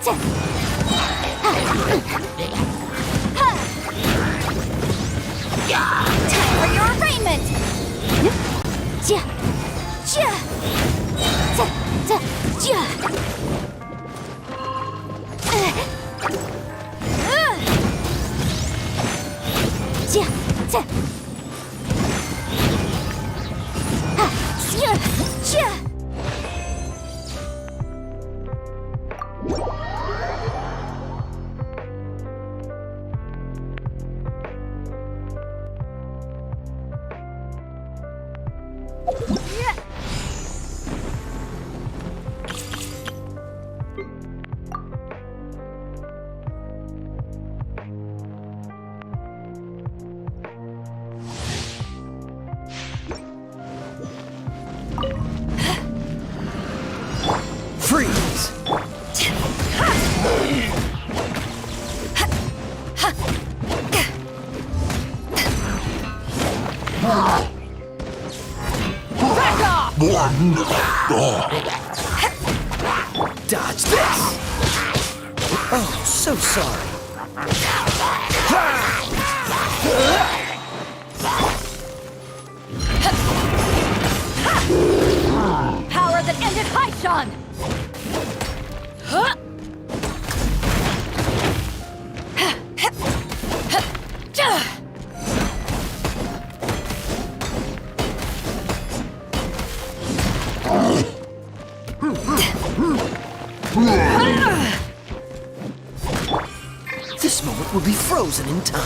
Time for your arraignment! Freeze! Back off! Dodge this! Oh, so sorry. Power that ended HYDRA! This moment will be frozen in time.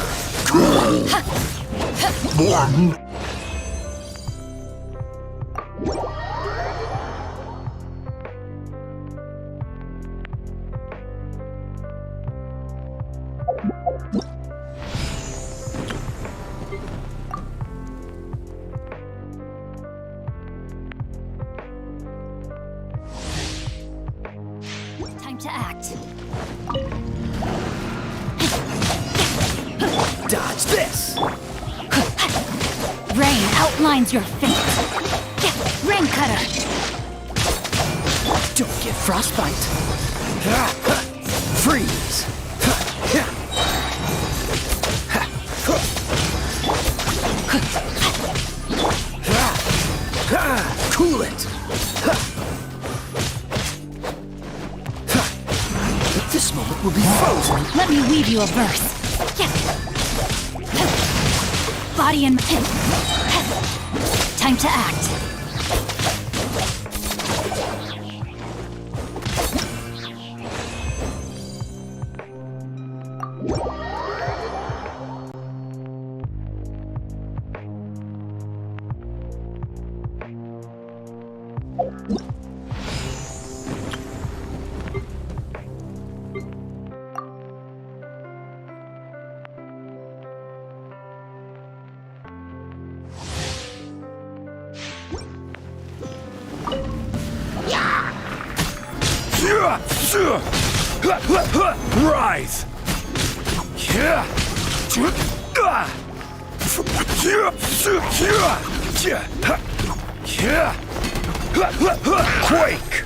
Time to act. Dodge this! Rain outlines your fate. Rain cutter. Don't get frostbite. Freeze! Cool it! This moment will be frozen. Let me weave you a verse. Body and time to act. Rise! Quake!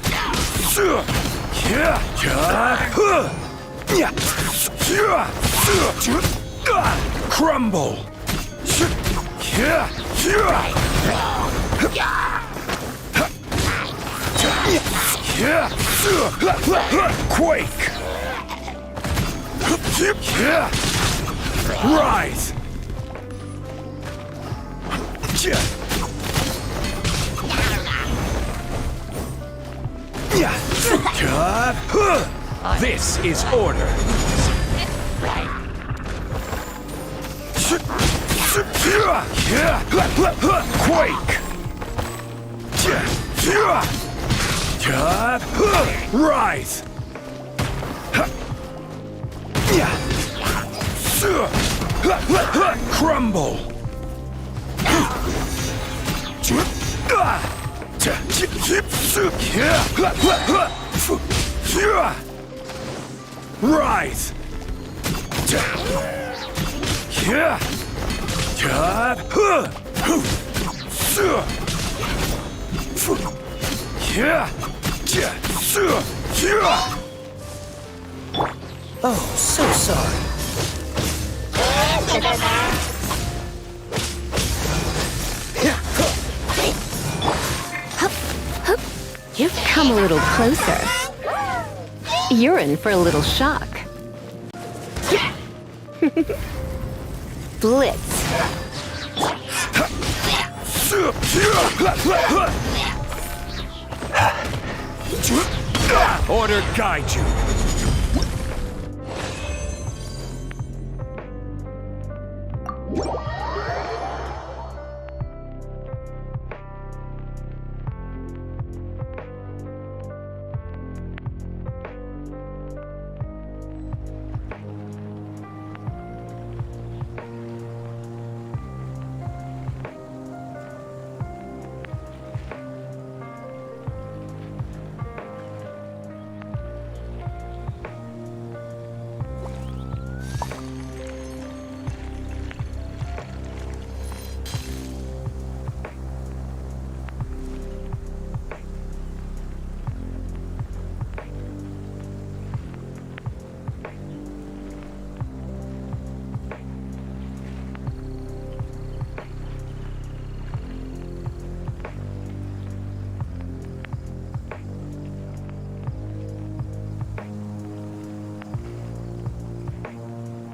Crumble! Quake! Rise! This is order. Quake! Rise! Crumble! Rise! Oh, so sorry. You've come a little closer. You're in for a little shock. Blitz. Order guide you.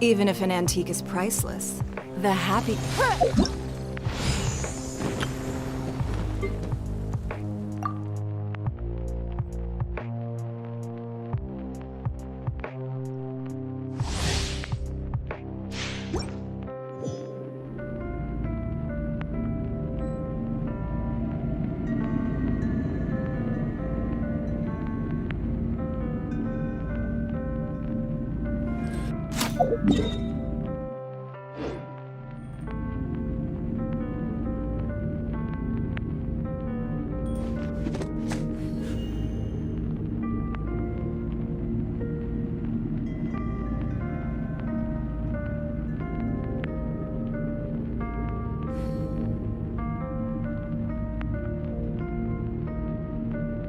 Even if an antique is priceless, the happy...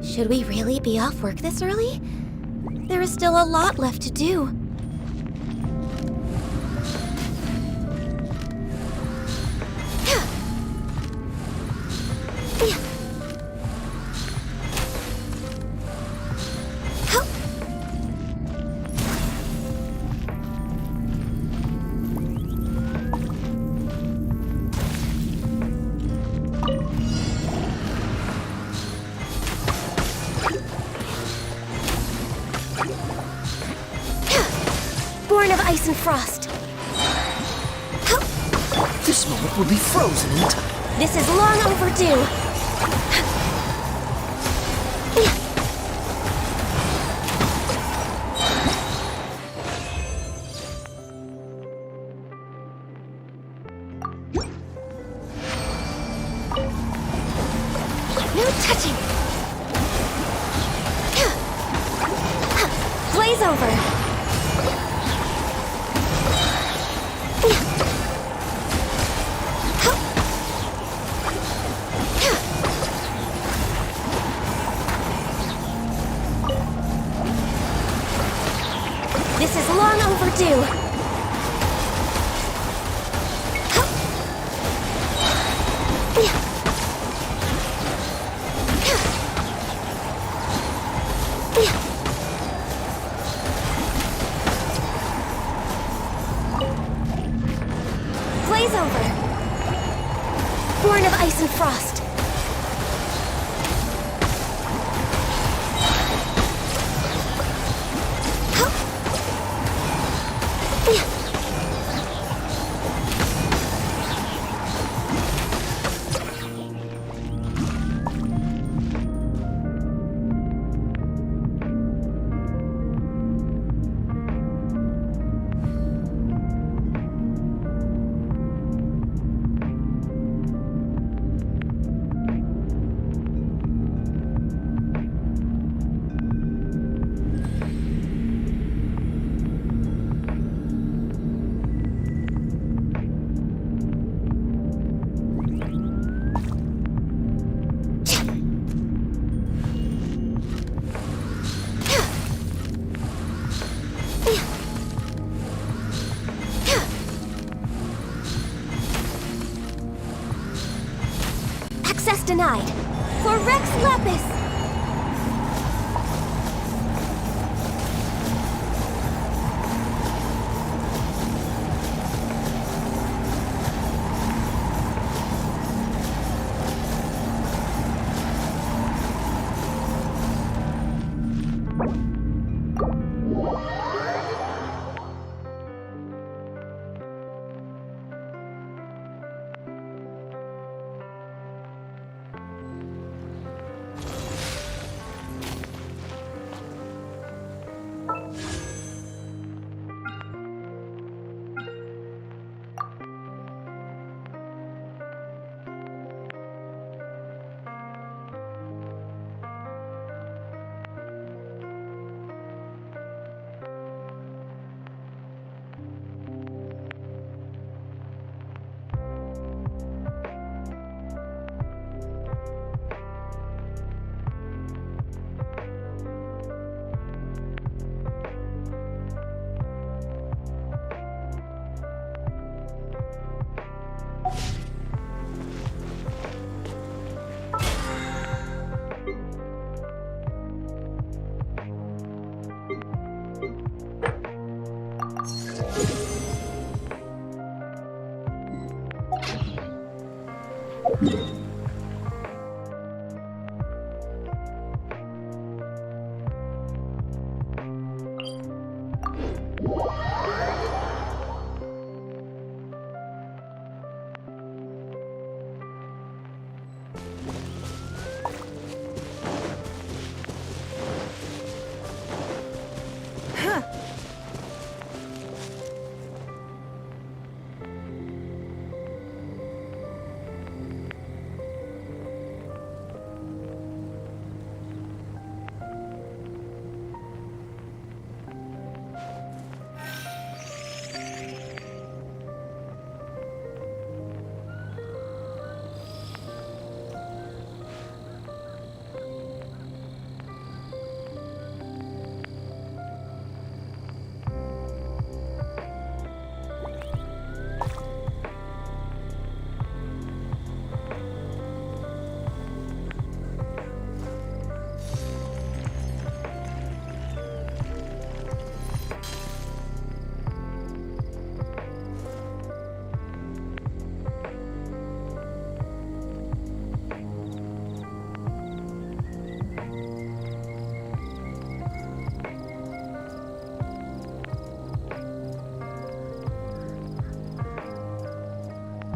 Should we really be off work this early? There is still a lot left to do. Born of ice and frost. This moment will be frozen in time. This is long overdue. No touching. Blaze over. This is long overdue. Blaze over. Born of ice and frost. denied. For Rex Lapis!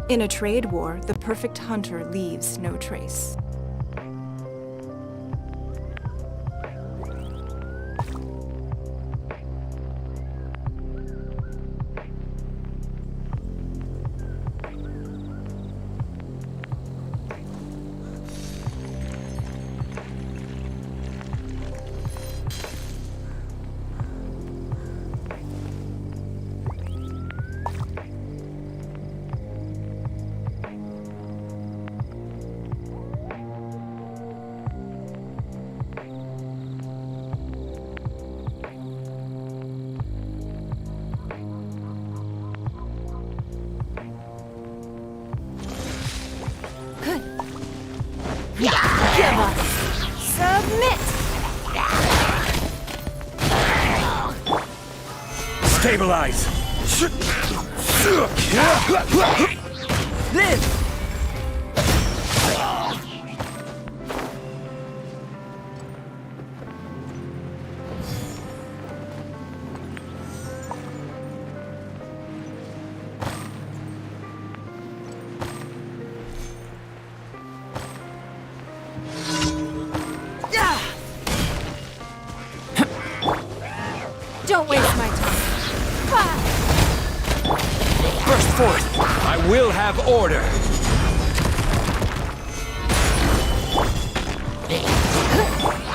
In a trade war, the perfect hunter leaves no trace. Give up! Submit! Stabilize! Live! Don't waste my time. Burst forth! I will have order!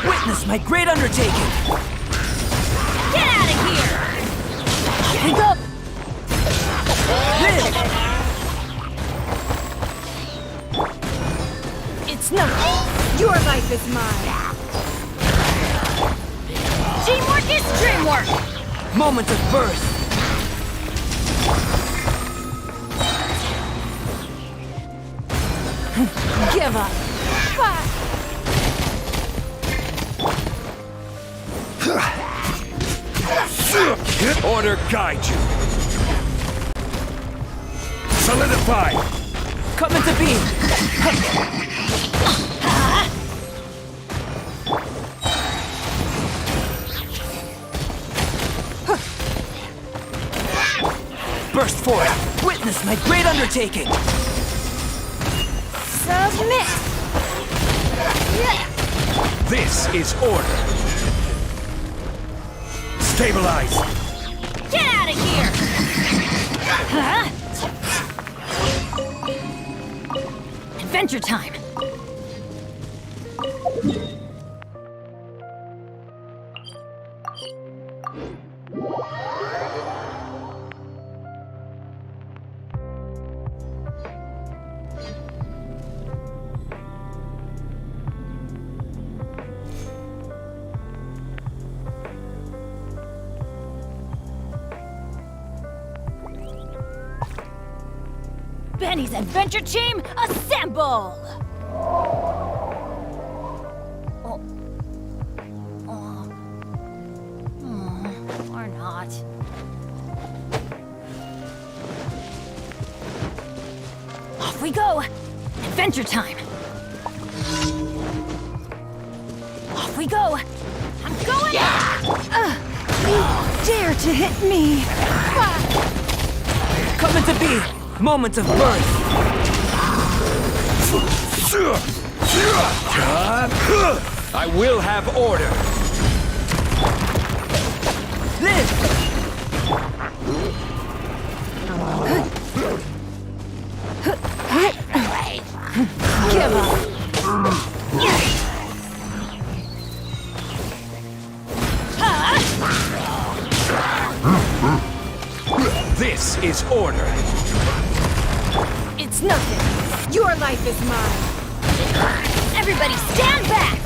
Witness my great undertaking! Get out of here! Think up! Live! It's not. Your life is mine. Teamwork is dreamwork! Moment of birth! Give up. Order guide you. Solidify. Coming to be. Burst forth. Witness my great undertaking. Submit! This is order. Stabilize. Get out of here! Huh? Adventure time! Benny's adventure team, assemble! Or not. Off we go! Adventure time! Off we go! I'm going! You dare to hit me! Coming to be. Moment of birth. I will have order. Live! Give up! This is order. It's nothing. Your life is mine. Everybody stand back!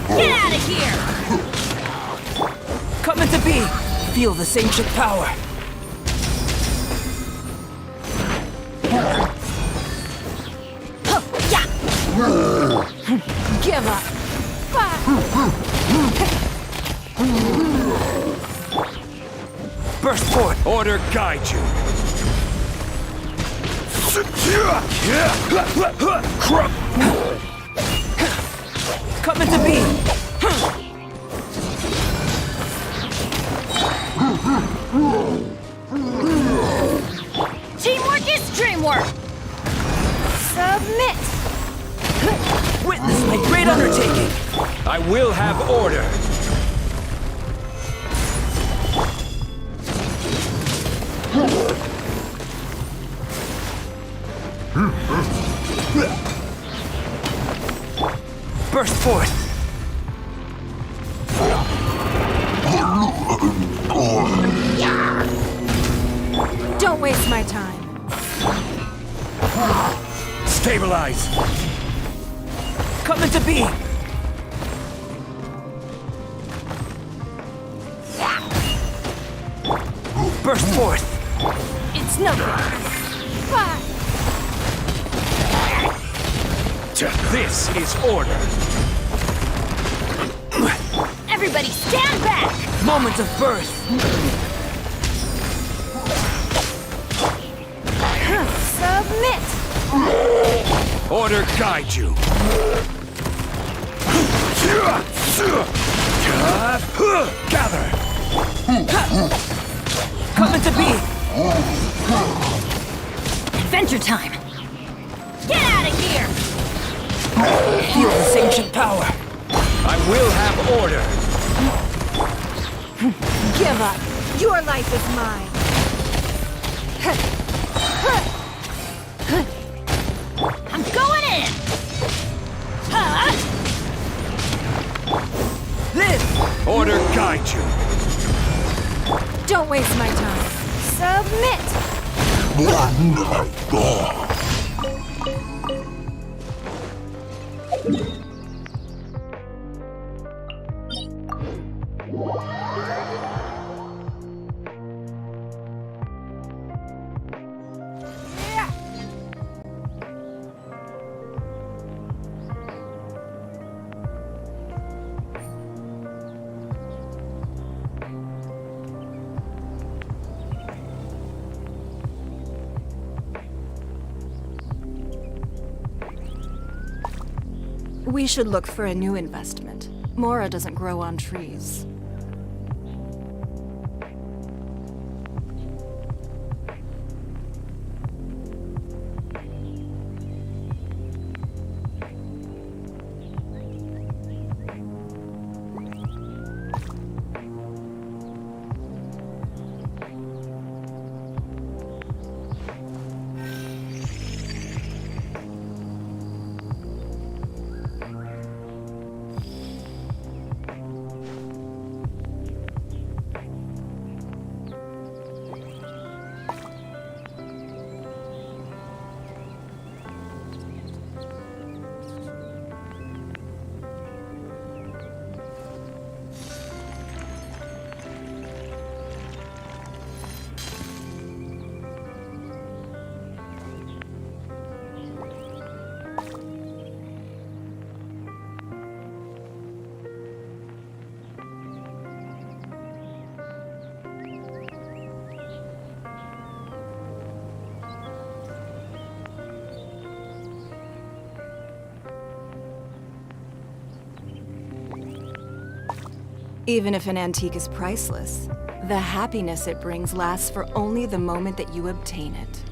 Get out of here! Coming to be. Feel the ancient power. Give up! Burst forth. Order guide you. Coming to be. Teamwork is dreamwork! Submit! Witness my great undertaking. I will have order. Burst forth. Don't waste my time. Stabilize. Coming to be. Burst forth. It's nothing. This is order. Everybody stand back! Moment of birth. Submit! Order guide you. Gather. Coming to be. Adventure time! Get out of here! Feel this ancient power. I will have order. Give up! Your life is mine! I'm going in! Live. Order guide you. Don't waste my time. Submit! We should look for a new investment. Mora doesn't grow on trees. Even if an antique is priceless, the happiness it brings lasts for only the moment that you obtain it.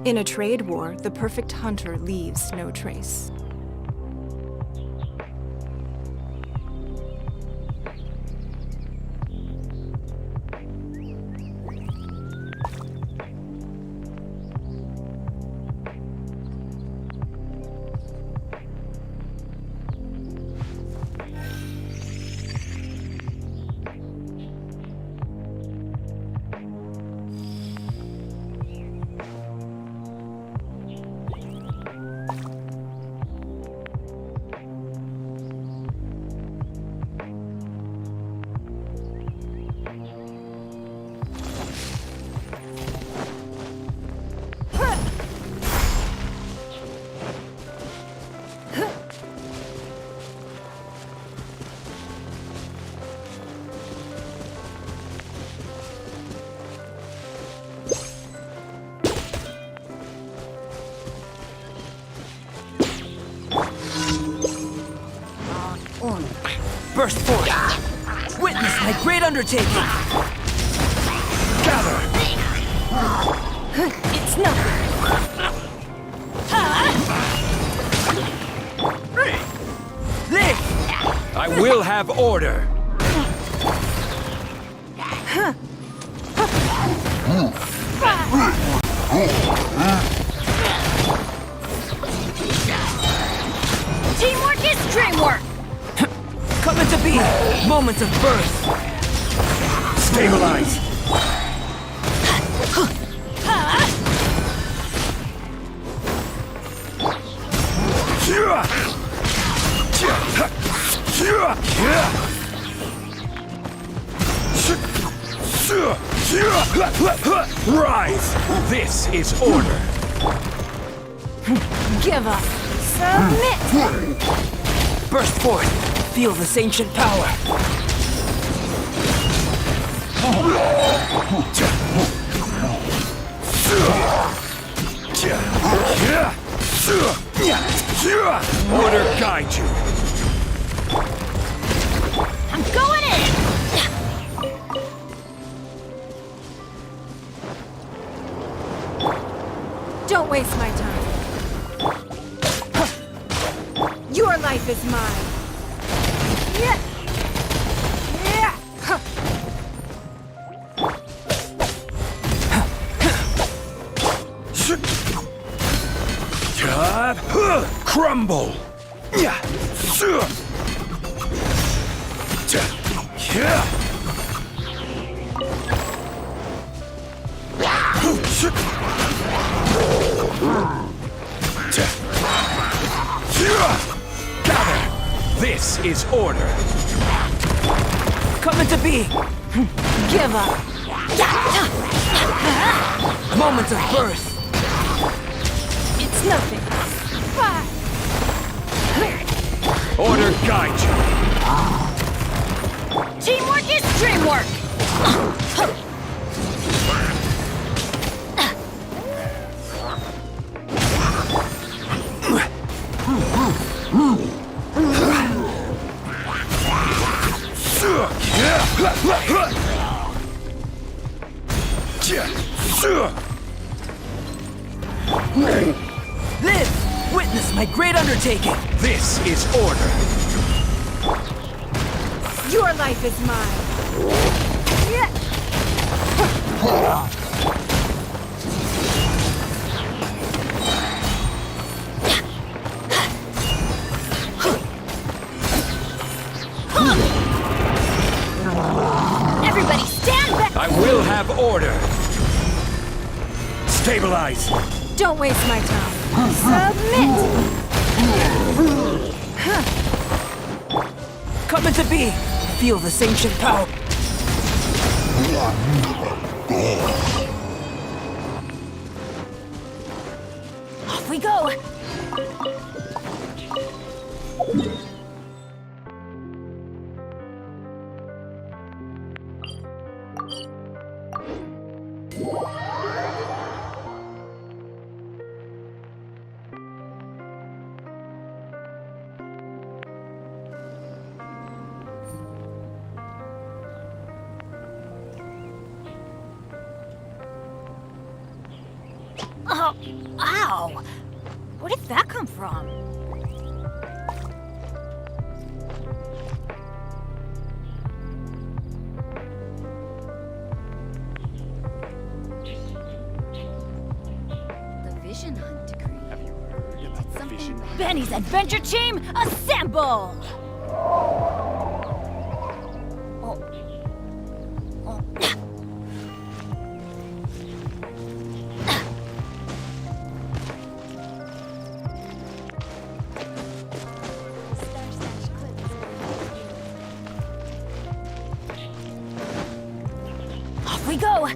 In a trade war, the perfect hunter leaves no trace. Burst forth! Witness my great undertaking! Gather! It's nothing. Live! I will have order. Teamwork is dreamwork. Moments of birth. Stabilize. Rise! This is order. Give up. Submit. Burst forth. Feel this ancient power. Order guide you. I'm going in! Don't waste my time. Your life is mine. Yeah. Yeah. Crumble. Gather. This is order. Coming to be. Give up. Moments of birth. It's nothing. Fire. Order guide you. Teamwork is dreamwork! Live! Witness my great undertaking! This is order. Your life is mine. Yeah. Everybody stand back! I will have order. Stabilize. Don't waste my time. Submit. Coming to be. Feel this ancient power. Off we go! Oh, ow! Where did that come from? The Vision Hunt decree. Have you heard about the vision? Benny's adventure team, assemble! Off we go!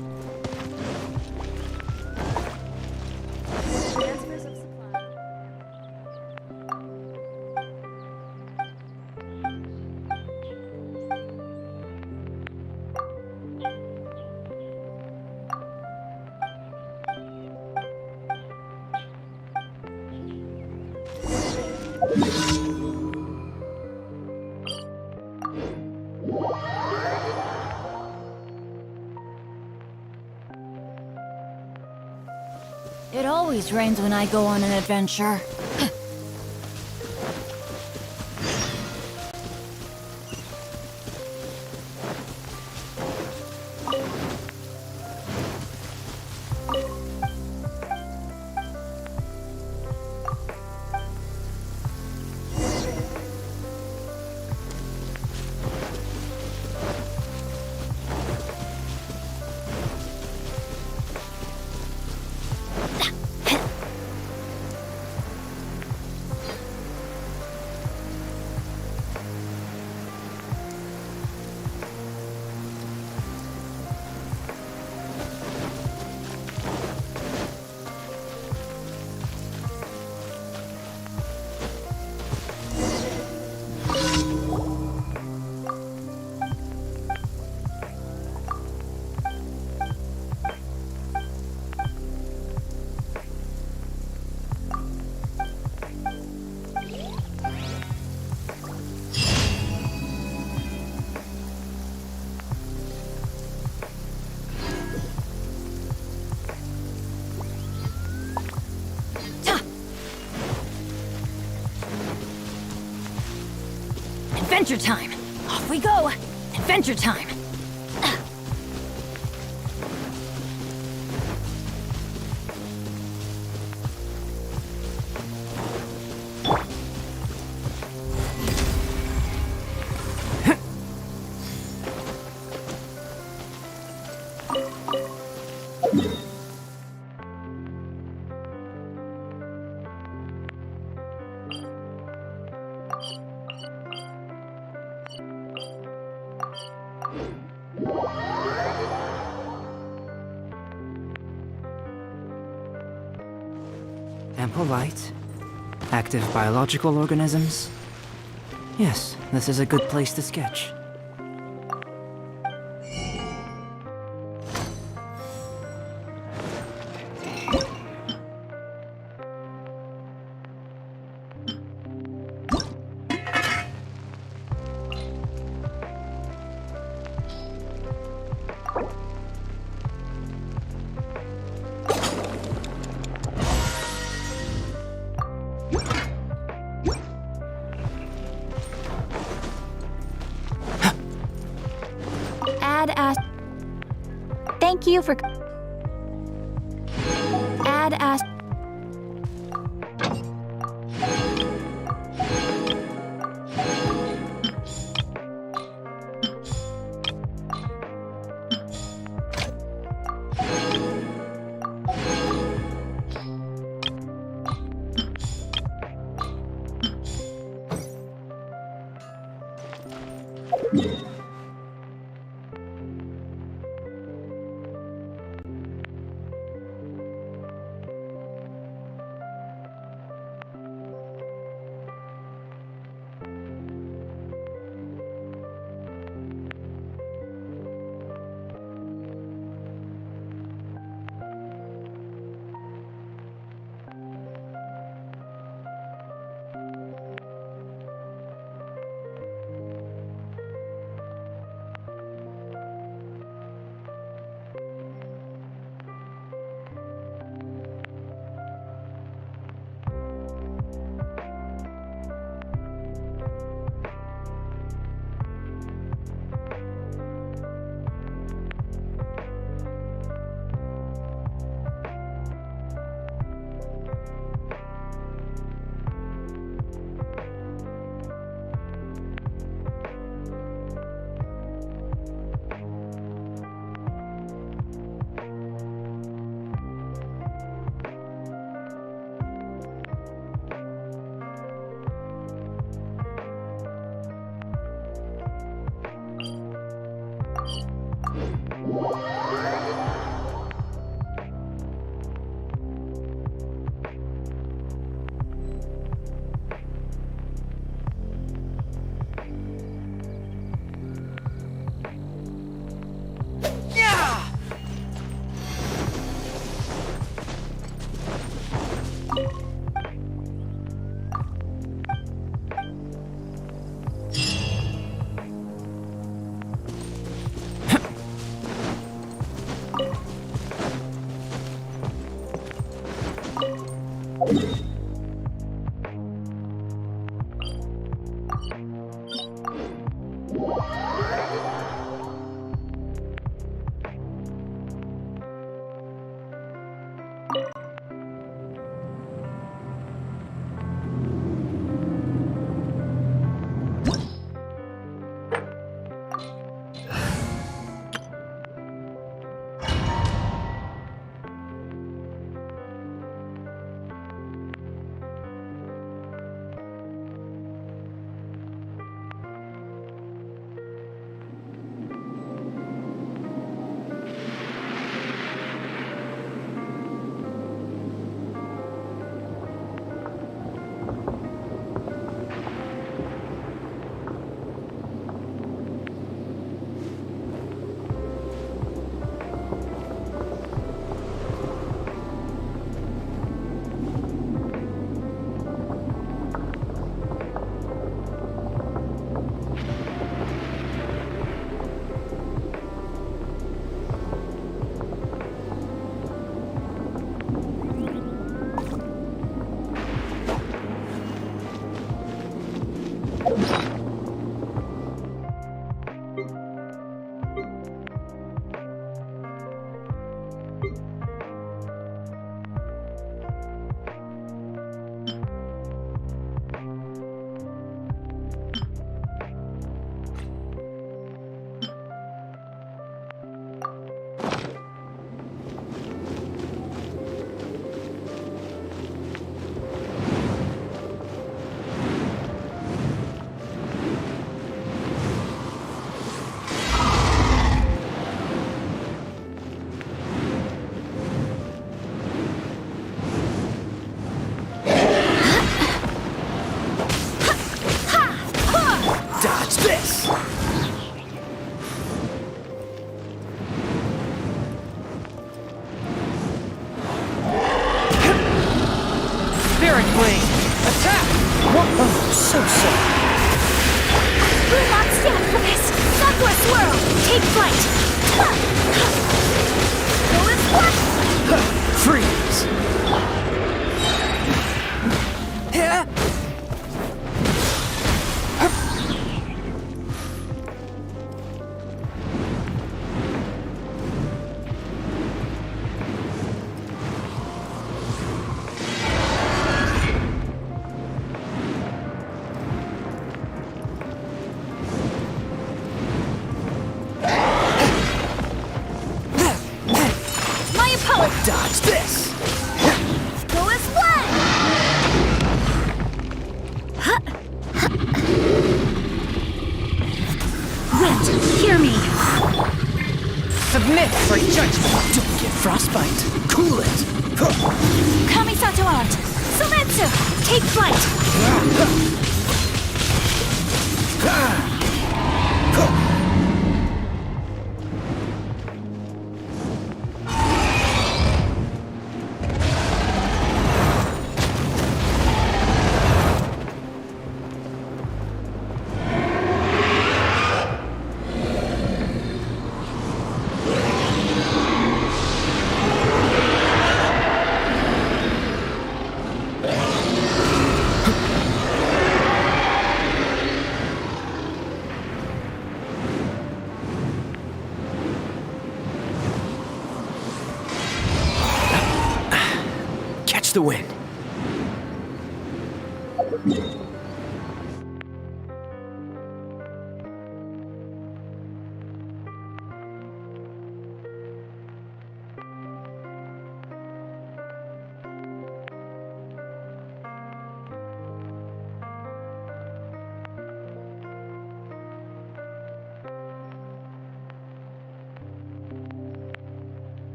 It always rains when I go on an adventure. Adventure time! Off we go! Adventure time! Ample light. Active biological organisms. Yes, this is a good place to sketch. Thank you for... Dodge this! Go as one! Wind, hear me. Submit for judgment! Don't get frostbite! Cool it! Kamisato art! Sometsu! Take flight! Catch the wind!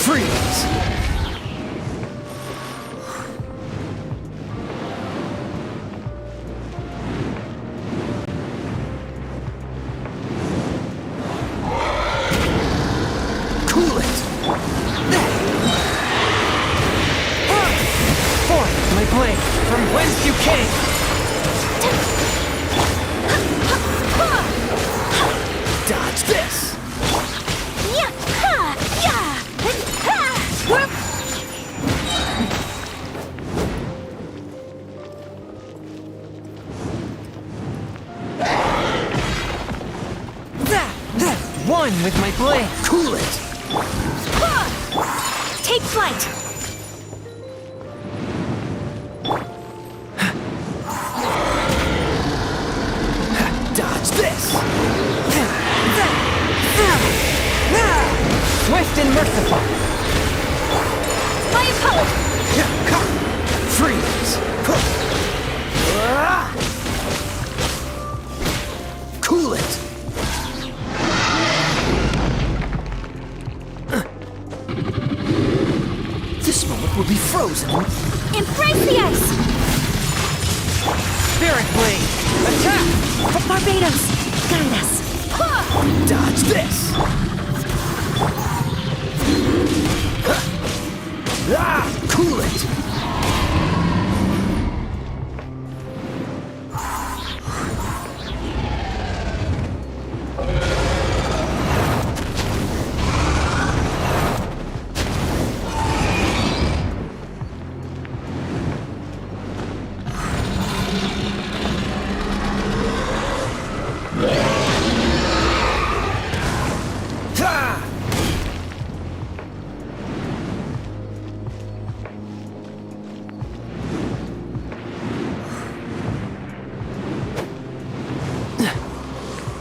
Freeze! Cool it! Forth, my blade, from whence you came! Dodge this! Yeah! Ha! Yeah! Ha! One with my blade! Cool it! Take flight! Dodge this! Swift and merciful! My opponent! Freeze! Cool it! This moment will be frozen. Embrace the ice! Spirit Blade! Attack! Barbados, guide us. Dodge this! Cool it!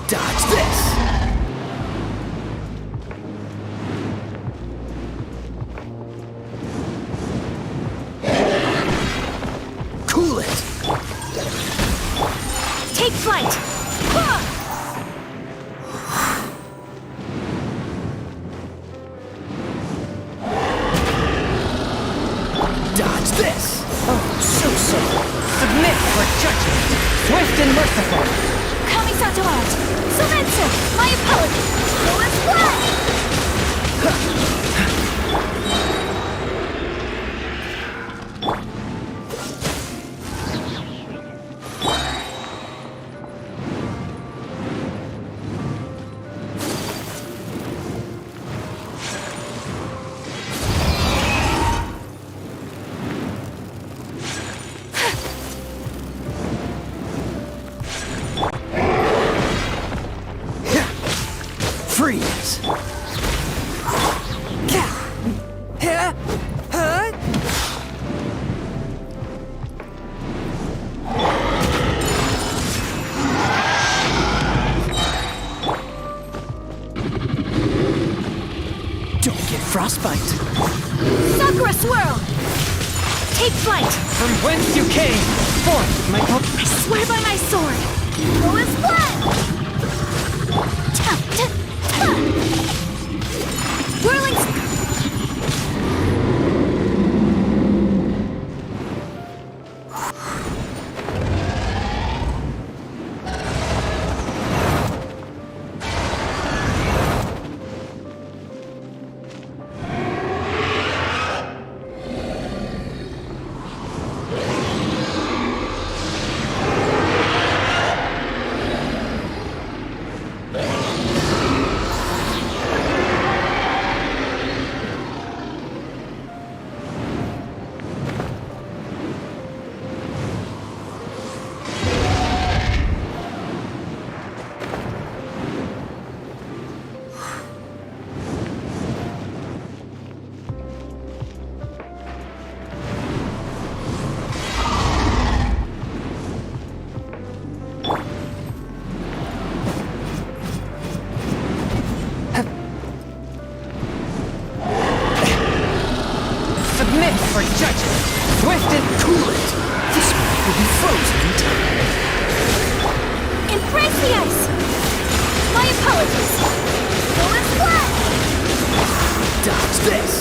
Dodge this! Cool it! Take flight! Dodge this! Oh, so. Submit for judgment! Swift and merciful! Kamisato art! Sometsu! My opponent! Go as one! get frostbite. Sakura swirl! Take flight! From whence you came, forth my hope. I swear by my sword! Go as blood! Whirling... For judgment, swift and cool it. This one will be frozen in time. Embrace the ice! My apologies! Go as blood! Dodge this.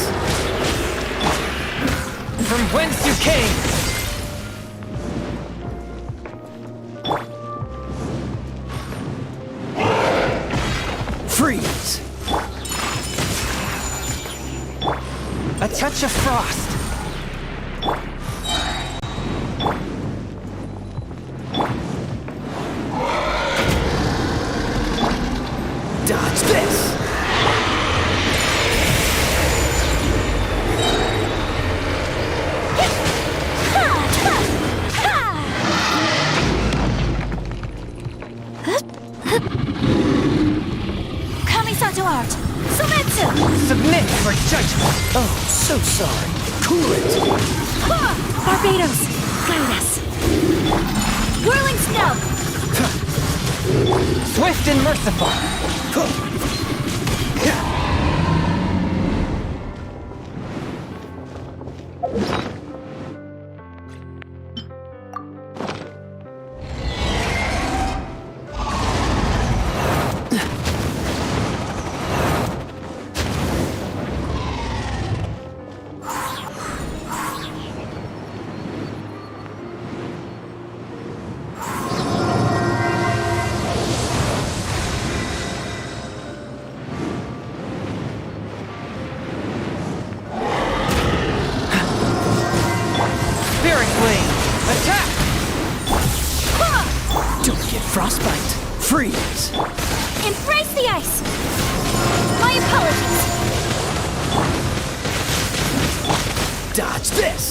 From whence you came. Freeze. A touch of frost. Dodge this! Kamisato art! Sumetsu! Submit for judgment! Oh, so sorry. Cool it! Barbados! Guide us! Whirling snow! Swift and merciful! Attack! Don't get frostbite. Freeze! Embrace the ice! My apologies! Dodge this!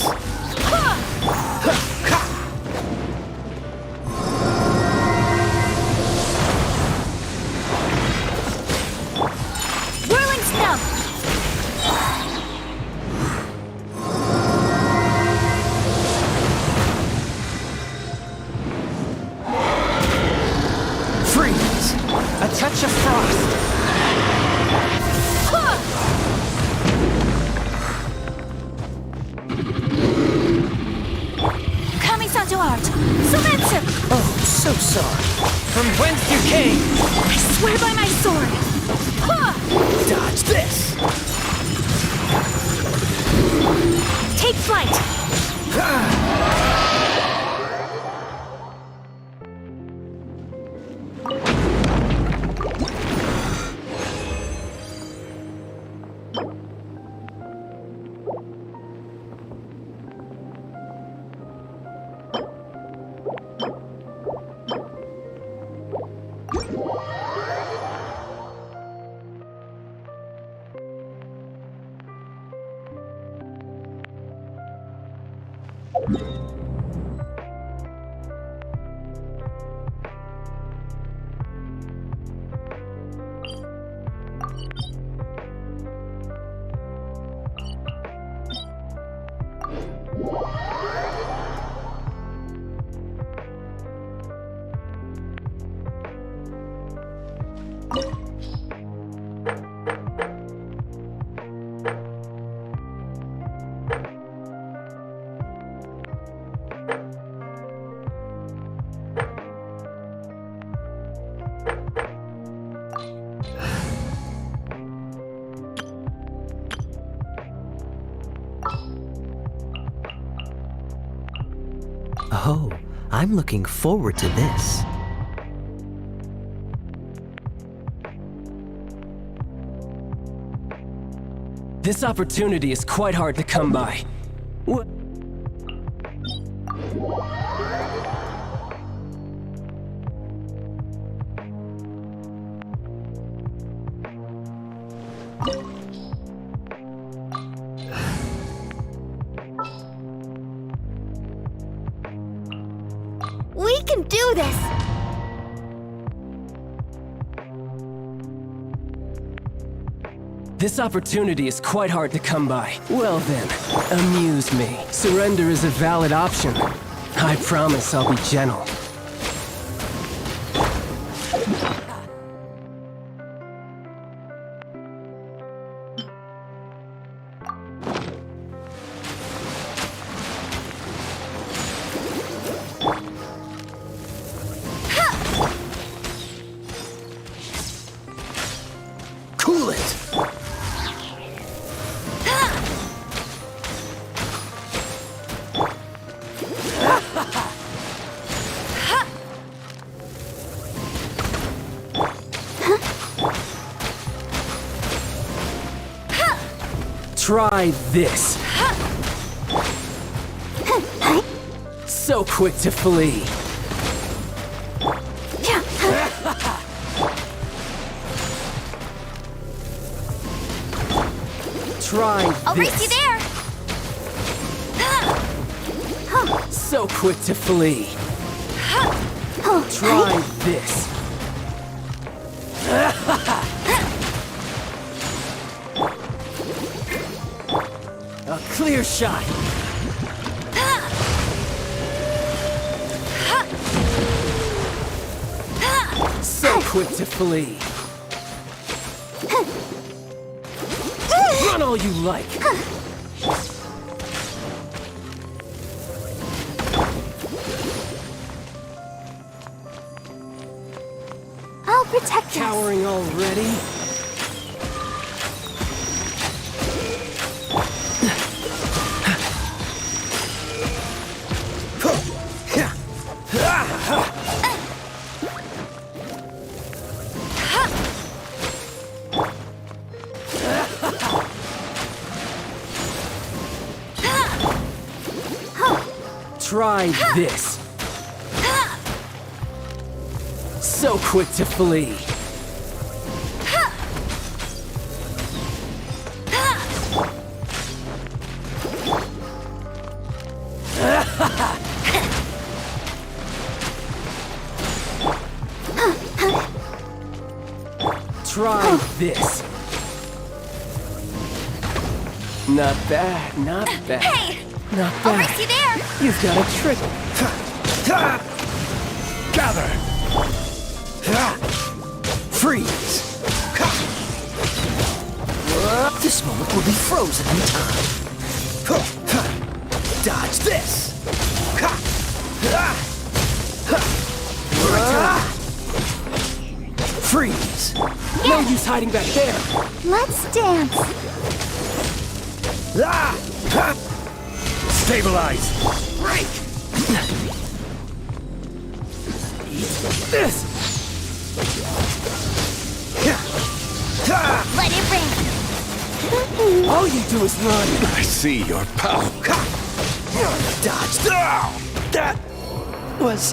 Whirling snow! Freeze! A touch of frost! Kamisato art! Sumetsu! Oh, so sorry. From whence you came! I swear by my sword! Dodge this! Take flight! Oh, I'm looking forward to this. This opportunity is quite hard to come by. What? We can do this! This opportunity is quite hard to come by. Well then, amuse me. Surrender is a valid option. I promise I'll be gentle. Cool it! Try this. So quick to flee. Try I'll race you this. there! So quick to flee. Try this. A clear shot. So quick to flee. Run all you like. I'll protect us! Cowering already? Try this. So quick to flee. Try this. Not bad, not bad. Hey! Not I'll bad. race you there! You've got a trick. Gather! Freeze! This moment will be frozen in time. Dodge this! Freeze! No use hiding back there. Let's dance! Stabilize! Break. This. Let it rain! All you do is run. I see your power. Dodge! That was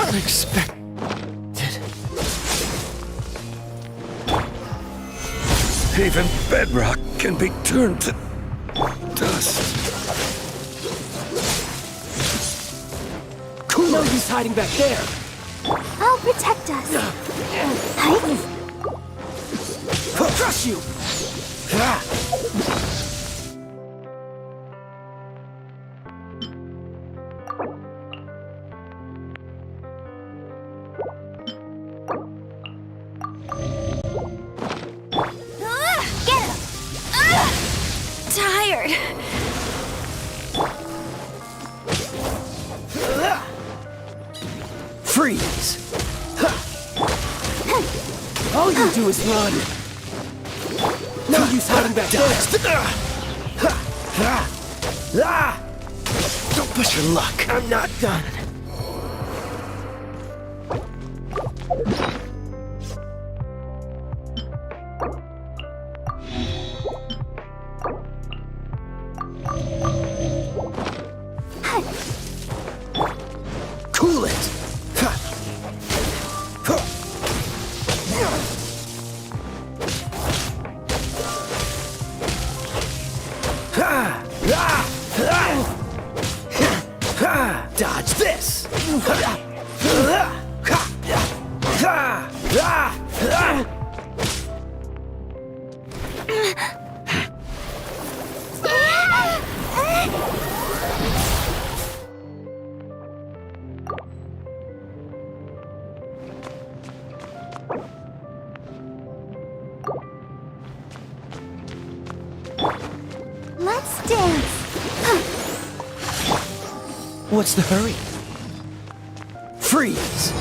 unexpected. Even bedrock can be turned to dust. No use hiding back there. I'll protect us! Crush you. Get him! Tired! Freeze! All you do is run. No use hiding back there. push your luck. I'm not done. Cool it. Dodge this! Let's dance. What's the hurry? Freeze!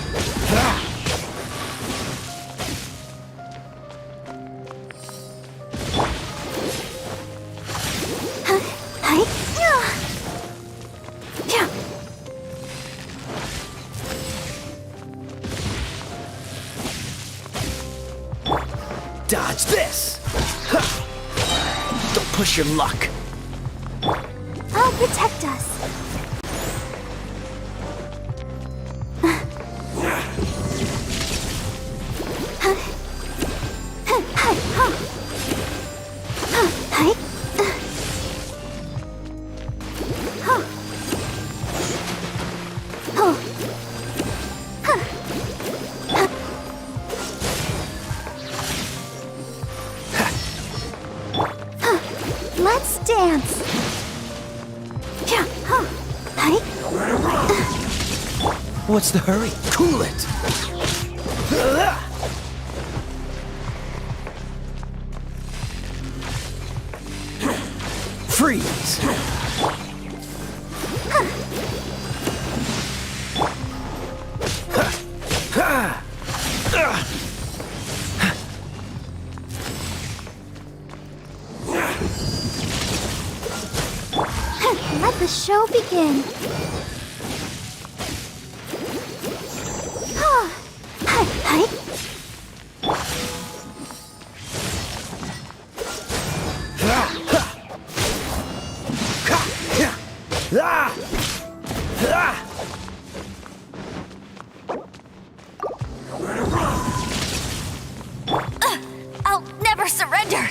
Dodge this! Don't push your luck. I'll protect us. Let's dance. What's the hurry? Cool it! Freeze! Let the show begin. I'll never surrender!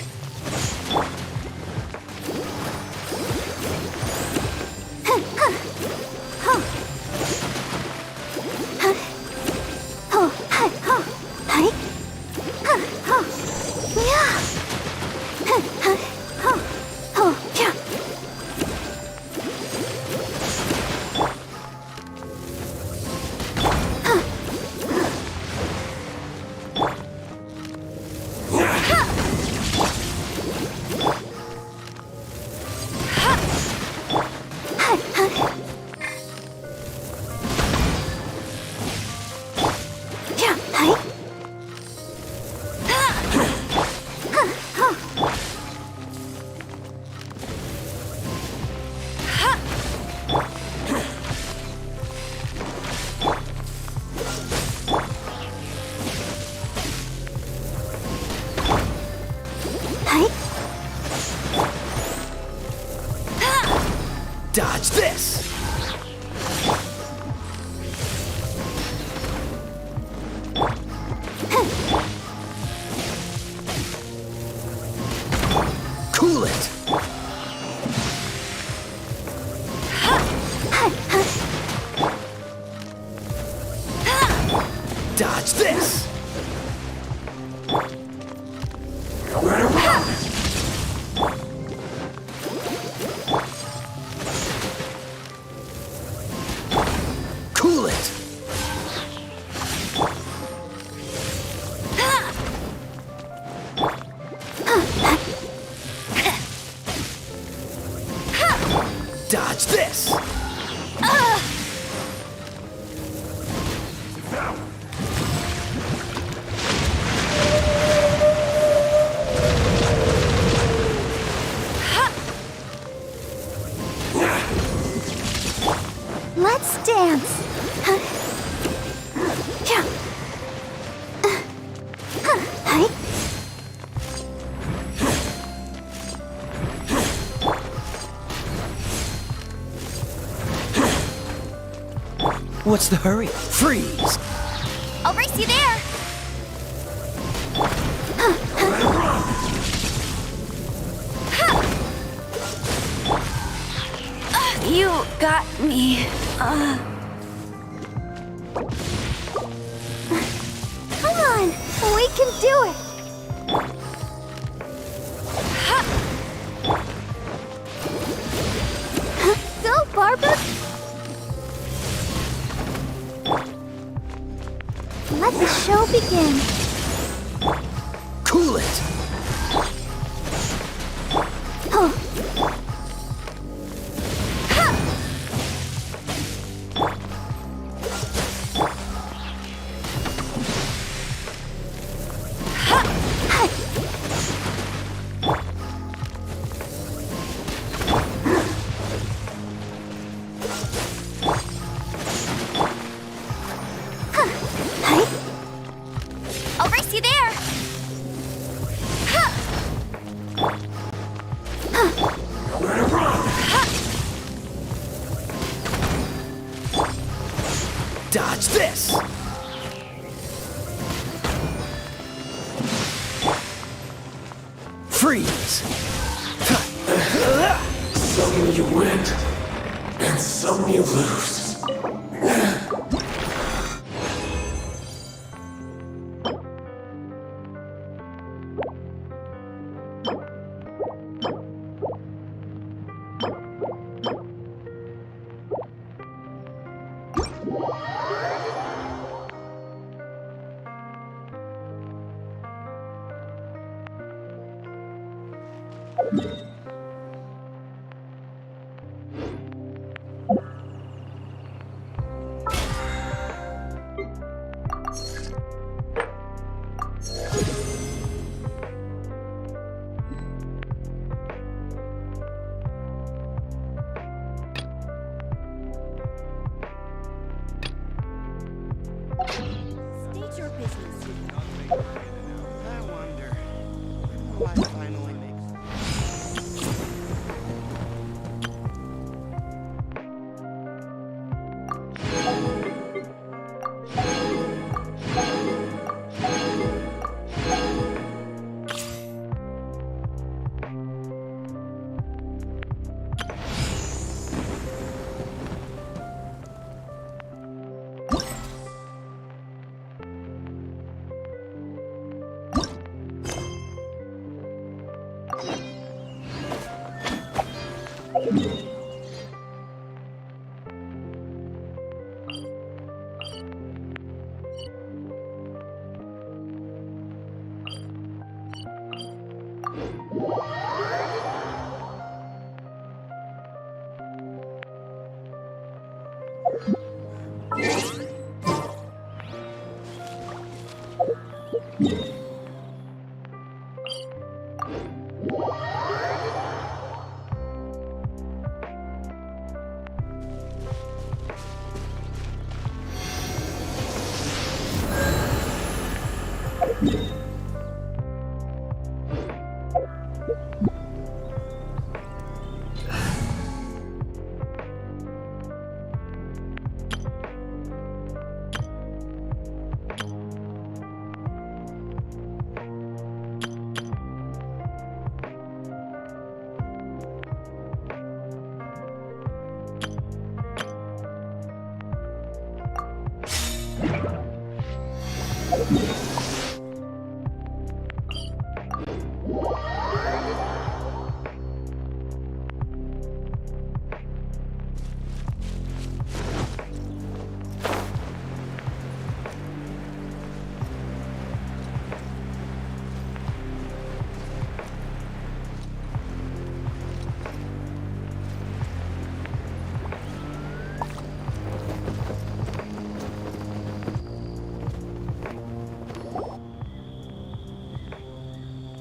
Dodge this! Cool it! Dodge this! Cool it! Dodge this! What's the hurry? Freeze! I'll race you there! You got me. Come on, we can do it. Go, Barbara. Let the show begin. Cool it! Oh. I'll race you there. Dodge this! Freeze! Some you win, and some you lose. State your business. I wonder, when will I finally make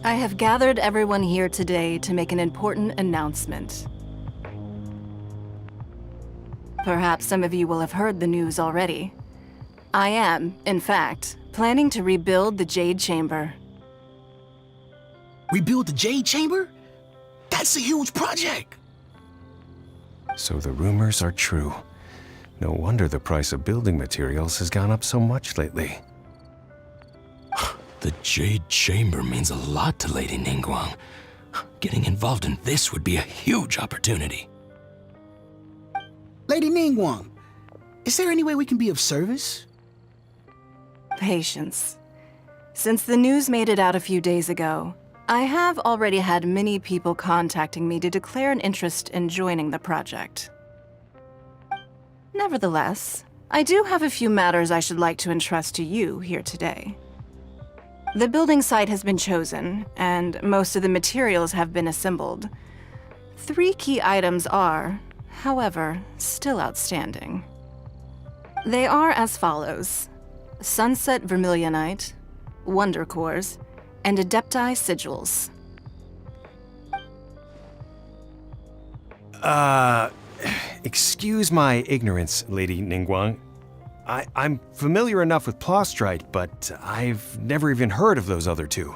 I have gathered everyone here today to make an important announcement. Perhaps some of you will have heard the news already. I am, in fact, planning to rebuild the Jade Chamber. Rebuild the Jade Chamber? That's a huge project! So the rumors are true. No wonder the price of building materials has gone up so much lately. The Jade Chamber means a lot to Lady Ningguang. Getting involved in this would be a huge opportunity. Lady Ningguang, is there any way we can be of service? Patience. Since the news made it out a few days ago, I have already had many people contacting me to declare an interest in joining the project. Nevertheless, I do have a few matters I should like to entrust to you here today. The building site has been chosen, and most of the materials have been assembled. 3 key items are, however, still outstanding. They are as follows: Sunset Vermilionite, Wonder Cores, and Adepti Sigils. Excuse my ignorance, Lady Ningguang. I'm familiar enough with Plostrite, but I've never even heard of those other 2.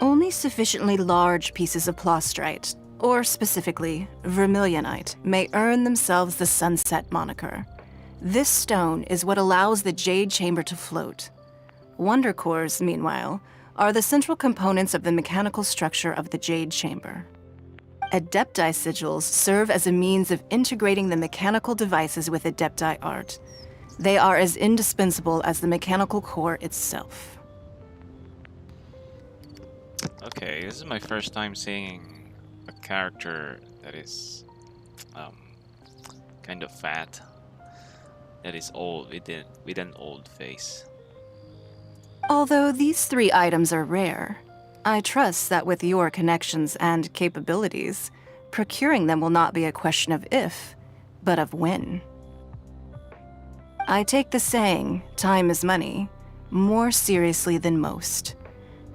Only sufficiently large pieces of Plostrite, or specifically Vermilionite, may earn themselves the Sunset moniker. This stone is what allows the Jade Chamber to float. Wonder Cores, meanwhile, are the central components of the mechanical structure of the Jade Chamber. Adepti Sigils serve as a means of integrating the mechanical devices with Adepti art. They are as indispensable as the mechanical core itself. Okay, this is my first time seeing a character that is kind of fat, that is old with an old face. Although these 3 items are rare, I trust that with your connections and capabilities, procuring them will not be a question of if, but of when. I take the saying, time is money, more seriously than most.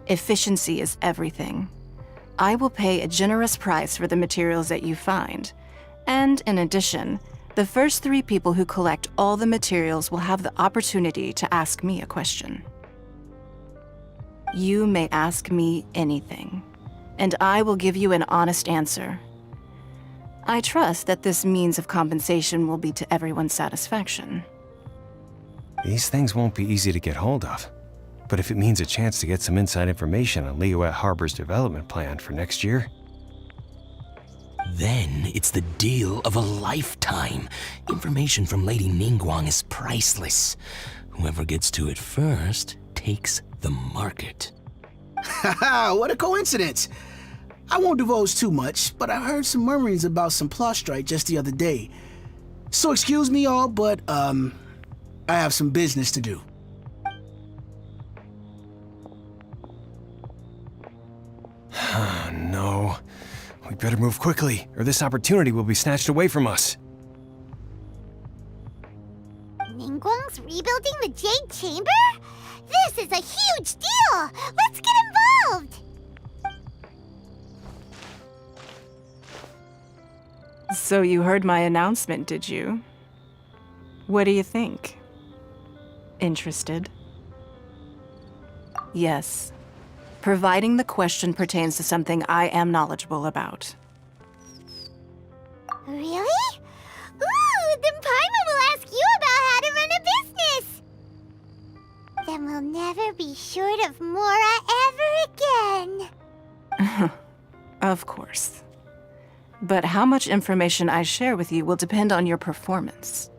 Efficiency is everything. I will pay a generous price for the materials that you find, and in addition, the first 3 people who collect all the materials will have the opportunity to ask me a question. You may ask me anything, and I will give you an honest answer. I trust that this means of compensation will be to everyone's satisfaction. These things won't be easy to get hold of. But if it means a chance to get some inside information on Liyuet Harbor's development plan for next year... Then it's the deal of a lifetime. Information from Lady Ningguang is priceless. Whoever gets to it first takes the market. Haha, what a coincidence! I won't divulge too much, but I heard some murmurings about some Plostrite just the other day. So excuse me all, but I have some business to do. No. We better move quickly, or this opportunity will be snatched away from us. Ningguang's rebuilding the Jade Chamber? This is a huge deal! Let's get involved! So you heard my announcement, did you? What do you think? Interested? Yes. Providing the question pertains to something I am knowledgeable about. Really? Ooh, then Paimon will ask you about how to run a business! Then we'll never be short of Mora ever again. Of course. But how much information I share with you will depend on your performance.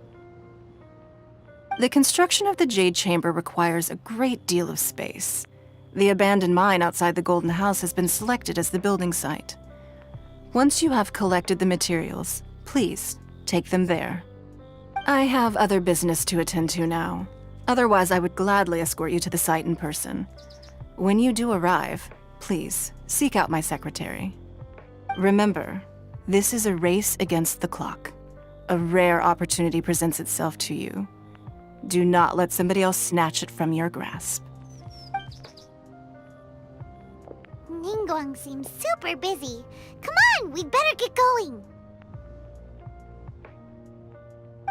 The construction of the Jade Chamber requires a great deal of space. The abandoned mine outside the Golden House has been selected as the building site. Once you have collected the materials, please take them there. I have other business to attend to now. Otherwise, I would gladly escort you to the site in person. When you do arrive, please seek out my secretary. Remember, this is a race against the clock. A rare opportunity presents itself to you. Do not let somebody else snatch it from your grasp. Ningguang seems super busy. Come on, we'd better get going.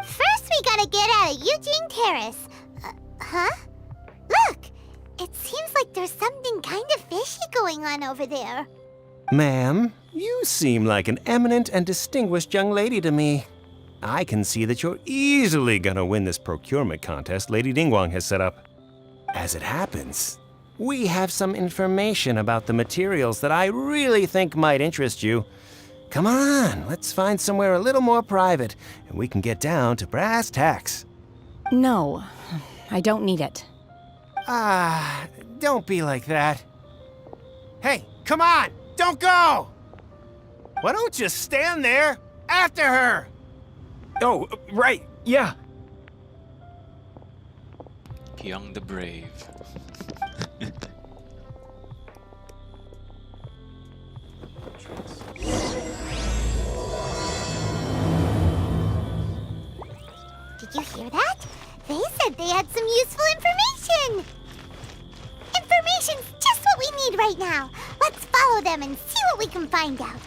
First, we gotta get out of Eugene Terrace. Huh? Look! It seems like there's something kind of fishy going on over there. Ma'am, you seem like an eminent and distinguished young lady to me. I can see that you're easily gonna win this procurement contest Lady Ningguang has set up. As it happens, we have some information about the materials that I really think might interest you. Come on, let's find somewhere a little more private, and we can get down to brass tacks. No, I don't need it. Don't be like that. Hey, come on, don't go! Why don't you stand there after her? Oh, right, yeah. Young the Brave. Did you hear that? They said they had some useful information! Information's just what we need right now. Let's follow them and see what we can find out.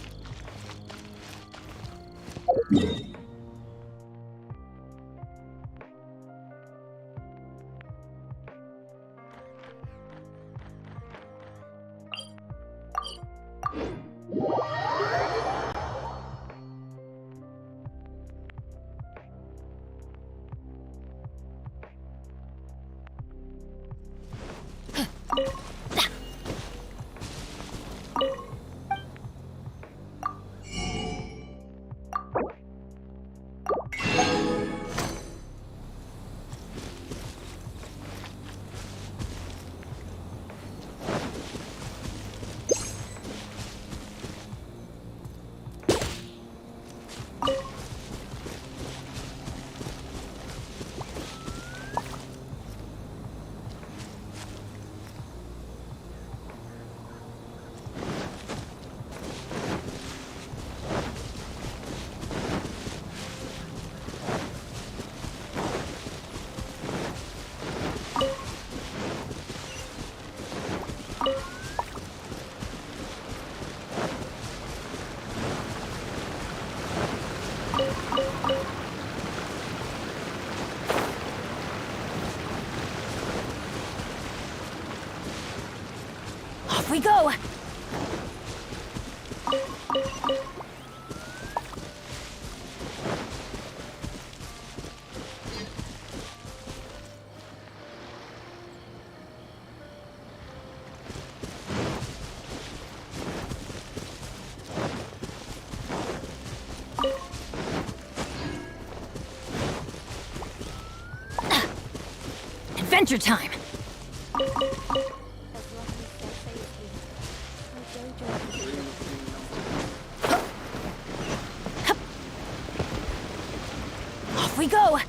Off we go! Adventure time! Off we go!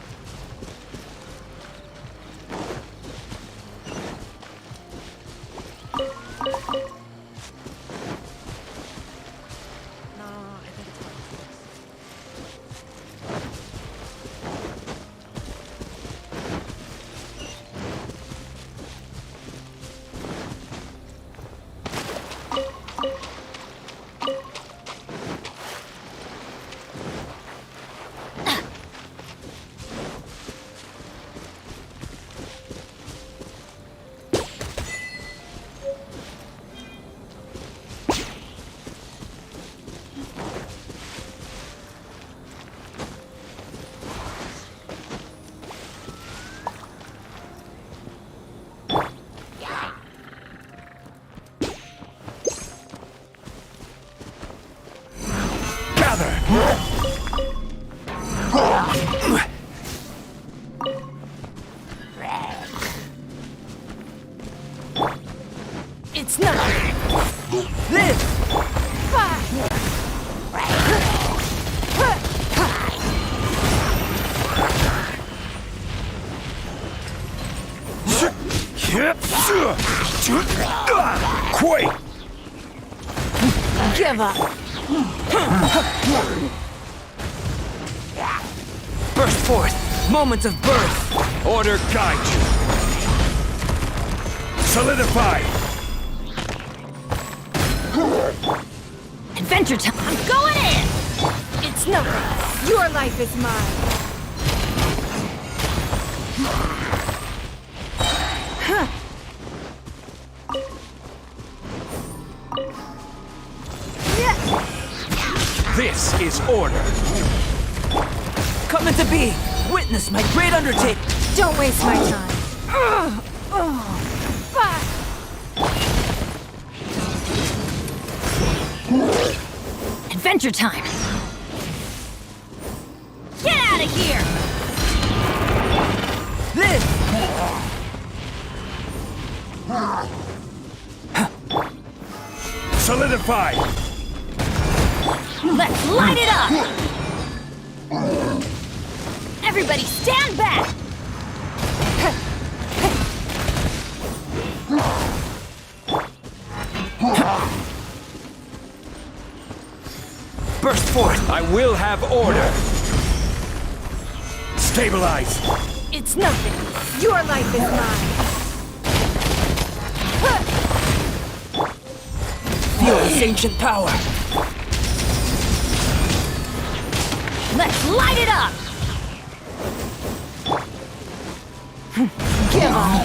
It's not. Live! Quay! Give up! Burst forth! Moment of birth! Order guide you! Solidify! Adventure time! I'm going in! It's nothing! Your life is mine! This is order! coming to be! Witness my great undertaking! Don't waste my time. Adventure time! Get out of here! This! Solidify! Let's light it up! Everybody stand back! Burst forth! I will have order! Stabilize! It's nothing. Your life is mine. Feel this ancient power! Let's light it up! Give on!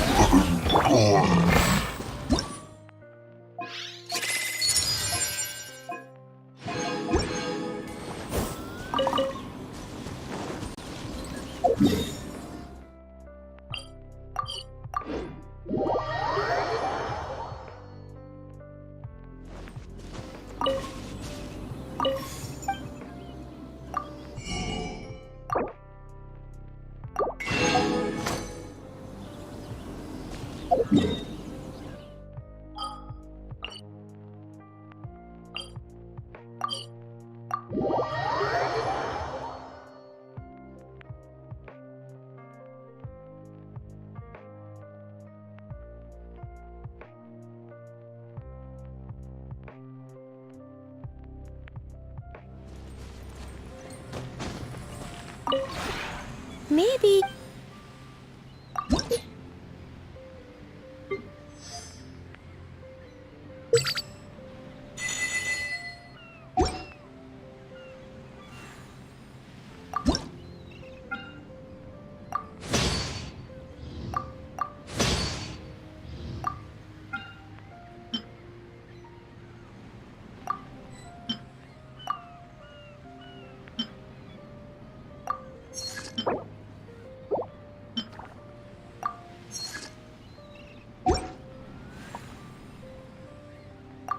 Maybe...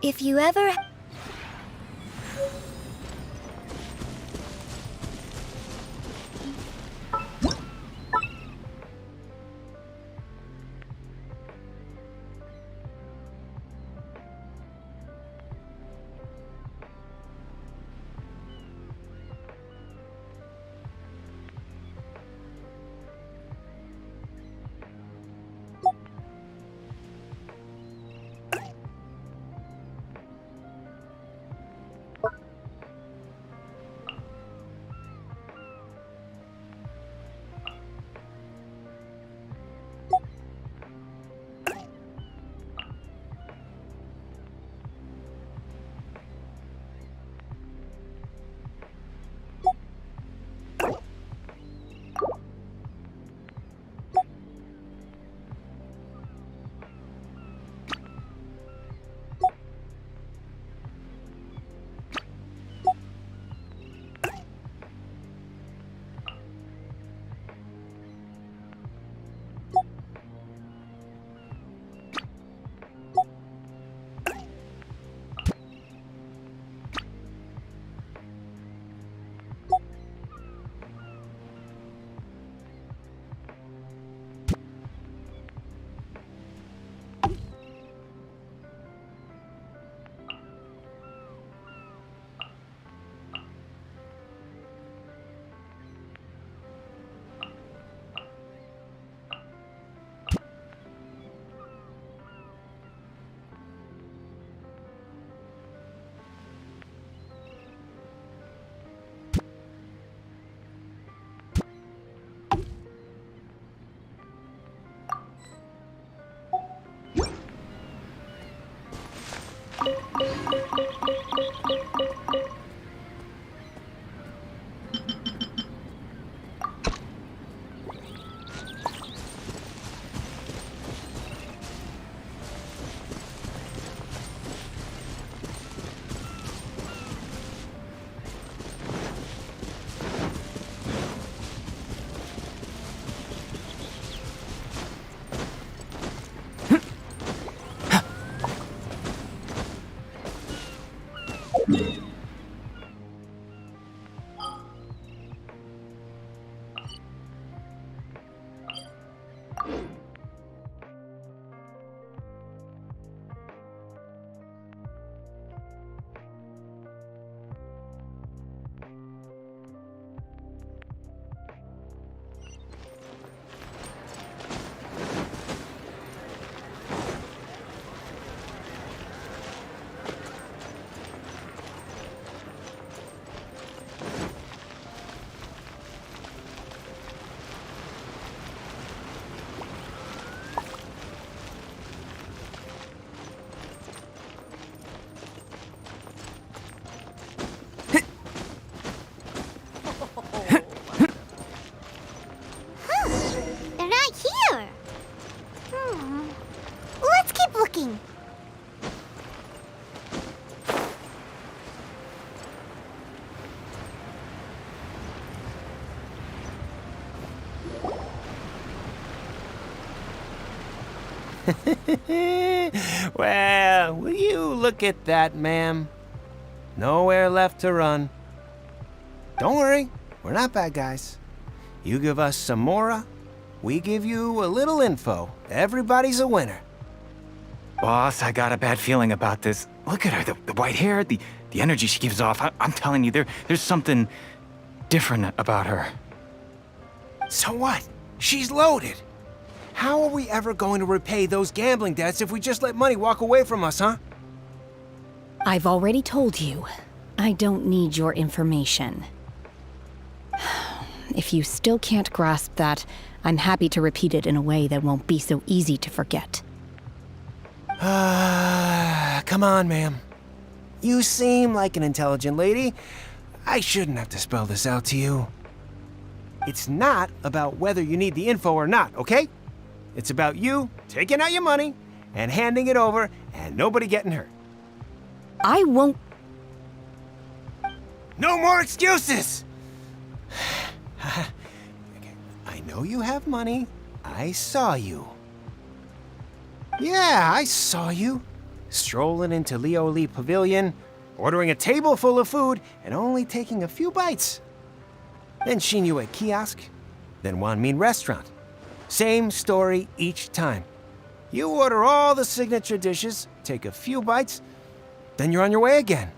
If you ever... Well, will you look at that, ma'am? Nowhere left to run. Don't worry, we're not bad guys. You give us some mora, we give you a little info. Everybody's a winner. Boss, I got a bad feeling about this. Look at her, the white hair, the energy she gives off. I'm telling you, there's something different about her. So what? She's loaded. How are we ever going to repay those gambling debts if we just let money walk away from us, huh? I've already told you, I don't need your information. If you still can't grasp that, I'm happy to repeat it in a way that won't be so easy to forget. Come on, ma'am. You seem like an intelligent lady. I shouldn't have to spell this out to you. It's not about whether you need the info or not, okay? It's about you taking out your money and handing it over and nobody getting hurt. I won't. No more excuses! I know you have money. I saw you. Yeah, I saw you. Strolling into Lioli Pavilion, ordering a table full of food, and only taking a few bites. Then Shinyu at kiosk, then Wanmin restaurant. Same story each time. You order all the signature dishes, take a few bites, then you're on your way again.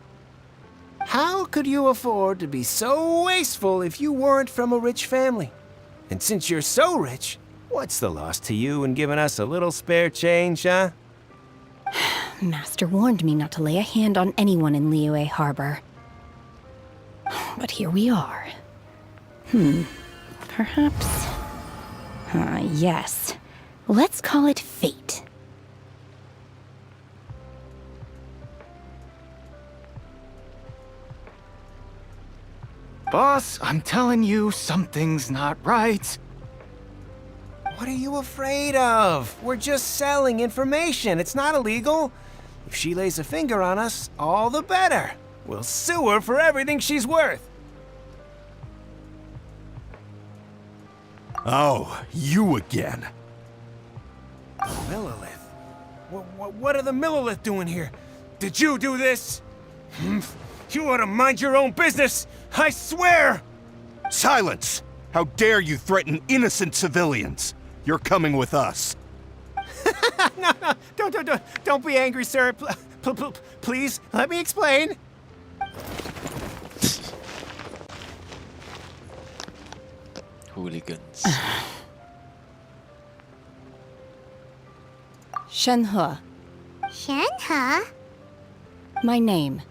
How could you afford to be so wasteful if you weren't from a rich family? And since you're so rich, what's the loss to you in giving us a little spare change, huh? Master warned me not to lay a hand on anyone in Liyue Harbor. But here we are. Perhaps... yes. Let's call it fate. Boss, I'm telling you, something's not right. What are you afraid of? We're just selling information. It's not illegal. If she lays a finger on us, all the better. We'll sue her for everything she's worth. Oh, you again. Millilith? What are the Millilith doing here? Did you do this? You ought to mind your own business, I swear! Silence! How dare you threaten innocent civilians? You're coming with us. No, don't be angry, sir. Please, let me explain. Hooligans. Shenhe. Shenhe? My name.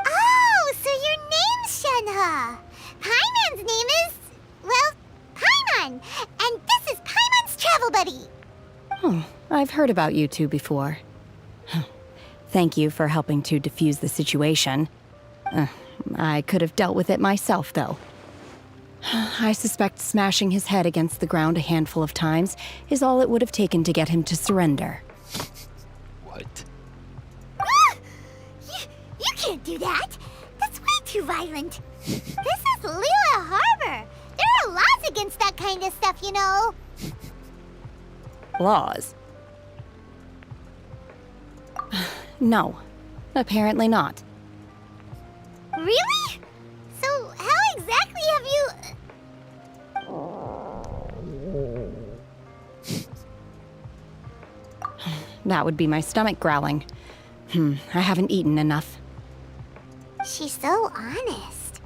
Oh, so your name's Shenhe. Paimon's name is, well, Paimon. And this is Paimon's travel buddy. Oh, I've heard about you two before. Thank you for helping to defuse the situation. I could have dealt with it myself, though. I suspect smashing his head against the ground a handful of times is all it would have taken to get him to surrender. What? You can't do that. That's way too violent. This is Liyue Harbor. There are laws against that kind of stuff, you know. Laws? No, apparently not. Really? So how exactly have you... That would be my stomach growling. I haven't eaten enough. She's so honest.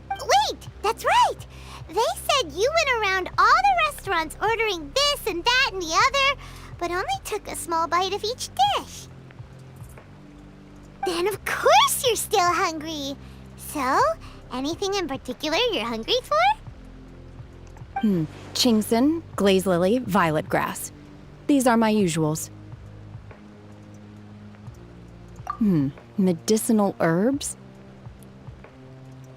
Wait, that's right. They said you went around all the restaurants ordering this and that and the other, but only took a small bite of each dish. Then of course you're still hungry. So, anything in particular you're hungry for? Chingson, glaze lily, violet grass. These are my usuals. Medicinal herbs?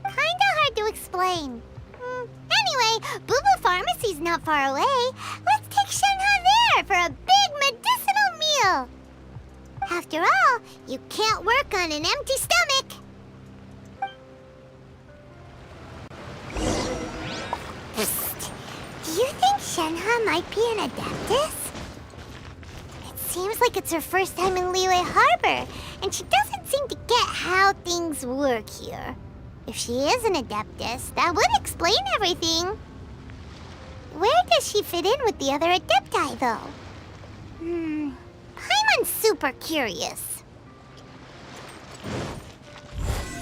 Kinda hard to explain. Anyway, Booba Pharmacy's not far away. Let's take Shenhe there for a big medicinal meal. After all, you can't work on an empty stomach. Psst. Do you think Shenhe might be an Adeptus? It seems like it's her first time in Liyue Harbor, and she doesn't seem to get how things work here. If she is an Adeptus, that would explain everything. Where does she fit in with the other Adepti, though? Paimon's super curious.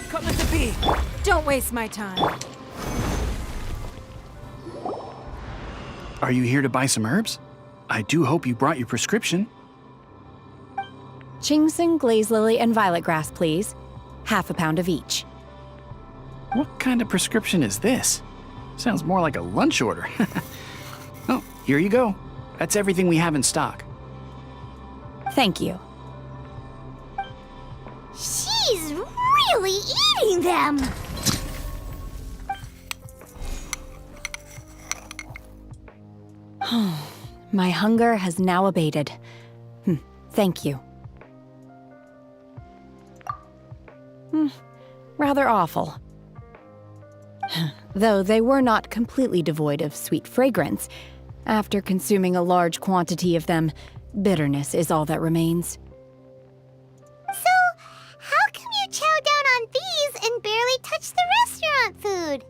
Cutlet to be. Don't waste my time. Are you here to buy some herbs? I do hope you brought your prescription. Chingsing, glaze lily, and violet grass, please. Half a pound of each. What kind of prescription is this? Sounds more like a lunch order. Oh, here you go. That's everything we have in stock. Thank you. She's really eating them! My hunger has now abated. Thank you. Rather awful. Though they were not completely devoid of sweet fragrance, after consuming a large quantity of them, bitterness is all that remains. So, how come you chow down on these and barely touch the restaurant food?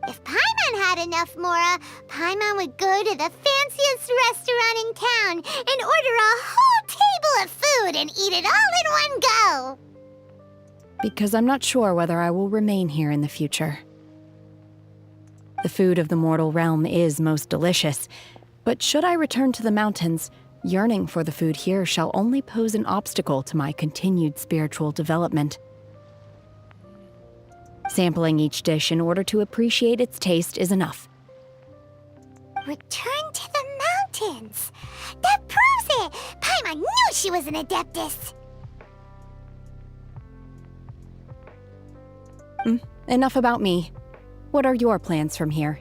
If Paimon had enough Mora, Paimon would go to the fanciest restaurant in town and order a whole table of food and eat it all in one go! Because I'm not sure whether I will remain here in the future. The food of the mortal realm is most delicious, but should I return to the mountains, yearning for the food here shall only pose an obstacle to my continued spiritual development. Sampling each dish in order to appreciate its taste is enough. Return to the mountains! That proves it! Paimon knew she was an Adeptus! Enough about me. What are your plans from here?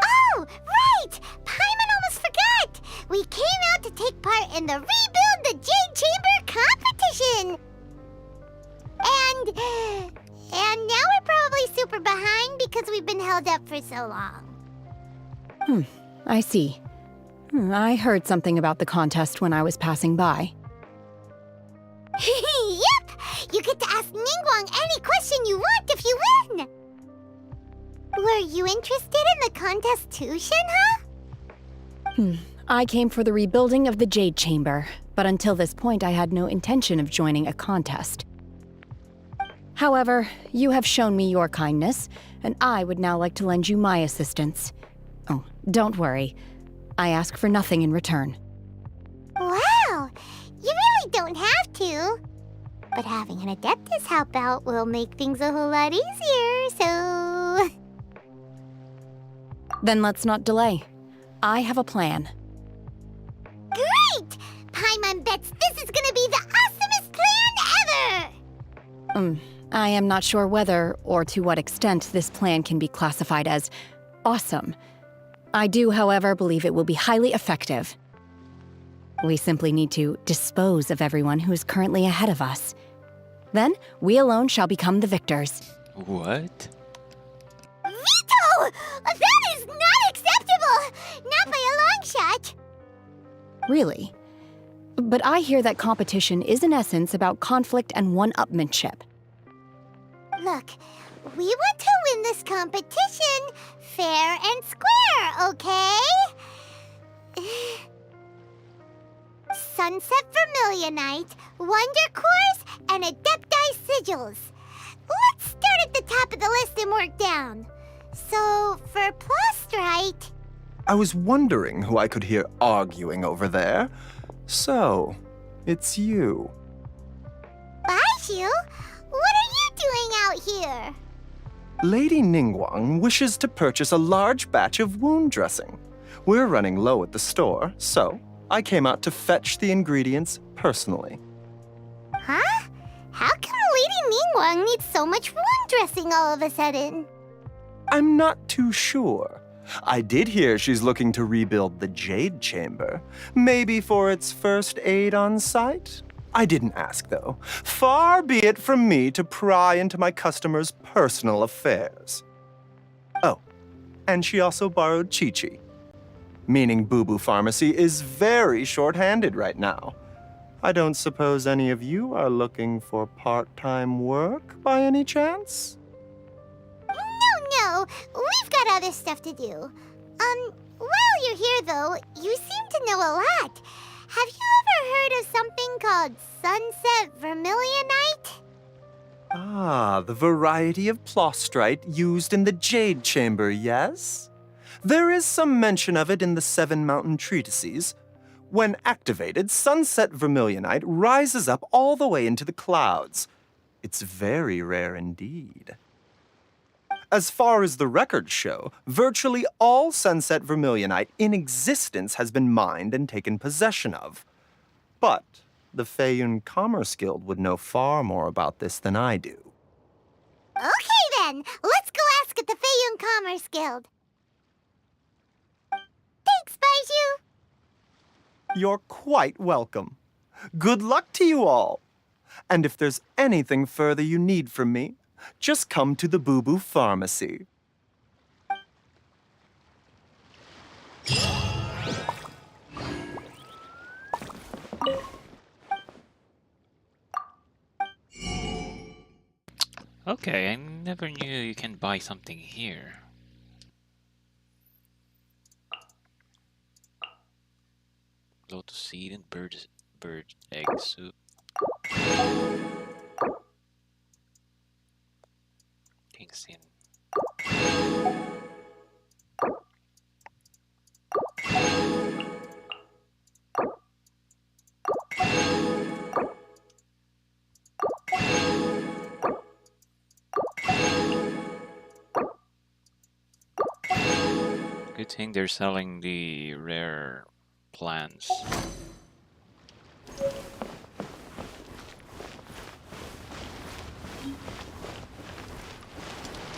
Oh, right! Paimon almost forgot! We came out to take part in the Rebuild the Jade Chamber competition! And now we're probably super behind because we've been held up for so long. I see. I heard something about the contest when I was passing by. Yep! You get to ask Ningguang any question you want if you win! Were you interested in the contest too, Shenhe? I came for the rebuilding of the Jade Chamber, but until this point I had no intention of joining a contest. However, you have shown me your kindness, and I would now like to lend you my assistance. Oh, don't worry. I ask for nothing in return. Wow! You really don't have to. But having an Adeptus help out will make things a whole lot easier, so... Then let's not delay. I have a plan. Great! Paimon bets this is gonna be the awesomest plan ever! I am not sure whether or to what extent this plan can be classified as awesome. I do, however, believe it will be highly effective. We simply need to dispose of everyone who is currently ahead of us. Then, we alone shall become the victors. What? Veto! That is not acceptable! Not by a long shot! Really? But I hear that competition is in essence about conflict and one-upmanship. Look, we want to win this competition fair and square, okay? Sunset Vermilionite, Wonder Cores, and Adepti Sigils. Let's start at the top of the list and work down. So, for Plustrite... I was wondering who I could hear arguing over there. So, it's you. Baishu? What are you doing out here? Lady Ningguang wishes to purchase a large batch of wound dressing. We're running low at the store, so I came out to fetch the ingredients personally. Huh? How come Lady Ningguang needs so much wound dressing all of a sudden? I'm not too sure. I did hear she's looking to rebuild the Jade Chamber. Maybe for its first aid on site? I didn't ask, though. Far be it from me to pry into my customers' personal affairs. Oh, and she also borrowed Chi-Chi, meaning Boo Boo Pharmacy is very short-handed right now. I don't suppose any of you are looking for part-time work by any chance? No, we've got other stuff to do. While you're here though, you seem to know a lot. Have you ever heard of something called Sunset Vermilionite? Ah, the variety of plostrite used in the Jade Chamber, yes? There is some mention of it in the Seven Mountain Treatises. When activated, Sunset Vermilionite rises up all the way into the clouds. It's very rare indeed. As far as the records show, virtually all Sunset Vermilionite in existence has been mined and taken possession of. But the Feiyun Commerce Guild would know far more about this than I do. Okay then, let's go ask at the Feiyun Commerce Guild. Thanks, Baiju. You're quite welcome. Good luck to you all. And if there's anything further you need from me, just come to the Boo Boo Pharmacy. Okay, I never knew you can buy something here. Lotus seed and bird egg soup. Kingsin. Good thing they're selling the rare plants.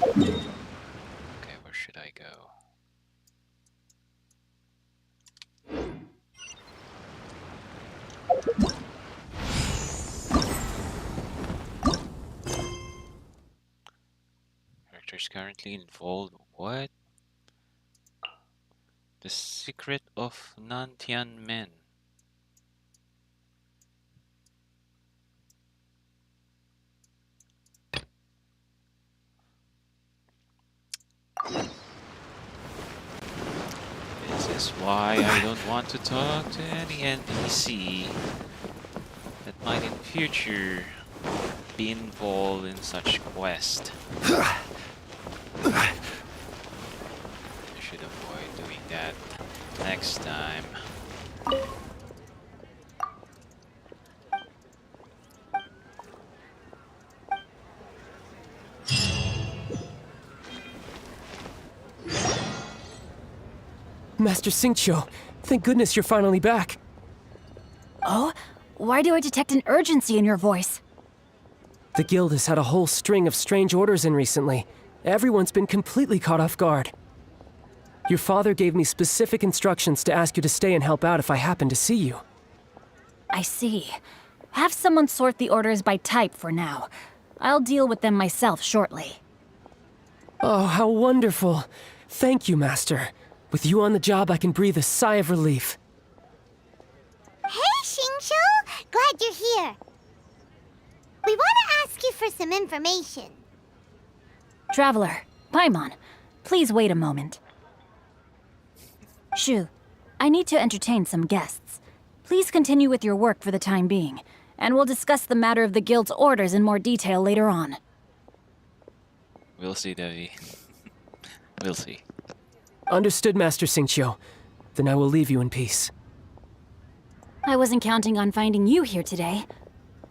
Okay, where should I go? Characters currently involved. What? The Secret of Nantian-men. This is why I don't want to talk to any NPC that might in future be involved in such quest. I should avoid doing that next time. Master Xingqiu, thank goodness you're finally back. Oh? Why do I detect an urgency in your voice? The guild has had a whole string of strange orders in recently. Everyone's been completely caught off guard. Your father gave me specific instructions to ask you to stay and help out if I happen to see you. I see. Have someone sort the orders by type for now. I'll deal with them myself shortly. Oh, how wonderful. Thank you, Master. With you on the job, I can breathe a sigh of relief. Hey, Xingqiu! Glad you're here. We want to ask you for some information. Traveler, Paimon, please wait a moment. Shu, I need to entertain some guests. Please continue with your work for the time being, and we'll discuss the matter of the guild's orders in more detail later on. We'll see, Devi. We'll see. Understood, Master Xingqiu. Then I will leave you in peace. I wasn't counting on finding you here today.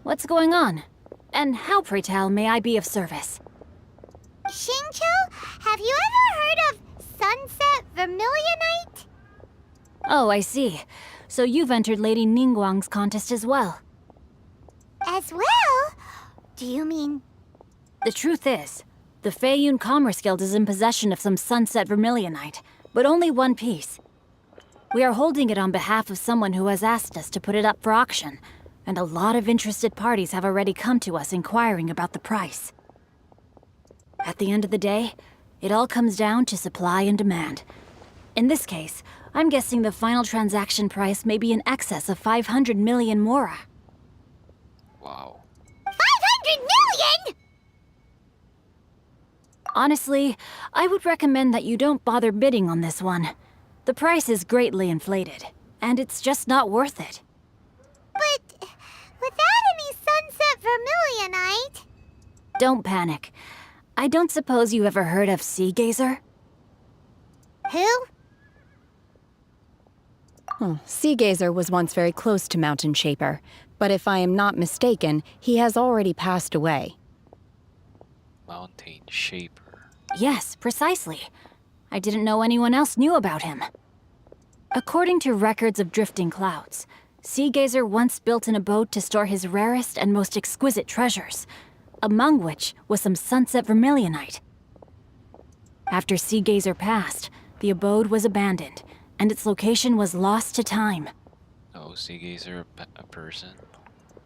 What's going on? And how, pray tell, may I be of service? Xingqiu, have you ever heard of Sunset Vermilionite? Oh, I see. So you've entered Lady Ningguang's contest as well. As well? Do you mean... The truth is, the Feiyun Commerce Guild is in possession of some Sunset Vermilionite, but only one piece. We are holding it on behalf of someone who has asked us to put it up for auction, and a lot of interested parties have already come to us inquiring about the price. At the end of the day, it all comes down to supply and demand. In this case, I'm guessing the final transaction price may be in excess of 500 million mora. Wow. 500 million?! Honestly, I would recommend that you don't bother bidding on this one. The price is greatly inflated, and it's just not worth it. But without any sunset vermilionite... Don't panic. I don't suppose you ever heard of Sea Gazer? Who? Sea Gazer was once very close to Mountain Shaper, but if I am not mistaken, he has already passed away. Mountain Shaper. Yes, precisely. I didn't know anyone else knew about him. According to records of drifting clouds, Sea Gazer once built an abode to store his rarest and most exquisite treasures, among which was some sunset vermilionite. After Sea Gazer passed, the abode was abandoned, and its location was lost to time. Oh, Sea Gazer a person?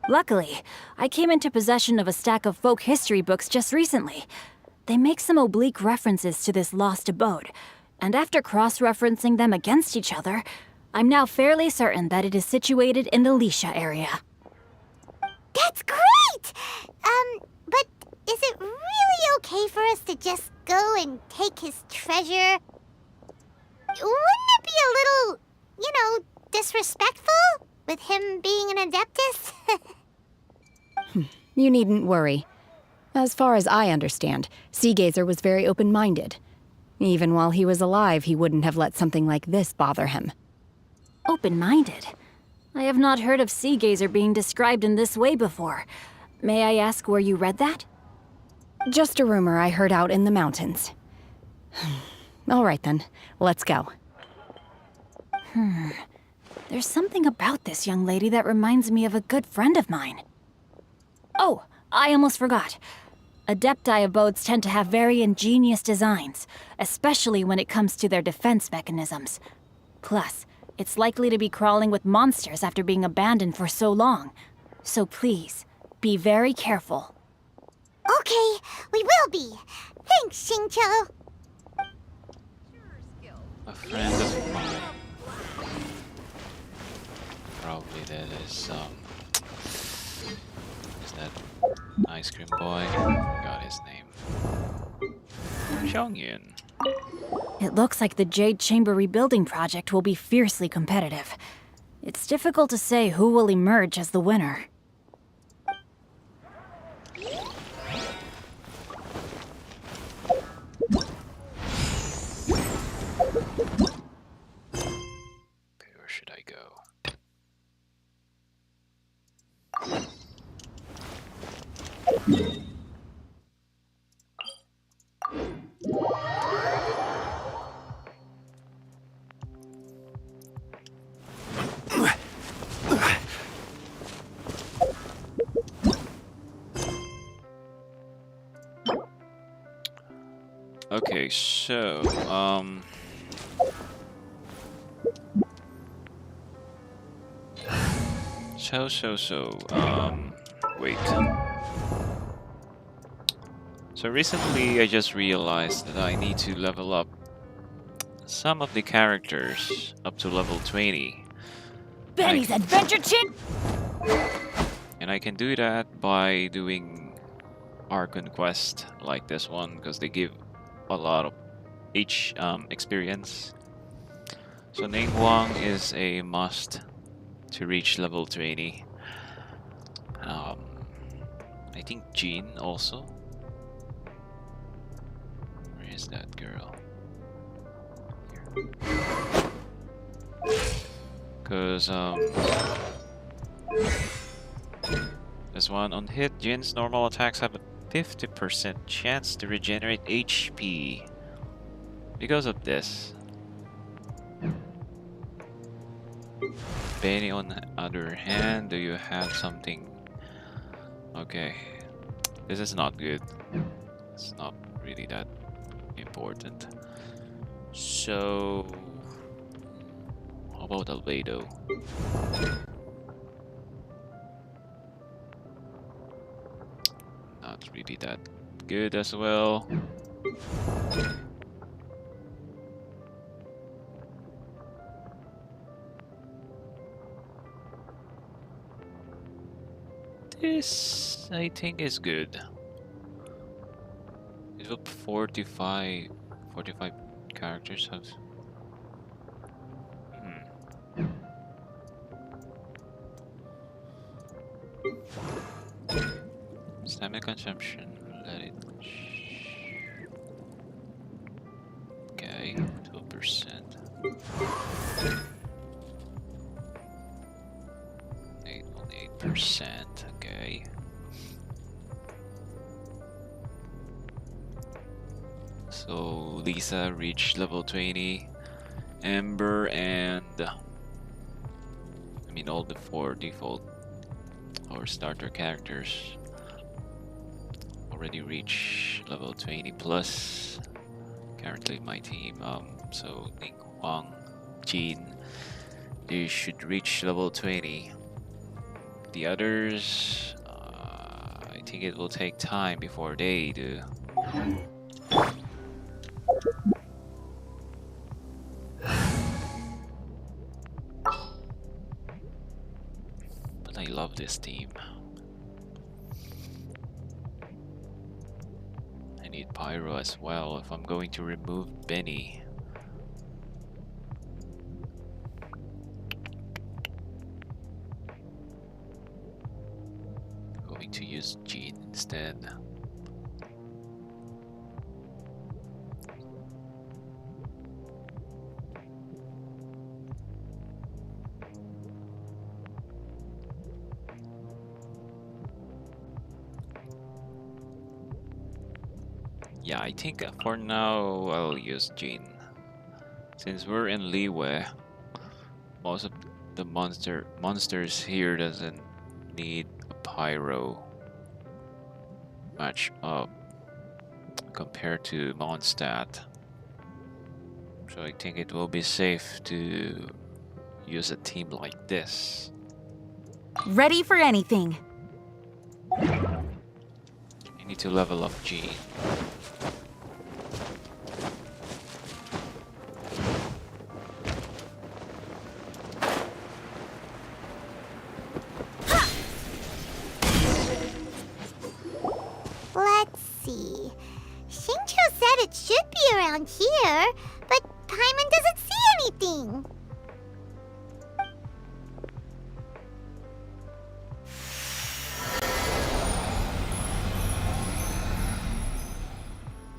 Luckily, I came into possession of a stack of folk history books just recently. They make some oblique references to this lost abode, and after cross-referencing them against each other, I'm now fairly certain that it is situated in the Lisha area. That's great! But is it really okay for us to just go and take his treasure? Wouldn't it be a little, disrespectful? With him being an Adeptus? You needn't worry. As far as I understand, Sea Gazer was very open-minded. Even while he was alive, he wouldn't have let something like this bother him. Open-minded? I have not heard of Sea Gazer being described in this way before. May I ask where you read that? Just a rumor I heard out in the mountains. All right then, let's go. There's something about this young lady that reminds me of a good friend of mine. Oh, I almost forgot. Adepti abodes tend to have very ingenious designs, especially when it comes to their defense mechanisms. Plus, it's likely to be crawling with monsters after being abandoned for so long. So please, be very careful. Okay, we will be. Thanks, Xingqiu. A friend of mine. Probably that is that ice cream boy? Forgot his name. Xiangyun. It looks like the Jade Chamber rebuilding project will be fiercely competitive. It's difficult to say who will emerge as the winner. Where should I go? Okay, so, wait. So recently I just realized that I need to level up some of the characters up to level 20. Benny's Adventure Chin! And I can do that by doing ARCHON quest like this one, because they give a lot of experience. So Ningguang is a must to reach level 20. I think Jean also. Where is that girl? Because this one, on hit, Jin's normal attacks have a 50% chance to regenerate HP. Because of this. Benny, on the other hand, do you have something? Okay, this is not good. It's not really that important. So, how about Albedo? Not really that good as well. This, I think, is good. It will 45 characters have. Stamina consumption, let it. Okay, 2%. Only 8%, okay. So Lisa reached level 20, Amber and I mean all the 4 default or starter characters already reached level 20 plus. Currently my team, so Ningguang, Jean, they should reach level 20. The others, I think it will take time before they do. But I love this team. I need Pyro as well if I'm going to remove Benny. I'm going to use Jean instead. Yeah, I think for now I'll use Jean. Since we're in Liyue, most of the monsters here doesn't need a Pyro match up compared to Mondstadt. So I think it will be safe to use a team like this. Ready for anything. I need to level up Jean. Let's see. Xingqiu said it should be around here, but Paimon doesn't see anything.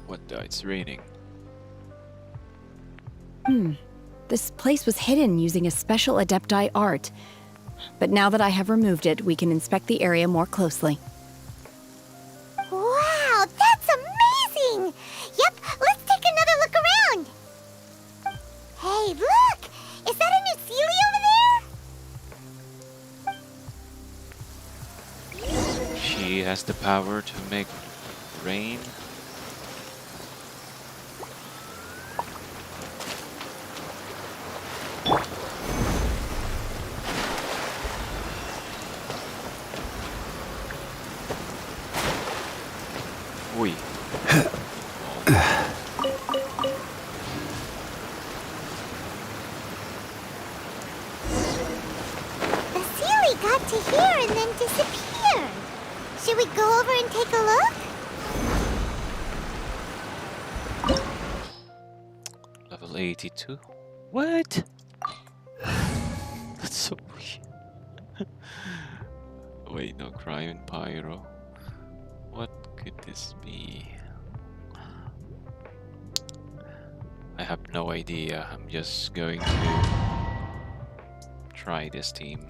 What the? It's raining. This place was hidden using a special Adepti art. But now that I have removed it, we can inspect the area more closely. Wow, that's amazing! Yep, let's take another look around. Hey, look! Is that a new Sealy over there? She has the power to make rain. Oi. The Sealy got to here and then disappeared. Should we go over and take a look? Level 82. What? That's so weird. Wait, no, Cryo and Pyro. What could this be? I have no idea. I'm just going to try this team.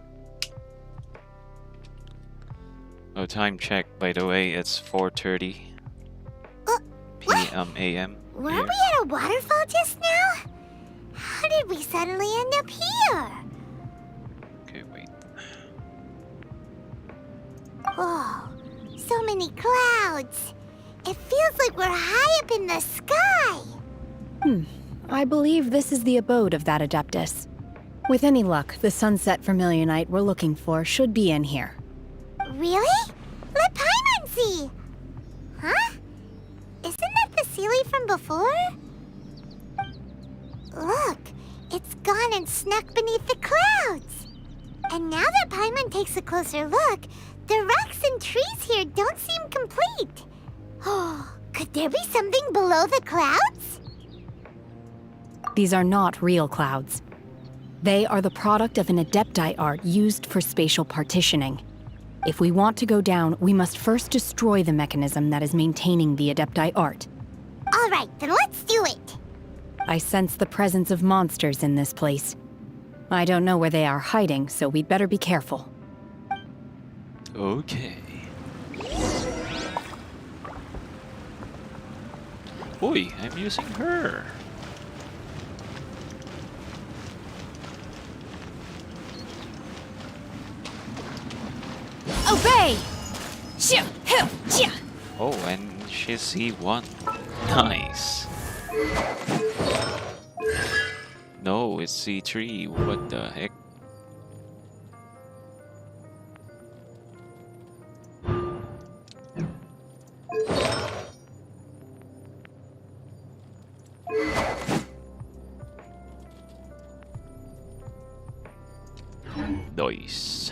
Oh, time check, by the way, it's 4:30 p.m. a.m. Were here. we at a waterfall just now? How did we suddenly end up here? Okay, wait. Whoa, so many clouds. It feels like we're high up in the sky. I believe this is the abode of that Adeptus. With any luck, the sunset Vermilionite we're looking for should be in here. Really? Let Paimon see. Huh? Isn't that the Sealy from before? Look, it's gone and snuck beneath the clouds. And now that Paimon takes a closer look, The rocks and trees here don't seem complete. Oh, could there be something below the clouds? These are not real clouds. They are the product of an adepti art used for spatial partitioning. If we want to go down, we must first destroy the mechanism that is maintaining the adepti art. All right, then let's do it. I sense the presence of monsters in this place. I don't know where they are hiding, so we'd better be careful. Okay. Boy, I'm using her. Obey! Oh, and she's C1. Nice. No, it's C3. What the heck? Nice.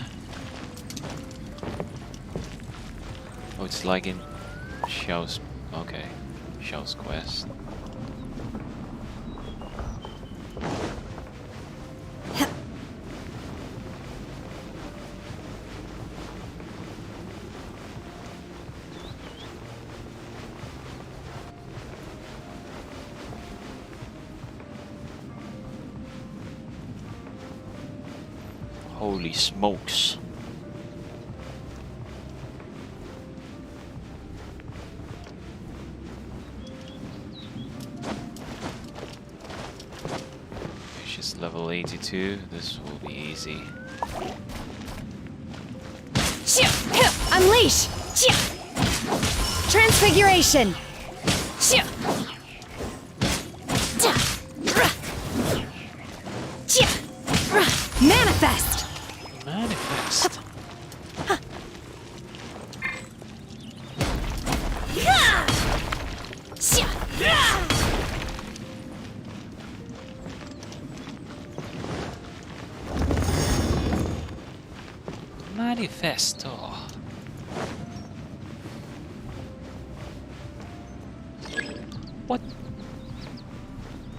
Oh, it's like in Xiao's. Okay, Xiao's quest. Holy smokes. She's level 82. This will be easy. Unleash! Transfiguration! Manifest! Manifest. Manifesto. What?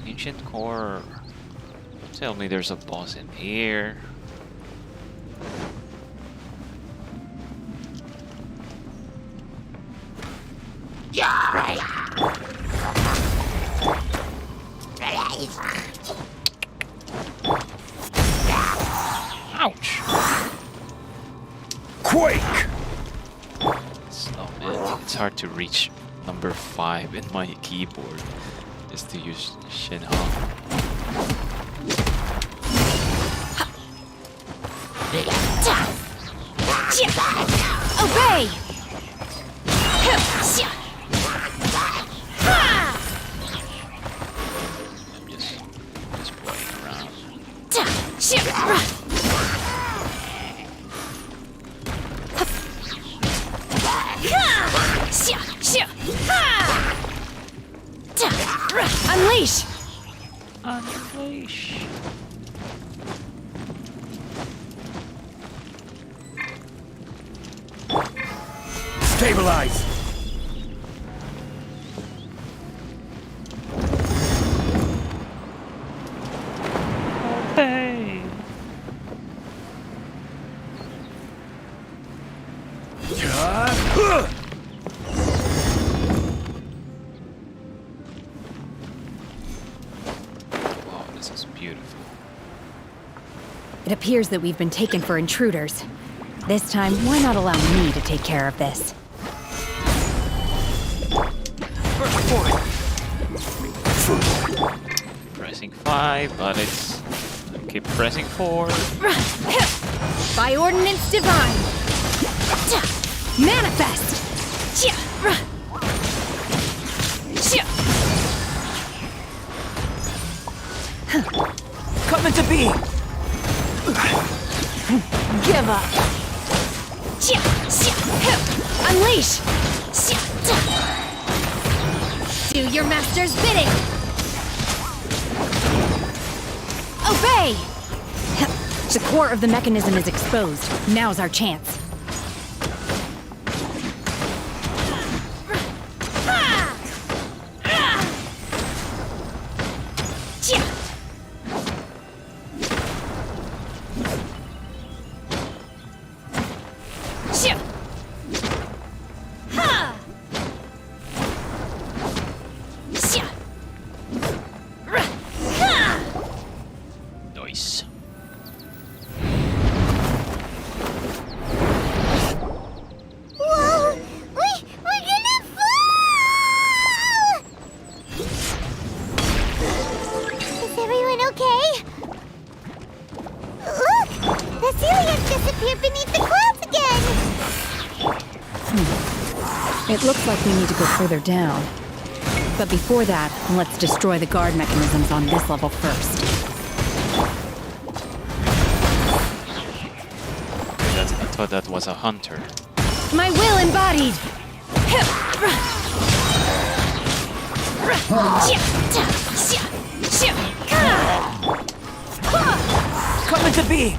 Ancient core. Tell me there's a boss in here. Ouch! Quake! Oh man, it's hard to reach number 5 in my keyboard just to use Shenhe. Obey! I'm just playing around. Unleash! Unleash. Stabilize! Hey. Wow, this is beautiful. It appears that we've been taken for intruders. This time, why not allow me to take care of this? Pressing 5, but it's... keep pressing 4. By ordinance divine! Manifest! Come into being! Give up! Unleash! Do your master's bidding! Obey! The core of the mechanism is exposed. Now's our chance. It looks like we need to go further down. But before that, let's destroy the guard mechanisms on this level first. I thought that was a hunter. My will embodied! Come into being!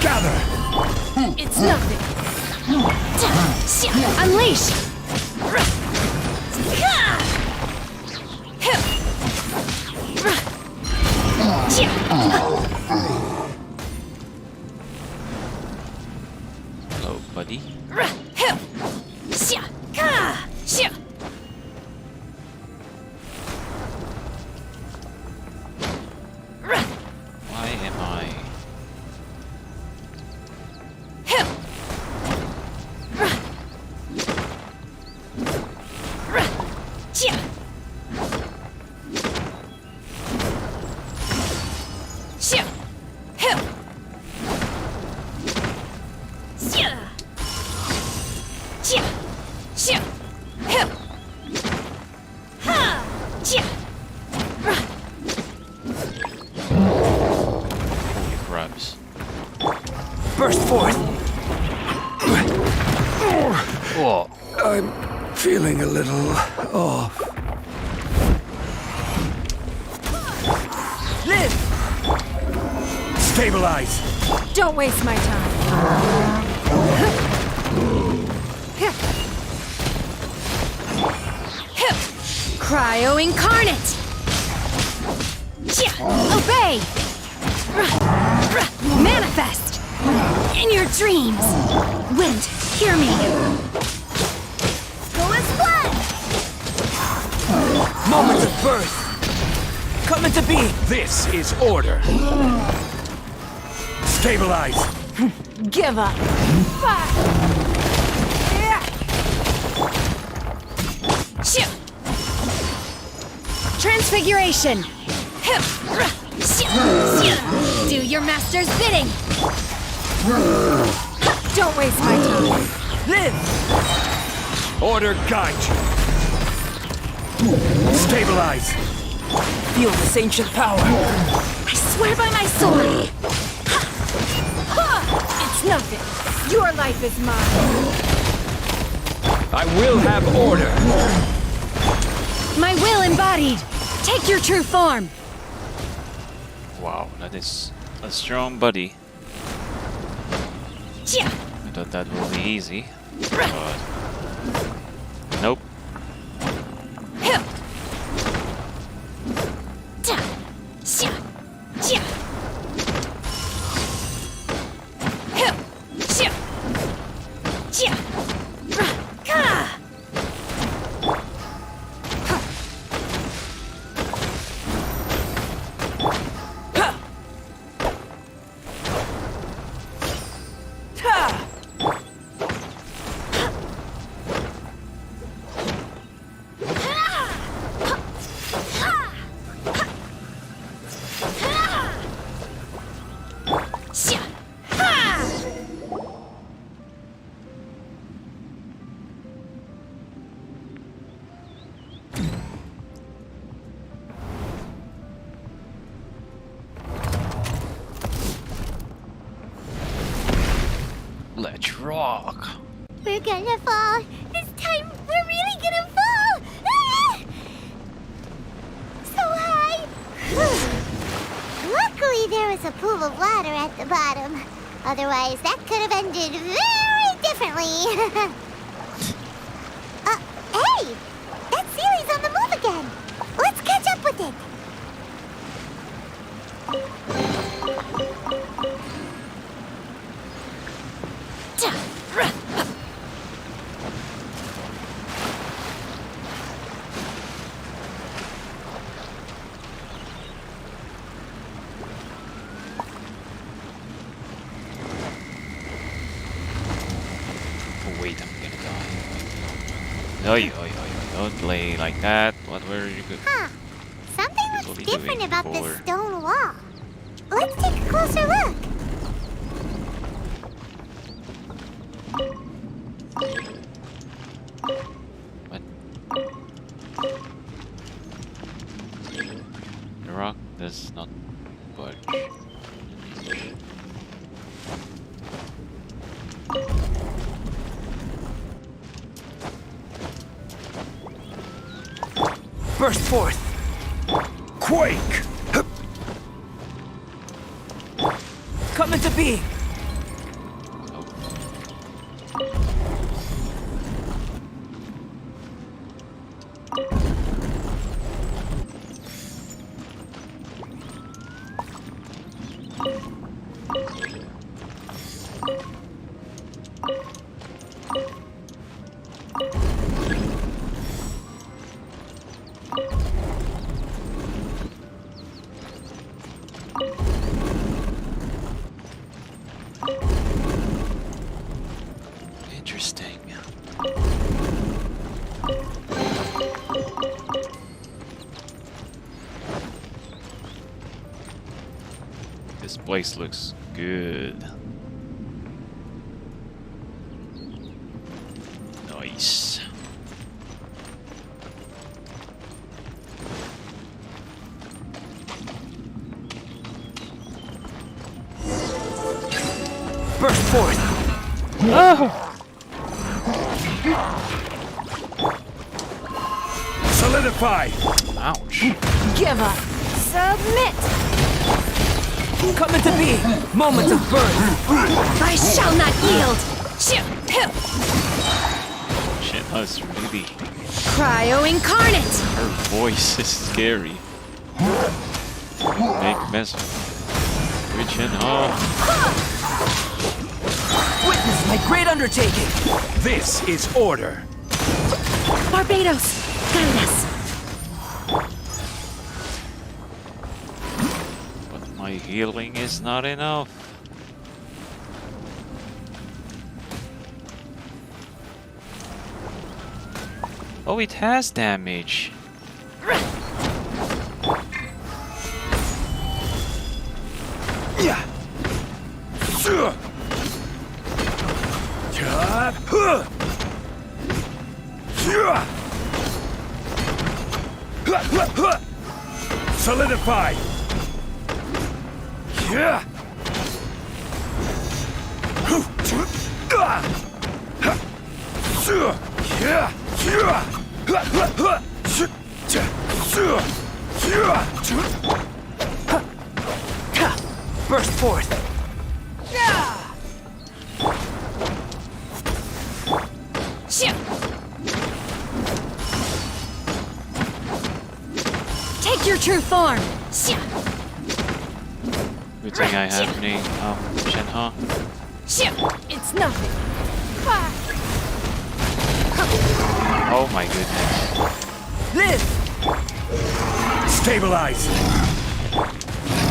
Gather! It's nothing! Unleash! Hello, buddy. Why am I... Holy crabs. Burst forth! Whoa. I'm feeling a little off. Live! Stabilize! Don't waste my time. Cryo incarnate! Obey! Manifest! In your dreams! Wind, hear me! Go as one! Moment of birth! Come into being! This is order! Stabilize! Give up. Transfiguration! Do your master's bidding! Don't waste my time. Live! Order guide you! Stabilize! Feel this ancient power! I swear by my sword! It's nothing. Your life is mine. I will have order! My will embodied! Take your true form! Wow, that is a strong buddy. I thought that would be easy, but nope. Let's rock. We're gonna fall. This time, we're really gonna fall. Ah! So high. Luckily, there was a pool of water at the bottom. Otherwise, that could have ended very differently. Hey! That Sealy's on the move again. Let's catch up with it. Wait, I'm gonna die. Don't play like that. What were you good? Huh. Something looks What are you different doing about for? this stone wall. Let's take a closer look. does not budge. Burst forth! Quake! Come into being! Interesting. This place looks good. Nice. Burst forth! Solidify! Ouch. Give up. Submit. Come into being! Moment of birth! I shall not yield. Shenhe's really... Cryo incarnate. Her voice is scary. Make mess with Shenhe. Witness my great undertaking! This is order. Barbados, guide us. But my healing is not enough. Oh, it has damage. Yeah. Solidify! Yeah. Burst forth! Take your true form. Good thing I have Shenhe. It's nothing. Oh my goodness. Live! Stabilize!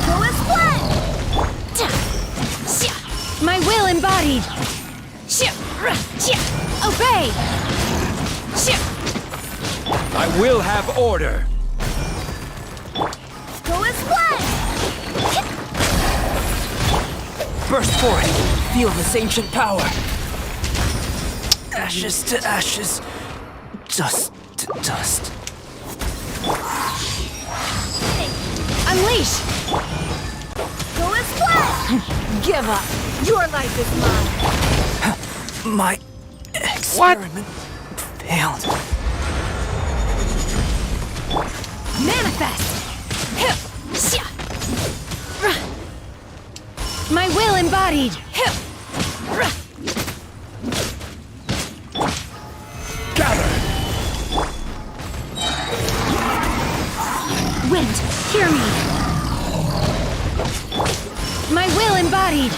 Go as one. My will embodied. Obey. I will have order! Go as one. Burst forth! Feel this ancient power! Ashes to ashes, dust to dust. Unleash. Go as one. Give up. Your life is mine. My experiment failed. Manifest. My will embodied. Gather! Wind, hear me. My will embodied.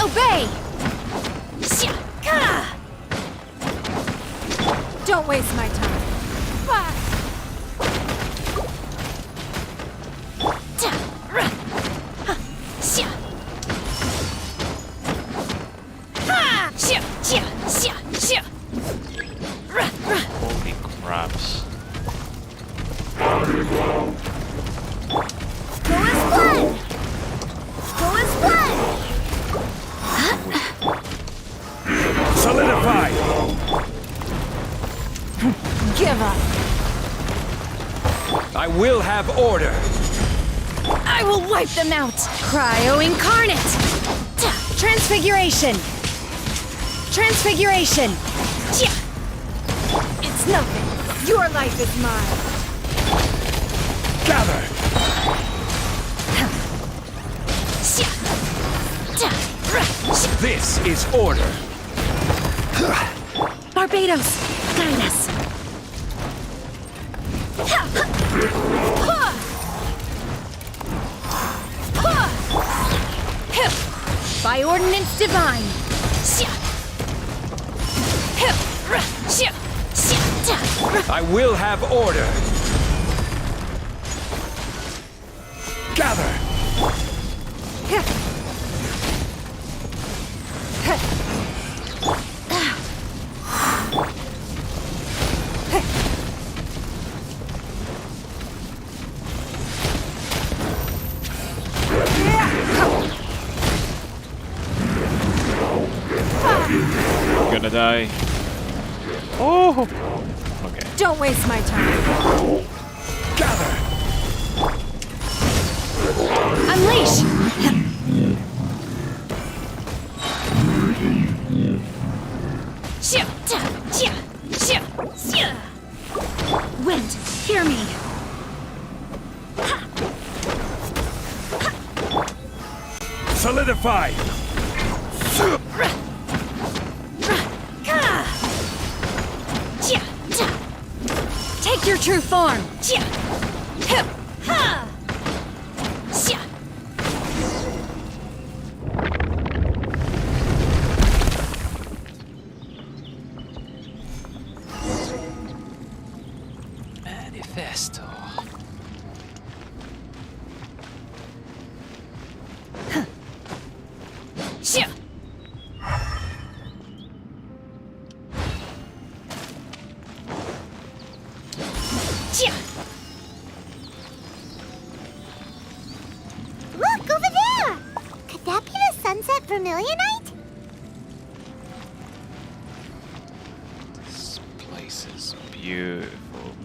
Obey. Don't waste my time. Holy craps. Go as one! Go as one! Solidify! I will have order. I will wipe them out! Cryo Incarnate! Transfiguration! Transfiguration! It's nothing. Your life is mine. Gather! This is order. Barbados, guide us. By ordinance divine. I will have order. Gather! I'm gonna die. Oh! Okay. Don't waste my time. Gather! Unleash! Wind, hear me. Solidify! Take your true form. Manifesto. Look, over there! Could that be the sunset vermilionite? This place is beautiful.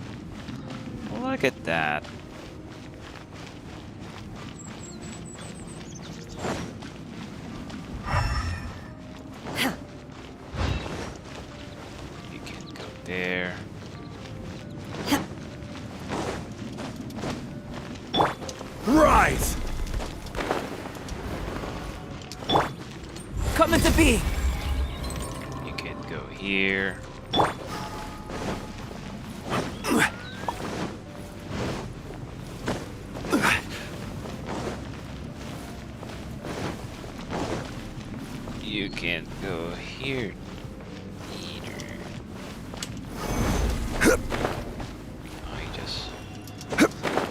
Look at that. You can go there. Rise! Come into being! You can go here. You can't go here either. I just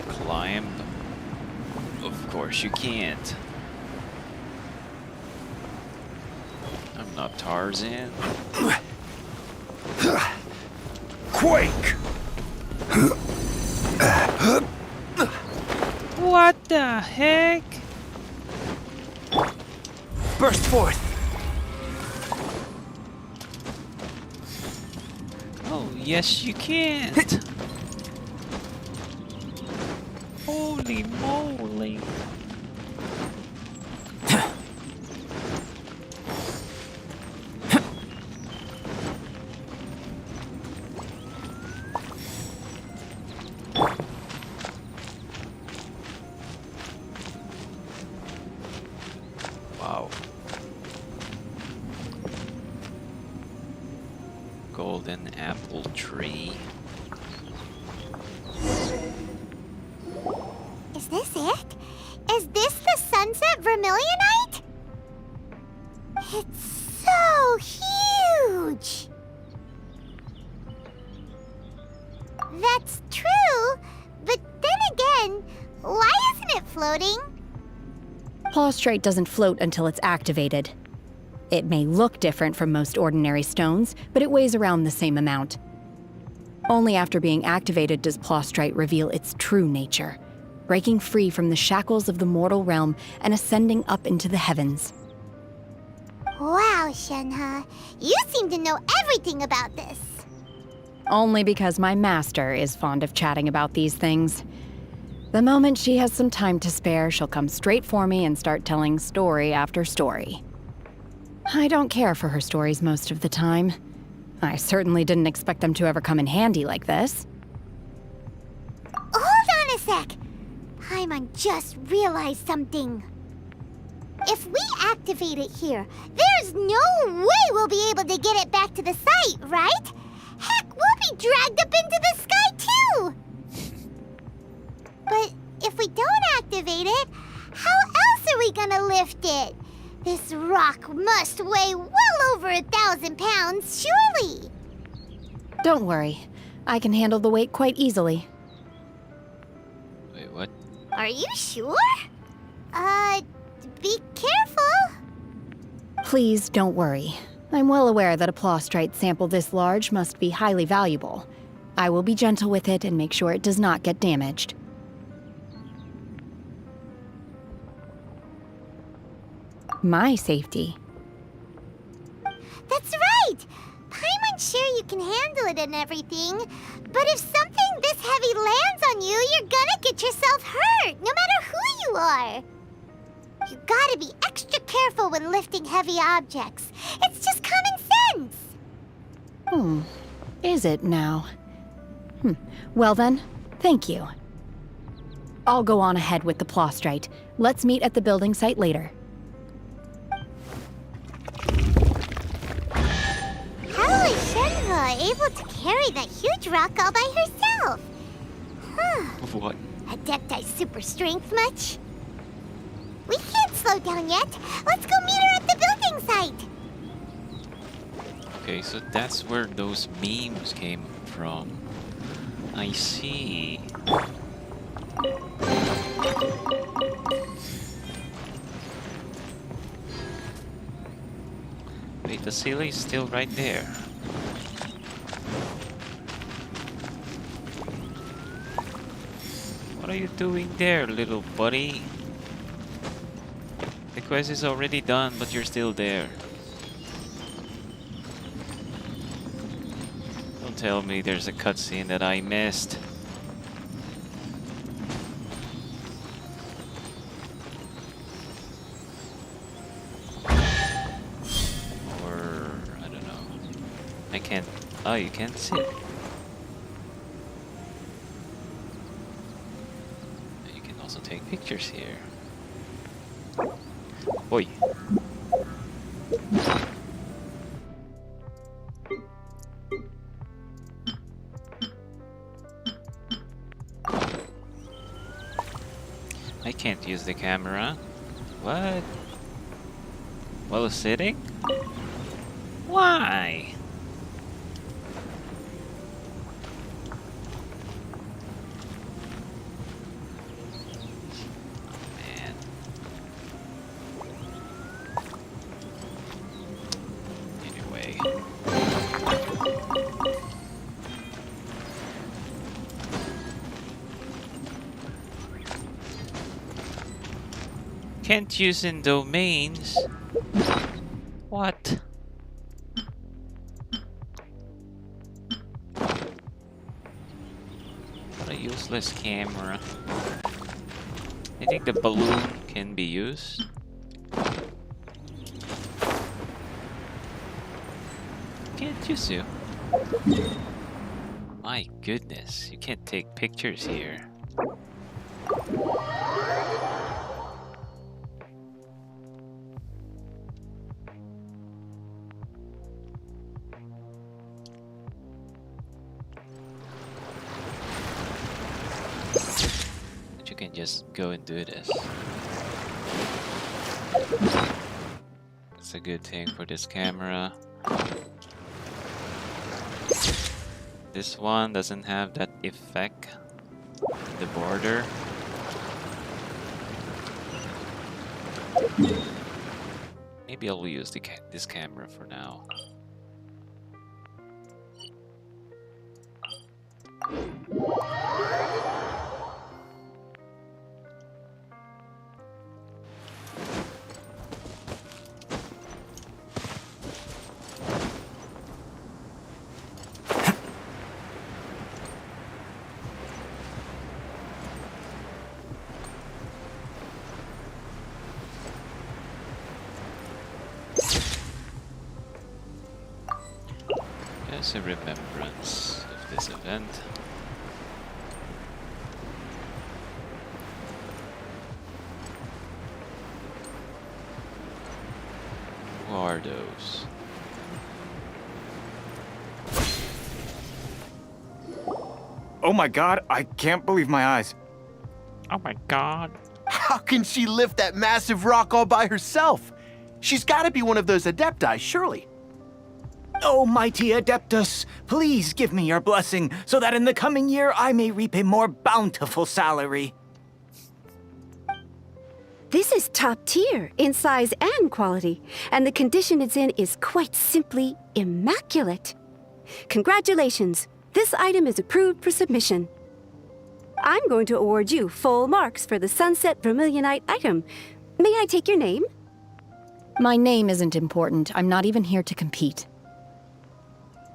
climbed. Of course you can't. I'm not Tarzan. Quake! What the heck? Burst forth! Oh, yes you can't. Holy moly. Wow. Golden apple tree. Is this it? Is this the sunset vermilionite? It's so huge! That's true, but then again, why isn't it floating? Plaustrite doesn't float until it's activated. It may look different from most ordinary stones, but it weighs around the same amount. Only after being activated does Plaustrite reveal its true nature, breaking free from the shackles of the mortal realm and ascending up into the heavens. Wow, Shenhe, you seem to know everything about this. Only because my master is fond of chatting about these things. The moment she has some time to spare, she'll come straight for me and start telling story after story. I don't care for her stories most of the time. I certainly didn't expect them to ever come in handy like this. Hold on a sec! Paimon just realized something. If we activate it here, there's no way we'll be able to get it back to the site, right? Heck, we'll be dragged up into the sky too! But if we don't activate it, how else are we gonna lift it? This rock must weigh well over 1,000 pounds, surely! Don't worry. I can handle the weight quite easily. Wait, what? Are you sure? Be careful! Please don't worry. I'm well aware that a plaustrite sample this large must be highly valuable. I will be gentle with it and make sure it does not get damaged. My safety. That's right! Paimon's sure you can handle it and everything, but if something this heavy lands on you, you're gonna get yourself hurt, no matter who you are. You gotta be extra careful when lifting heavy objects. It's just common sense. Is it now? Well then, thank you. I'll go on ahead with the plaustrite. Let's meet at the building site later. How is Shenhe able to carry that huge rock all by herself? What? Adepti super strength much? We can't slow down yet. Let's go meet her at the building site. Okay, so that's where those memes came from. I see. Wait, the ceiling is still right there. What are you doing there, little buddy? The quest is already done, but you're still there. Don't tell me there's a cutscene that I missed. Or, I don't know. I can't... Oh, you can't sit. You can also take pictures here. Oi. I can't use the camera. What? While sitting? Why? Can't use in domains. What? What a useless camera. I think the balloon can be used. Can't use you. My goodness, you can't take pictures here. But you can just go and do this. That's a good thing for this camera. This one doesn't have that effect, the border. Maybe I'll use this camera for now. as a remembrance of this event. Who are those? Oh my god, I can't believe my eyes. Oh my god. How can she lift that massive rock all by herself? She's gotta be one of those Adepti, surely. Oh, mighty Adeptus, please give me your blessing so that in the coming year I may reap a more bountiful salary. This is top tier in size and quality, and the condition it's in is quite simply immaculate. Congratulations, this item is approved for submission. I'm going to award you full marks for the Sunset Vermilionite item. May I take your name? My name isn't important. I'm not even here to compete.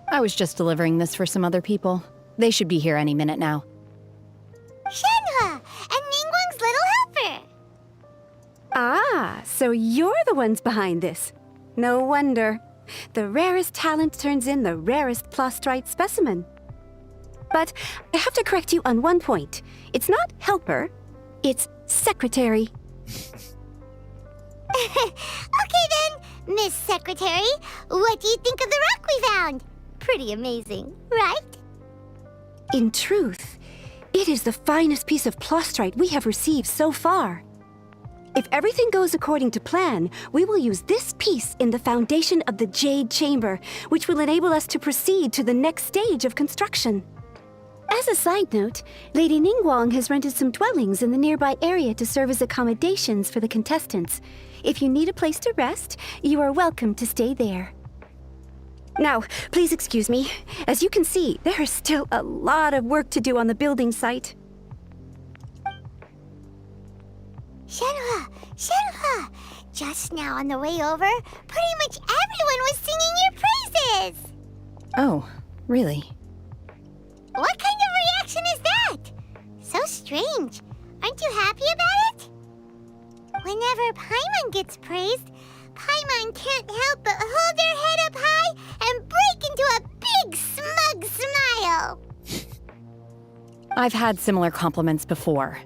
I was just delivering this for some other people. They should be here any minute now. Shenhe, and Ningguang's little helper. Ah, so you're the ones behind this. No wonder. The rarest talent turns in the rarest plastrite specimen. But I have to correct you on one point. It's not helper, it's secretary. Okay then, Miss Secretary, what do you think of the rock we found? Pretty amazing, right? In truth, it is the finest piece of plastrite we have received so far. If everything goes according to plan, we will use this piece in the foundation of the Jade Chamber, which will enable us to proceed to the next stage of construction. As a side note, Lady Ningguang has rented some dwellings in the nearby area to serve as accommodations for the contestants. If you need a place to rest, you are welcome to stay there. Now, please excuse me. As you can see, there is still a lot of work to do on the building site. Shenhe! Just now on the way over, pretty much everyone was singing your praises! Oh, really? What kind of reaction is that? So strange. Aren't you happy about it? Whenever Paimon gets praised, Paimon can't help but hold their head up high and break into a big smug smile. I've had similar compliments before.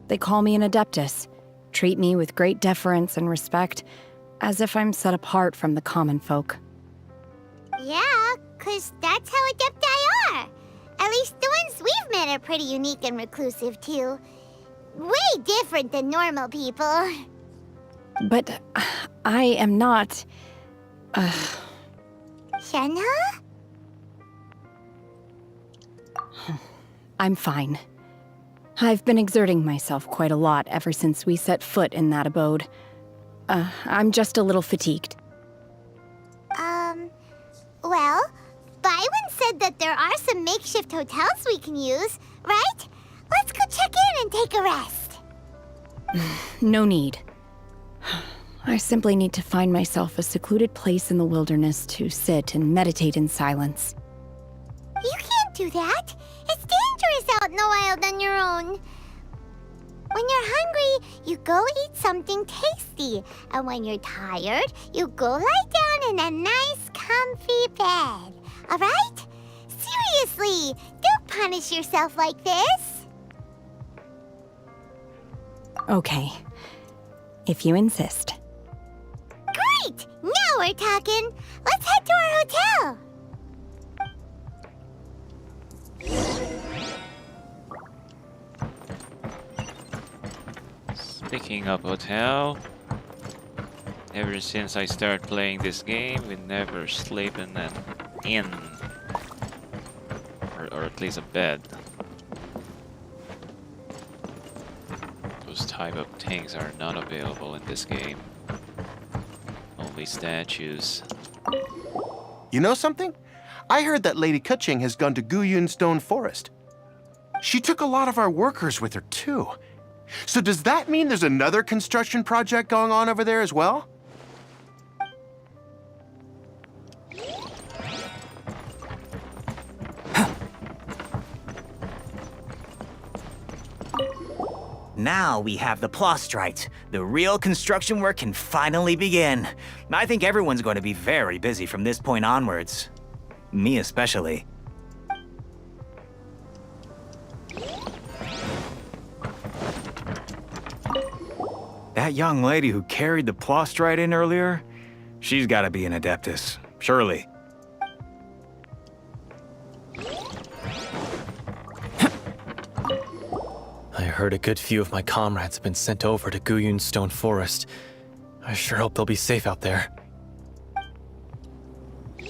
They call me an Adeptus, treat me with great deference and respect, as if I'm set apart from the common folk. Yeah, 'cause that's how Adepti are. At least the ones we've met are pretty unique and reclusive, too. Way different than normal people. But I am not... Shenhe? I'm fine. I've been exerting myself quite a lot ever since we set foot in that abode. I'm just a little fatigued. Well, Byron said that there are some makeshift hotels we can use, right? Let's go check in and take a rest. No need. I simply need to find myself a secluded place in the wilderness to sit and meditate in silence. You can't do that. It's dangerous out in the wild on your own. When you're hungry, you go eat something tasty. And when you're tired, you go lie down in a nice, comfy bed. All right? Seriously, don't punish yourself like this. Okay. If you insist. Great! Now we're talking. Let's head to our hotel. Speaking of hotel, ever since I started playing this game, we never sleep in an inn. Or at least a bed. Those type of things are not available in this game. Only statues. You know something? I heard that Lady Keqing has gone to Guyun Stone Forest. She took a lot of our workers with her, too. So does that mean there's another construction project going on over there as well? Now we have the Plostrite. The real construction work can finally begin. I think everyone's going to be very busy from this point onwards. Me especially. That young lady who carried the Plostrite in earlier, she's gotta be an Adeptus, surely. I heard a good few of my comrades have been sent over to Guyun Stone Forest. I sure hope they'll be safe out there. And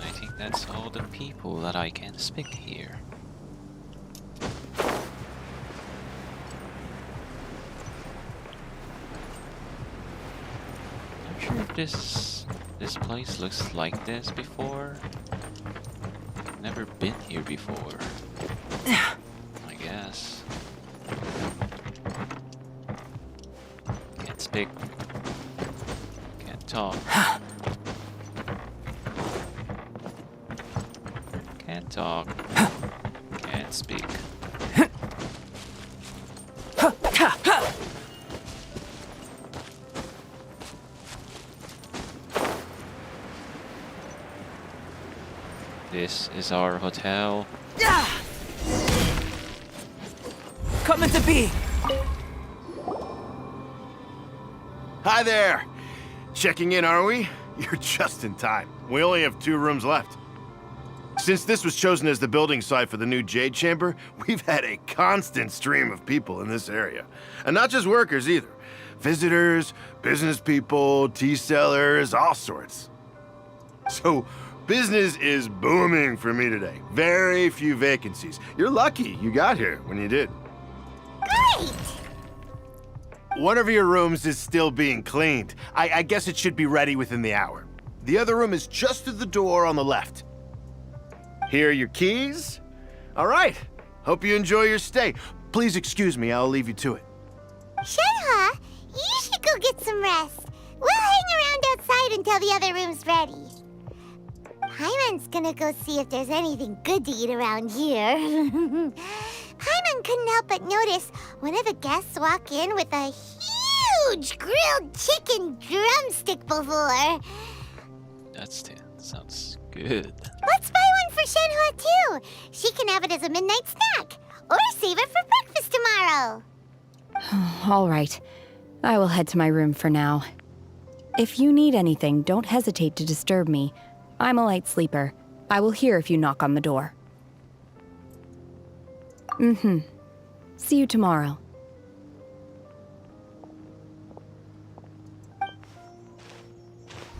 I think that's all the people that I can speak here. Not sure if this place looks like this before. Never been here before. I guess. Can't speak. Can't talk. Can't talk. Can't speak. This is our hotel. Coming to be! Hi there! Checking in, are we? You're just in time. We only have 2 rooms left. Since this was chosen as the building site for the new Jade Chamber, we've had a constant stream of people in this area. And not just workers either. Visitors, business people, tea sellers, all sorts. So, business is booming for me today. Very few vacancies. You're lucky you got here when you did. Great! One of your rooms is still being cleaned. I guess it should be ready within the hour. The other room is just through the door on the left. Here are your keys. All right. Hope you enjoy your stay. Please excuse me, I'll leave you to it. Shenhe, you should go get some rest. We'll hang around outside until the other room's ready. Paimon's gonna go see if there's anything good to eat around here. Paimon couldn't help but notice one of the guests walk in with a huge grilled chicken drumstick before. That sounds good. Let's buy one for Shenhe too. She can have it as a midnight snack. Or save it for breakfast tomorrow. All right. I will head to my room for now. If you need anything, don't hesitate to disturb me. I'm a light sleeper. I will hear if you knock on the door. See you tomorrow.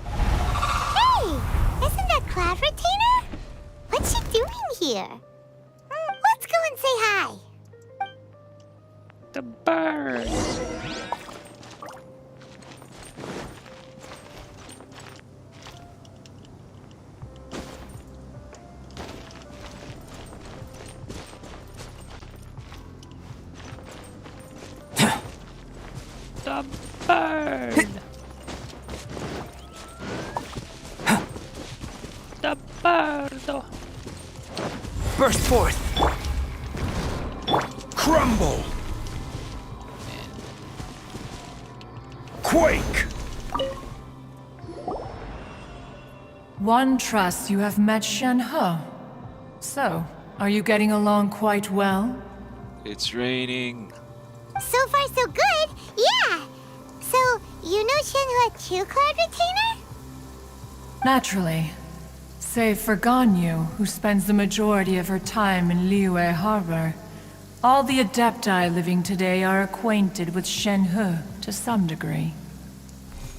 Hey! Isn't that Cloud Retainer? What's she doing here? Let's go and say hi. The birds! The bird! The bird! Burst forth! Crumble! Quake! One trusts you have met Shenhe. So, are you getting along quite well? It's raining. So far, so good. Yeah. So, you know Shenhe too, Cloud Retainer? Naturally. Save for Ganyu, who spends the majority of her time in Liyue Harbor. All the Adepti living today are acquainted with Shenhe to some degree.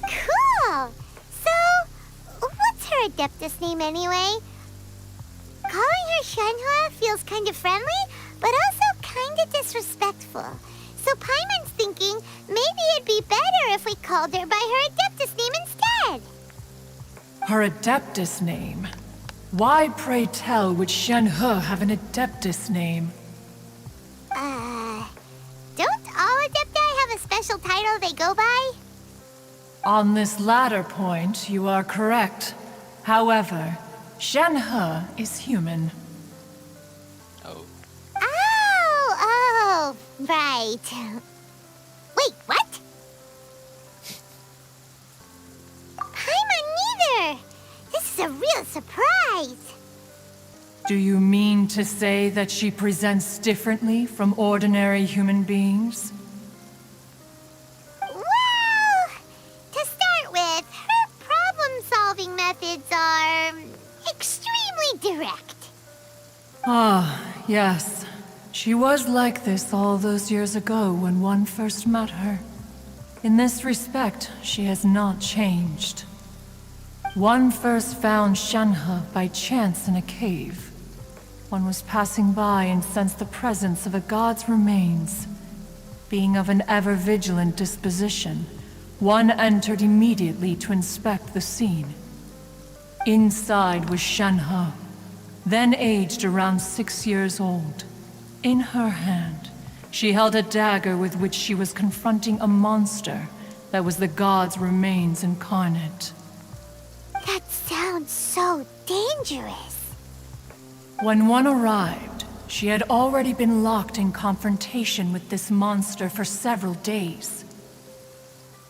Cool. So, what's her Adeptus name anyway? Calling her Shenhe feels kind of friendly, but also kind of disrespectful. So Paimon's thinking maybe it'd be better if we called her by her Adeptus name instead. Her Adeptus name? Why, pray tell, would Shenhe have an Adeptus name? Don't all Adepti have a special title they go by? On this latter point, you are correct. However, Shenhe is human. Oh. Oh, right. Wait, what? Paimon neither. This is a real surprise. Do you mean to say that she presents differently from ordinary human beings? Well, to start with, her problem-solving methods are extremely direct. Ah, yes. She was like this all those years ago when one first met her. In this respect, she has not changed. One first found Shenhe by chance in a cave. One was passing by and sensed the presence of a god's remains. Being of an ever-vigilant disposition, one entered immediately to inspect the scene. Inside was Shenhe, then aged around 6 years old. In her hand, she held a dagger with which she was confronting a monster that was the god's remains incarnate. That sounds so dangerous. When one arrived, she had already been locked in confrontation with this monster for several days.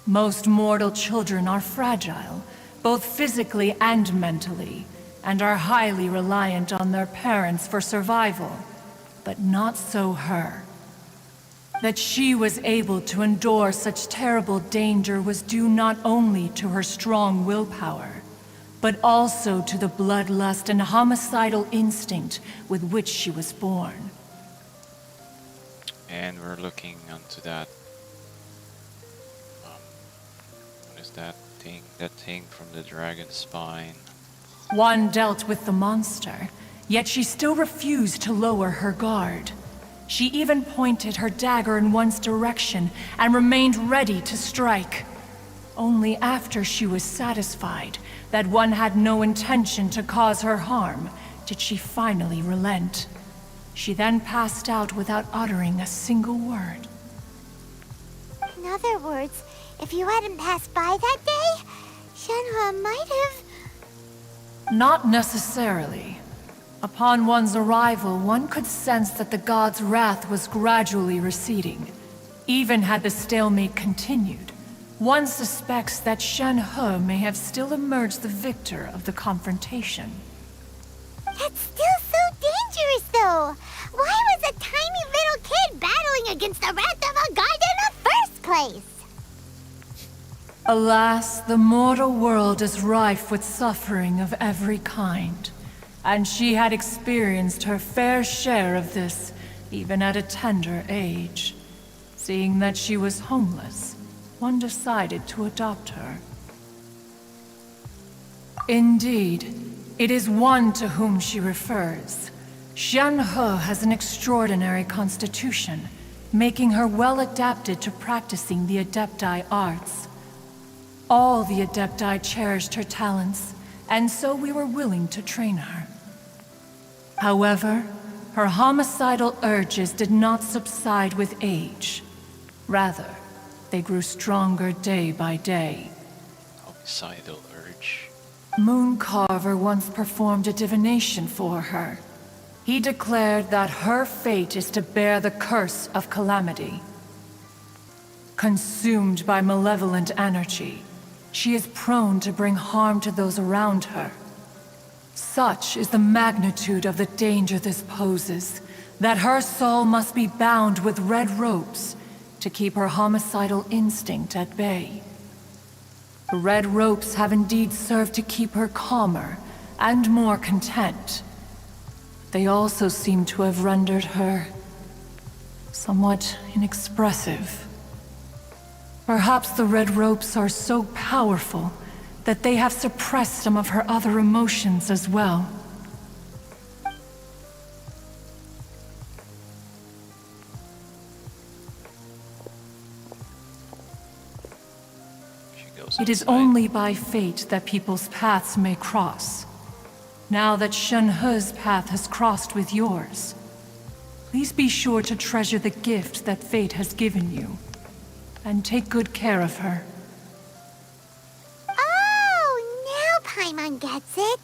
Most mortal children are fragile, both physically and mentally, and are highly reliant on their parents for survival. But not so her. That she was able to endure such terrible danger was due not only to her strong willpower, but also to the bloodlust and homicidal instinct with which she was born. And we're looking onto that. What is that thing? That thing from the dragon's spine. One dealt with the monster, yet she still refused to lower her guard. She even pointed her dagger in one's direction and remained ready to strike. Only after she was satisfied that one had no intention to cause her harm did she finally relent. She then passed out without uttering a single word. In other words, if you hadn't passed by that day, Shenhe might have... Not necessarily. Upon one's arrival, one could sense that the god's wrath was gradually receding. Even had the stalemate continued, one suspects that Shenhe may have still emerged the victor of the confrontation. That's still so dangerous, though. Why was a tiny little kid battling against the wrath of a god in the first place? Alas, the mortal world is rife with suffering of every kind. And she had experienced her fair share of this, even at a tender age. Seeing that she was homeless, one decided to adopt her. Indeed, it is one to whom she refers. Shenhe has an extraordinary constitution, making her well adapted to practicing the Adepti arts. All the Adepti cherished her talents, and so we were willing to train her. However, her homicidal urges did not subside with age. Rather, they grew stronger day by day. Homicidal urge. Mooncarver once performed a divination for her. He declared that her fate is to bear the curse of calamity. Consumed by malevolent energy, she is prone to bring harm to those around her. Such is the magnitude of the danger this poses, that her soul must be bound with red ropes to keep her homicidal instinct at bay. The red ropes have indeed served to keep her calmer and more content. They also seem to have rendered her somewhat inexpressive. Perhaps the red ropes are so powerful that they have suppressed some of her other emotions as well. It is only by fate that people's paths may cross. Now that Shenhe's path has crossed with yours, please be sure to treasure the gift that fate has given you, and take good care of her. Oh, now Paimon gets it.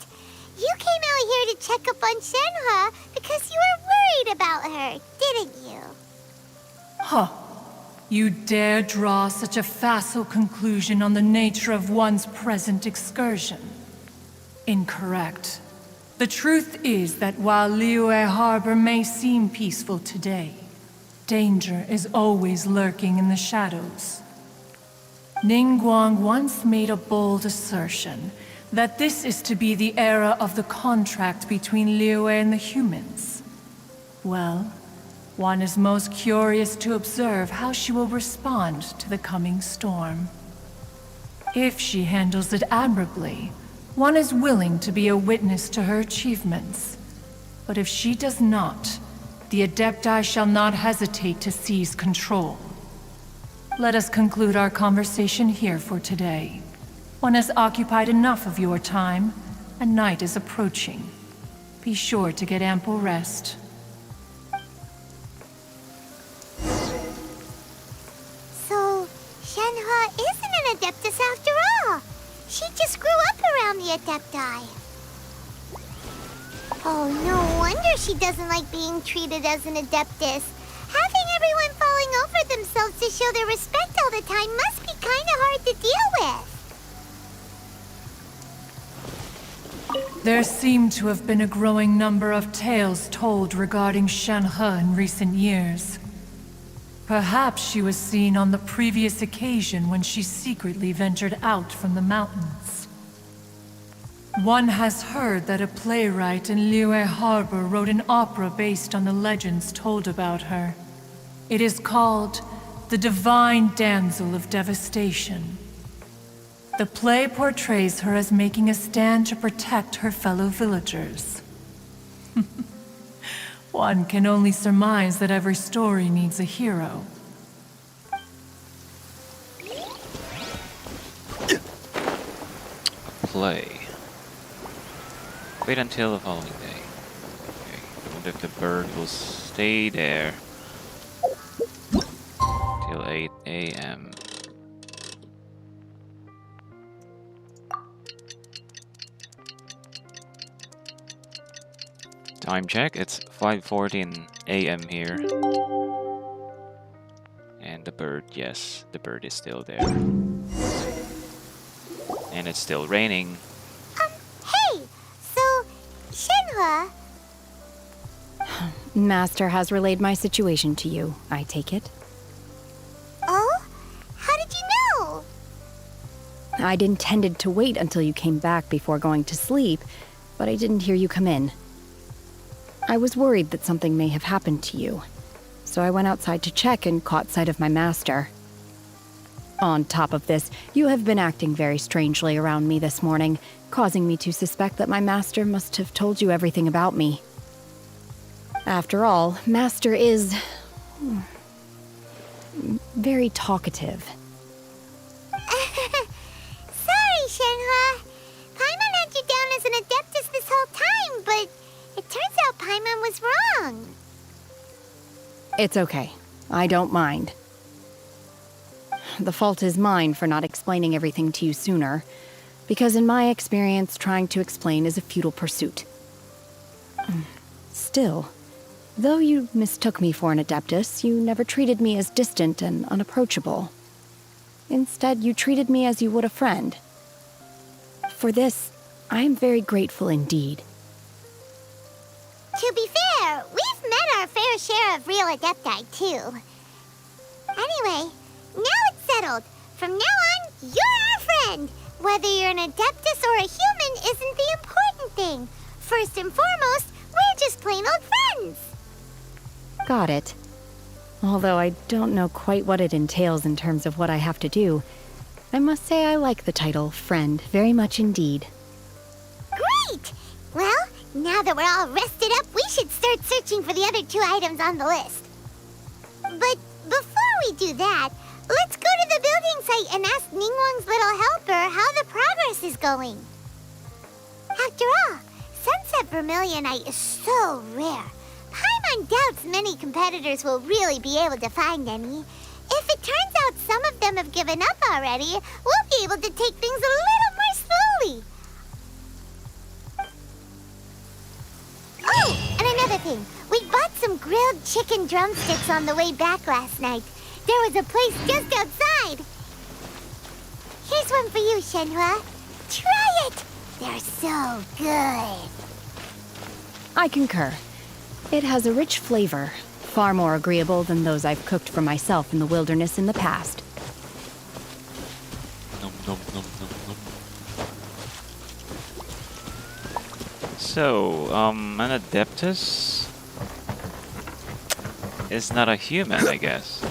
You came out here to check up on Shenhe because you were worried about her, didn't you? Huh. You dare draw such a facile conclusion on the nature of one's present excursion? Incorrect. The truth is that while Liyue Harbor may seem peaceful today, danger is always lurking in the shadows. Ningguang once made a bold assertion that this is to be the era of the contract between Liyue and the humans. Well, one is most curious to observe how she will respond to the coming storm. If she handles it admirably, one is willing to be a witness to her achievements. But if she does not, the Adepti shall not hesitate to seize control. Let us conclude our conversation here for today. One has occupied enough of your time, and night is approaching. Be sure to get ample rest. So, Shenhe isn't an Adeptus after all. She just grew up around the Adepti. Oh, no wonder she doesn't like being treated as an Adeptus. Having everyone falling over themselves to show their respect all the time must be kind of hard to deal with. There seem to have been a growing number of tales told regarding Shenhe in recent years. Perhaps she was seen on the previous occasion when she secretly ventured out from the mountains. One has heard that a playwright in Liyue Harbor wrote an opera based on the legends told about her. It is called The Divine Damsel of Devastation. The play portrays her as making a stand to protect her fellow villagers. One can only surmise that every story needs a hero. Play. Wait until the following day. Okay. I wonder if the bird will stay there till 8 a.m. Time check, it's 5:14 a.m. here. And the bird, yes, the bird is still there. And it's still raining. Hey! So, Shenhe... Master has relayed my situation to you, I take it. Oh? How did you know? I'd intended to wait until you came back before going to sleep, but I didn't hear you come in. I was worried that something may have happened to you, so I went outside to check and caught sight of my master. On top of this, you have been acting very strangely around me this morning, causing me to suspect that my master must have told you everything about me. After all, Master is... very talkative. Sorry, Shenhe. Paimon had you down as an Adeptus this whole time, but it turns out Paimon was wrong. It's okay. I don't mind. The fault is mine for not explaining everything to you sooner, because in my experience, trying to explain is a futile pursuit. Still, though you mistook me for an Adeptus, you never treated me as distant and unapproachable. Instead, you treated me as you would a friend. For this, I am very grateful indeed. To be fair, we've met our fair share of real Adepti, too. Anyway, now it's settled. From now on, you're our friend. Whether you're an Adeptus or a human isn't the important thing. First and foremost, we're just plain old friends. Got it. Although I don't know quite what it entails in terms of what I have to do, I must say I like the title Friend very much indeed. Great! Well, now that we're all rested up, we should start searching for the other 2 items on the list. But before we do that, let's go to the building site and ask Ningguang's little helper how the progress is going. After all, Sunset Vermilionite is so rare. Paimon doubts many competitors will really be able to find any. If it turns out some of them have given up already, we'll be able to take things a little more slowly. Oh, and another thing. We bought some grilled chicken drumsticks on the way back last night. There was a place just outside. Here's one for you, Shenhe. Try it! They're so good. I concur. It has a rich flavor, far more agreeable than those I've cooked for myself in the wilderness in the past. Nom, nom, nom, nom, nom. So, an Adeptus is not a human, I guess.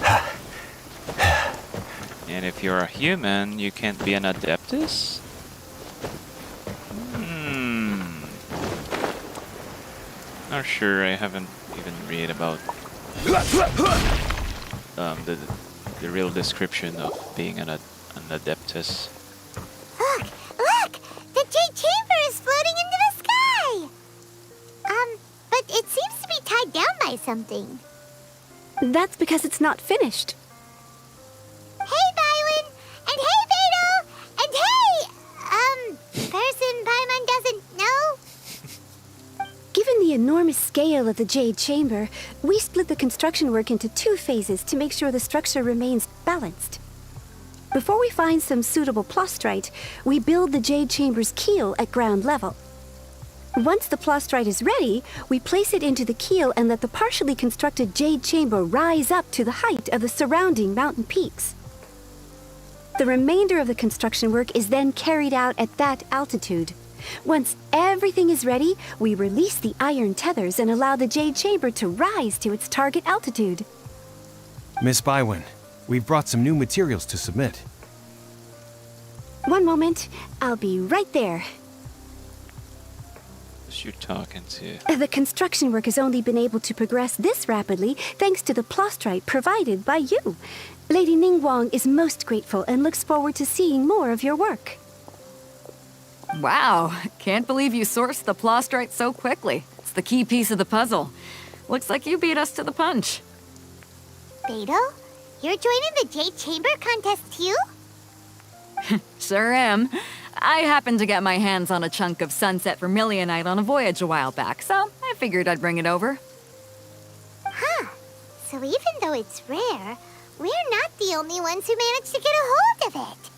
And if you're a human, you can't be an Adeptus? Not sure, I haven't even read about the real description of being an Adeptus. Look! Look! The Jade Chamber is floating into the sky! But it seems to be tied down by something. That's because it's not finished. Hey, Bywin! And hey, Beidou! And hey! Person Paimon doesn't know? Given the enormous scale of the Jade Chamber, we split the construction work into 2 phases to make sure the structure remains balanced. Before we find some suitable plastrite, we build the Jade Chamber's keel at ground level. Once the plastrite is ready, we place it into the keel and let the partially constructed Jade Chamber rise up to the height of the surrounding mountain peaks. The remainder of the construction work is then carried out at that altitude. Once everything is ready, we release the iron tethers and allow the Jade Chamber to rise to its target altitude. Miss Bywin, we've brought some new materials to submit. One moment, I'll be right there. Who's you talking to? The construction work has only been able to progress this rapidly thanks to the plastrite provided by you. Lady Ningguang is most grateful and looks forward to seeing more of your work. Wow, can't believe you sourced the plastrite so quickly. It's the key piece of the puzzle. Looks like you beat us to the punch. Beidou, you're joining the Jade Chamber contest too? Sure am. I happened to get my hands on a chunk of sunset vermilionite on a voyage a while back, so I figured I'd bring it over. Huh. So even though it's rare, we're not the only ones who managed to get a hold of it.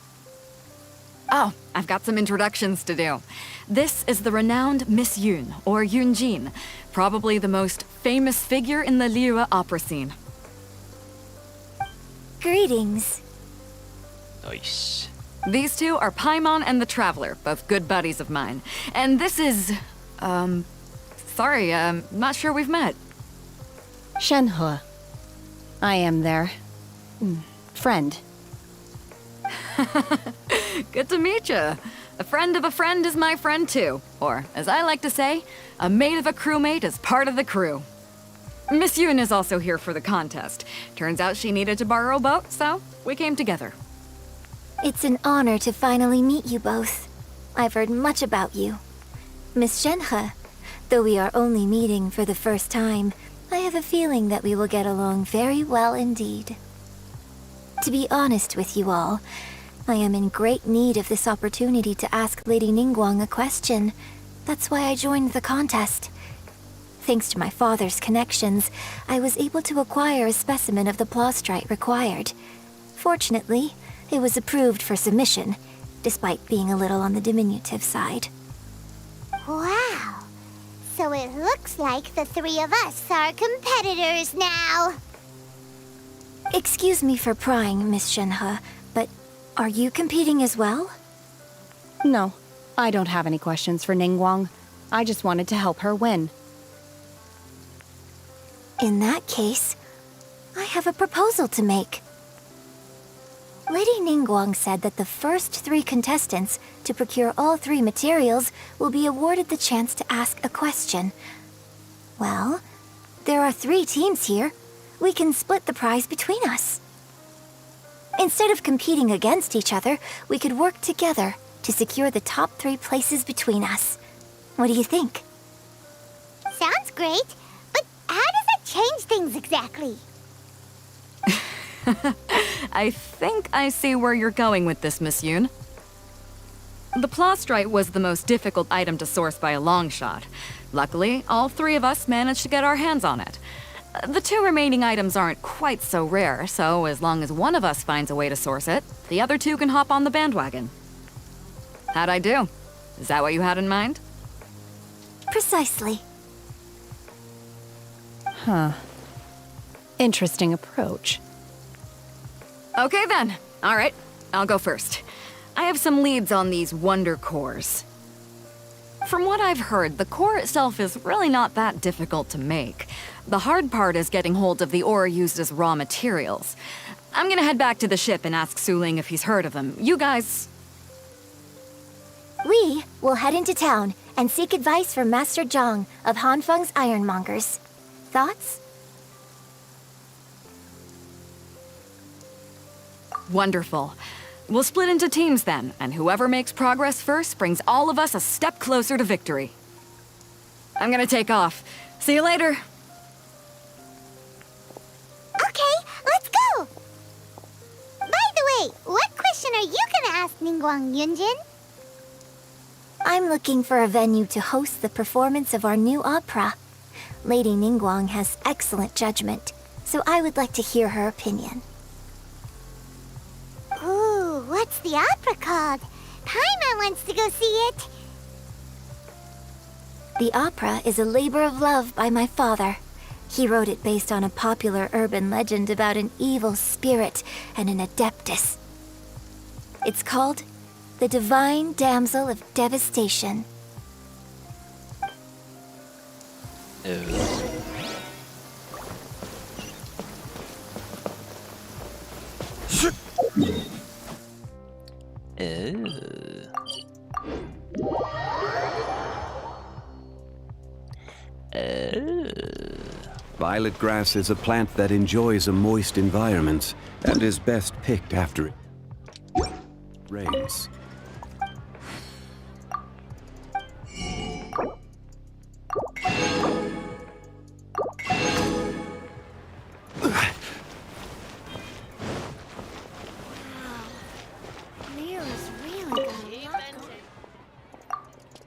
Oh, I've got some introductions to do. This is the renowned Miss Yun, or Yunjin, probably the most famous figure in the Liyue opera scene. Greetings. Nice. These two are Paimon and the Traveler, both good buddies of mine. And this is... sorry, not sure we've met. Shenhe. I am their... friend. Good to meet you. A friend of a friend is my friend too. Or, as I like to say, a mate of a crewmate is part of the crew. Miss Yun is also here for the contest. Turns out she needed to borrow a boat, so we came together. It's an honor to finally meet you both. I've heard much about you. Miss Shenhe, though we are only meeting for the first time, I have a feeling that we will get along very well indeed. To be honest with you all, I am in great need of this opportunity to ask Lady Ningguang a question. That's why I joined the contest. Thanks to my father's connections, I was able to acquire a specimen of the plastrite required. Fortunately, it was approved for submission, despite being a little on the diminutive side. Wow! So it looks like the 3 of us are competitors now! Excuse me for prying, Miss Shenhe, but are you competing as well? No, I don't have any questions for Ningguang. I just wanted to help her win. In that case, I have a proposal to make. Lady Ningguang said that the first 3 contestants to procure all 3 materials will be awarded the chance to ask a question. Well, there are 3 teams here. We can split the prize between us. Instead of competing against each other, we could work together to secure the top 3 places between us. What do you think? Sounds great, but how does that change things exactly? I think I see where you're going with this, Miss Yun. The plastrite was the most difficult item to source by a long shot. Luckily, all three of us managed to get our hands on it. The two remaining items aren't quite so rare, so as long as one of us finds a way to source it, the other two can hop on the bandwagon. How'd I do? Is that what you had in mind? Precisely. Huh. Interesting approach. Okay then. All right, I'll go first. I have some leads on these wonder cores. From what I've heard, the core itself is really not that difficult to make. The hard part is getting hold of the ore used as raw materials. I'm gonna head back to the ship and ask Su Ling if he's heard of them. You guys... We will head into town and seek advice from Master Zhang of Hanfeng's Ironmongers. Thoughts? Wonderful. We'll split into teams then, and whoever makes progress first brings all of us a step closer to victory. I'm gonna take off. See you later. Okay, let's go! By the way, what question are you gonna ask Ningguang, Yunjin? I'm looking for a venue to host the performance of our new opera. Lady Ningguang has excellent judgment, so I would like to hear her opinion. Ooh, what's the opera called? Paimon wants to go see it. The opera is a labor of love by my father. He wrote it based on a popular urban legend about an evil spirit and an adeptus. It's called The Divine Damsel of Devastation. Violet grass is a plant that enjoys a moist environment and is best picked after it rains.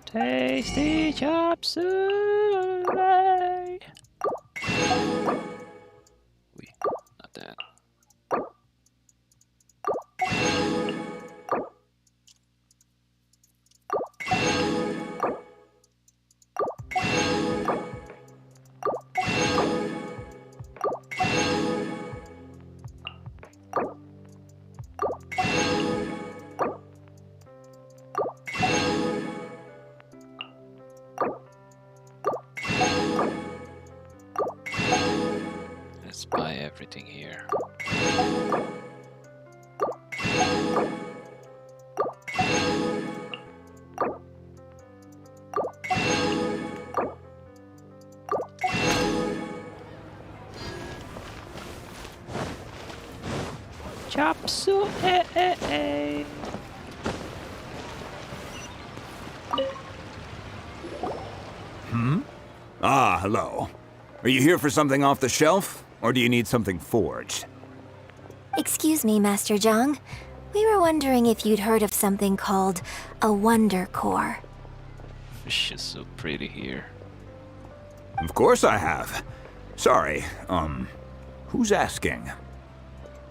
Tasty chop suey. Wait, not that. Let's buy everything here. Chop suey. Ah, hello. Are you here for something off the shelf, or do you need something forged? Excuse me, Master Zhang. We were wondering if you'd heard of something called a wonder core. She's so pretty here. Of course I have. Sorry, who's asking?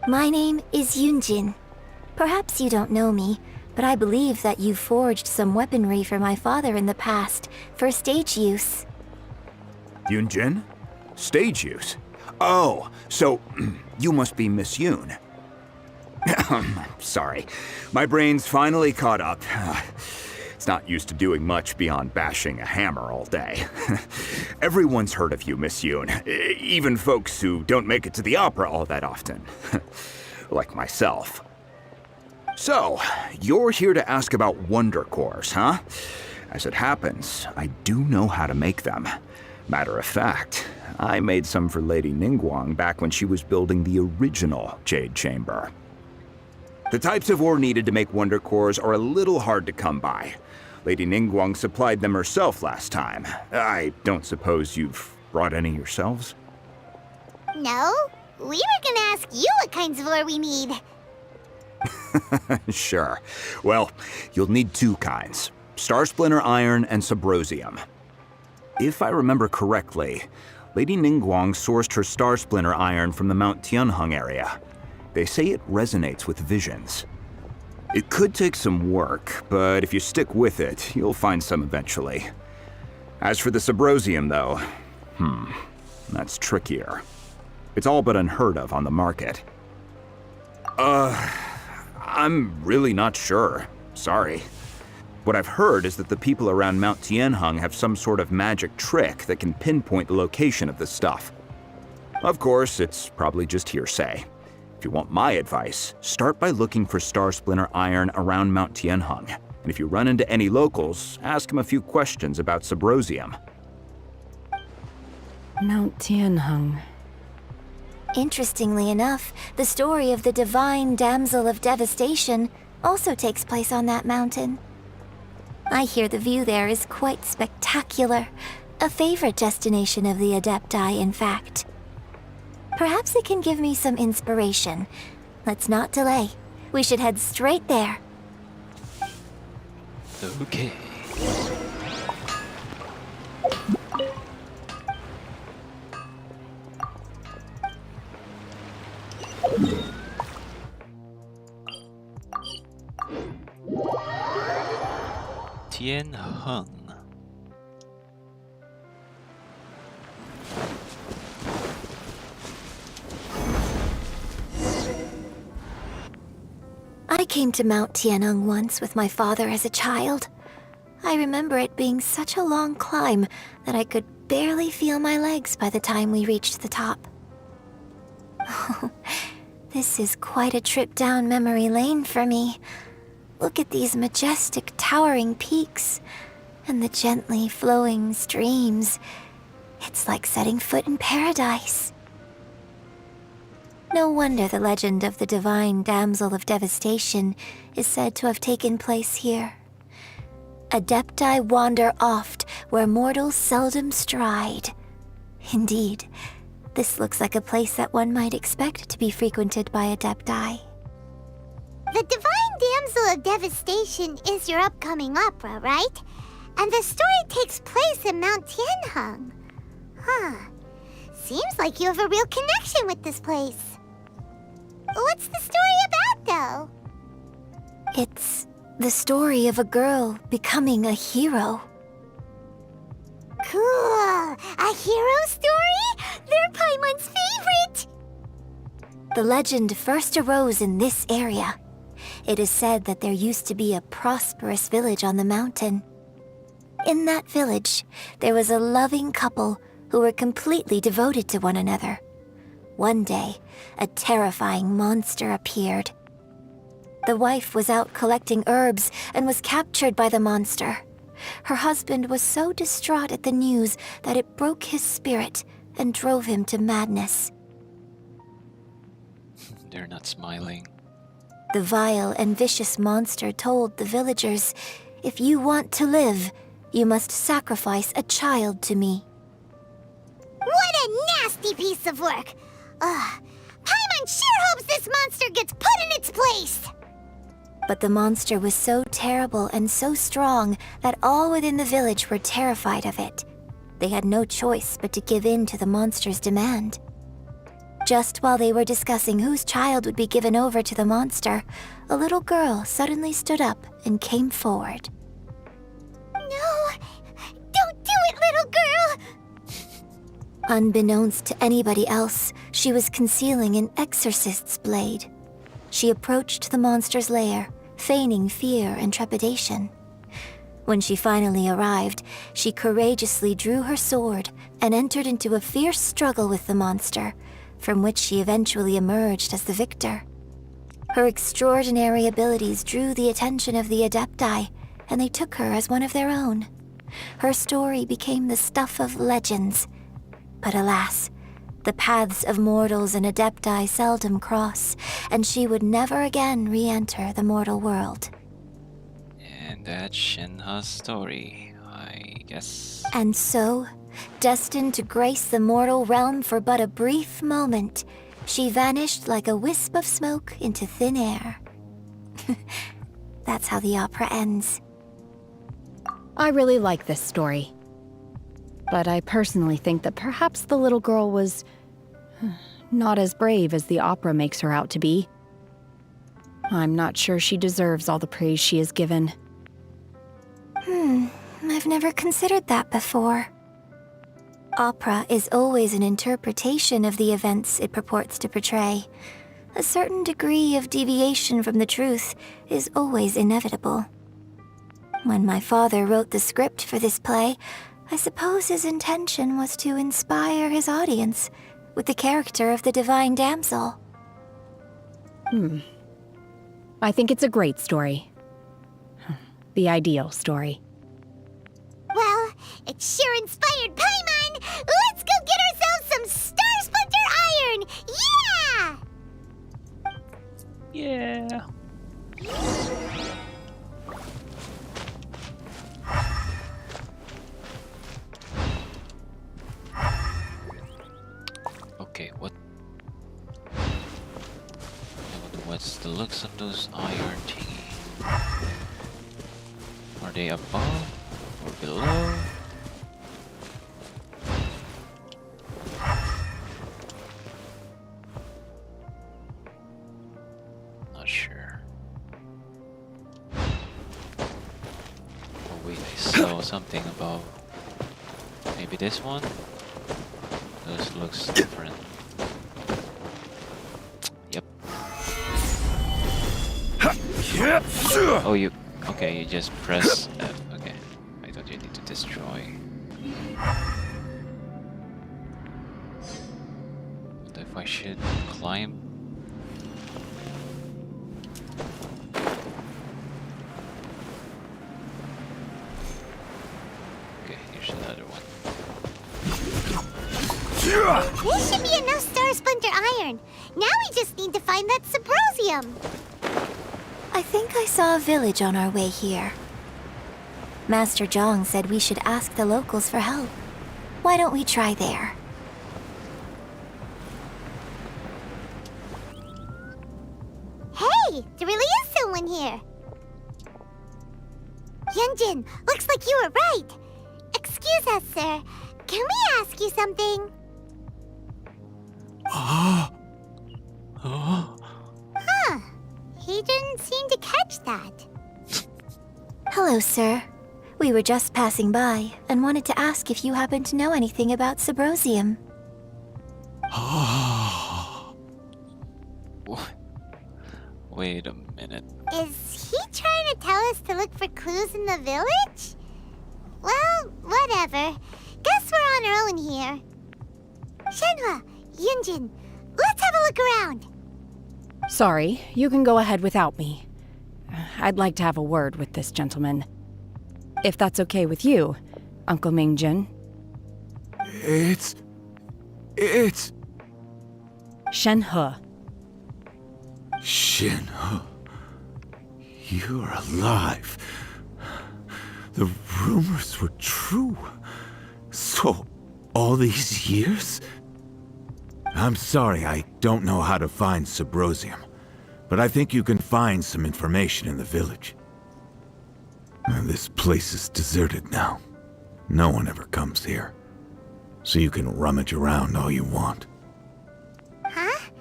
My name is Yunjin. Perhaps you don't know me, but I believe that you forged some weaponry for my father in the past for stage use. Yunjin? Stage use? Oh, so you must be Miss Yoon. Sorry, my brain's finally caught up. It's not used to doing much beyond bashing a hammer all day. Everyone's heard of you, Miss Yoon, even folks who don't make it to the opera all that often. Like myself. So, you're here to ask about wonder cores, huh? As it happens, I do know how to make them. Matter of fact, I made some for Lady Ningguang back when she was building the original Jade Chamber. The types of ore needed to make wonder cores are a little hard to come by. Lady Ningguang supplied them herself last time. I don't suppose you've brought any yourselves? No, we were gonna ask you what kinds of ore we need. Sure. Well, you'll need two kinds. Star Splinter Iron and Subrosium. If I remember correctly, Lady Ningguang sourced her Star Splinter Iron from the Mount Tianheng area. They say it resonates with visions. It could take some work, but if you stick with it, you'll find some eventually. As for the Subrosium, though, that's trickier. It's all but unheard of on the market. I'm really not sure. Sorry. What I've heard is that the people around Mount Tianheng have some sort of magic trick that can pinpoint the location of the stuff. Of course, it's probably just hearsay. If you want my advice, start by looking for Star Splinter Iron around Mount Tianheng. And if you run into any locals, ask them a few questions about Subrosium. Mount Tianheng. Interestingly enough, the story of the divine damsel of devastation also takes place on that mountain. I hear the view there is quite spectacular. A favorite destination of the Adepti, in fact. Perhaps it can give me some inspiration. Let's not delay. We should head straight there. Okay. Tianheng. I came to Mount Tianheng once with my father as a child. I remember it being such a long climb that I could barely feel my legs by the time we reached the top. Oh, this is quite a trip down memory lane for me. Look at these majestic, towering peaks, and the gently flowing streams. It's like setting foot in paradise. No wonder the legend of the divine damsel of devastation is said to have taken place here. Adepti wander oft where mortals seldom stride. Indeed, this looks like a place that one might expect to be frequented by Adepti. The Divine Damsel of Devastation is your upcoming opera, right? And the story takes place in Mount Tianheng. Huh. Seems like you have a real connection with this place. What's the story about, though? It's the story of a girl becoming a hero. Cool! A hero story? They're Paimon's favorite! The legend first arose in this area. It is said that there used to be a prosperous village on the mountain. In that village, there was a loving couple who were completely devoted to one another. One day, a terrifying monster appeared. The wife was out collecting herbs and was captured by the monster. Her husband was so distraught at the news that it broke his spirit and drove him to madness. They're not smiling. The vile and vicious monster told the villagers, "If you want to live, you must sacrifice a child to me." What a nasty piece of work! Paimon sure hopes this monster gets put in its place! But the monster was so terrible and so strong that all within the village were terrified of it. They had no choice but to give in to the monster's demand. Just while they were discussing whose child would be given over to the monster, a little girl suddenly stood up and came forward. No! Don't do it, little girl! Unbeknownst to anybody else, she was concealing an exorcist's blade. She approached the monster's lair, feigning fear and trepidation. When she finally arrived, she courageously drew her sword and entered into a fierce struggle with the monster, from which she eventually emerged as the victor. Her extraordinary abilities drew the attention of the Adepti, and they took her as one of their own. Her story became the stuff of legends. But alas, the paths of mortals and Adepti seldom cross, and she would never again re-enter the mortal world. And that's Shenhe's story, I guess. And so, destined to grace the mortal realm for but a brief moment, she vanished like a wisp of smoke into thin air. That's how the opera ends. I really like this story. But I personally think that perhaps the little girl was not as brave as the opera makes her out to be. I'm not sure she deserves all the praise she is given. I've never considered that before. Opera is always an interpretation of the events it purports to portray. A certain degree of deviation from the truth is always inevitable. When my father wrote the script for this play, I suppose his intention was to inspire his audience with the character of the divine damsel. I think it's a great story. The ideal story. Well, it sure inspired Paimon! Let's go get ourselves some Star Splinter Iron! Yeah! Yeah. Okay, what's the looks of those iron thingy? Are they above or below? Not sure. Oh wait, I saw something above. Maybe this one? This looks different. Yep. Oh, okay, you just press F. Okay. I thought you need to destroy. What if I should climb? Okay, here's the other one. This should be enough Star Splinter Iron. Now we just need to find that Subrosium. I think I saw a village on our way here. Master Zhang said we should ask the locals for help. Why don't we try there? Hey, there really is someone here. Yunjin, looks like you were right. Excuse us, sir. Can we ask you something? Huh. He didn't seem to catch that. Hello, sir. We were just passing by and wanted to ask if you happen to know anything about Subrosium. Wait a minute. Is he trying to tell us to look for clues in the village? Well, whatever. Guess we're on our own here. Shenhe, Yunjin, let's have a look around. Sorry, you can go ahead without me. I'd like to have a word with this gentleman. If that's okay with you, Uncle Mingjin. It's... Shenhe. Shenhe. You're alive. The rumors were true. So, all these years? I'm sorry, I don't know how to find Subrosium, but I think you can find some information in the village. And this place is deserted now. No one ever comes here. So you can rummage around all you want. Huh?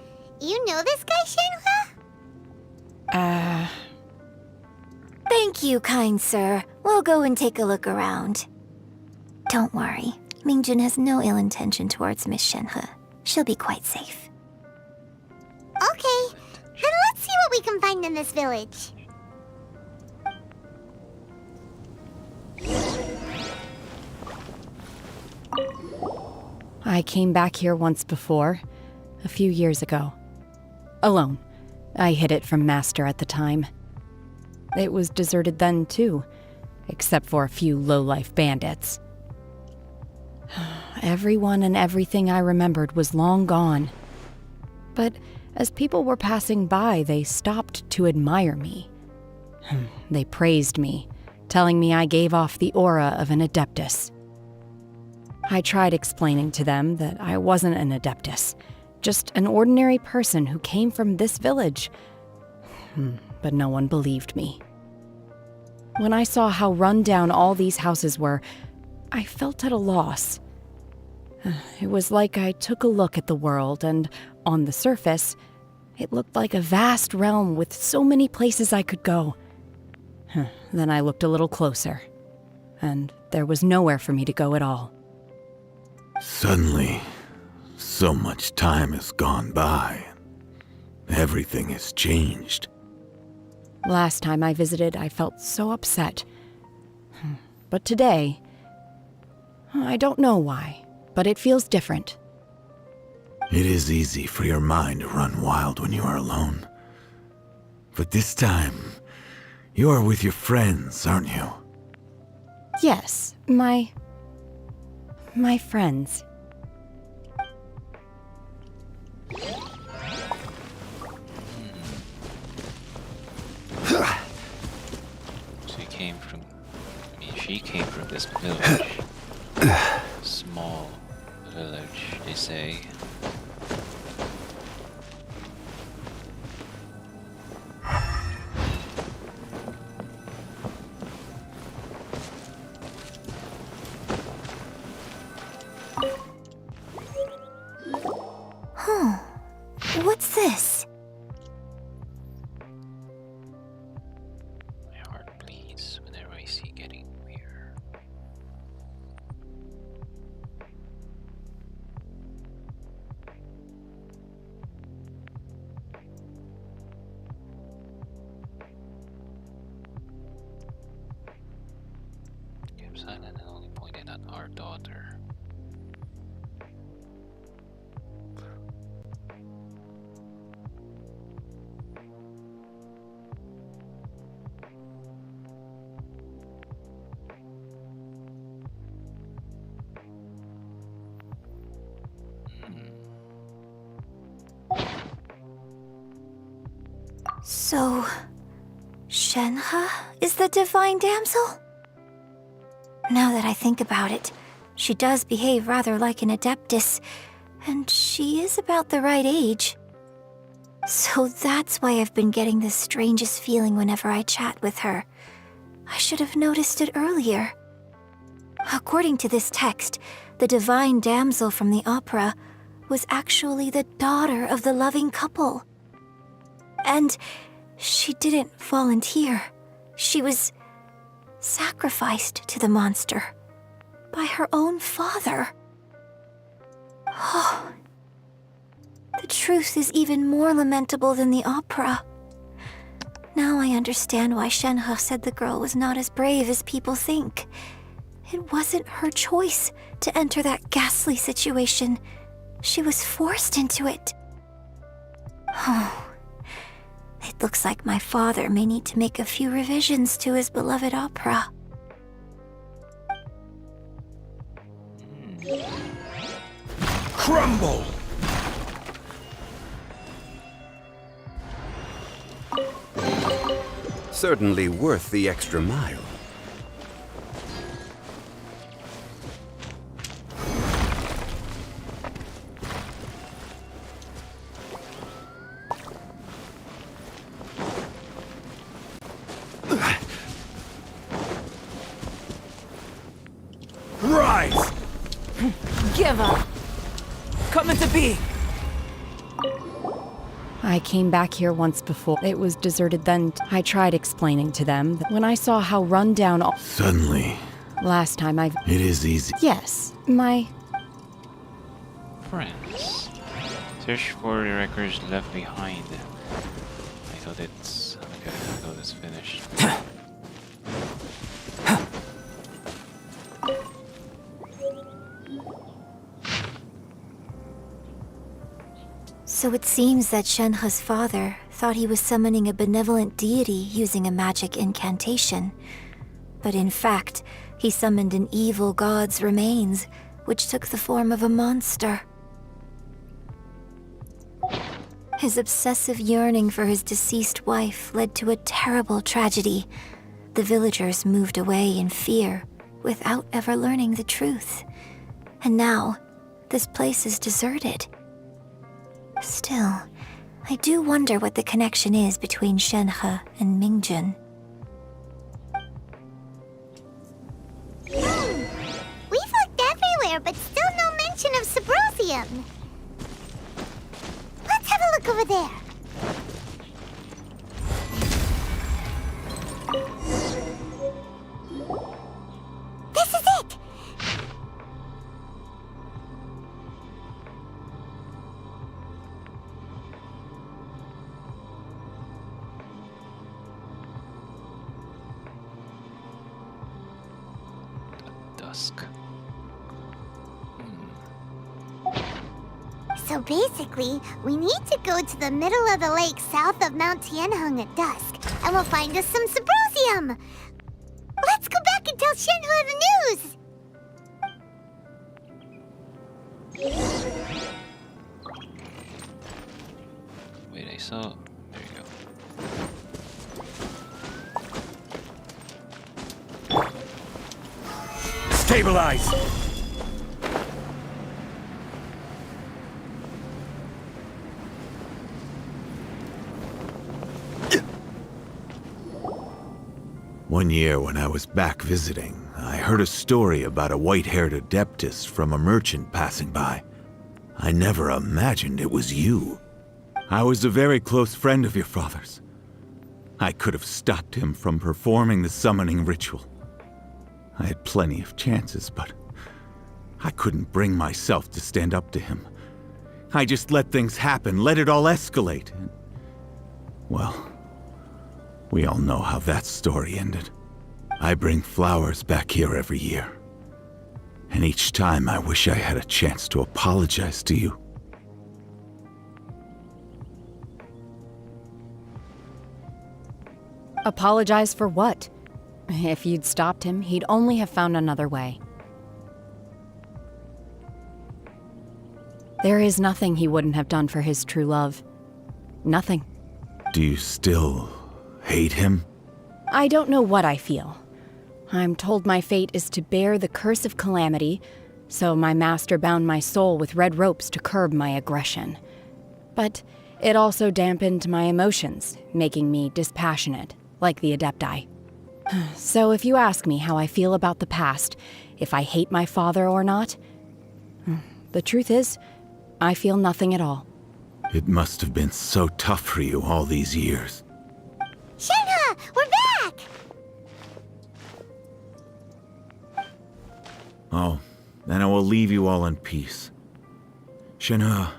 You know this guy, Shenhe? Thank you, kind sir. We'll go and take a look around. Don't worry. Mingjin has no ill intention towards Miss Shenhe. She'll be quite safe. Okay, then let's see what we can find in this village. I came back here once before, a few years ago. Alone. I hid it from Master at the time. It was deserted then, too, except for a few low-life bandits. Everyone and everything I remembered was long gone. But as people were passing by, they stopped to admire me. They praised me, telling me I gave off the aura of an Adeptus. I tried explaining to them that I wasn't an Adeptus, just an ordinary person who came from this village. but no one believed me. When I saw how run down all these houses were, I felt at a loss. It was like I took a look at the world, and on the surface, it looked like a vast realm with so many places I could go. Then I looked a little closer, and there was nowhere for me to go at all. Suddenly, so much time has gone by. Everything has changed. Last time I visited, I felt so upset. But today, I don't know why, but it feels different. It is easy for your mind to run wild when you are alone. But this time, you are with your friends, aren't you? Yes, my friends. She came from this village. Small village, they say. What's this? My heart bleeds whenever I see getting weird. Kept silent and only pointed at our daughter. So, Shenhe is the divine damsel? Now that I think about it, she does behave rather like an adeptus, and she is about the right age. So that's why I've been getting the strangest feeling whenever I chat with her. I should have noticed it earlier. According to this text, the divine damsel from the opera was actually the daughter of the loving couple. And she didn't volunteer. She was sacrificed to the monster by her own father. Oh, the truth is even more lamentable than the opera. Now I understand why Shenhe said the girl was not as brave as people think. It wasn't her choice to enter that ghastly situation. She was forced into it. Oh. It looks like my father may need to make a few revisions to his beloved opera. Crumble! Certainly worth the extra mile. Rise! Give up! Come into being! I came back here once before. It was deserted then. I tried explaining to them that when I saw how run down all— Suddenly, Last time I— it is easy. Yes, my— Friends. Search for the records left behind. I thought it's... Okay, I thought it's finished. So it seems that Shenhe's father thought he was summoning a benevolent deity using a magic incantation. But in fact, he summoned an evil god's remains, which took the form of a monster. His obsessive yearning for his deceased wife led to a terrible tragedy. The villagers moved away in fear, without ever learning the truth. And now, this place is deserted. Still, I do wonder what the connection is between Shenhe and Mingjun. We've looked everywhere, but still no mention of Subrosium. Let's have a look over there. This is it! Dusk. So basically, we need to go to the middle of the lake south of Mount Tianheng at dusk, and we'll find us some Subrosium! Let's go back and tell Shenhe the news! Wait, I saw... There you go. Stabilize! One year when I was back visiting, I heard a story about a white-haired adeptus from a merchant passing by. I never imagined it was you. I was a very close friend of your father's. I could have stopped him from performing the summoning ritual. I had plenty of chances, but I couldn't bring myself to stand up to him. I just let things happen, let it all escalate. And, well, we all know how that story ended. I bring flowers back here every year. And each time I wish I had a chance to apologize to you. Apologize for what? If you'd stopped him, he'd only have found another way. There is nothing he wouldn't have done for his true love. Nothing. Do you still hate him? I don't know what I feel. I'm told my fate is to bear the curse of calamity, so my master bound my soul with red ropes to curb my aggression. But it also dampened my emotions, making me dispassionate, like the Adepti. So if you ask me how I feel about the past, if I hate my father or not, the truth is, I feel nothing at all. It must have been so tough for you all these years. Shenhe, we're back! Oh, then I will leave you all in peace. Shenhe,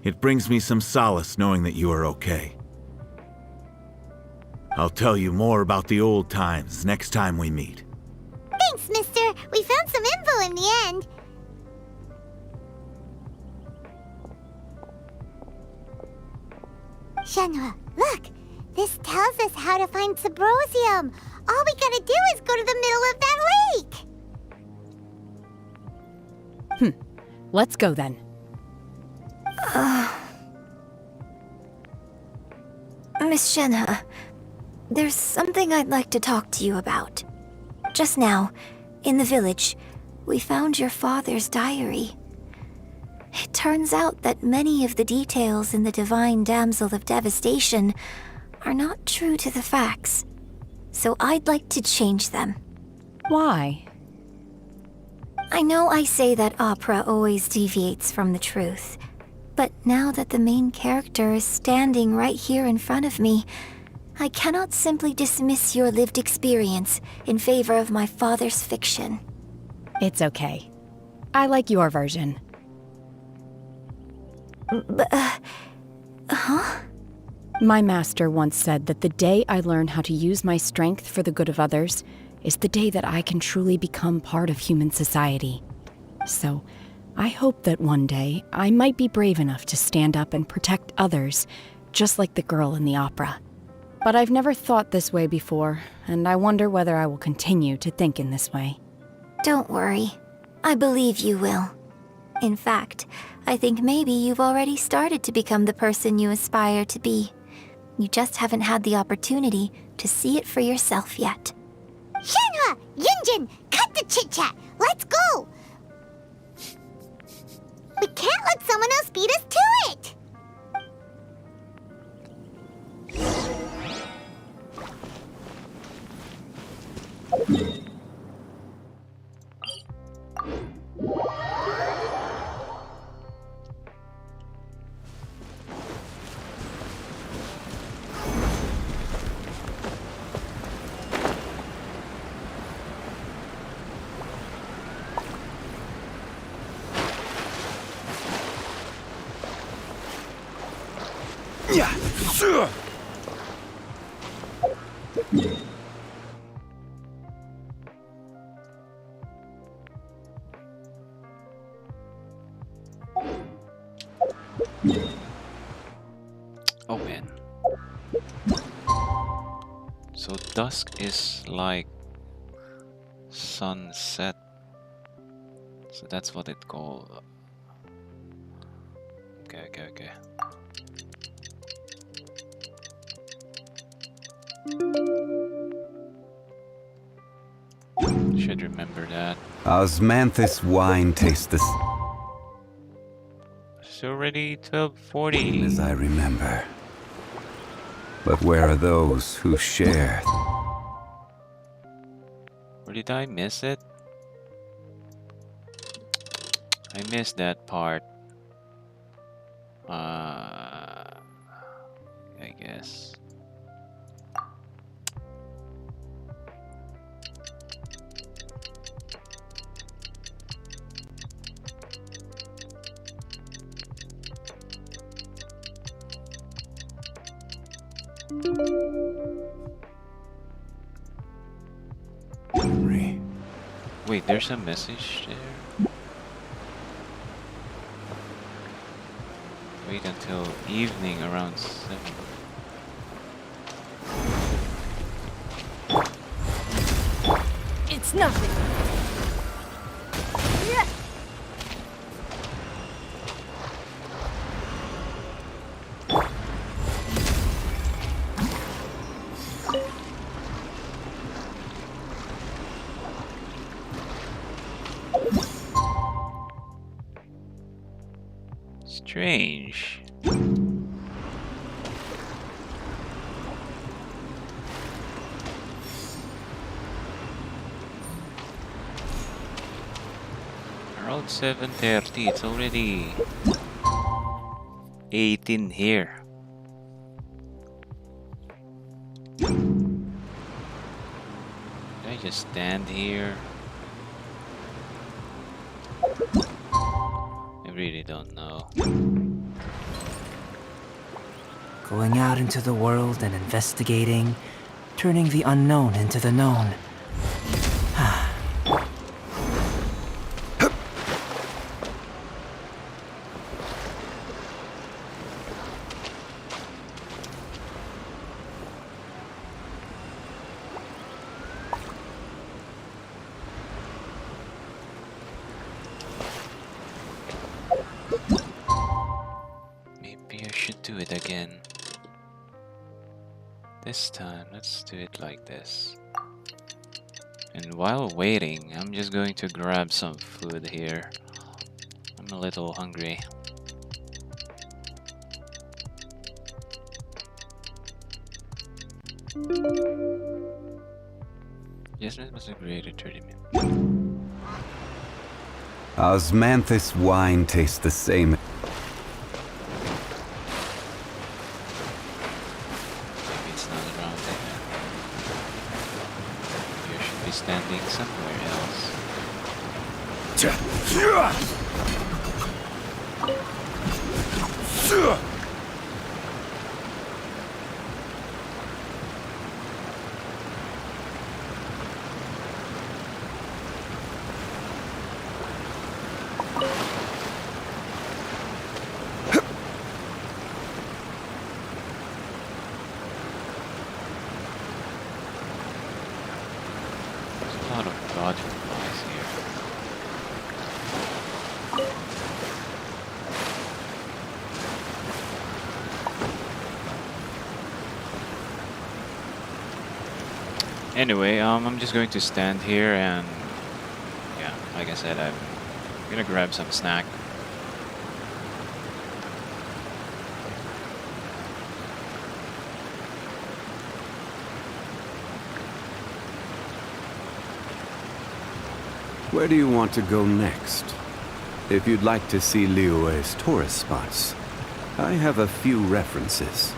it brings me some solace knowing that you are okay. I'll tell you more about the old times next time we meet. Thanks, mister. We found some info in the end. Shenhe, look! This tells us how to find Subrosium. All we gotta do is go to the middle of that lake. Let's go then. Miss Shenhe, there's something I'd like to talk to you about. Just now, in the village, we found your father's diary. It turns out that many of the details in the Divine Damsel of Devastation are not true to the facts. So I'd like to change them. Why? I know I say that opera always deviates from the truth, but now that the main character is standing right here in front of me, I cannot simply dismiss your lived experience in favor of my father's fiction. It's okay. I like your version. Huh? My master once said that the day I learn how to use my strength for the good of others is the day that I can truly become part of human society. So, I hope that one day I might be brave enough to stand up and protect others, just like the girl in the opera. But I've never thought this way before, and I wonder whether I will continue to think in this way. Don't worry. I believe you will. In fact, I think maybe you've already started to become the person you aspire to be. You just haven't had the opportunity to see it for yourself yet. Shenhe! Yunjin! Cut the chit-chat! Let's go! We can't let someone else beat us to it! Oh man. So dusk is like sunset. So that's what it called. Okay. Should remember that. Osmanthus wine tastes the It's already 12:40. as I remember. But where are those who share? Or did I miss it? I missed that part. I guess. Wait, there's a message there? Wait until evening around 7. It's nothing. Yeah. Strange. Around 7:30, it's already 18 here. Can I just stand here? I really don't know. Going out into the world and investigating, turning the unknown into the known. Maybe I should do it again. This time, let's do it like this. And while waiting, I'm just going to grab some food here. I'm a little hungry. Yes, it was a great 30 minutes. Osmanthus wine tastes the same. Standing somewhere else. Anyway, I'm just going to stand here and, yeah, like I said, I'm gonna grab some snack. Where do you want to go next? If you'd like to see Liyue's tourist spots, I have a few references.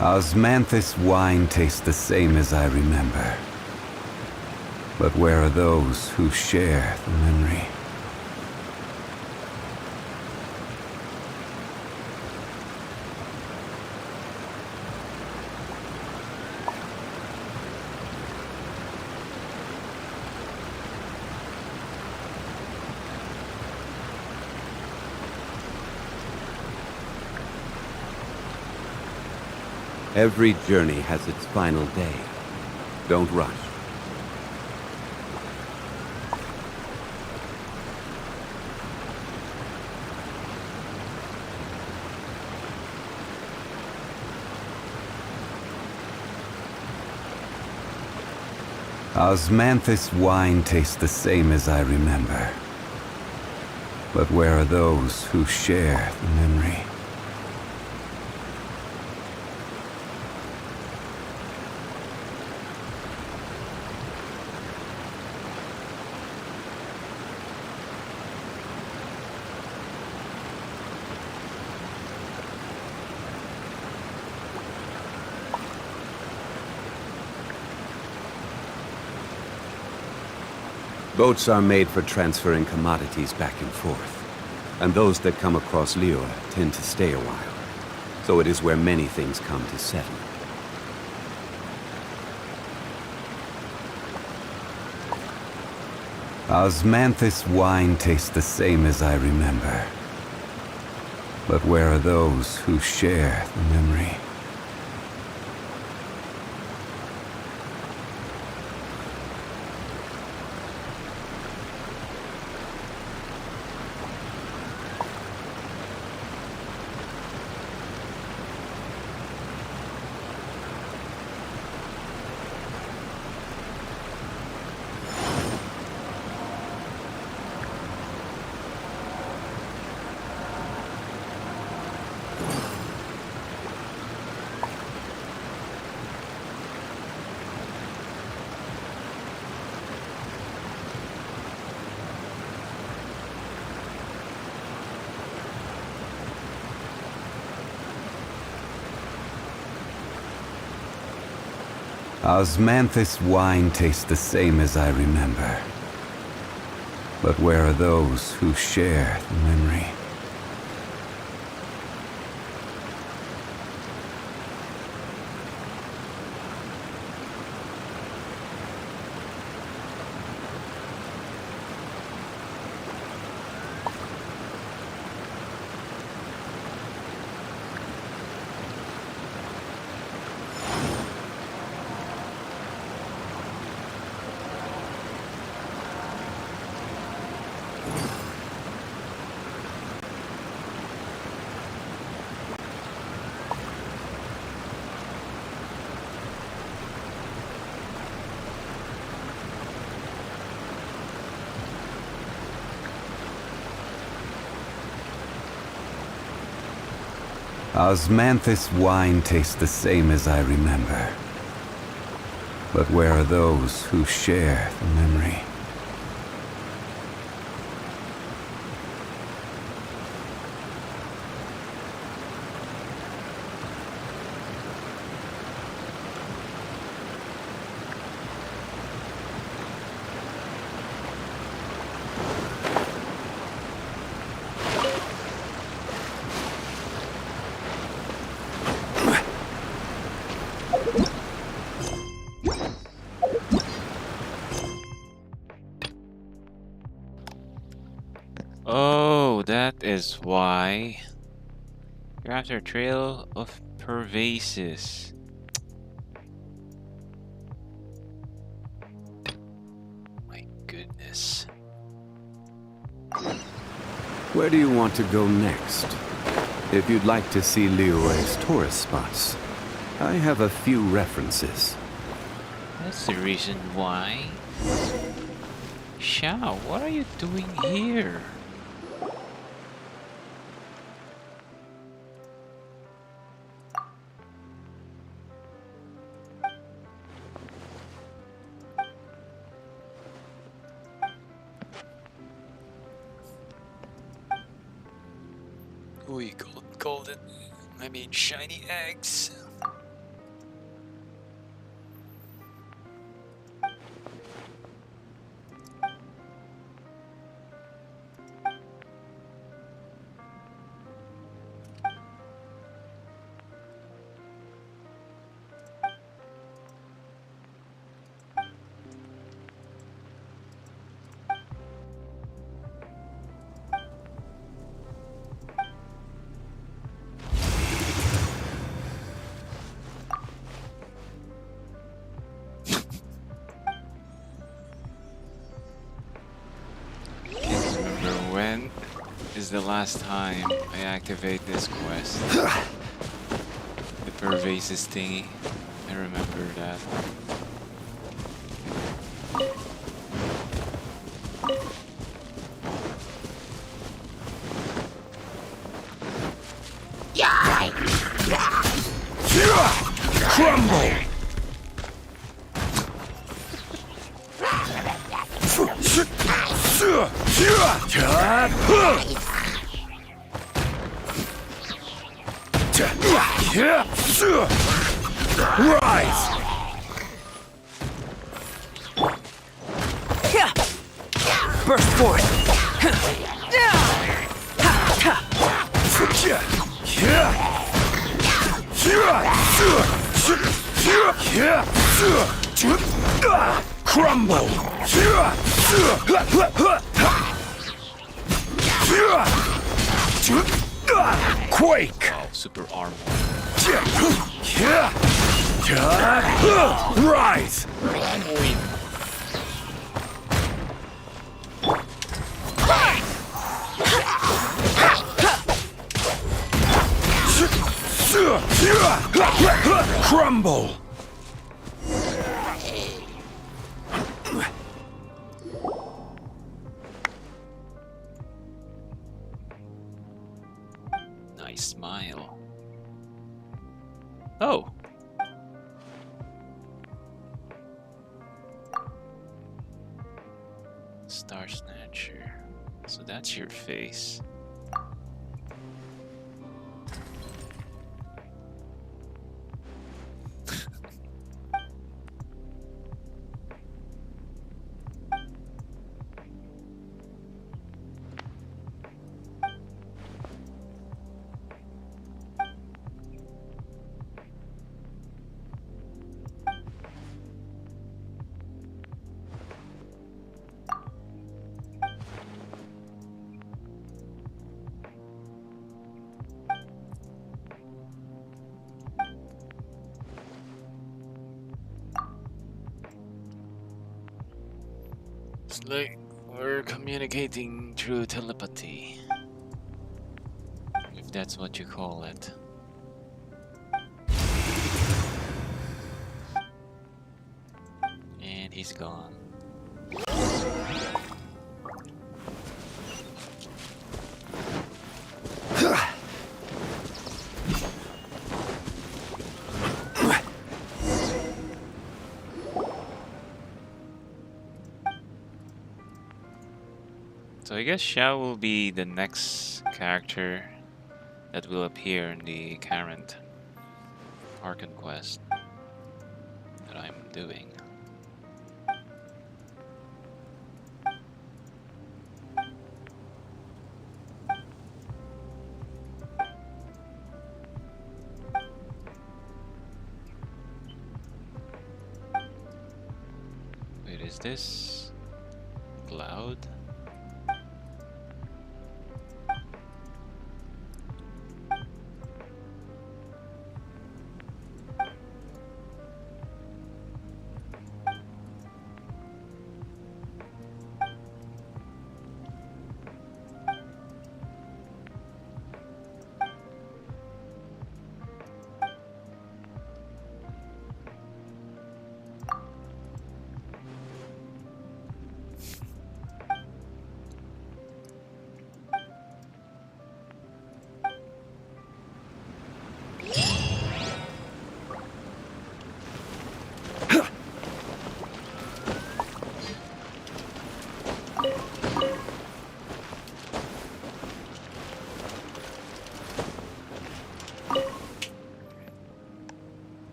Osmanthus wine tastes the same as I remember. But where are those who share the memory? Every journey has its final day. Don't rush. Osmanthus wine tastes the same as I remember. But where are those who share the memory? Boats are made for transferring commodities back and forth, and those that come across Liyue tend to stay a while, so it is where many things come to settle. Osmanthus wine tastes the same as I remember, but where are those who share the memory? Osmanthus wine tastes the same as I remember. But where are those who share the memory? Osmanthus wine tastes the same as I remember. But where are those who share the memory? Oh, that is why. You're after a trail of pervases. My goodness. Where do you want to go next? If you'd like to see Liyue's tourist spots, I have a few references. That's the reason why. Xiao, what are you doing here? Ooh, golden, I mean shiny eggs. was the last time I activate this quest? The pervasive thingy. I remember that. Crumble! Rise! Burst forth! Crumble! Quake! Wow, super armor. Rise! Crumble! Nice smile. Oh. Star Snatcher. So that's your face. It's like we're communicating through telepathy. If that's what you call it. And he's gone. So I guess Xiao will be the next character that will appear in the current ARCHON quest that I'm doing. Wait, is this Cloud?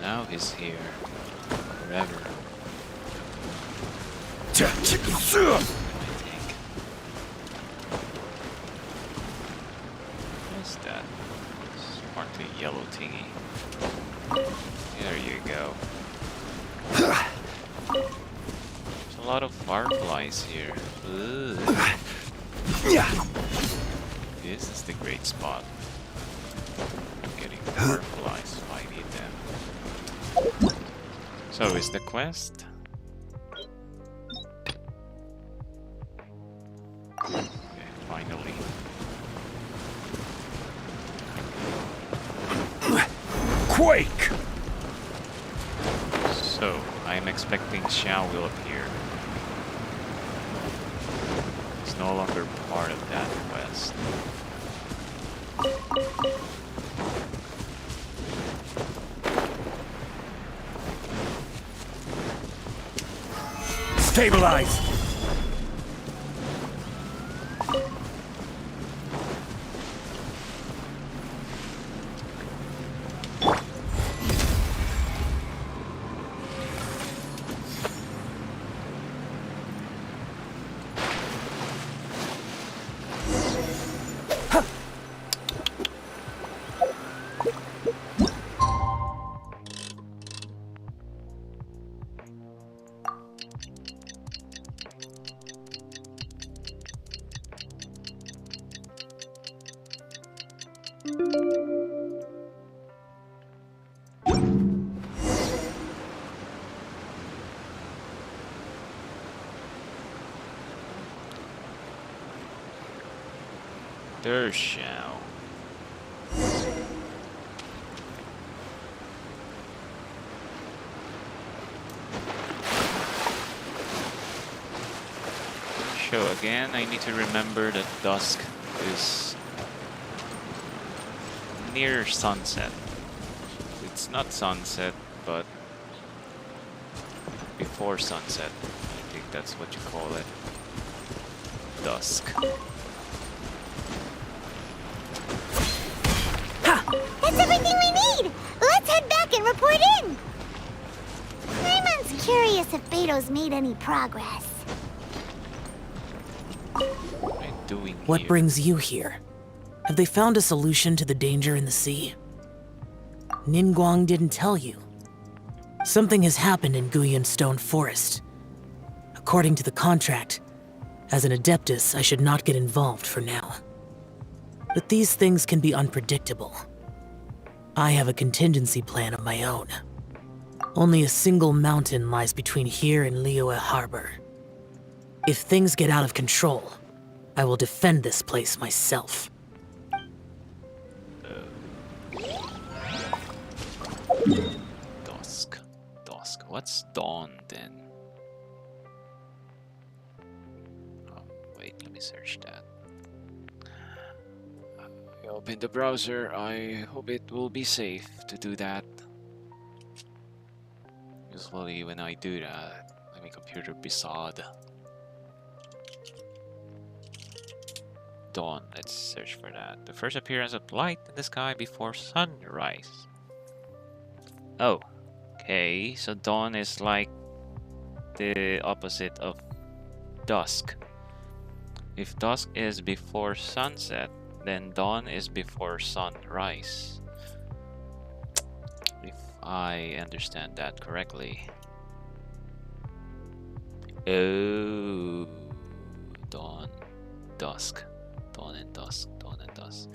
Now he's here forever. I think. What's that? Sparkly yellow thingy. There you go. There's a lot of fireflies here. Ugh. This is the great spot. Getting fireflies if I need them. So is the quest finally. Quake! So, I'm expecting Xiao will appear. It's no longer part of that quest. Stabilize! There's Xiao. So again, I need to remember that dusk is near sunset. It's not sunset, but before sunset. I think that's what you call it. Dusk. That's everything we need! Let's head back and report in! Raymon's curious if Beto's made any progress. What brings you here? Have they found a solution to the danger in the sea? Ningguang didn't tell you. Something has happened in Guyun Stone Forest. According to the contract, as an Adeptus, I should not get involved for now. But these things can be unpredictable. I have a contingency plan of my own. Only a single mountain lies between here and Liyue Harbor. If things get out of control, I will defend this place myself. Dusk. Dusk. What's dawn then? Oh, wait, let me search that. I open the browser. I hope it will be safe to do that. Usually when I do that, my computer be sad. Dawn, let's search for that. The first appearance of light in the sky before sunrise. Oh, okay, so dawn is like the opposite of dusk. If dusk is before sunset, then dawn is before sunrise. If I understand that correctly. Oh, dawn, dusk. Dawn and dusk, dawn and dusk.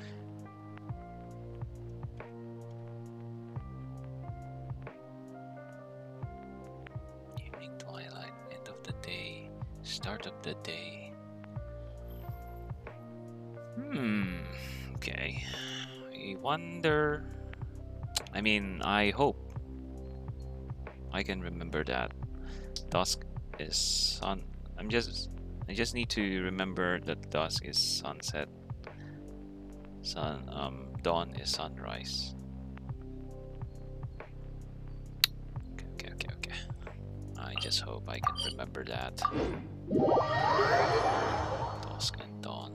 Evening, twilight, end of the day, start of the day. Okay. I wonder... I mean, I hope I can remember that. Dusk is sun... I just need to remember that dusk is sunset. Dawn is sunrise. Okay. I just hope I can remember that. Dusk and dawn.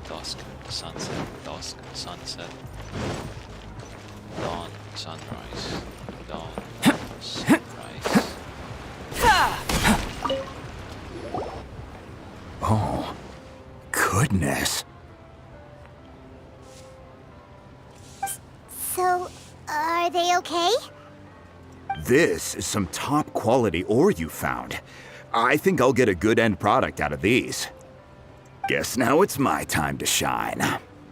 Dusk, sunset, dusk, sunset. Dawn, sunrise. Dawn, sunrise. Oh, goodness. So, are they okay? This is some top quality ore you found. I think I'll get a good end product out of these. Guess now it's my time to shine.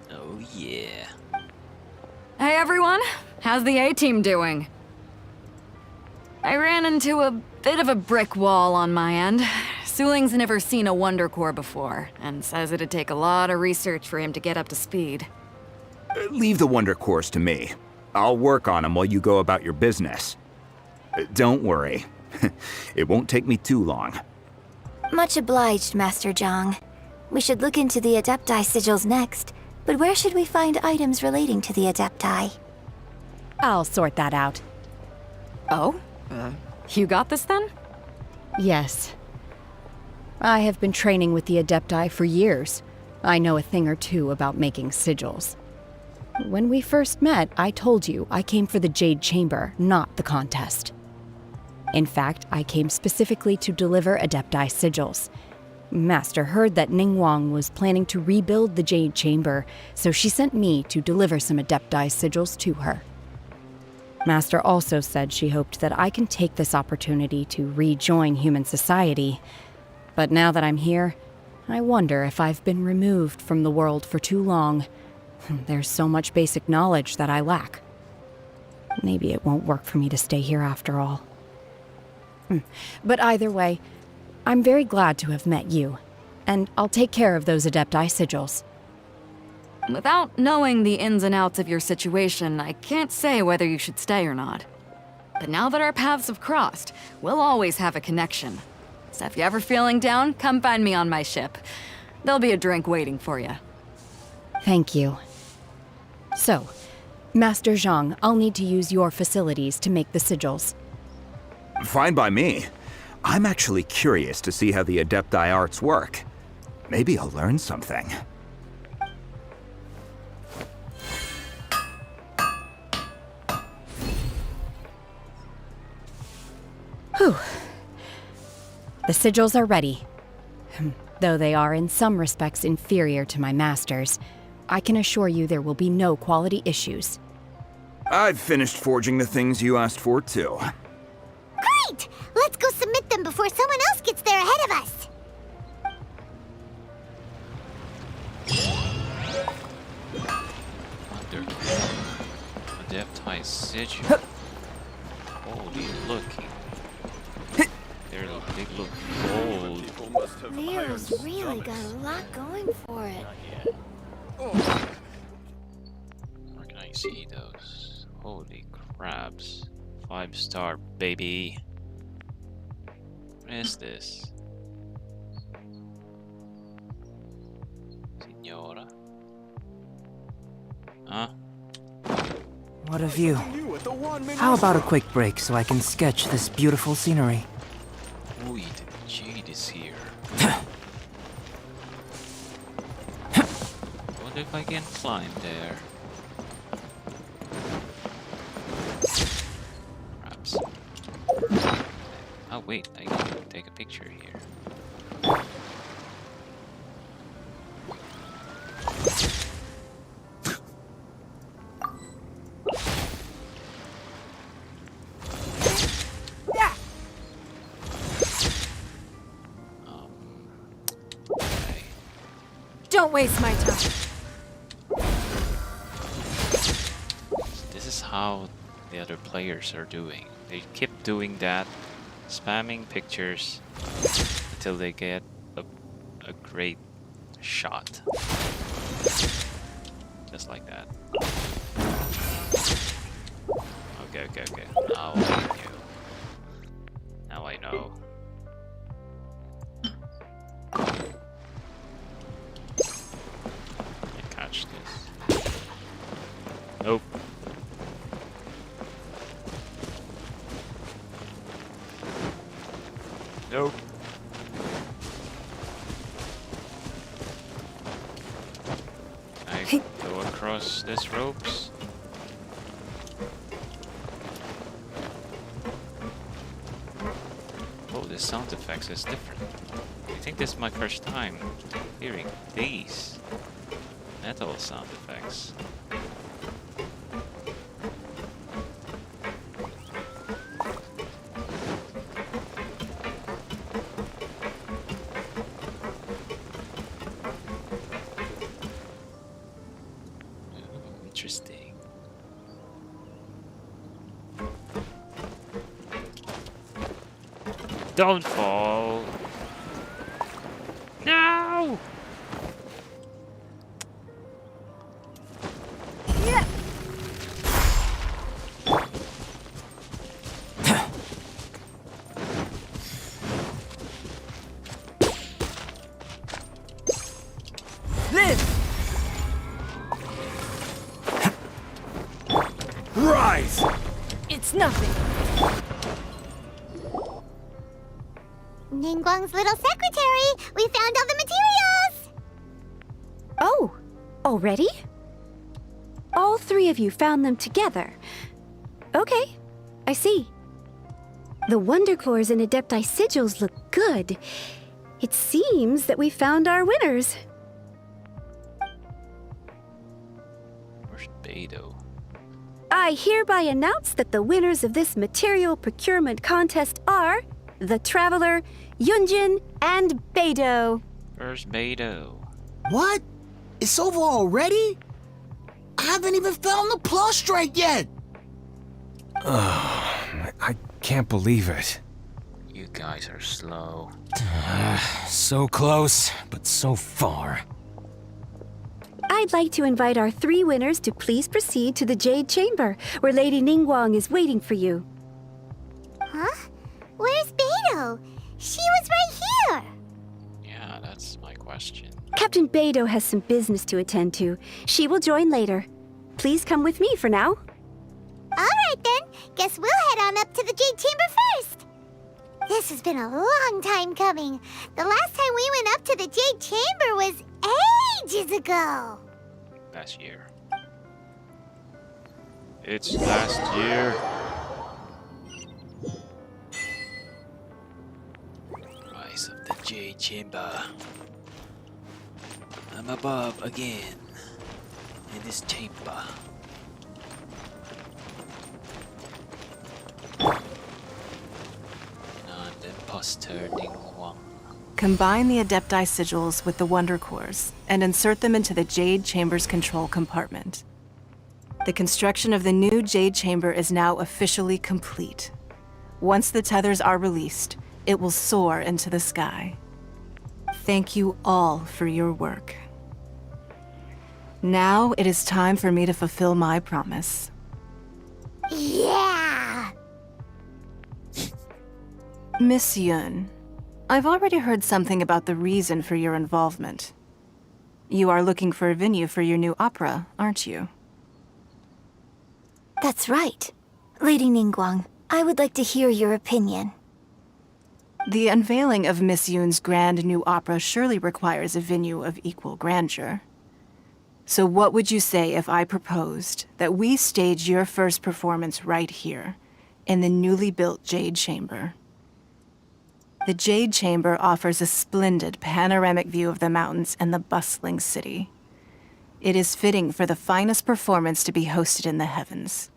Oh yeah. Hey everyone, how's the A-team doing? I ran into a bit of a brick wall on my end. Suling's never seen a Wonder Core before, and says it'd take a lot of research for him to get up to speed. Leave the Wonder Cores to me. I'll work on them while you go about your business. Don't worry. It won't take me too long. Much obliged, Master Zhang. We should look into the Adepti sigils next, but where should we find items relating to the Adepti? I'll sort that out. Oh? You got this then? Yes. I have been training with the Adepti for years. I know a thing or two about making sigils. When we first met, I told you I came for the Jade Chamber, not the contest. In fact, I came specifically to deliver Adepti sigils. Master heard that Ningguang was planning to rebuild the Jade Chamber, so she sent me to deliver some Adepti sigils to her. Master also said she hoped that I can take this opportunity to rejoin human society. But now that I'm here, I wonder if I've been removed from the world for too long. There's so much basic knowledge that I lack. Maybe it won't work for me to stay here after all. But either way, I'm very glad to have met you, and I'll take care of those Adepti sigils. Without knowing the ins and outs of your situation, I can't say whether you should stay or not. But now that our paths have crossed, we'll always have a connection. So if you're ever feeling down, come find me on my ship. There'll be a drink waiting for you. Thank you. So, Master Zhang, I'll need to use your facilities to make the sigils. Fine by me. I'm actually curious to see how the Adepti arts work. Maybe I'll learn something. Whew. The sigils are ready. Though they are in some respects inferior to my master's, I can assure you there will be no quality issues. I've finished forging the things you asked for, too. Great! Let's go submit them before someone else gets there ahead of us. Adepti sigil. Holy looking. They look gold. Leo's really got a lot going for it. Where can I see those? Holy crabs. 5-star, baby. What is this? Signora? Huh? What a view. How about a quick break so I can sketch this beautiful scenery? Ooh, the Jade is here. Wonder if I can climb there. Perhaps. Oh wait, I can take a picture here. Don't waste my time. This is how the other players are doing. They keep doing that, spamming pictures until they get a great shot. Just like that. Okay. Now I knew. Now I know. Catch this. Nope. Nope. I go across this ropes. Oh, the sound effects is different. I think this is my first time hearing these metal sound effects. Interesting. Don't fall. No! Yeah. Rise! It's nothing. Ningguang's little secretary! We found all the materials! Oh, already? All three of you found them together. Okay, I see. The Wonder Cores and Adepti sigils look good. It seems that we found our winners. Where's Beidou? I hereby announce that the winners of this material procurement contest are the Traveler, Yunjin, and Beidou. Where's Beidou? What? It's over already? I haven't even found the prostrate yet! I can't believe it. You guys are slow. So close, but so far. I'd like to invite our three winners to please proceed to the Jade Chamber, where Lady Ningguang is waiting for you. Huh? Where's Beidou? She was right here! Yeah, that's my question. Captain Beidou has some business to attend to. She will join later. Please come with me for now. Alright then, guess we'll head on up to the Jade Chamber first! This has been a long time coming. The last time we went up to the Jade Chamber was ages ago. Last year. It's last year. Rise of the Jade Chamber. I'm above again. In this chamber. And the imposter Ningguang. Combine the Adepti sigils with the Wonder Cores and insert them into the Jade Chamber's control compartment. The construction of the new Jade Chamber is now officially complete. Once the tethers are released, it will soar into the sky. Thank you all for your work. Now it is time for me to fulfill my promise. Yeah! Miss Yun, I've already heard something about the reason for your involvement. You are looking for a venue for your new opera, aren't you? That's right. Lady Ningguang, I would like to hear your opinion. The unveiling of Miss Yun's grand new opera surely requires a venue of equal grandeur. So what would you say if I proposed that we stage your first performance right here, in the newly built Jade Chamber? The Jade Chamber offers a splendid panoramic view of the mountains and the bustling city. It is fitting for the finest performance to be hosted in the heavens.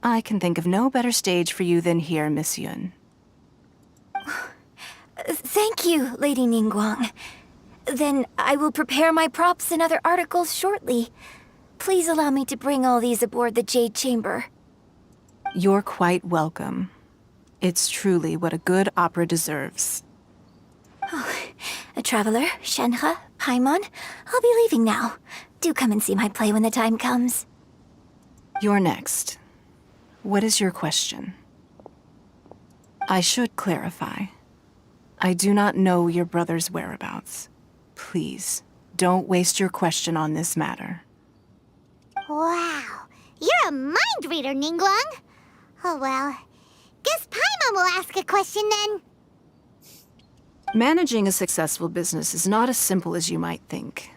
I can think of no better stage for you than here, Miss Yun. Thank you, Lady Ningguang. Then I will prepare my props and other articles shortly. Please allow me to bring all these aboard the Jade Chamber. You're quite welcome. It's truly what a good opera deserves. A traveler, Shenhe, Paimon, I'll be leaving now. Do come and see my play when the time comes. You're next. What is your question? I should clarify. I do not know your brother's whereabouts. Please, don't waste your question on this matter. Wow, you're a mind reader, Ningguang. Oh well, guess Paimon will ask a question then. Managing a successful business is not as simple as you might think.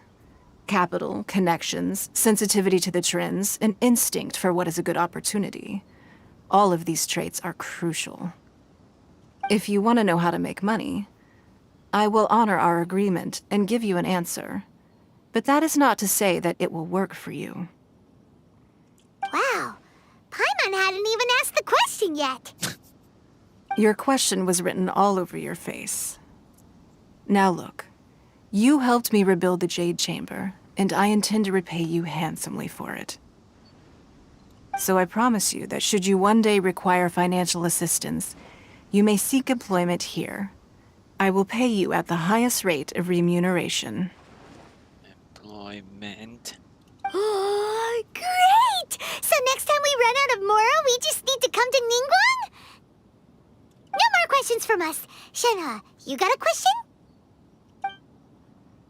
Capital, connections, sensitivity to the trends, and instinct for what is a good opportunity. All of these traits are crucial. If you want to know how to make money, I will honor our agreement and give you an answer. But that is not to say that it will work for you. Wow, Paimon hadn't even asked the question yet. Your question was written all over your face. Now look, you helped me rebuild the Jade Chamber, and I intend to repay you handsomely for it. So I promise you that should you one day require financial assistance, You may seek employment here. I will pay you at the highest rate of remuneration. Employment. Oh, great! So next time we run out of Mora, we just need to come to Ningguang? No more questions from us. Shenhe, you got a question?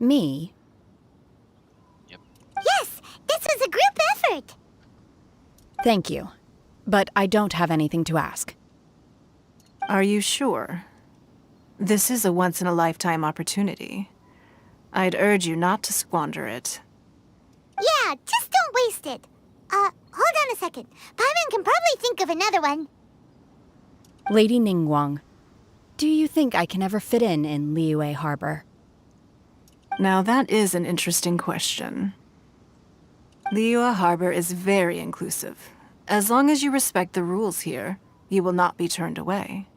Me? Yes, this was a group effort. Thank you. But I don't have anything to ask. Are you sure? This is a once-in-a-lifetime opportunity. I'd urge you not to squander it. Yeah, just don't waste it. Hold on a second. Paimon can probably think of another one. Lady Ningguang, do you think I can ever fit in Liyue Harbor? Now that is an interesting question. Liyue Harbor is very inclusive. As long as you respect the rules here, you will not be turned away.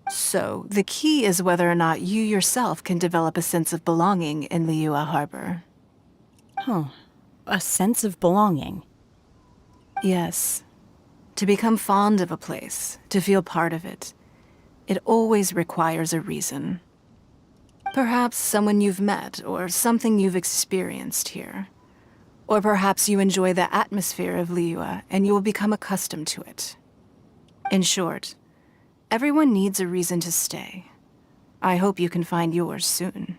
So, the key is whether or not you yourself can develop a sense of belonging in Liyue Harbor. Huh. A sense of belonging? Yes. To become fond of a place, to feel part of it, it always requires a reason. Perhaps someone you've met, or something you've experienced here. Or perhaps you enjoy the atmosphere of Liyue, and you will become accustomed to it. In short, everyone needs a reason to stay. I hope you can find yours soon.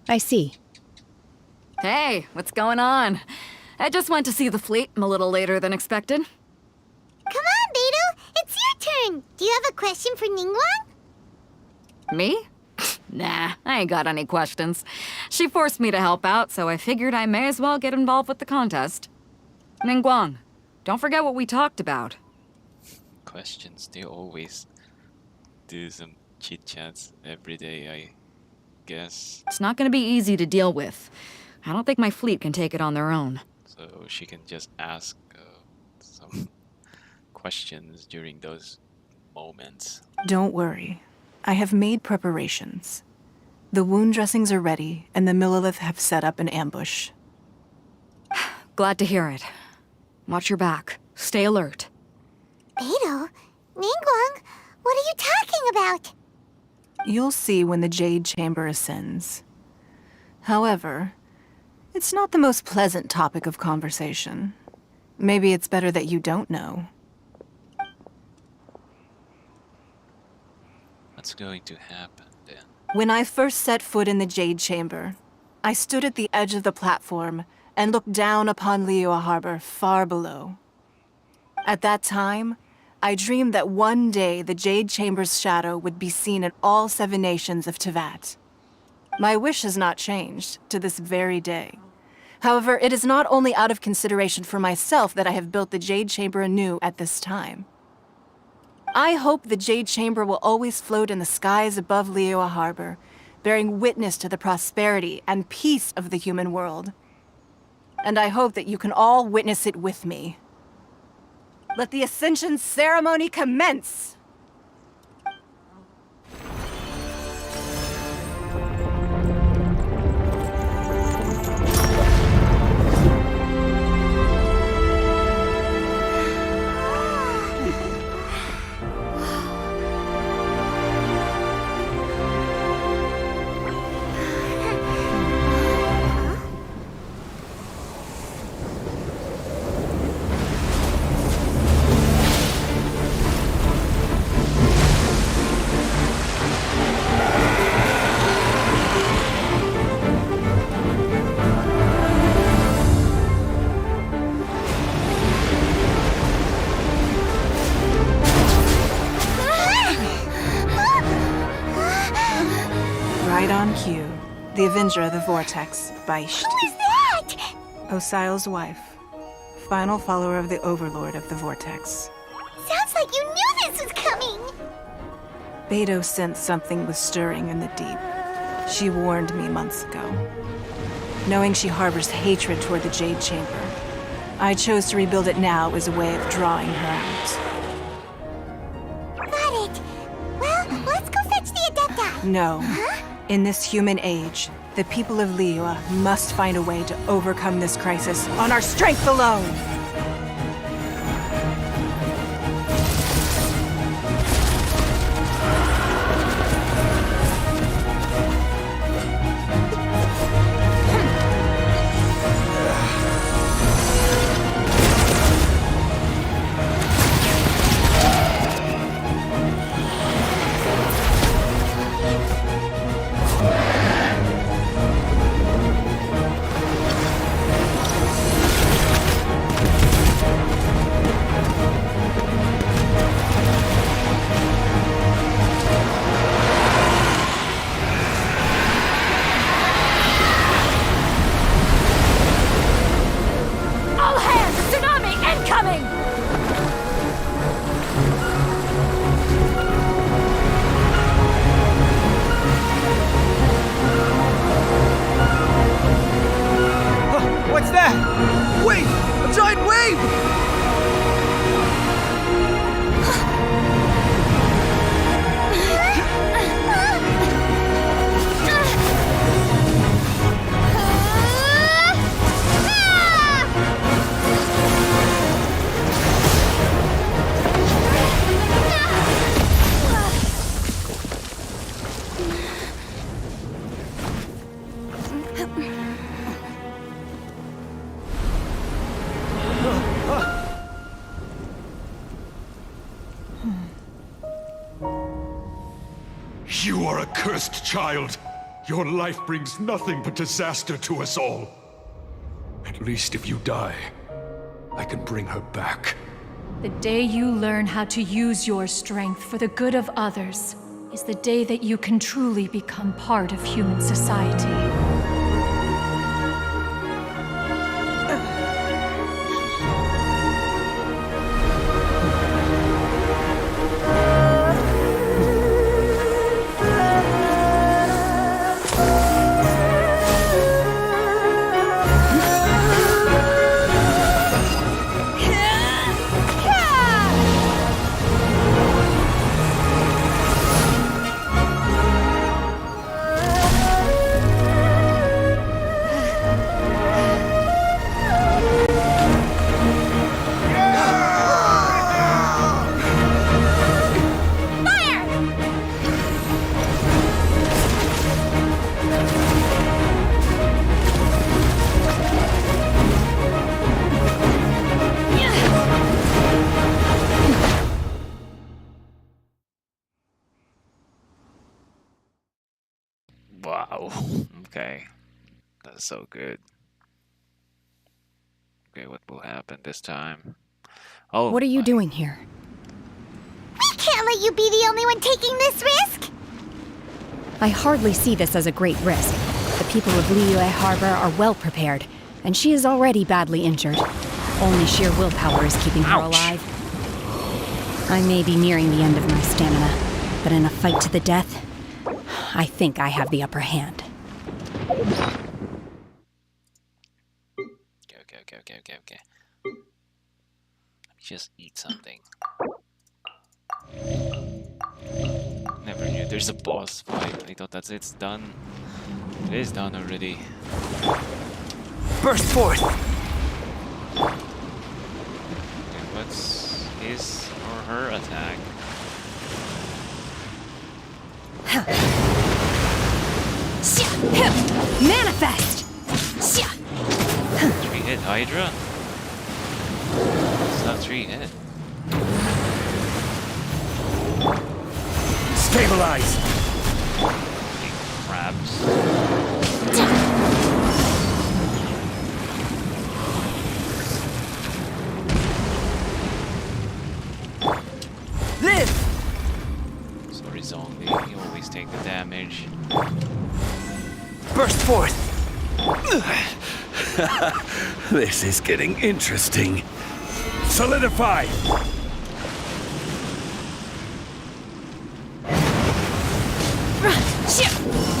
I see. Hey, what's going on? I just went to see the fleet a little later than expected. Come on, Beidou, it's your turn. Do you have a question for Ningguang? Me? Nah, I ain't got any questions. She forced me to help out, so I figured I may as well get involved with the contest. Ningguang, don't forget what we talked about. Questions, they always do some chit-chats every day, I guess. It's not gonna be easy to deal with. I don't think my fleet can take it on their own. So she can just ask some questions during those moments. Don't worry. I have made preparations. The wound dressings are ready, and the Millelith have set up an ambush. Glad to hear it. Watch your back. Stay alert. Beidou, Ningguang, what are you talking about? You'll see when the Jade Chamber ascends. However, it's not the most pleasant topic of conversation. Maybe it's better that you don't know. What's going to happen then? When I first set foot in the Jade Chamber, I stood at the edge of the platform and looked down upon Liyue Harbor far below. At that time, I dreamed that one day the Jade Chamber's shadow would be seen in all 7 nations of Teyvat. My wish has not changed to this very day. However, it is not only out of consideration for myself that I have built the Jade Chamber anew at this time. I hope the Jade Chamber will always float in the skies above Liyue Harbor, bearing witness to the prosperity and peace of the human world. And I hope that you can all witness it with me. Let the Ascension ceremony commence! Right on cue. The Avenger of the Vortex, Beisht. Who is that? Osial's wife. Final follower of the Overlord of the Vortex. Sounds like you knew this was coming. Beidou sensed something was stirring in the deep. She warned me months ago. Knowing she harbors hatred toward the Jade Chamber, I chose to rebuild it now as a way of drawing her out. Got it. Well, let's go fetch the Adepta. No. In this human age, the people of Liyue must find a way to overcome this crisis on our strength alone! You are a cursed child. Your life brings nothing but disaster to us all. At least if you die, I can bring her back. The day you learn how to use your strength for the good of others is the day that you can truly become part of human society. Wow. Okay. That's so good. Okay, what will happen this time? Oh. What are you doing here? We can't let you be the only one taking this risk! I hardly see this as a great risk. The people of Liyue Harbor are well prepared, and she is already badly injured. Only sheer willpower is keeping her alive. I may be nearing the end of my stamina, but in a fight to the death, I think I have the upper hand. Okay. Let me just eat something. Never knew there's a boss fight. I thought that's it's done. It is done already. Burst forth! Okay, what's his or her attack? Manifest! 3-hit Hydra? It's not 3-hit. Stabilize! Big crabs. Live! Sorry, zombie. You always take the damage. Burst forth! This is getting interesting. Solidify!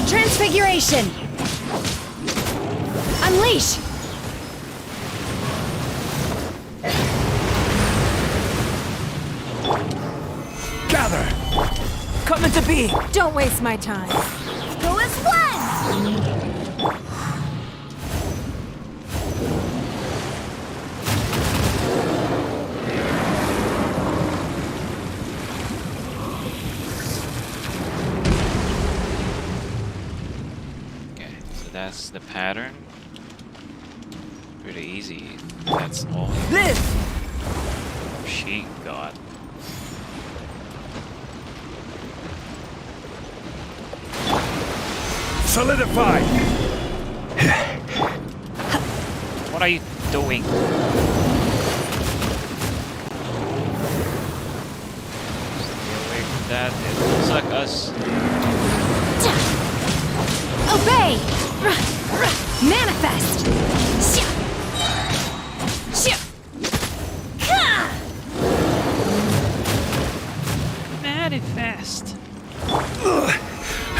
Transfiguration! Unleash! Gather! Coming to be! Don't waste my time. Go as one! That's the pattern. Pretty easy. That's all she got. Solidify! What are you doing? Stay away from that. It looks like us. Obey! Manifest! Manifest!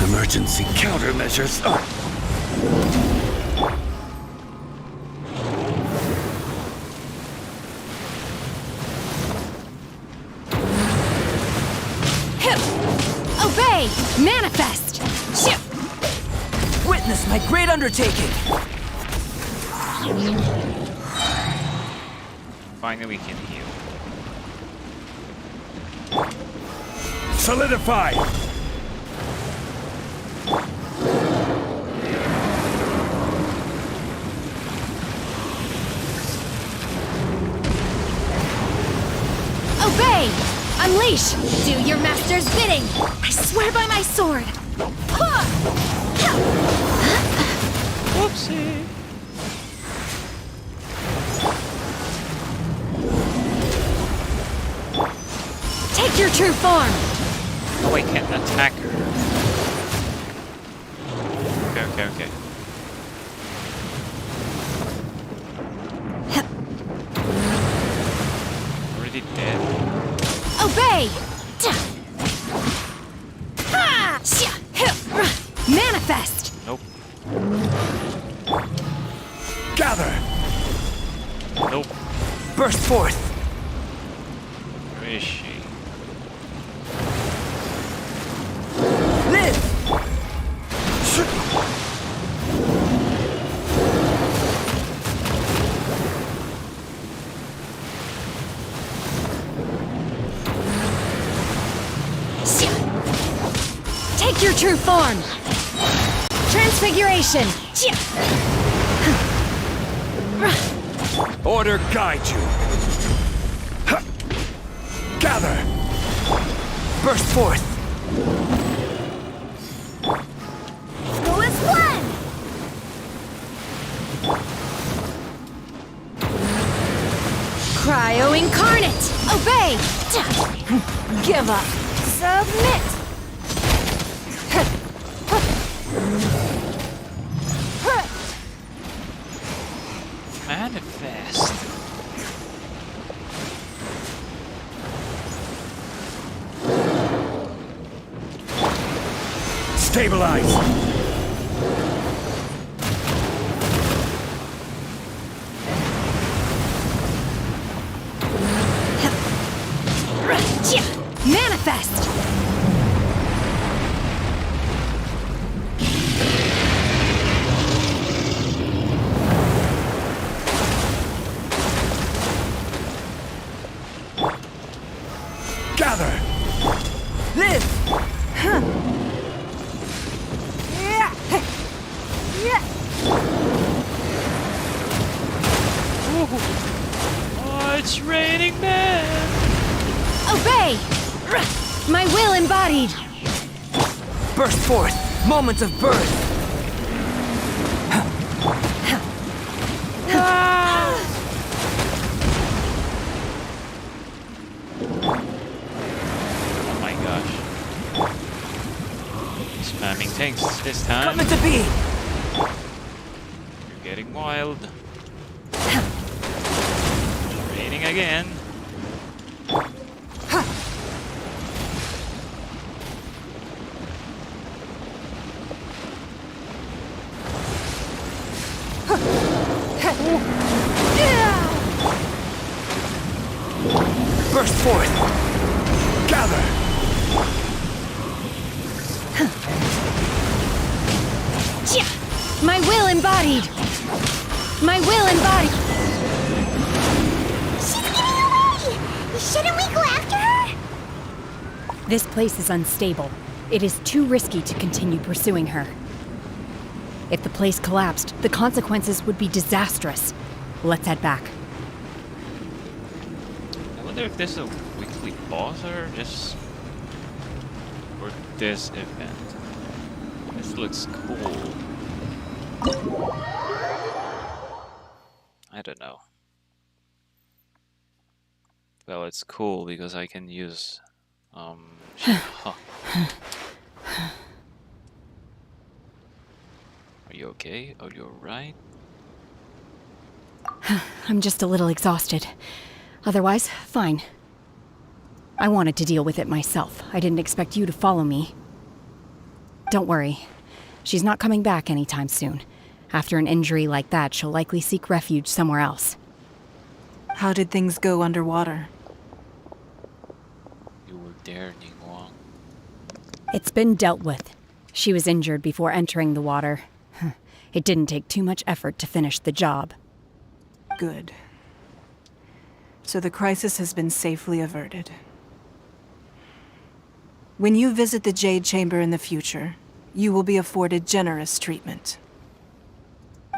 Emergency countermeasures. Obey! Manifest! Witness my great undertaking! Finally we can heal. Solidify! Obey! Unleash! Do your master's bidding! I swear by my sword! Whoopsie! Take your true form! Oh, I can't attack her. Okay. Already dead. Obey! Manifest! Nope. Gather! Nope. Burst forth! Where is she? Live! Take your true form! Transfiguration! Order guide you. Gather! Burst forth! Go as one! Cryo incarnate! Obey! Give up! Submit! Manifest. Stabilize! Manifest! Gather! Live! Oh, it's raining men! Obey! My will embodied! Burst forth! Moments of birth! Oh my gosh. Spamming tanks this time. Coming to be! You're getting wild. Raining again. Burst forth! Gather! My will embodied! My will embodied! She's getting away! Shouldn't we go after her? This place is unstable. It is too risky to continue pursuing her. If the place collapsed, the consequences would be disastrous. Let's head back. I wonder if this is a weekly boss or just for this event. This looks cool. I don't know. Well, it's cool because I can use huh. Are you okay? Are you alright? I'm just a little exhausted. Otherwise, fine. I wanted to deal with it myself. I didn't expect you to follow me. Don't worry. She's not coming back anytime soon. After an injury like that, she'll likely seek refuge somewhere else. How did things go underwater? You were there, Ningguang. It's been dealt with. She was injured before entering the water. It didn't take too much effort to finish the job. Good. So the crisis has been safely averted. When you visit the Jade Chamber in the future, you will be afforded generous treatment.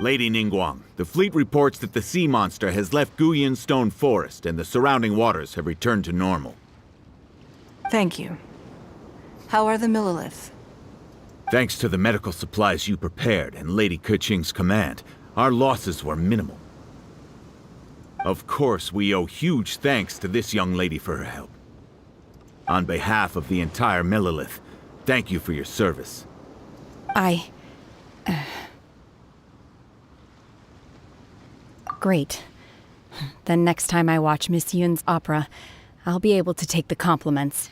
Lady Ningguang, the fleet reports that the sea monster has left Guyun Stone Forest and the surrounding waters have returned to normal. Thank you. How are the Millilith? Thanks to the medical supplies you prepared and Lady Keqing's command, our losses were minimal. Of course, we owe huge thanks to this young lady for her help. On behalf of the entire Millilith, thank you for your service. Great. Then next time I watch Miss Yun's opera, I'll be able to take the compliments.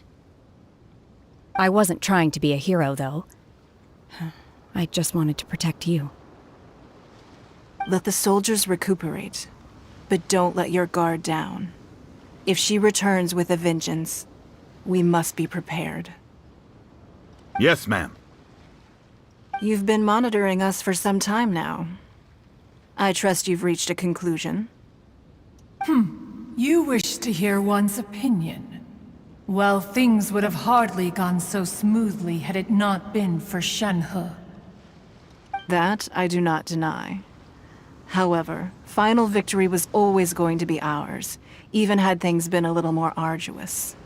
I wasn't trying to be a hero, though. I just wanted to protect you. Let the soldiers recuperate, but don't let your guard down. If she returns with a vengeance, we must be prepared. Yes, ma'am. You've been monitoring us for some time now. I trust you've reached a conclusion. You wish to hear one's opinion. Well, things would have hardly gone so smoothly had it not been for Shenhe. That I do not deny. However, final victory was always going to be ours, even had things been a little more arduous.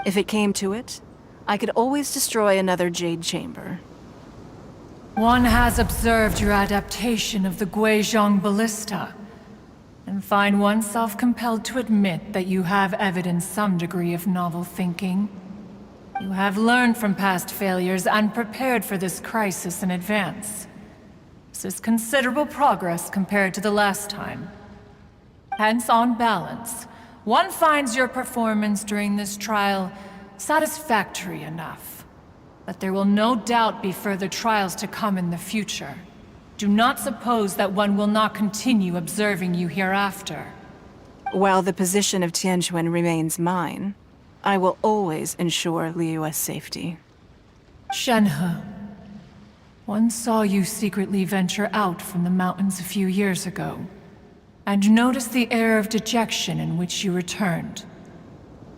If it came to it, I could always destroy another Jade Chamber. One has observed your adaptation of the Guizhong ballista, and find oneself compelled to admit that you have evidenced some degree of novel thinking. You have learned from past failures and prepared for this crisis in advance. This is considerable progress compared to the last time. Hence, on balance, one finds your performance during this trial satisfactory enough. But there will no doubt be further trials to come in the future. Do not suppose that one will not continue observing you hereafter. While the position of Tianquan remains mine, I will always ensure Liyue's safety. Shenhe, one saw you secretly venture out from the mountains a few years ago, and noticed the air of dejection in which you returned.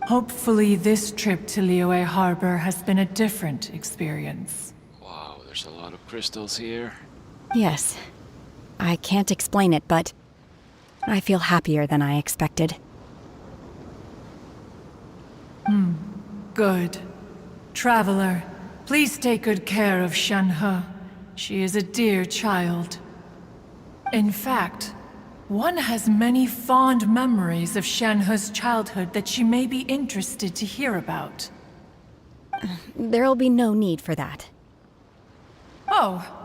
Hopefully this trip to Liyue Harbor has been a different experience. Wow, there's a lot of crystals here. Yes. I can't explain it, but I feel happier than I expected. Good. Traveler, please take good care of Shenhe. She is a dear child. In fact, one has many fond memories of Shenhe's childhood that she may be interested to hear about. There'll be no need for that. Oh.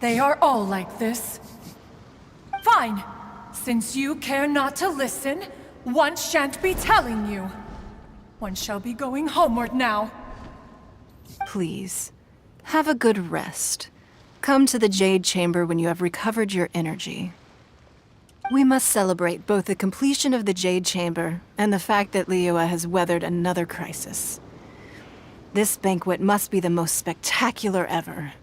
They are all like this. Fine. Since you care not to listen, one shan't be telling you. One shall be going homeward now. Please, have a good rest. Come to the Jade Chamber when you have recovered your energy. We must celebrate both the completion of the Jade Chamber and the fact that Liyue has weathered another crisis. This banquet must be the most spectacular ever.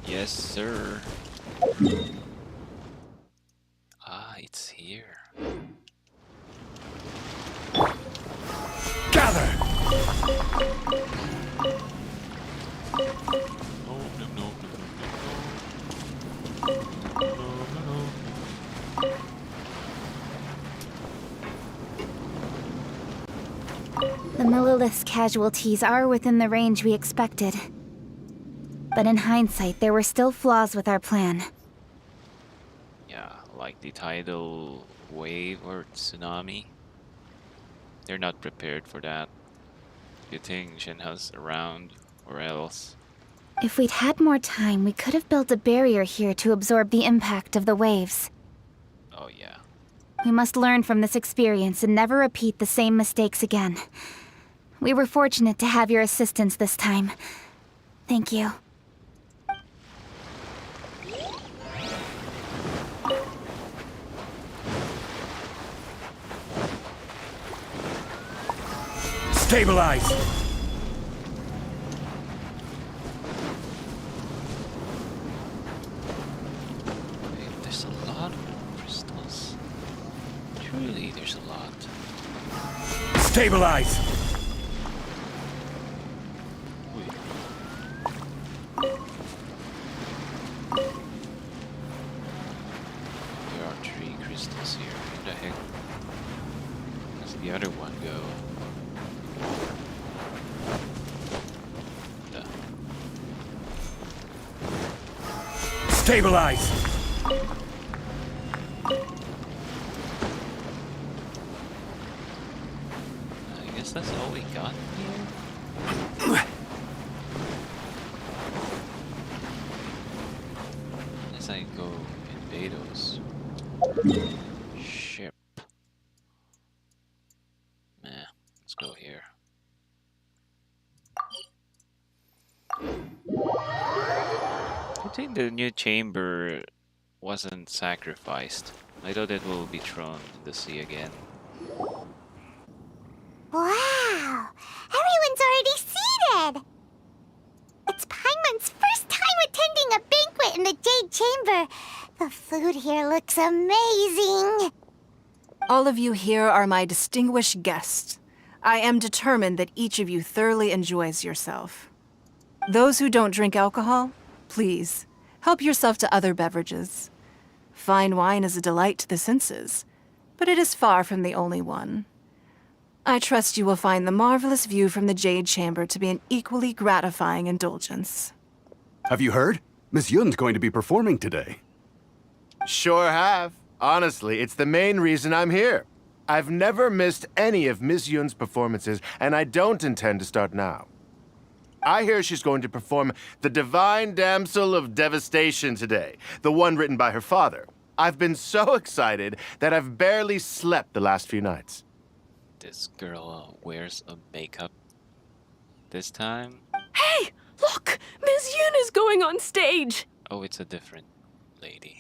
Yes, sir. Ah, it's here. Gather! The Millilith's casualties are within the range we expected. But in hindsight, there were still flaws with our plan. Yeah, like the tidal wave or tsunami. They're not prepared for that. You think Shenhe's around or else? If we'd had more time, we could have built a barrier here to absorb the impact of the waves. Oh yeah. We must learn from this experience and never repeat the same mistakes again. We were fortunate to have your assistance this time. Thank you. Stabilize! There's a lot of crystals. Truly, there's a lot. Stabilize! use this here. Where the heck does the other one go? Stabilize! I guess that's all we got here. As I go invade those ship. Nah, let's go here. I think the new chamber wasn't sacrificed. I thought it will be thrown in the sea again. Wow! Everyone's already seated! It's Paimon's first time attending a banquet in the Jade Chamber. The food here looks amazing. All of you here are my distinguished guests. I am determined that each of you thoroughly enjoys yourself. Those who don't drink alcohol, please, help yourself to other beverages. Fine wine is a delight to the senses, but it is far from the only one. I trust you will find the marvelous view from the Jade Chamber to be an equally gratifying indulgence. Have you heard? Miss Yun's going to be performing today. Sure have. Honestly, it's the main reason I'm here. I've never missed any of Miss Yun's performances, and I don't intend to start now. I hear she's going to perform The Divine Damsel of Devastation today, the one written by her father. I've been so excited that I've barely slept the last few nights. This girl wears a makeup this time. Hey, look! Miss Yun is going on stage! Oh, it's a different lady.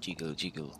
Jiggle, jiggle.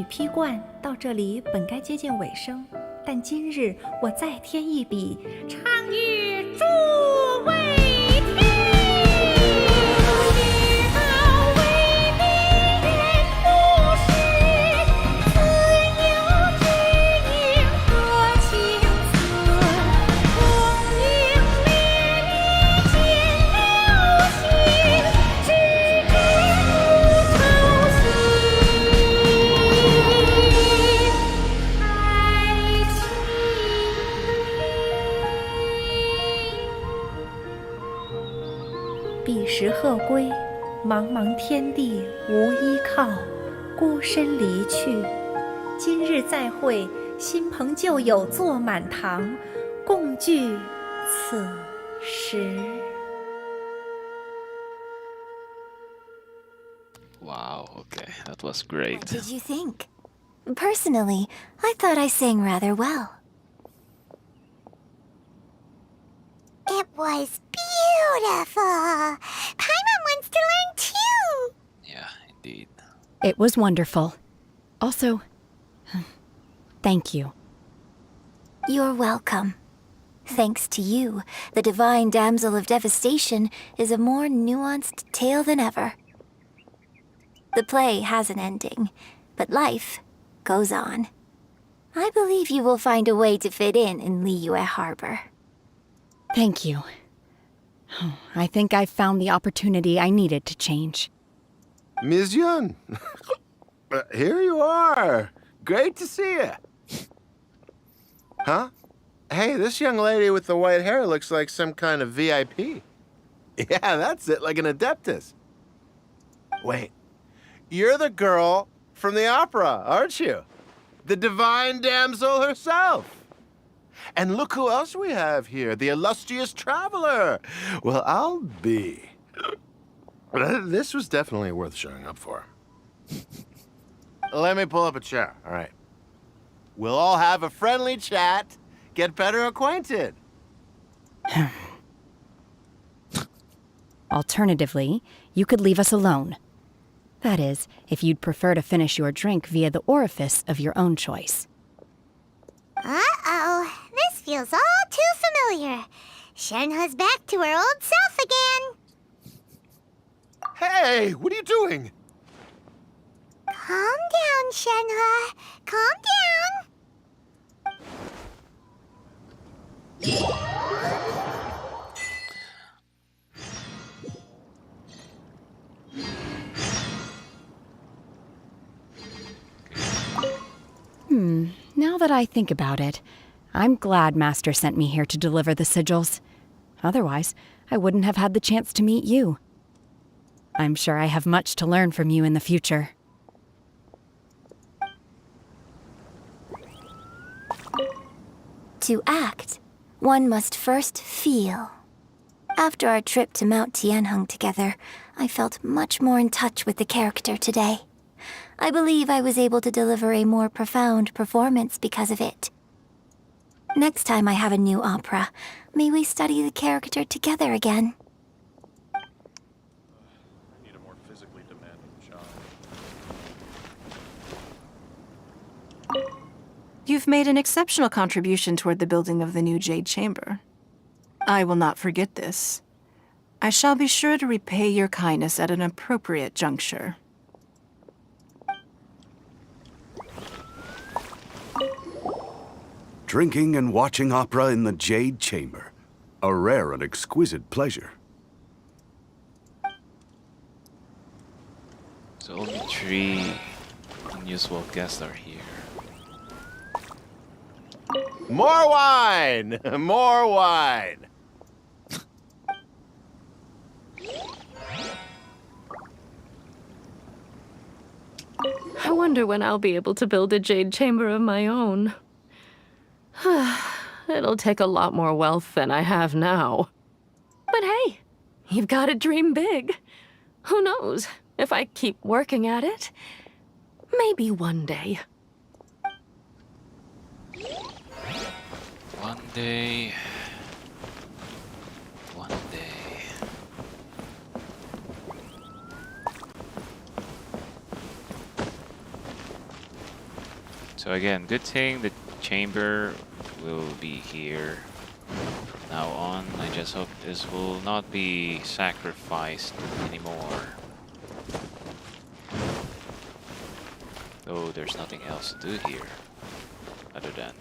批冠到这里本该接近尾声，但今日我再添一笔，唱与诸位听。知道为民人不是，自有知音和情思，功名烈烈见了心，只知无愁心。彼时鹤归，茫茫天地无依靠，孤身离去。今日再会，新朋旧友坐满堂，共聚此时。Wow, okay, that was great. What did you think? Personally, I thought I sang rather well. It was beautiful! Paimon wants to learn too! Yeah, indeed. It was wonderful. Also, thank you. You're welcome. Thanks to you, the Divine Damsel of Devastation is a more nuanced tale than ever. The play has an ending, but life goes on. I believe you will find a way to fit in Liyue Harbor. Thank you. I think I've found the opportunity I needed to change. Ms. Yun, here you are. Great to see you. Huh? Hey, this young lady with the white hair looks like some kind of VIP. Yeah, that's it, like an Adeptus. Wait, you're the girl from the opera, aren't you? The Divine Damsel herself. And look who else we have here, the illustrious traveler. Well, I'll be. This was definitely worth showing up for. Let me pull up a chair, all right. We'll all have a friendly chat, get better acquainted. Alternatively, you could leave us alone. That is, if you'd prefer to finish your drink via the orifice of your own choice. Uh-oh, this feels all too familiar. Shenhe's back to her old self again. Hey, what are you doing? Calm down, Shenhe. Calm down. Now that I think about it, I'm glad Master sent me here to deliver the sigils. Otherwise, I wouldn't have had the chance to meet you. I'm sure I have much to learn from you in the future. To act, one must first feel. After our trip to Mount Tianheng together, I felt much more in touch with the character today. I believe I was able to deliver a more profound performance because of it. Next time I have a new opera, may we study the character together again. You've made an exceptional contribution toward the building of the new Jade Chamber. I will not forget this. I shall be sure to repay your kindness at an appropriate juncture. Drinking and watching opera in the Jade Chamber. A rare and exquisite pleasure. So only 3 unusual guests are here. More wine! More wine! I wonder when I'll be able to build a Jade Chamber of my own. It'll take a lot more wealth than I have now. But hey, you've got to dream big. Who knows? If I keep working at it, maybe one day. One day. One day. So again, good thing the chamber will be here from now on. I just hope this will not be sacrificed anymore. Though there's nothing else to do here other than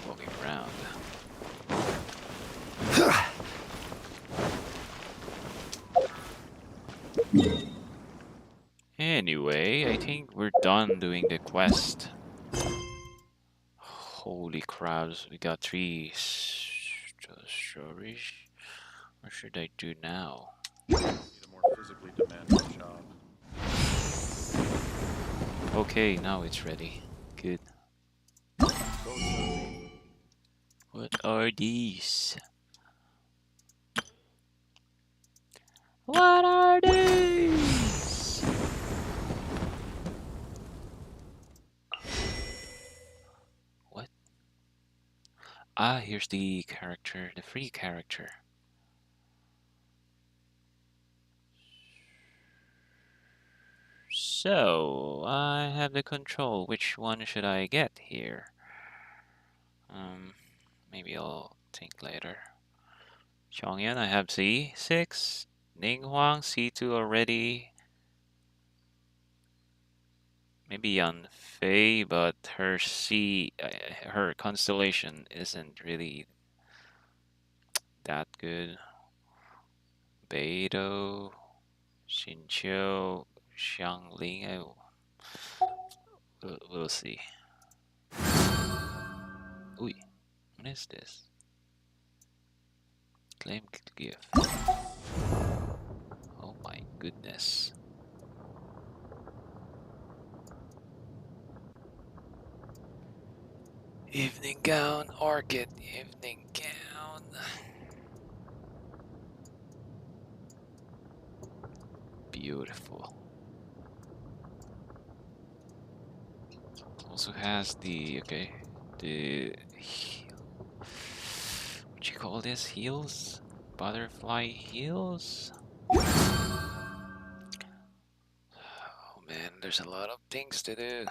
walking around. Anyway, I think we're done doing the quest. Holy crabs, we got 3 stories. What should I do now? Okay, now it's ready. Good. What are these? What are these? Ah, here's the character, the free character. So, I have the control. Which one should I get here? Maybe I'll think later. Chongyan, I have C6. Ninghuang, C2 already. Maybe Yanfei, but her her constellation isn't really that good. Beidou, Xinqiu, Xiangling. We'll see. Ooh, what is this? Claim gift. Oh my goodness. Evening gown, orchid, evening gown. Beautiful. Also has the, the what you call this? Heels? Butterfly heels? Oh man, there's a lot of things to do.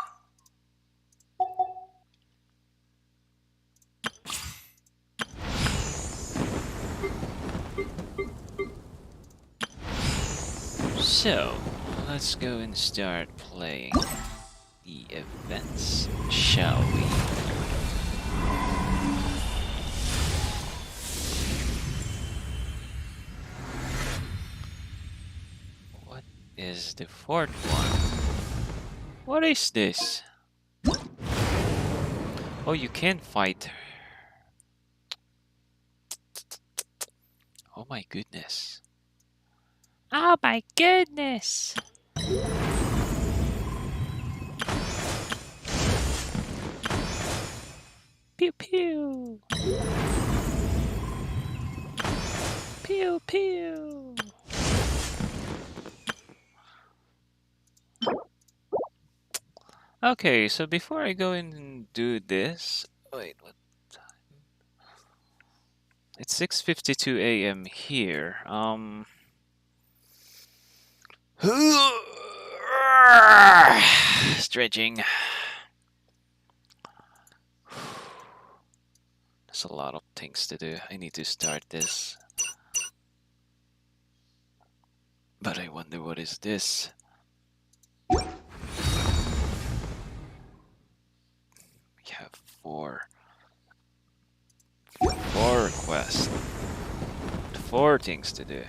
So, let's go and start playing the events, shall we? What is the fourth one? What is this? Oh, you can't fight. Oh my goodness. Oh my goodness! Pew pew! Pew pew! Okay, so before I go in and do this, wait, what time? It's 6:52 a.m. here. Stretching. There's a lot of things to do. I need to start this. But I wonder what is this? We have four quests. 4 things to do.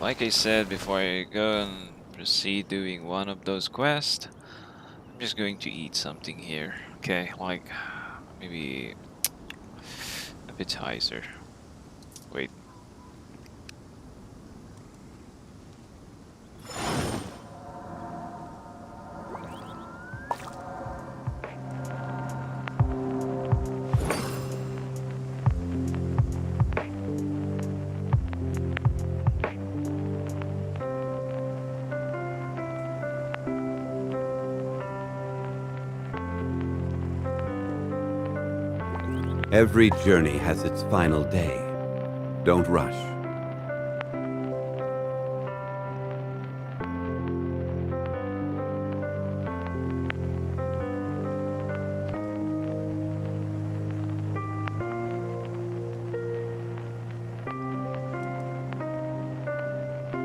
Like I said, before I go and proceed doing one of those quests, I'm just going to eat something here. Okay, like maybe appetizer. Wait. Every journey has its final day. Don't rush.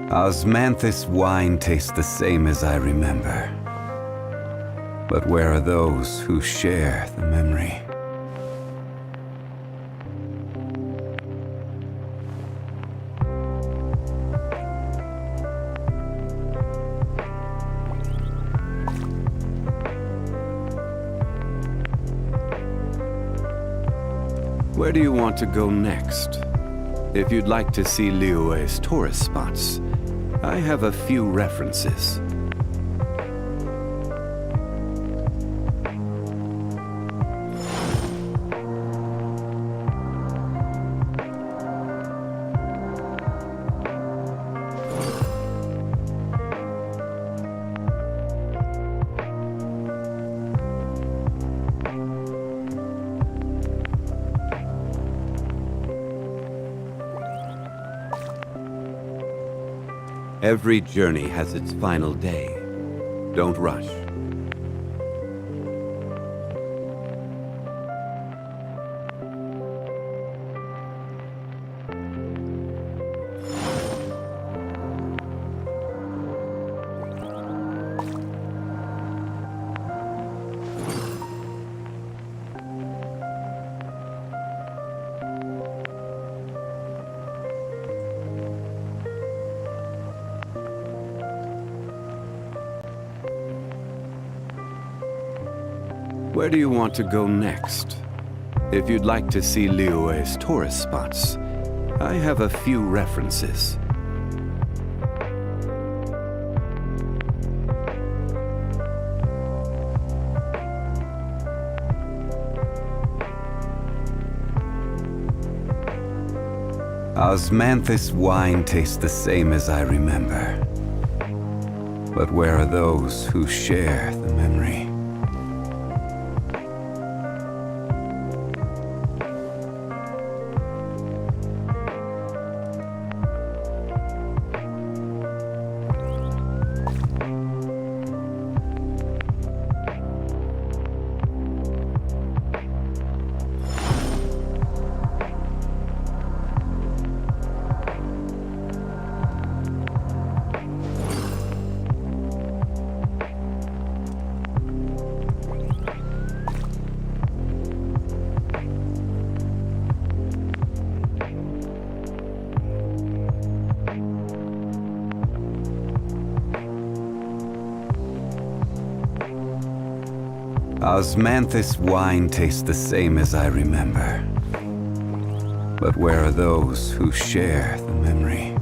Osmanthus wine tastes the same as I remember. But where are those who share the memory? Where do you want to go next? If you'd like to see Liyue's tourist spots, I have a few references. Every journey has its final day. Don't rush. Where do you want to go next? If you'd like to see Liyue's tourist spots, I have a few references. Osmanthus wine tastes the same as I remember. But where are those who share the memory? Osmanthus wine tastes the same as I remember. But where are those who share the memory?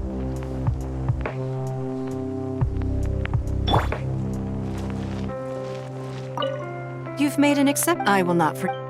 You've made an accept. I will not forget.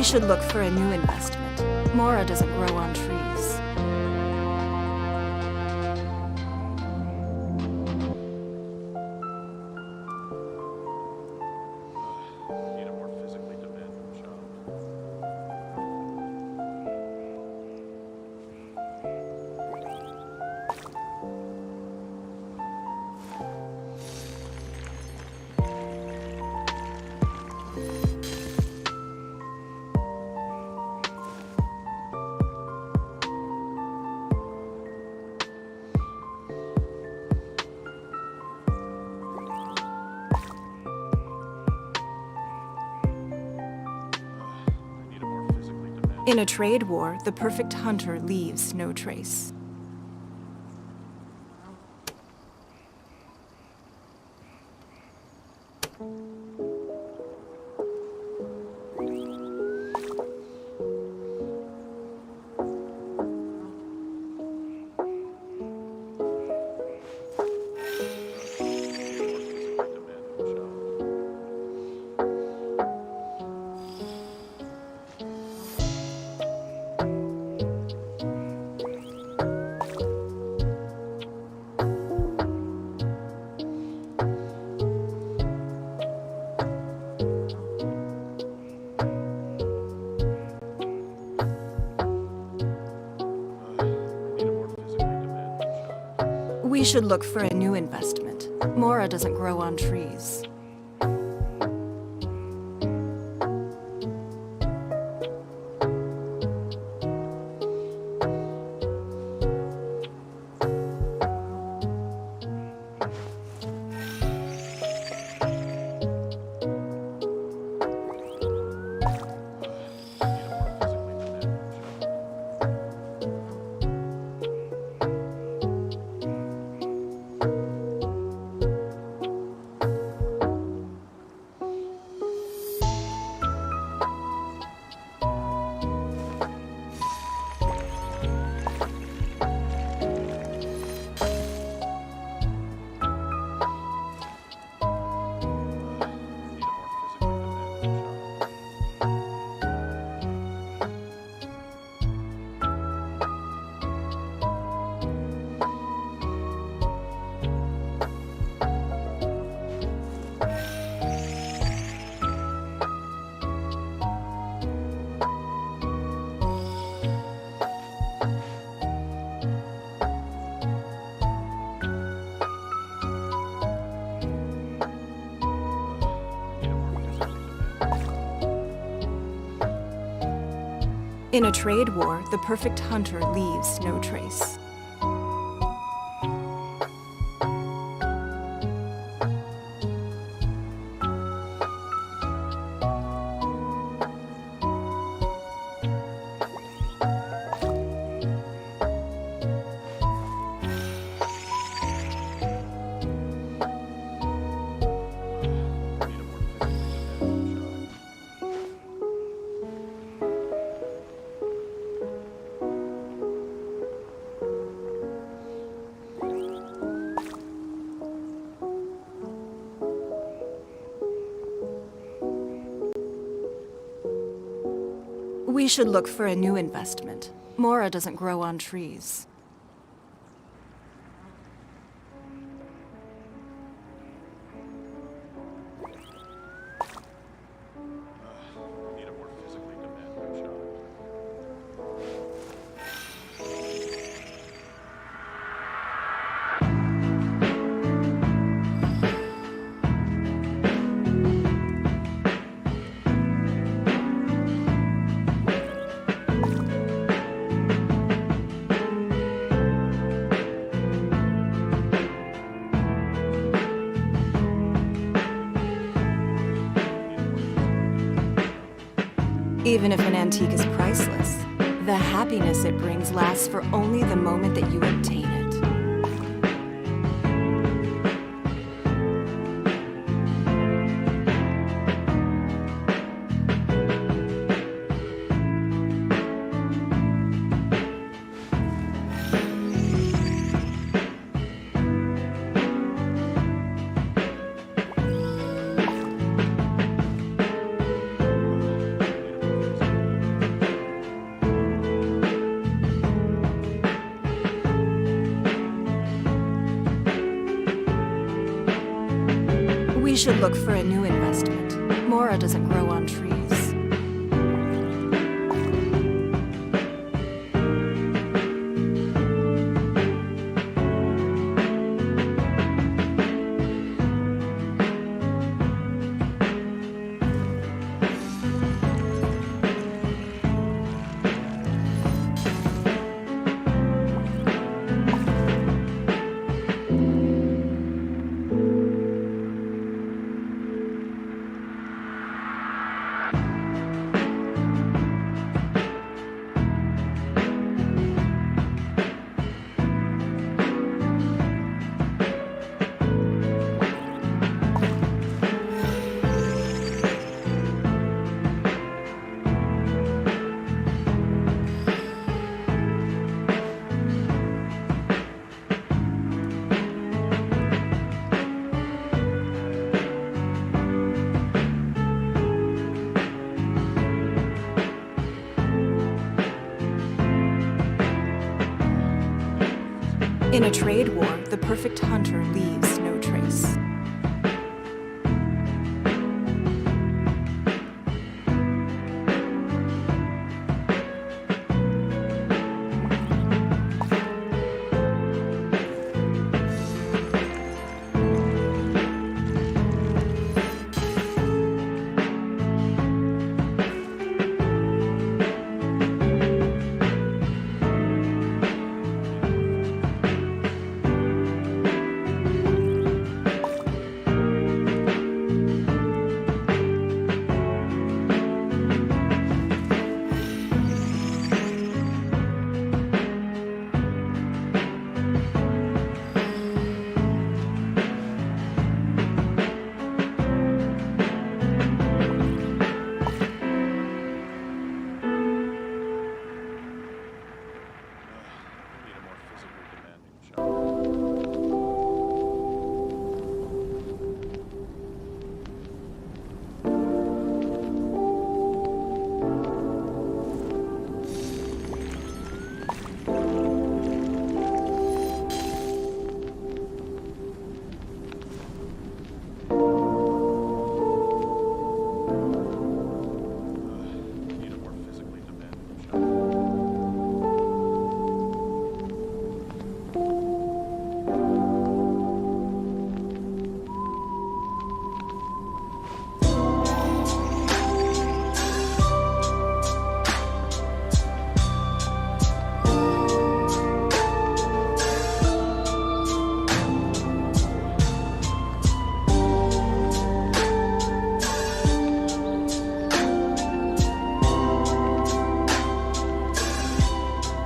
should look for a new investment. Mora doesn't grow on trees. In a trade war, the perfect hunter leaves no trace. We should look for a new investment. Mora doesn't grow on trees. In a trade war, the perfect hunter leaves no trace. We should look for a new investment. Mora doesn't grow on trees. Even if an antique is priceless, the happiness it brings lasts for only the moment that you obtain it. should look for a new investment. Mora doesn't grow on trees. In a trade war, the perfect hunter leaves no trace.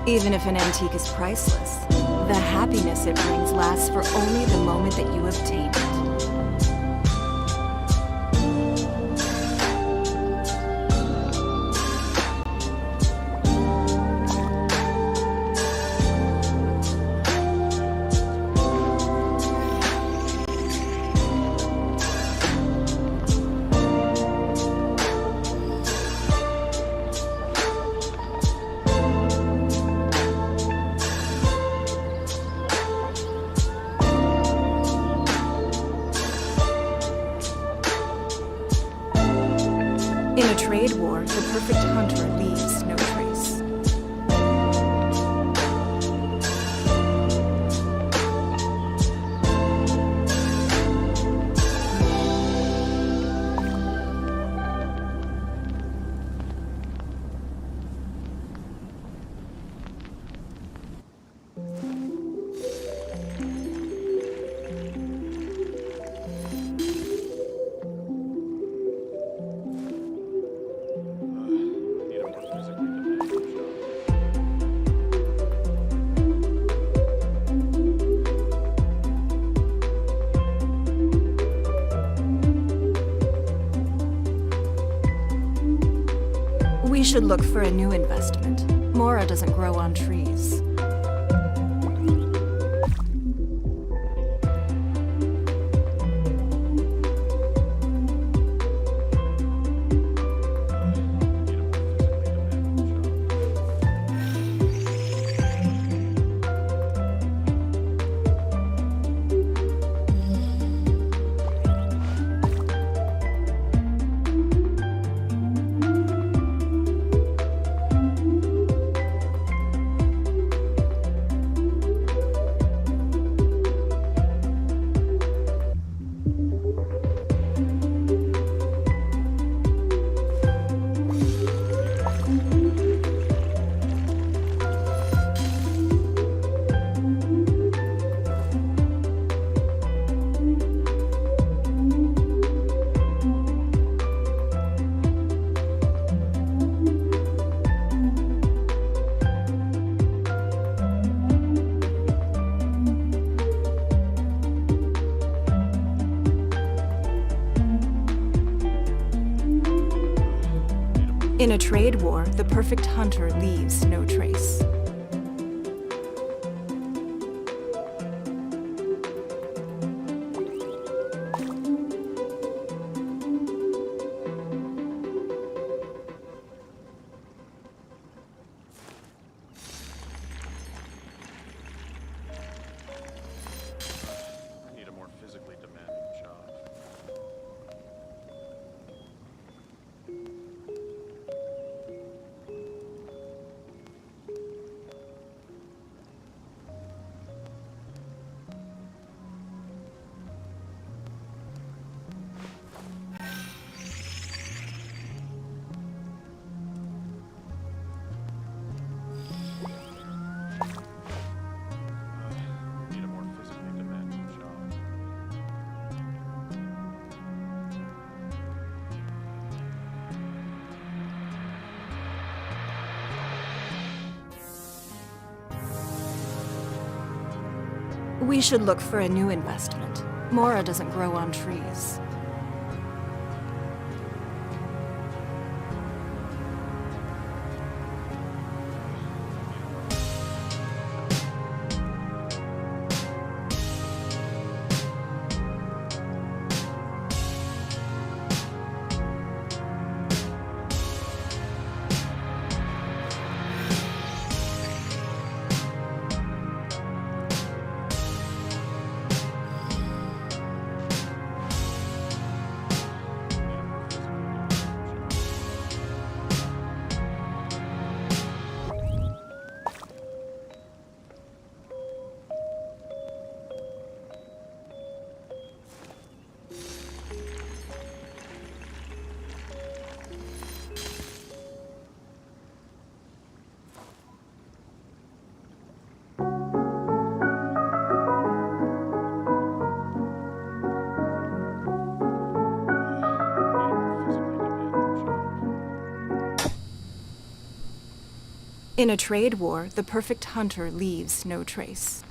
Even if an antique is priceless, the happiness it brings lasts for only the moment that you obtain it. In a trade war, the perfect hunter leaves no trace. We should look for a new investment. Mora doesn't grow on trees. In a trade war, the perfect hunter leaves no trace. We should look for a new investment. Mora doesn't grow on trees. In a trade war, the perfect hunter leaves no trace.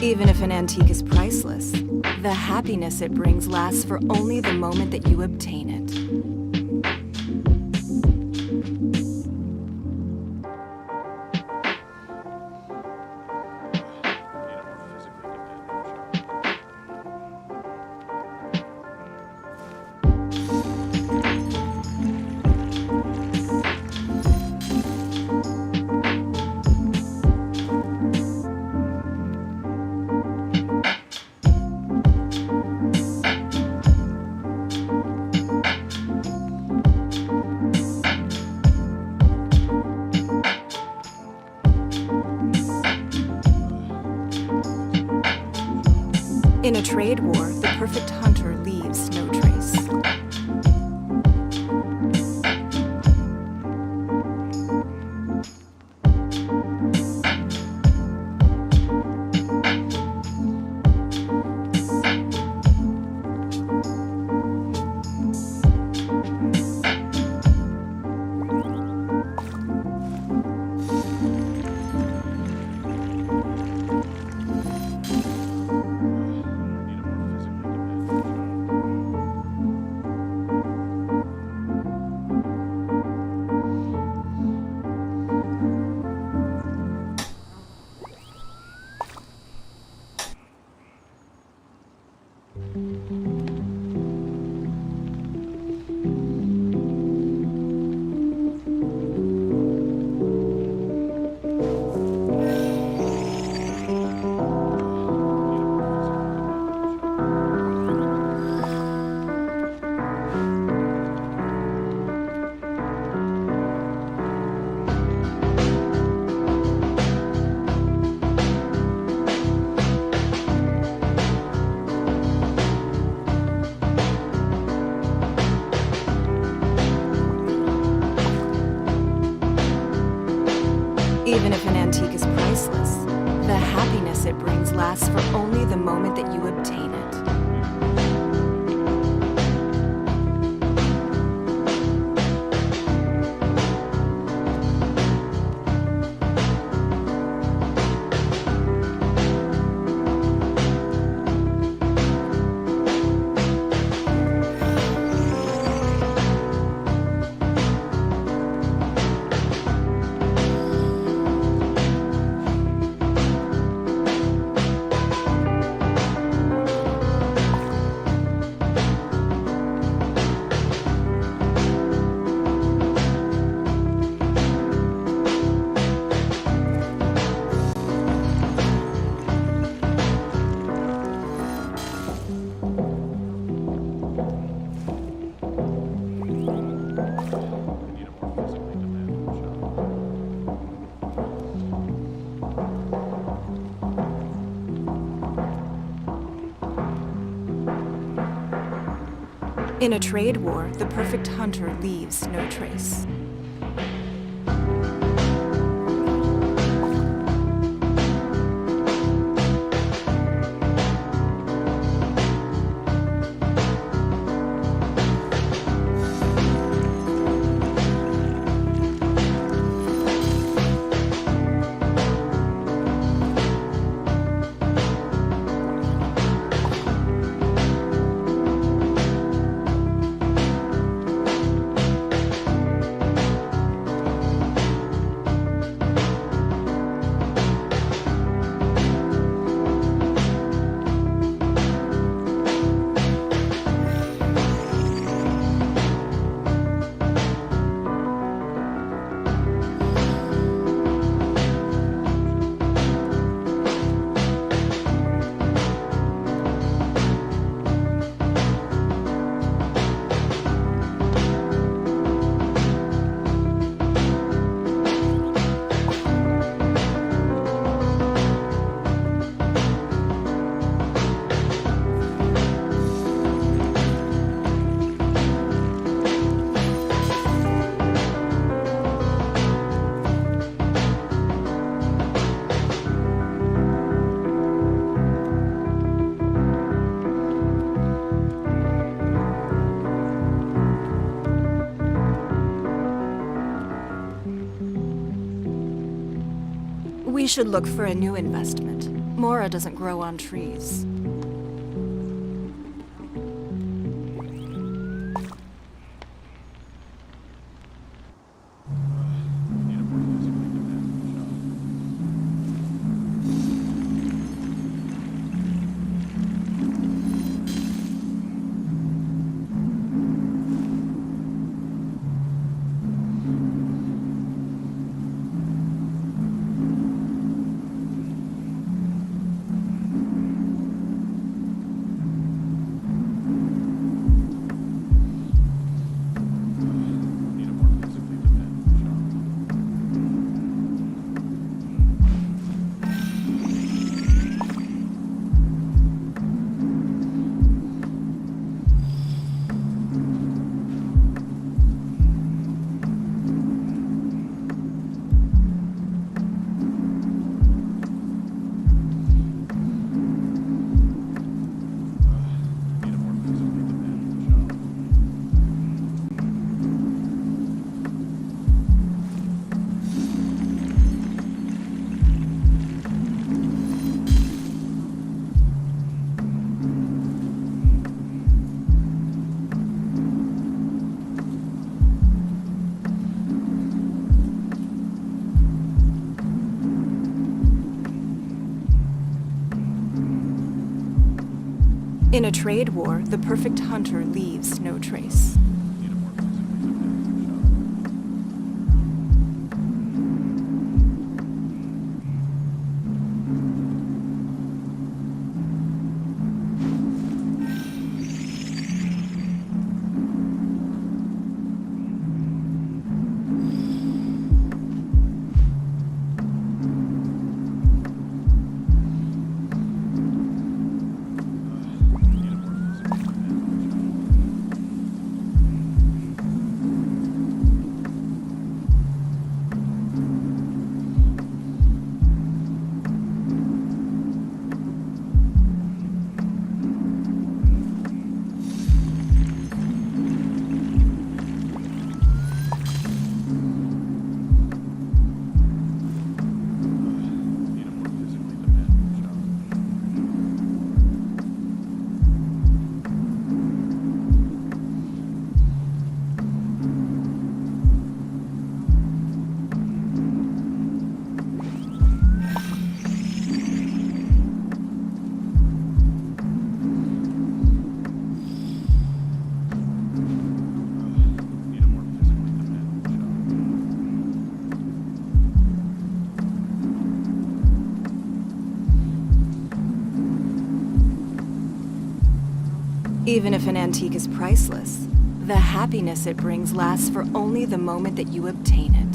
Even if an antique is priceless, the happiness it brings lasts for only the moment that you obtain it. In a trade war, the perfect hunter leaves no trace. Even if an antique is priceless, the happiness it brings lasts for only the moment that you obtain it. In a trade war, the perfect hunter leaves no trace. We should look for a new investment. Mora doesn't grow on trees. In a trade war, the perfect hunter leaves no trace. Even if an antique is priceless, the happiness it brings lasts for only the moment that you obtain it.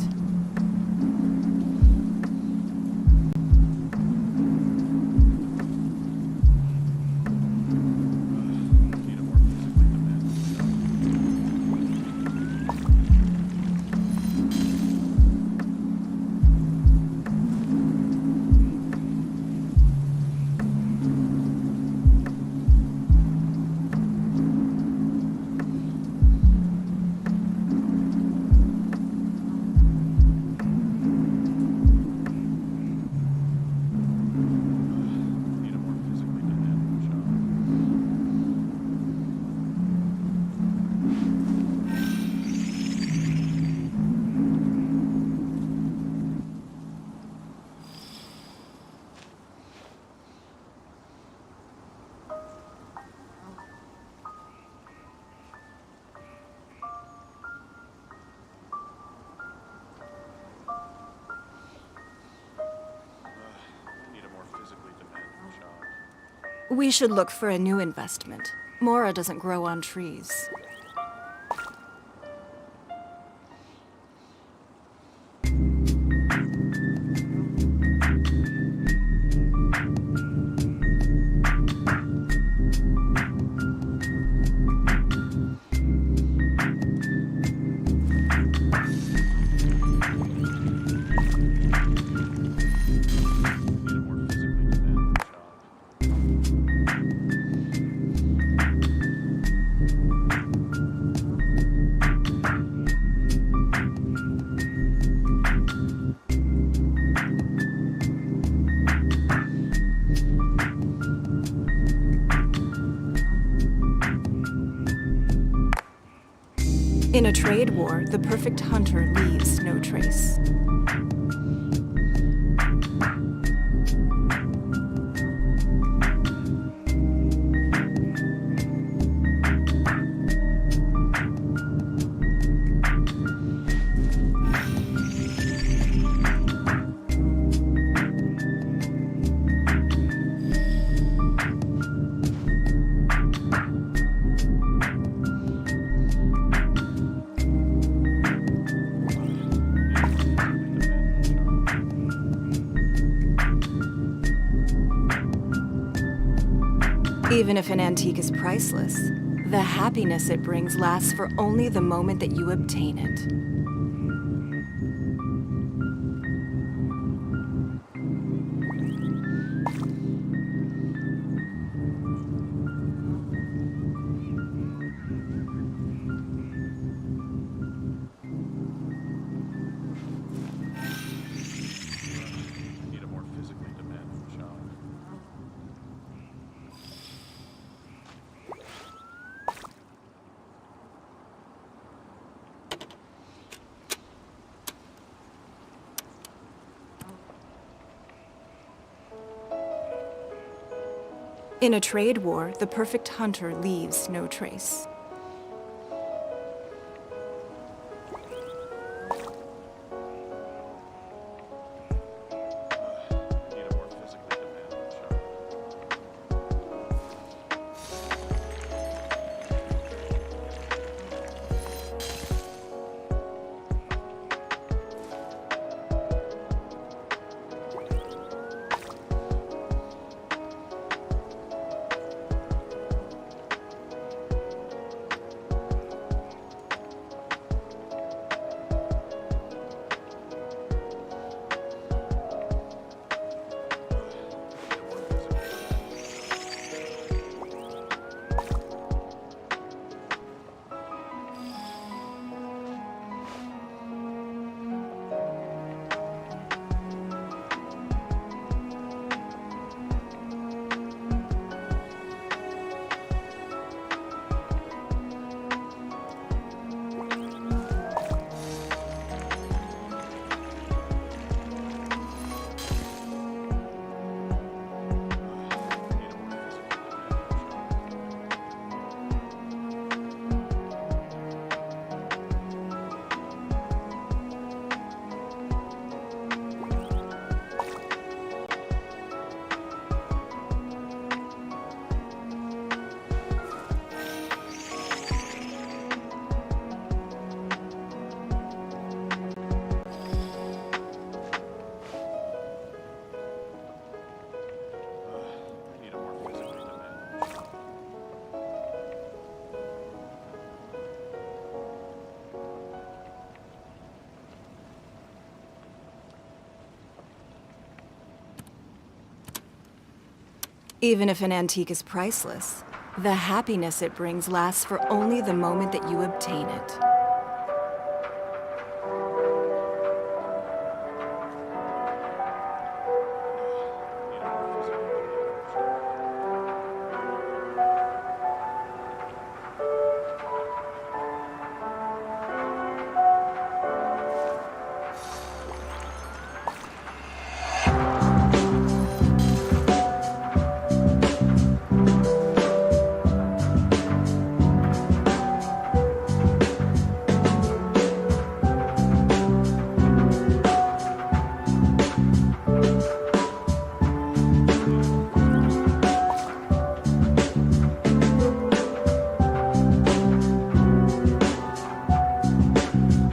We should look for a new investment. Mora doesn't grow on trees. In a trade war, the perfect hunter leaves no trace. Even if an antique is priceless, the happiness it brings lasts for only the moment that you obtain it. In a trade war, the perfect hunter leaves no trace. Even if an antique is priceless, the happiness it brings lasts for only the moment that you obtain it.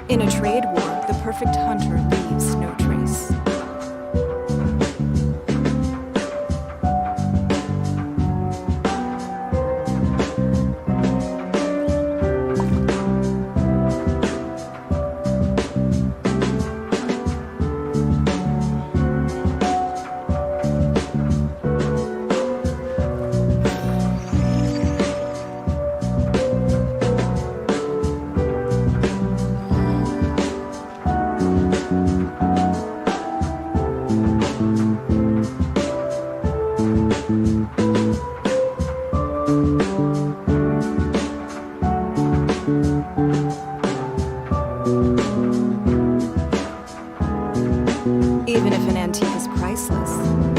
In a trade war, the perfect hunter leaves no trace. Even if an antique is priceless,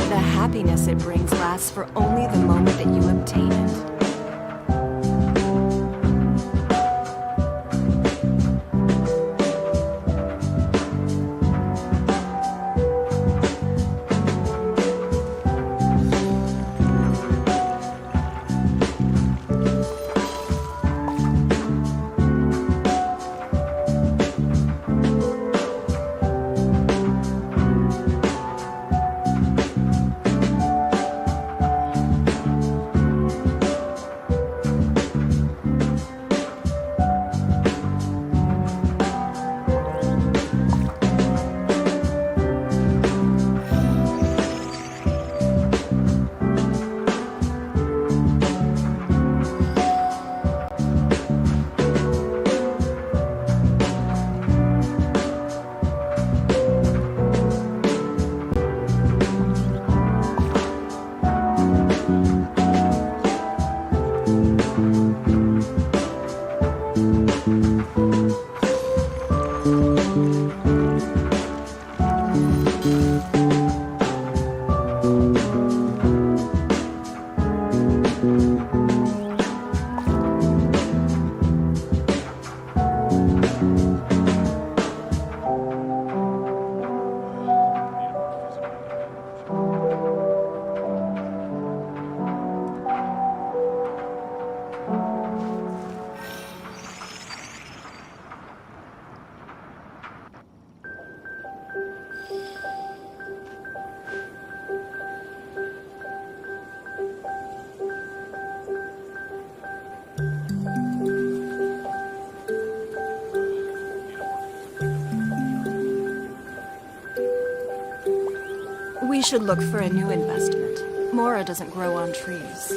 the happiness it brings lasts for only the moment that you obtain it. We should look for a new investment. Mora doesn't grow on trees.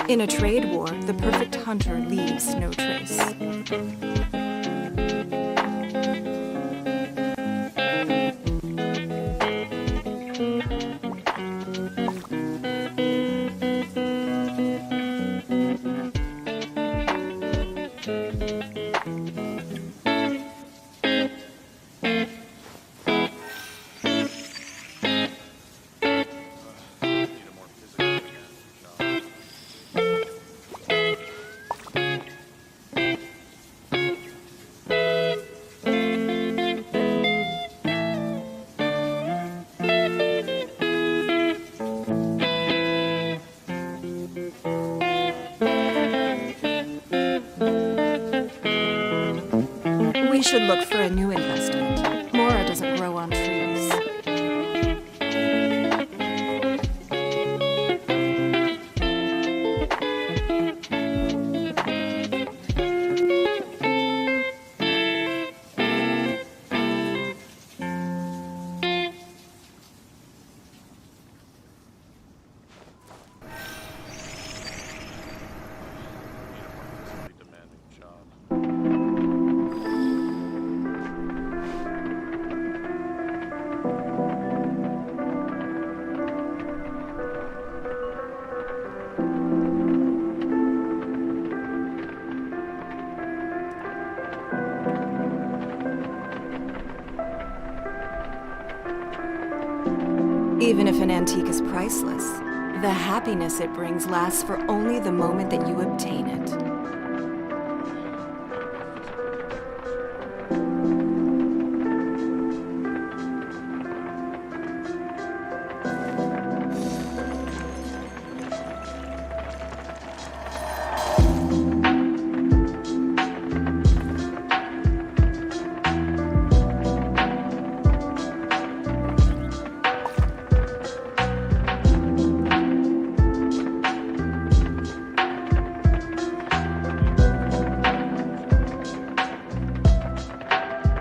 In a trade war, the perfect hunter leaves no trace. We should look for a new investment. Mora doesn't grow on trees. Even if an antique is priceless, the happiness it brings lasts for only the moment that you obtain it.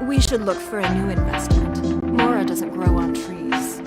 We should look for a new investment. Mora doesn't grow on trees.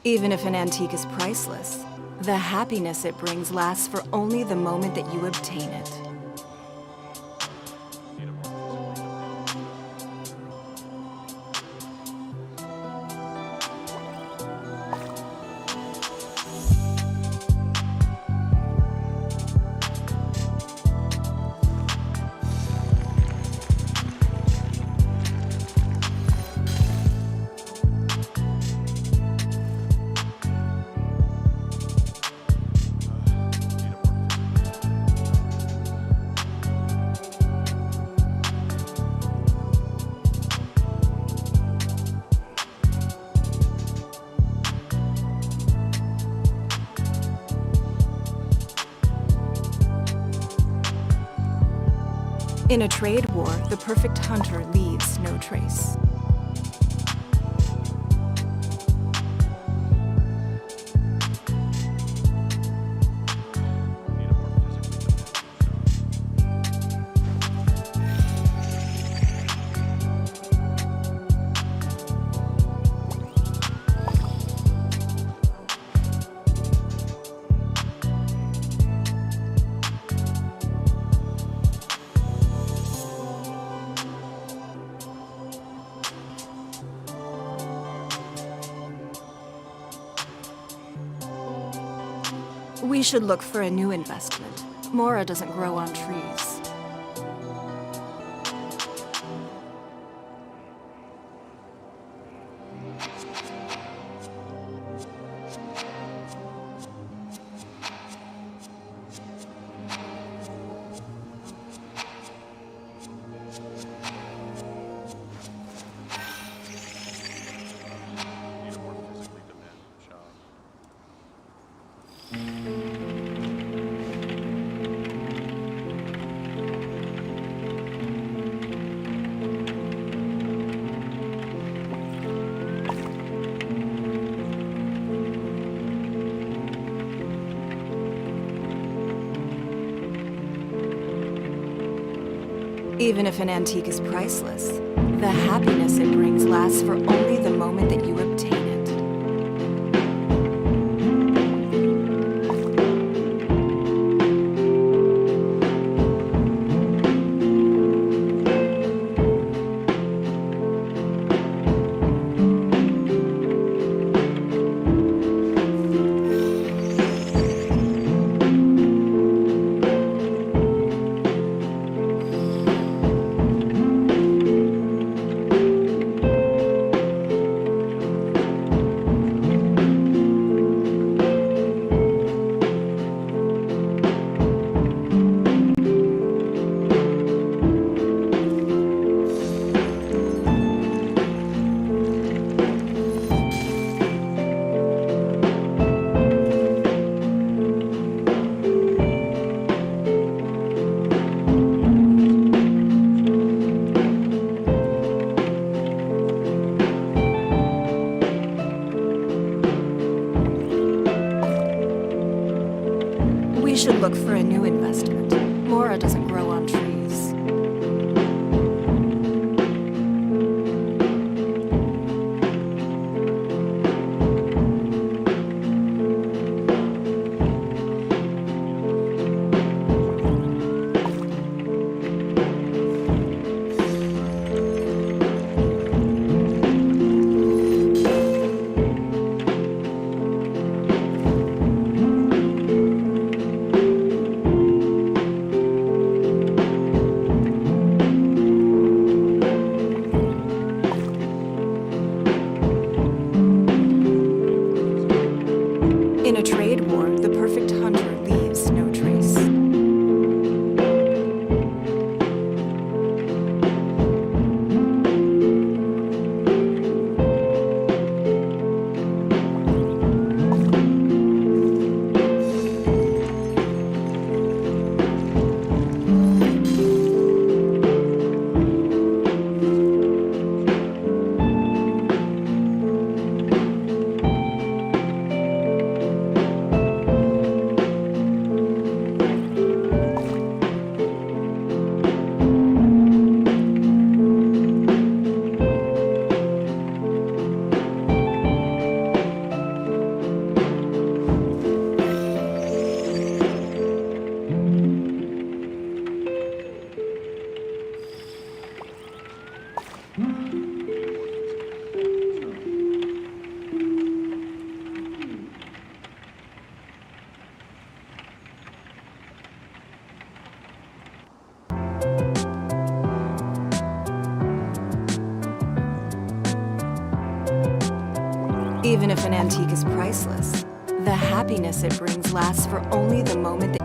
Even if an antique is priceless, the happiness it brings lasts for only the moment that you obtain it. In a trade war, the perfect hunter leaves no trace. We should look for a new investment. Mora doesn't grow on trees. Even if an antique is priceless, the happiness it brings lasts for only the moment that you obtain it. We should look for a new investment. Mora doesn't grow on trees. In a trade war, the perfect hunter leaves no trace. Even if an antique is priceless, the happiness it brings lasts for only the moment that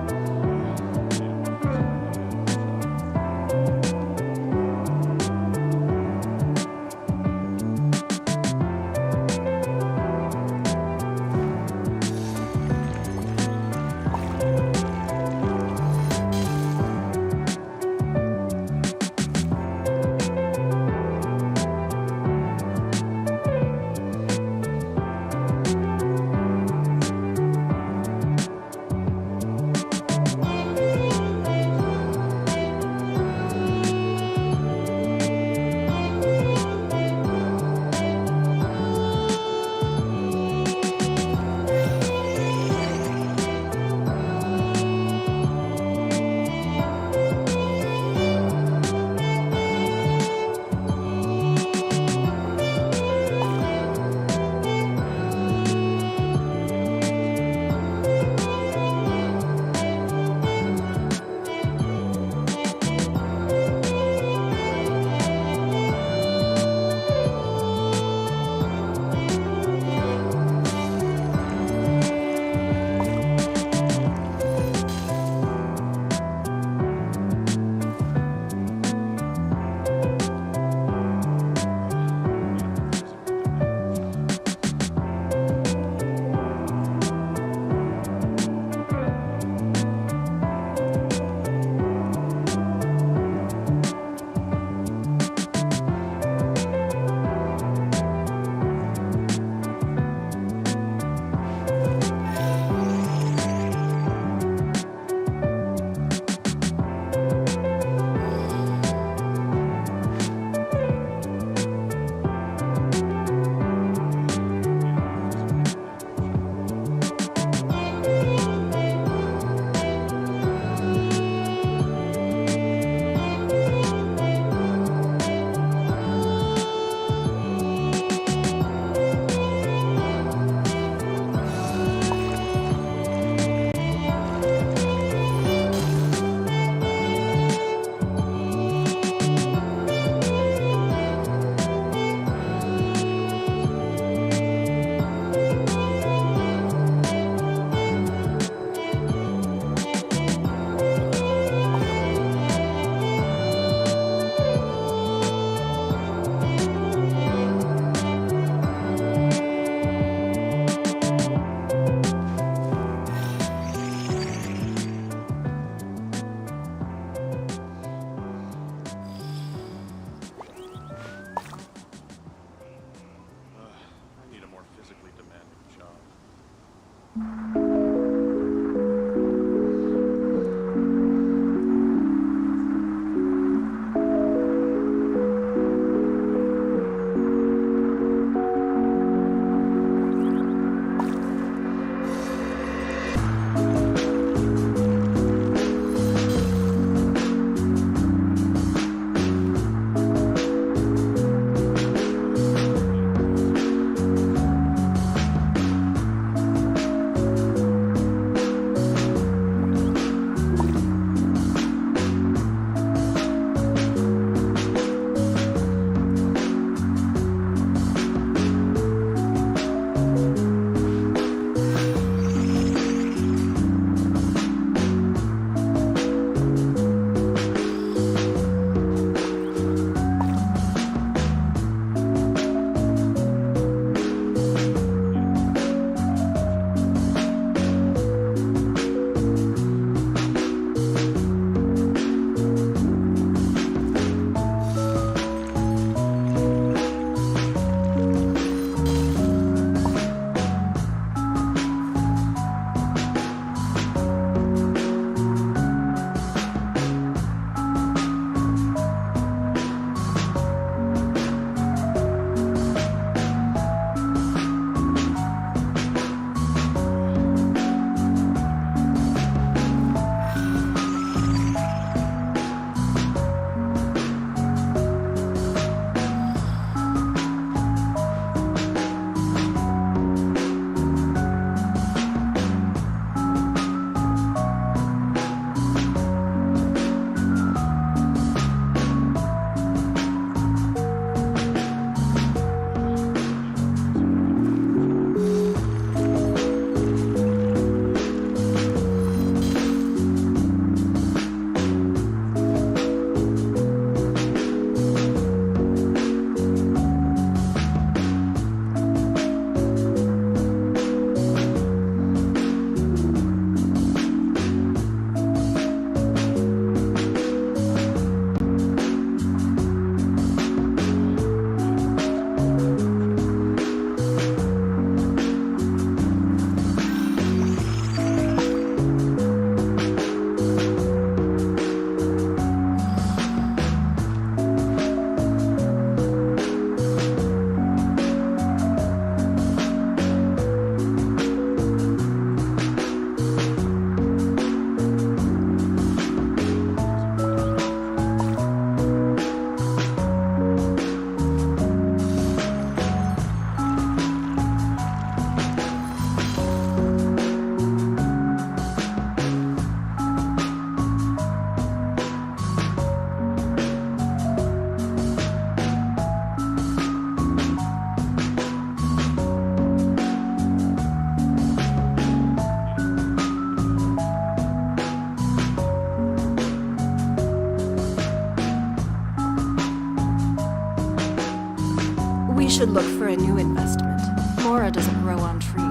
We should look for a new investment. Mora doesn't grow on trees.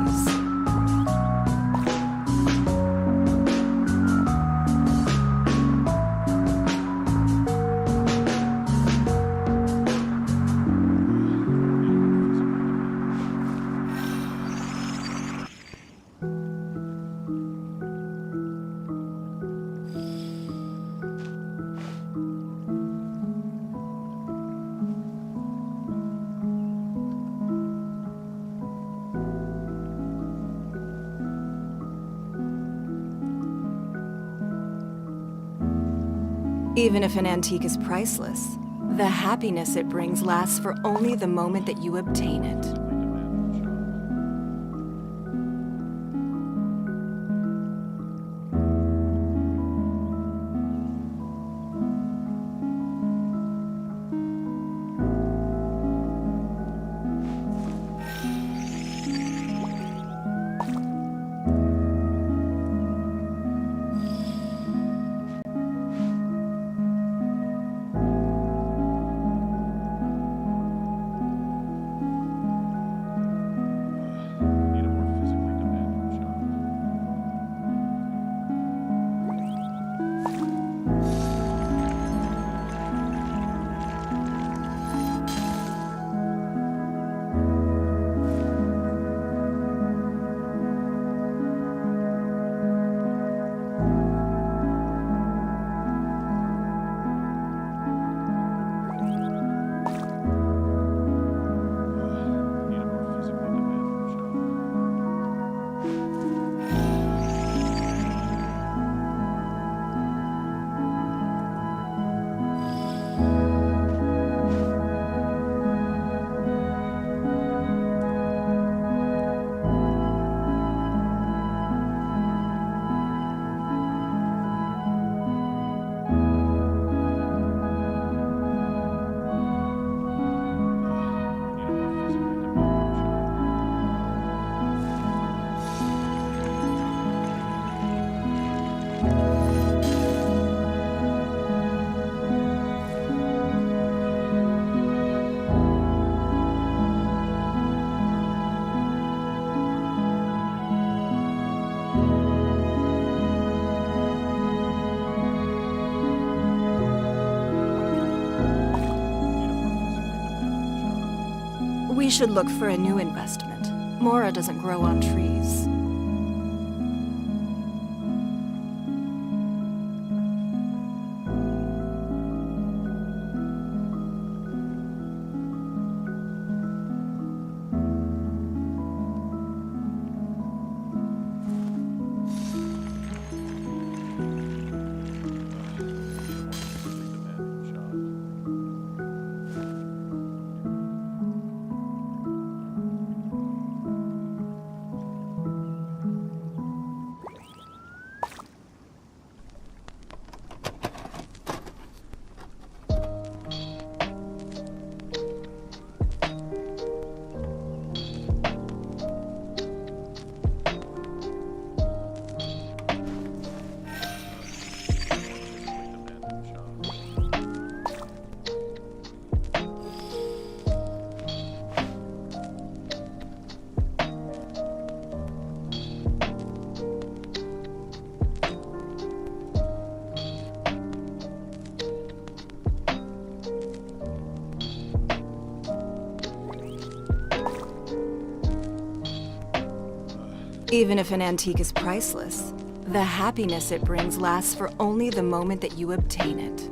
Even if an antique is priceless, the happiness it brings lasts for only the moment that you obtain it. We should look for a new investment. Mora doesn't grow on trees. Even if an antique is priceless, the happiness it brings lasts for only the moment that you obtain it.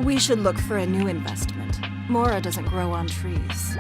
We should look for a new investment. Mora doesn't grow on trees.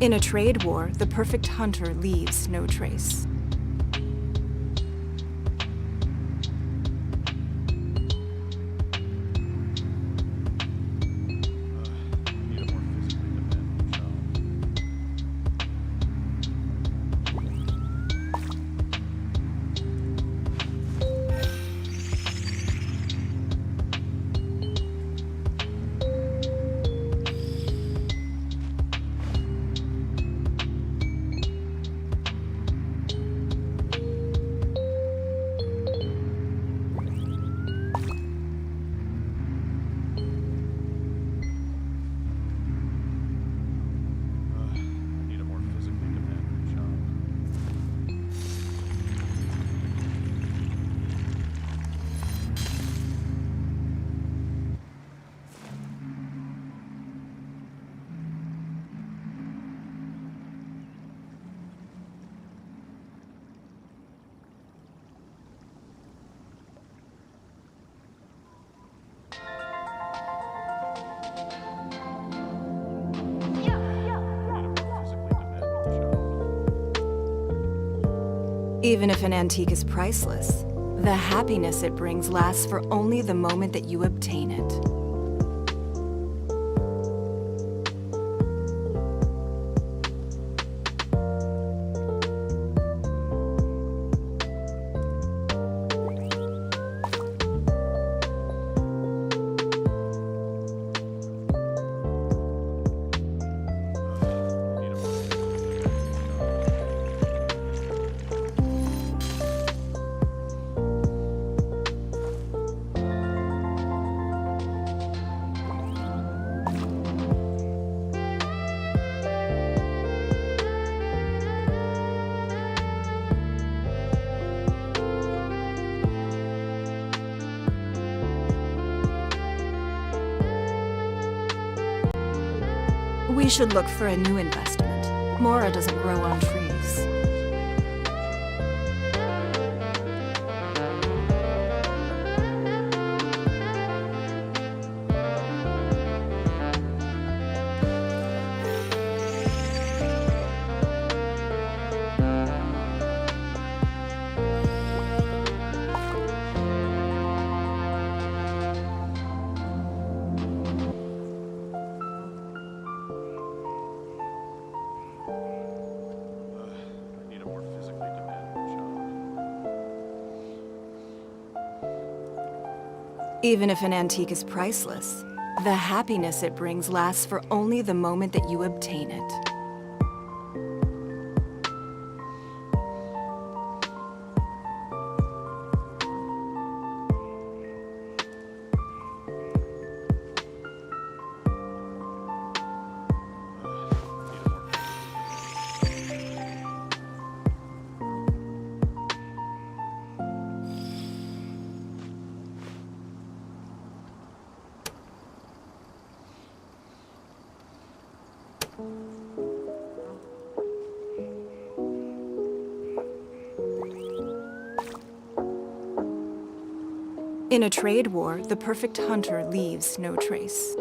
In a trade war, the perfect hunter leaves no trace. Even if an antique is priceless, the happiness it brings lasts for only the moment that you obtain it. We should look for a new investment. Mora doesn't grow on trees. Even if an antique is priceless, the happiness it brings lasts for only the moment that you obtain it. In a trade war, the perfect hunter leaves no trace.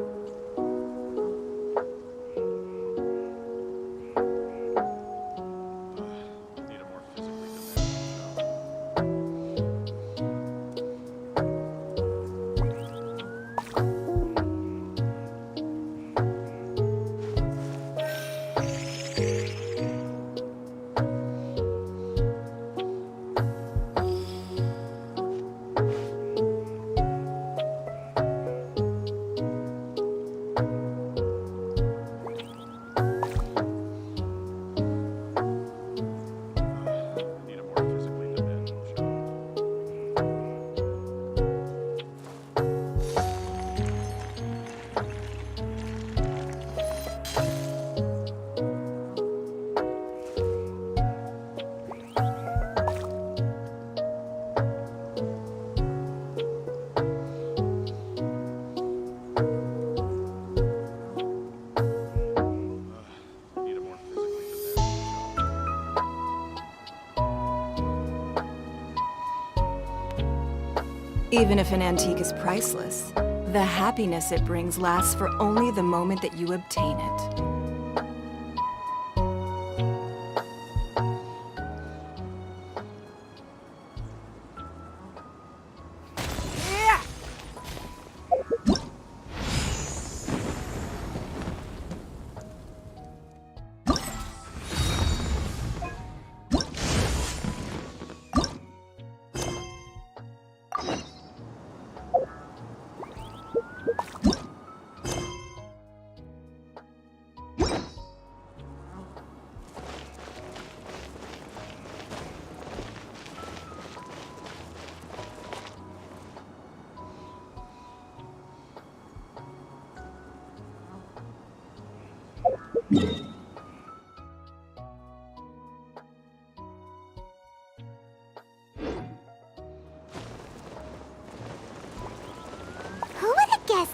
Even if an antique is priceless, the happiness it brings lasts for only the moment that you obtain it.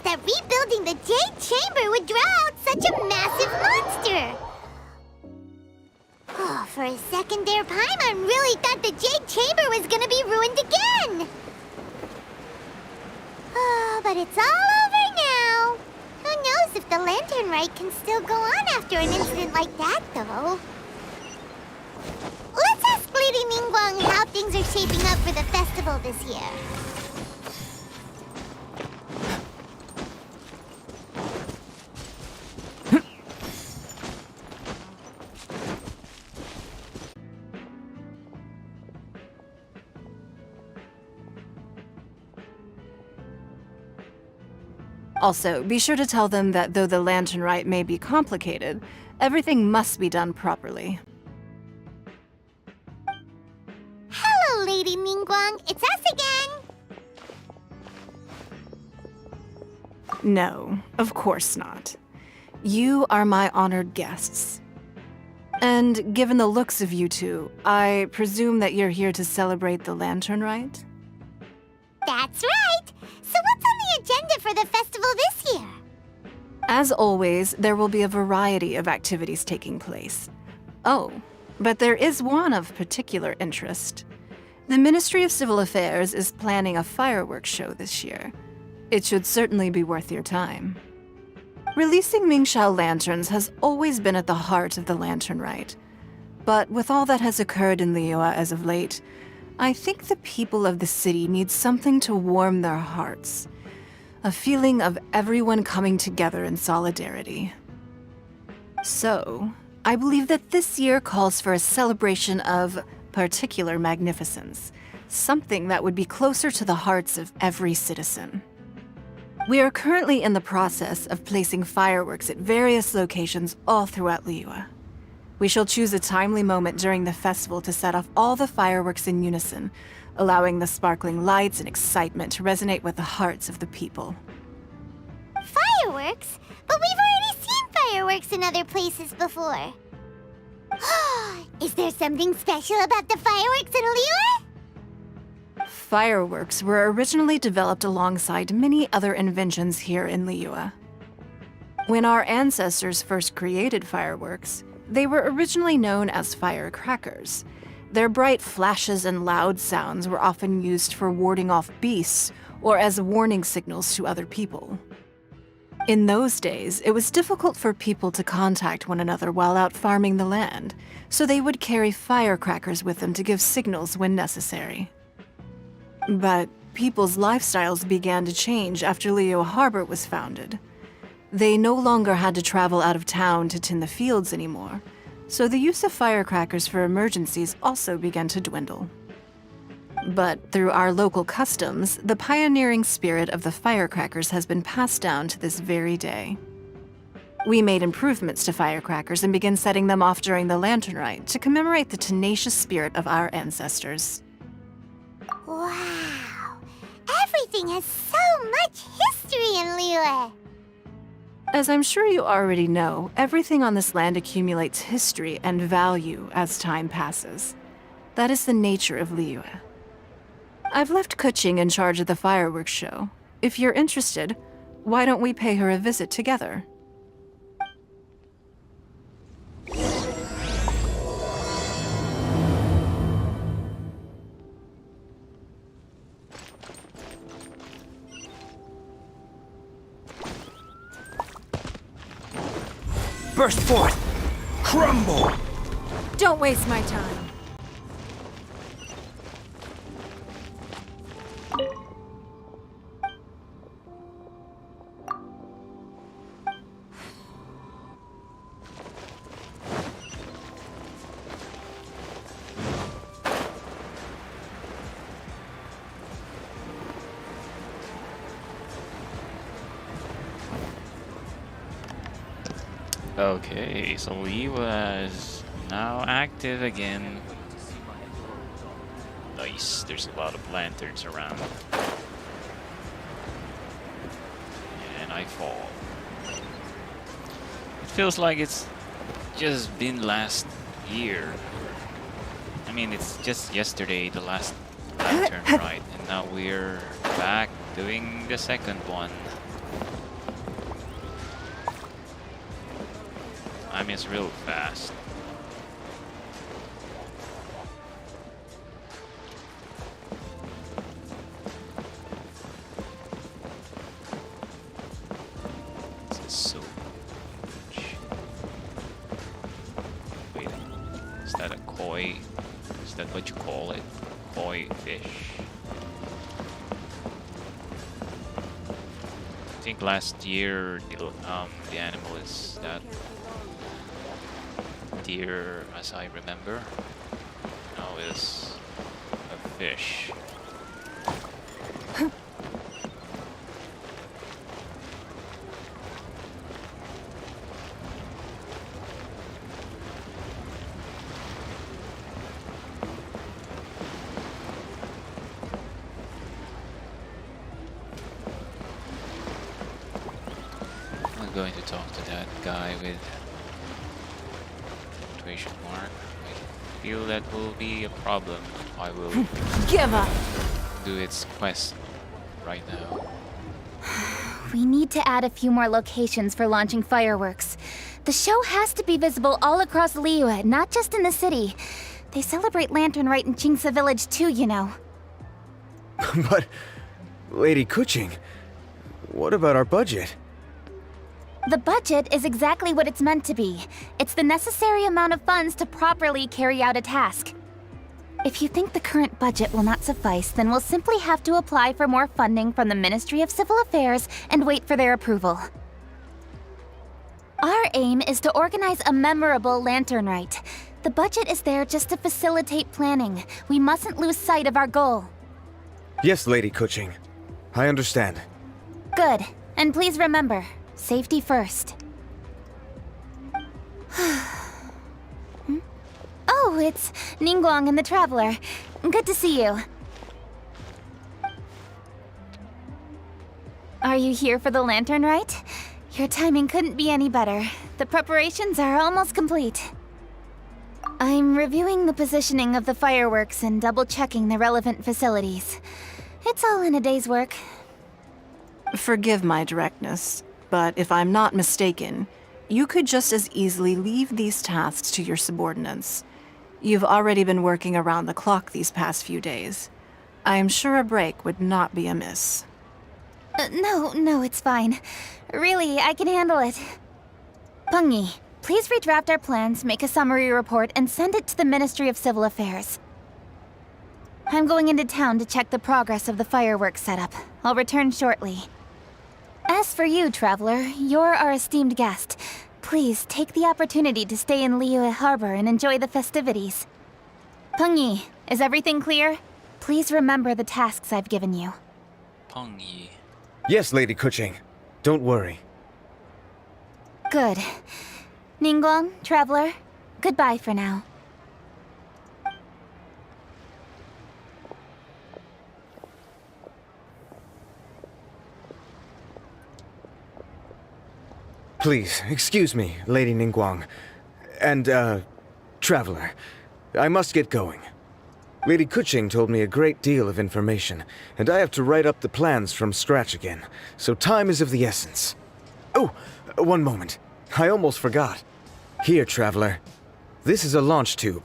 That rebuilding the Jade Chamber would draw out such a massive monster! Oh, for a second there, Paimon really thought the Jade Chamber was gonna be ruined again! Oh, but it's all over now! Who knows if the Lantern Rite can still go on after an incident like that, though? Let's ask Lady Ningguang how things are shaping up for the festival this year. Also, be sure to tell them that though the Lantern Rite may be complicated, everything must be done properly. Hello, Lady Ningguang. It's us again. No, of course not. You are my honored guests. And given the looks of you two, I presume that you're here to celebrate the Lantern Rite? That's right! So what's on the agenda for the festival this year? As always, there will be a variety of activities taking place. Oh, but there is one of particular interest. The Ministry of Civil Affairs is planning a fireworks show this year. It should certainly be worth your time. Releasing Mingxiao lanterns has always been at the heart of the Lantern Rite. But with all that has occurred in Liyue as of late, I think the people of the city need something to warm their hearts. A feeling of everyone coming together in solidarity. So, I believe that this year calls for a celebration of particular magnificence, something that would be closer to the hearts of every citizen. We are currently in the process of placing fireworks at various locations all throughout Liyue. We shall choose a timely moment during the festival to set off all the fireworks in unison, allowing the sparkling lights and excitement to resonate with the hearts of the people. Fireworks? But we've already seen fireworks in other places before. Is there something special about the fireworks in Liyue? Fireworks were originally developed alongside many other inventions here in Liyue. When our ancestors first created fireworks, they were originally known as firecrackers. Their bright flashes and loud sounds were often used for warding off beasts or as warning signals to other people. In those days, it was difficult for people to contact one another while out farming the land, so they would carry firecrackers with them to give signals when necessary. But people's lifestyles began to change after Liyue Harbor was founded. They no longer had to travel out of town to tend the fields anymore, so the use of firecrackers for emergencies also began to dwindle. But through our local customs, the pioneering spirit of the firecrackers has been passed down to this very day. We made improvements to firecrackers and began setting them off during the Lantern Rite to commemorate the tenacious spirit of our ancestors. Wow! Everything has so much history in Liyue! As I'm sure you already know, everything on this land accumulates history and value as time passes. That is the nature of Liyue. I've left Keqing in charge of the fireworks show. If you're interested, why don't we pay her a visit together? Burst forth! Crumble! Don't waste my time. Okay, so Liyue is now active again. Nice, there's a lot of lanterns around. And I fall. It feels like it's just been last year. I mean, it's just yesterday, the last lantern ride, and now we're back doing the second one. I mean, it's real fast. This is so huge. Wait, is that a koi? Is that what you call it? Koi fish. I think last year the animal is that deer, as I remember. Now is a fish. I'm going to talk to that guy with mark. I feel that will be a problem. I will give up. Do its quest right now. We need to add a few more locations for launching fireworks. The show has to be visible all across Liyue, not just in the city. They celebrate Lantern Rite in Qingce Village too, you know. But, Lady Keqing, what about our budget? The budget is exactly what it's meant to be. It's the necessary amount of funds to properly carry out a task. If you think the current budget will not suffice, then we'll simply have to apply for more funding from the Ministry of Civil Affairs and wait for their approval. Our aim is to organize a memorable Lantern Rite. The budget is there just to facilitate planning. We mustn't lose sight of our goal. Yes, Lady Keqing. I understand. Good. And please remember, safety first. Oh, it's Ningguang and the Traveler. Good to see you. Are you here for the Lantern Rite? Your timing couldn't be any better. The preparations are almost complete. I'm reviewing the positioning of the fireworks and double-checking the relevant facilities. It's all in a day's work. Forgive my directness, but if I'm not mistaken, you could just as easily leave these tasks to your subordinates. You've already been working around the clock these past few days. I am sure a break would not be amiss. No, it's fine. Really, I can handle it. Pengyi, please redraft our plans, make a summary report, and send it to the Ministry of Civil Affairs. I'm going into town to check the progress of the fireworks setup. I'll return shortly. As for you, Traveler, you're our esteemed guest. Please take the opportunity to stay in Liyue Harbor and enjoy the festivities. Pengyi, is everything clear? Please remember the tasks I've given you. Pengyi. Yes, Lady Kuching. Don't worry. Good. Ningguang, Traveler, goodbye for now. Please, excuse me, Lady Ningguang. And, Traveler. I must get going. Lady Kuching told me a great deal of information, and I have to write up the plans from scratch again, so time is of the essence. Oh, one moment. I almost forgot. Here, Traveler. This is a launch tube.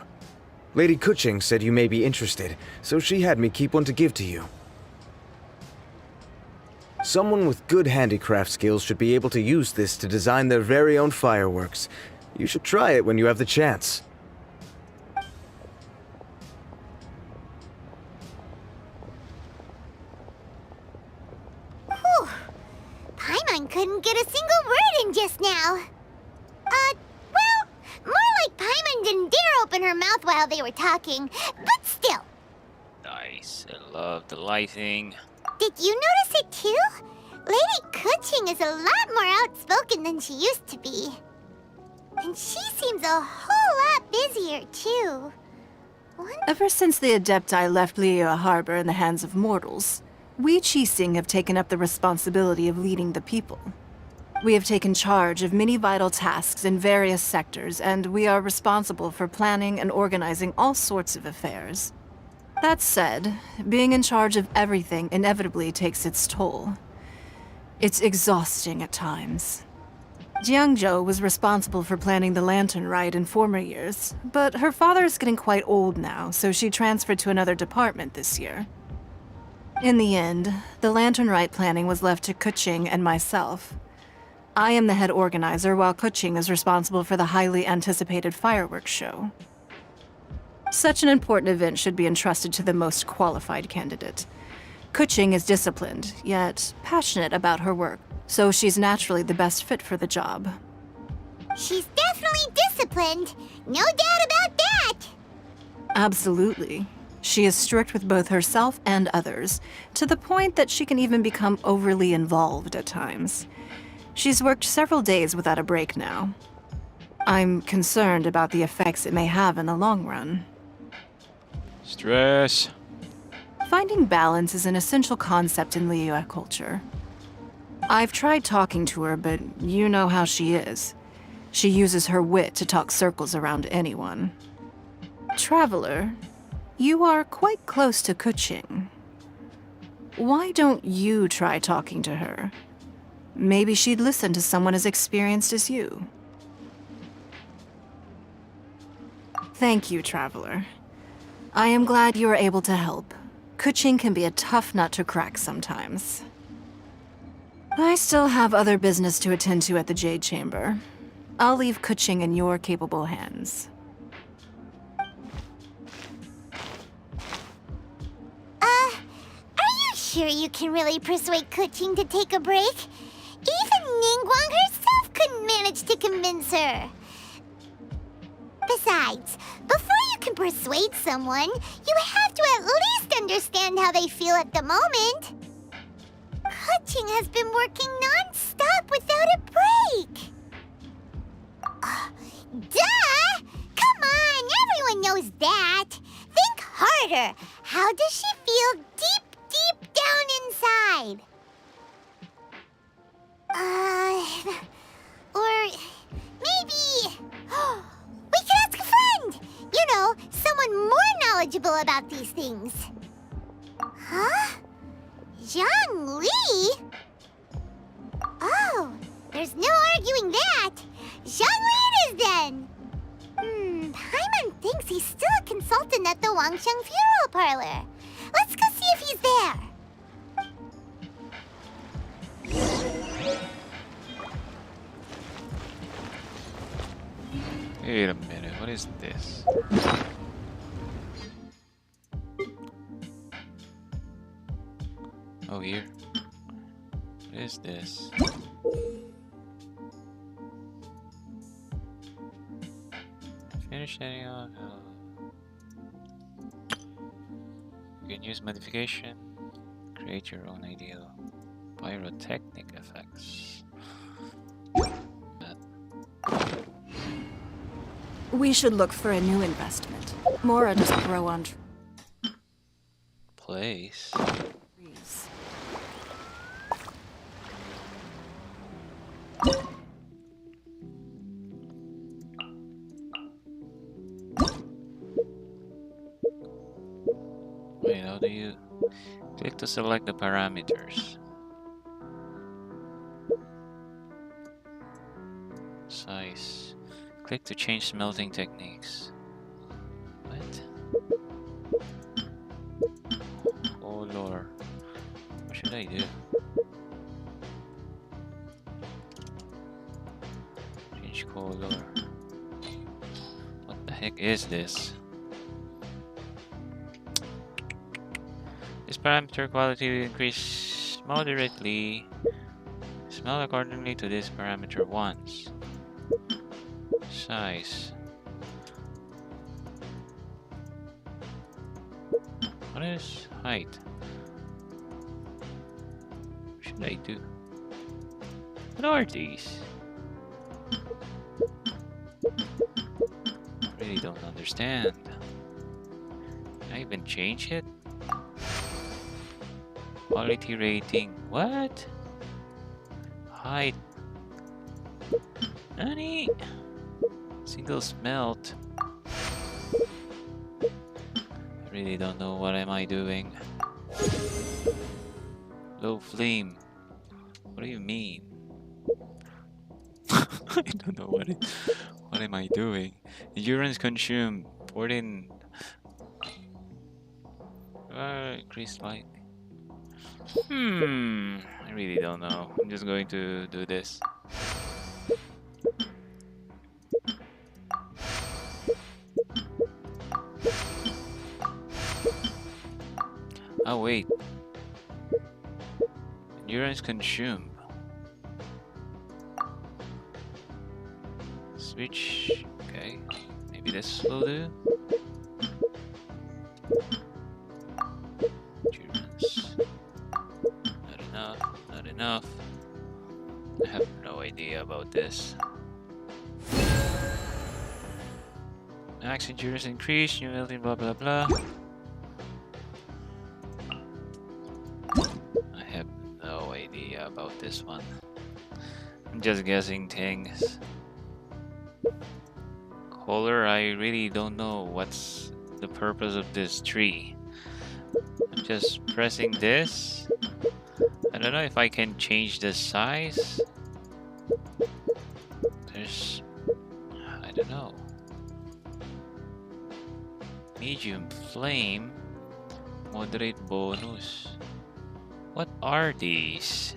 Lady Kuching said you may be interested, so she had me keep one to give to you. Someone with good handicraft skills should be able to use this to design their very own fireworks. You should try it when you have the chance. Whew. Paimon couldn't get a single word in just now. Well, more like Paimon didn't dare open her mouth while they were talking, but still. Nice. I love the lighting. Did you notice it too? Lady Kuching is a lot more outspoken than she used to be. And she seems a whole lot busier too. Ever since the Adepti left Liyue Harbor in the hands of mortals, we Qixing have taken up the responsibility of leading the people. We have taken charge of many vital tasks in various sectors, and we are responsible for planning and organizing all sorts of affairs. That said, being in charge of everything inevitably takes its toll. It's exhausting at times. Jiangzhou was responsible for planning the Lantern Rite in former years, but her father is getting quite old now, so she transferred to another department this year. In the end, the Lantern Rite planning was left to Kuching and myself. I am the head organizer, while Kuching is responsible for the highly anticipated fireworks show. Such an important event should be entrusted to the most qualified candidate. Kuching is disciplined, yet passionate about her work, so she's naturally the best fit for the job. She's definitely disciplined. No doubt about that. Absolutely. She is strict with both herself and others, to the point that she can even become overly involved at times. She's worked several days without a break now. I'm concerned about the effects it may have in the long run. Stress. Finding balance is an essential concept in Liyue culture. I've tried talking to her, but you know how she is. She uses her wit to talk circles around anyone. Traveler, you are quite close to Kuching. Why don't you try talking to her? Maybe she'd listen to someone as experienced as you. Thank you, Traveler. I am glad you were able to help. Kuching can be a tough nut to crack sometimes. I still have other business to attend to at the Jade Chamber. I'll leave Kuching in your capable hands. Are you sure you can really persuade Kuching to take a break? Even Ningguang herself couldn't manage to convince her. Besides, before you can persuade someone, you have to at least understand how they feel at the moment. Kuching has been working non-stop without a break. Duh! Come on, everyone knows that. Think harder. How does she feel deep down inside? Or maybe... we could ask a friend! You know, someone more knowledgeable about these things. Huh? Zhang Li? Oh, there's no arguing that. Zhang Li it is then. Paimon thinks thinks he's still a consultant at the Wangsheng Funeral Parlor. Let's go see if he's there. Wait a minute, what is this? Oh, here. What is this? Finish setting on. You can use modification. Create your own ideal pyrotechnic effects. We should look for a new investment. Mora doesn't grow on Place. trees. Wait, how do you click to select the parameters? Size. Click to change smelting techniques. What? Color. What should I do? Change color. What the heck is this? This parameter quality will increase moderately. Smell accordingly to this parameter once. Size. What is height? What should I do? What are these? I really don't understand. Can I even change it? Quality rating. What? Height. Nani? Single smelt. I really don't know what am I doing. Low flame. What do you mean? I don't know what am I doing? Endurance consumed. Poured in. Increase light. I really don't know. I'm just going to do this. Oh wait. Endurance consumed. Switch. Okay. Maybe this will do. Endurance. Not enough. Not enough. I have no idea about this. Max endurance increase. New building. Blah blah blah. About this one. I'm just guessing things. Color, I really don't know what's the purpose of this tree. I'm just pressing this. I don't know if I can change the size. There's... I don't know. Medium flame. Moderate bonus. What are these?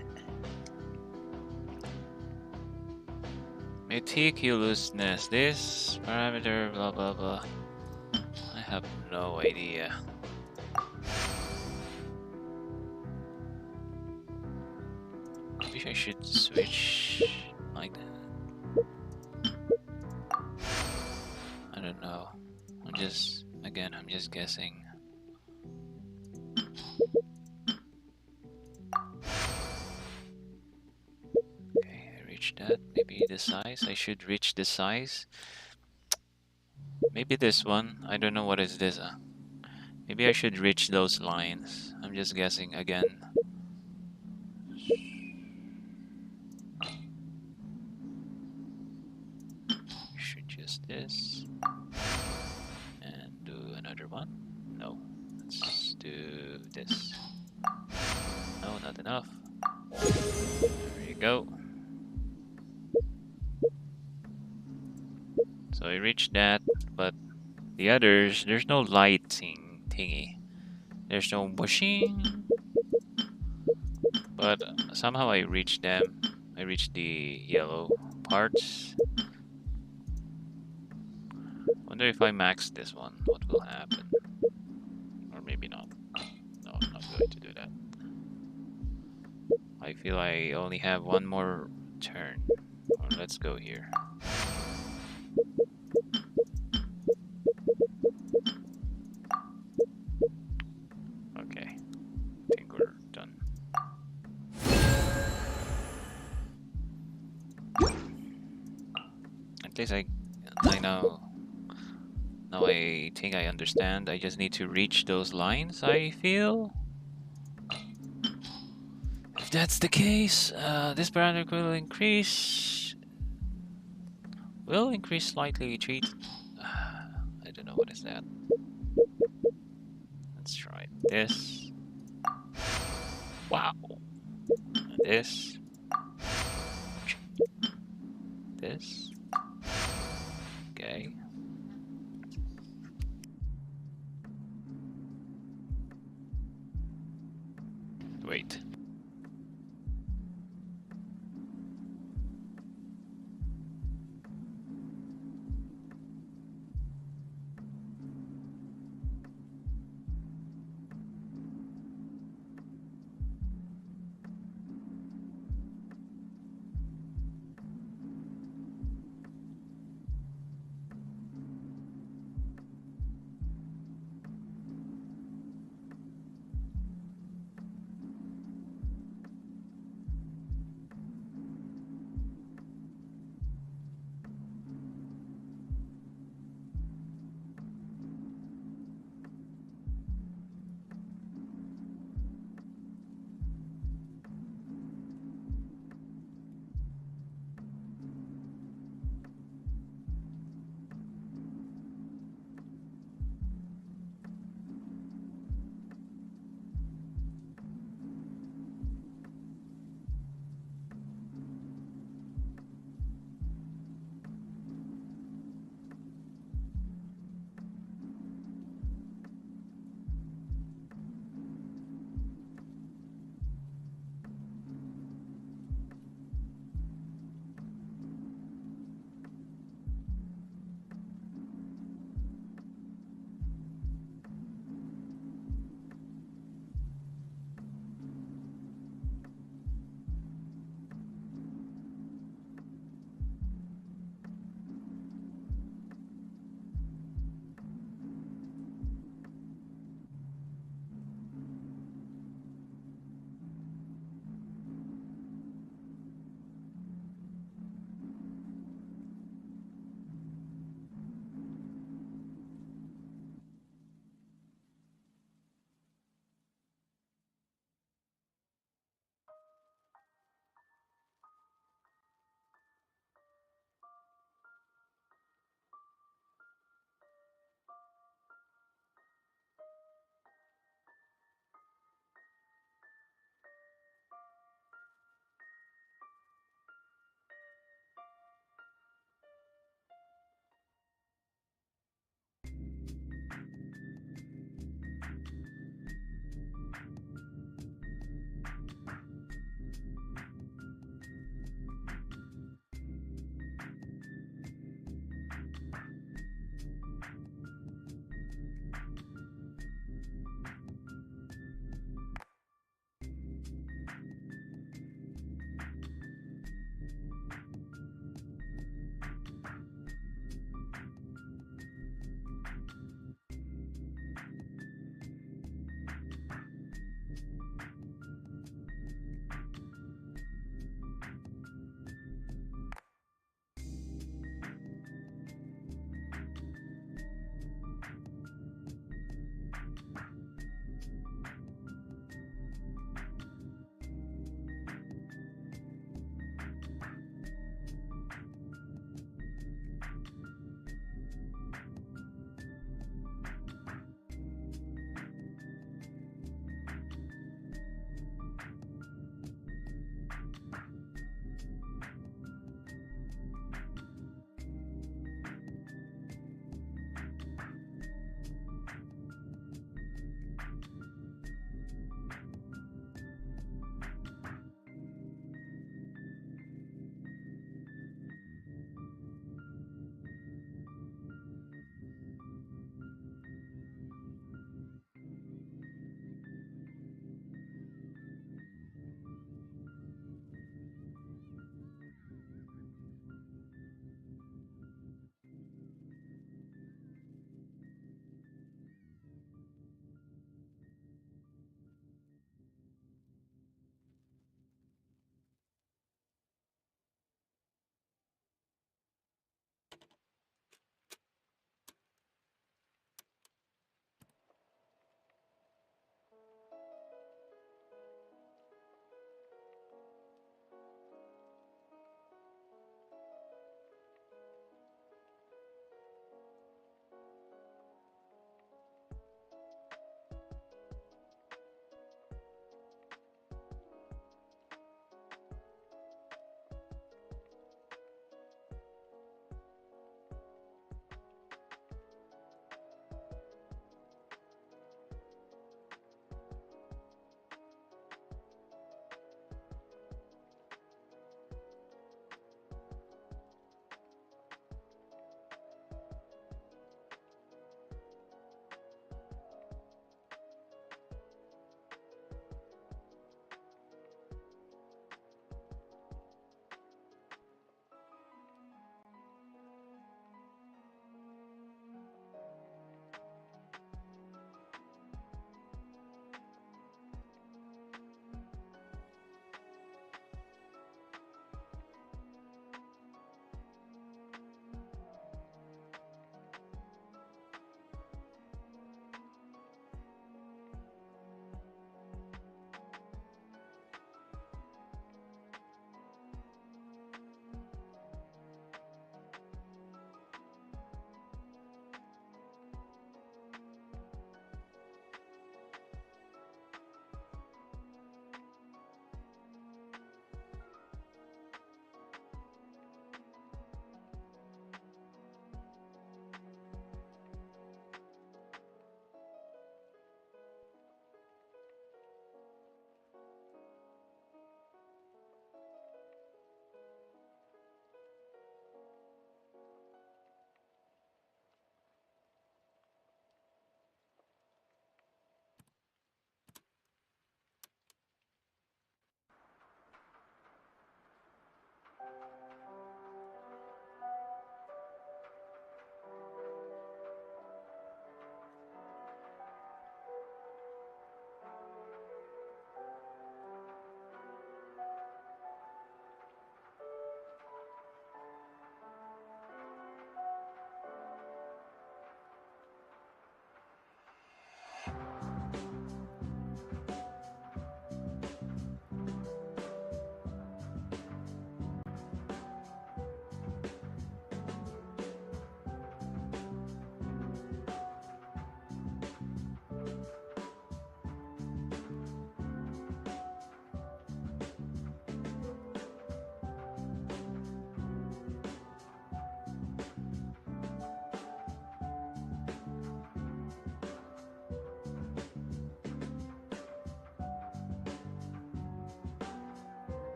Meticulousness, this parameter, blah blah blah. I have no idea. Maybe I should switch like that. I don't know. I'm just guessing. That maybe the size. I should reach the size. Maybe this one. I don't know what is this. Maybe I should reach those lines. I'm just guessing again. Should just this and do another one. No, let's do this. No, not enough. There you go. So I reached that, but The others, there's no lighting thingy. There's no bushing. But somehow I reached them. I reached the yellow parts. Wonder if I max this one, what will happen? Or maybe not. No, I'm not going to do that. I feel I only have one more turn. Or let's go here. Okay. I think we're done. At least I know. Now I think I understand. I just need to reach those lines, I feel. If that's the case, this parameter will increase. Will increase slightly retreat. I don't know what is that. Let's try this. Wow. This. This. Okay. Wait.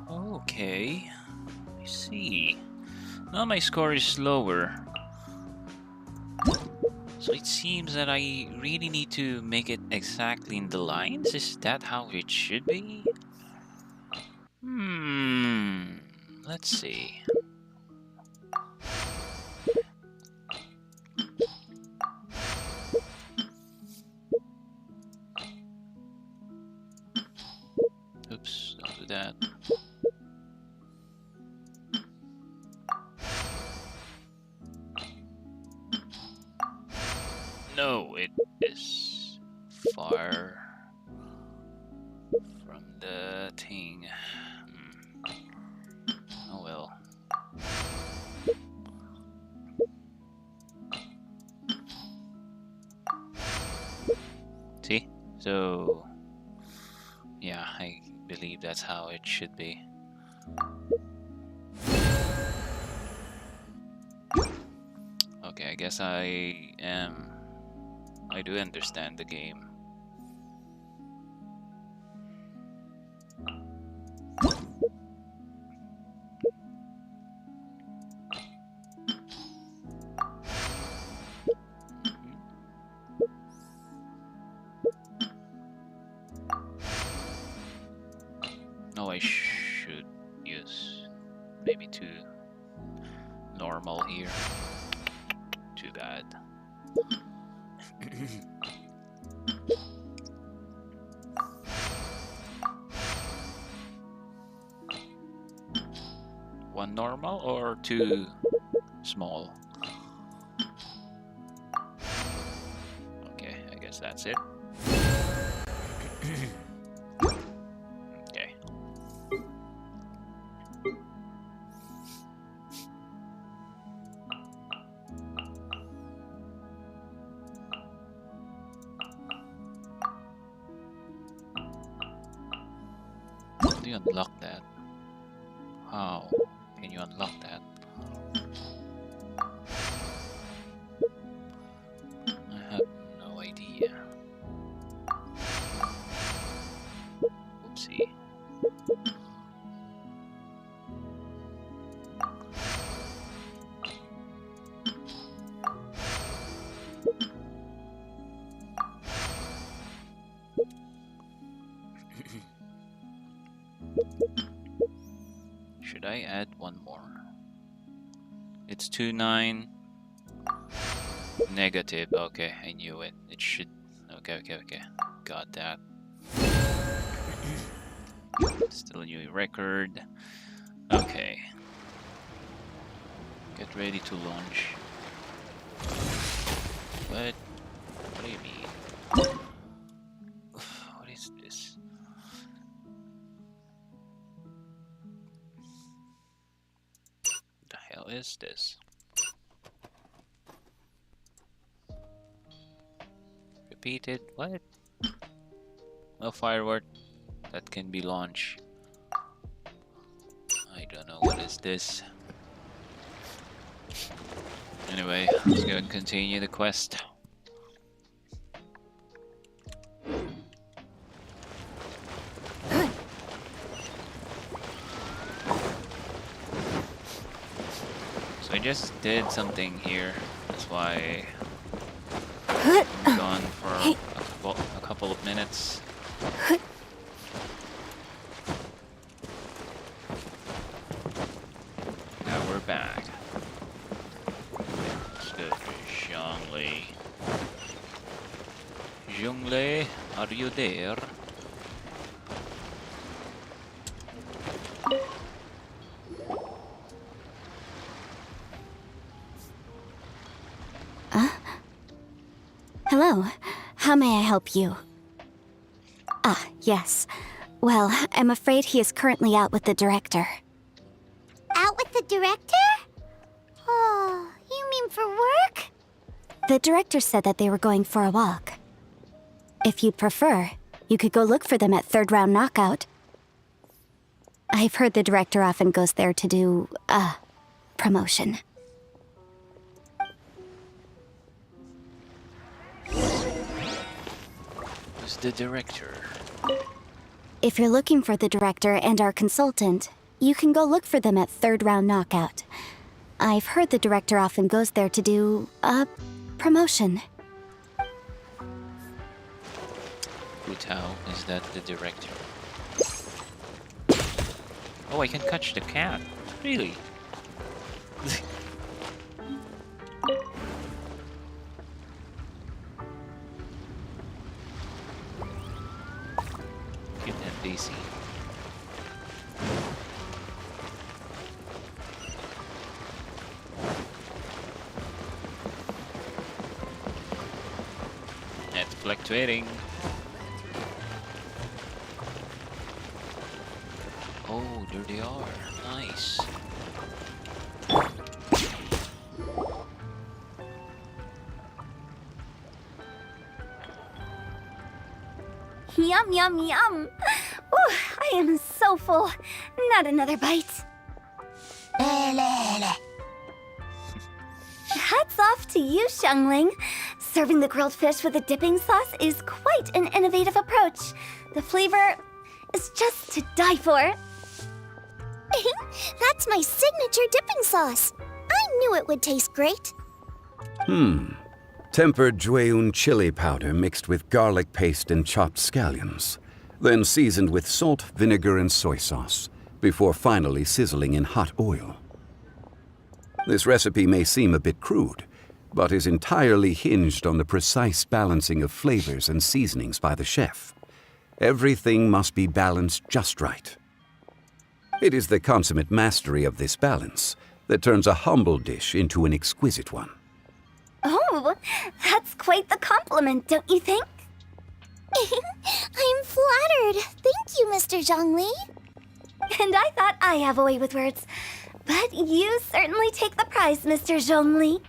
Okay, I see. Now my score is lower. So it seems that I really need to make it exactly in the lines? Is that how it should be? Let's see. Oops, don't do that. No, it is far from the thing. Oh well. See? So, yeah, I believe that's how it should be. Okay, I guess I do understand the game. No, I should use maybe 2 normal here. Too bad. One normal or 2 small? Okay, I guess that's it. Okay. How do you unlock that? How can you unlock that? I have no idea. Oopsie. Should I add one more? It's 2-9 negative. Okay, I knew it. It should. Okay. Got that. Still a new record. Okay. Get ready to launch. What do you mean? What is this? What the hell is this? Repeated. What? No firework that can be launched. I don't know what is this. Anyway, let's go and continue the quest. So I just did something here. That's why I'm gone for a couple of minutes. Now we're back. Let's go to Zhongli. Zhongli, are you there? Hello. How may I help you? Ah, yes. Well, I'm afraid he is currently out with the director. Out with the director? Oh, you mean for work? The director said that they were going for a walk. If you'd prefer, you could go look for them at third round knockout. I've heard the director often goes there to do, promotion. Who's the director? If you're looking for the director and our consultant, you can go look for them at third round knockout. I've heard the director often goes there to do, promotion. Hu Tao, is that the director? Oh, I can catch the cat. Really? Cute and Daisy. It's fluctuating. Oh, there they are. Nice. Yum, yum, yum. Ooh, I am so full. Not another bite. Hats off to you, Xiangling. Serving the grilled fish with a dipping sauce is quite an innovative approach. The flavor is just to die for. That's my signature dipping sauce. I knew it would taste great. Tempered Jueyun chili powder mixed with garlic paste and chopped scallions, then seasoned with salt, vinegar, and soy sauce, before finally sizzling in hot oil. This recipe may seem a bit crude, but is entirely hinged on the precise balancing of flavors and seasonings by the chef. Everything must be balanced just right. It is the consummate mastery of this balance that turns a humble dish into an exquisite one. Oh, that's quite the compliment, don't you think? I'm flattered. Thank you, Mr. Zhongli. And I thought I have a way with words. But you certainly take the prize, Mr. Zhongli.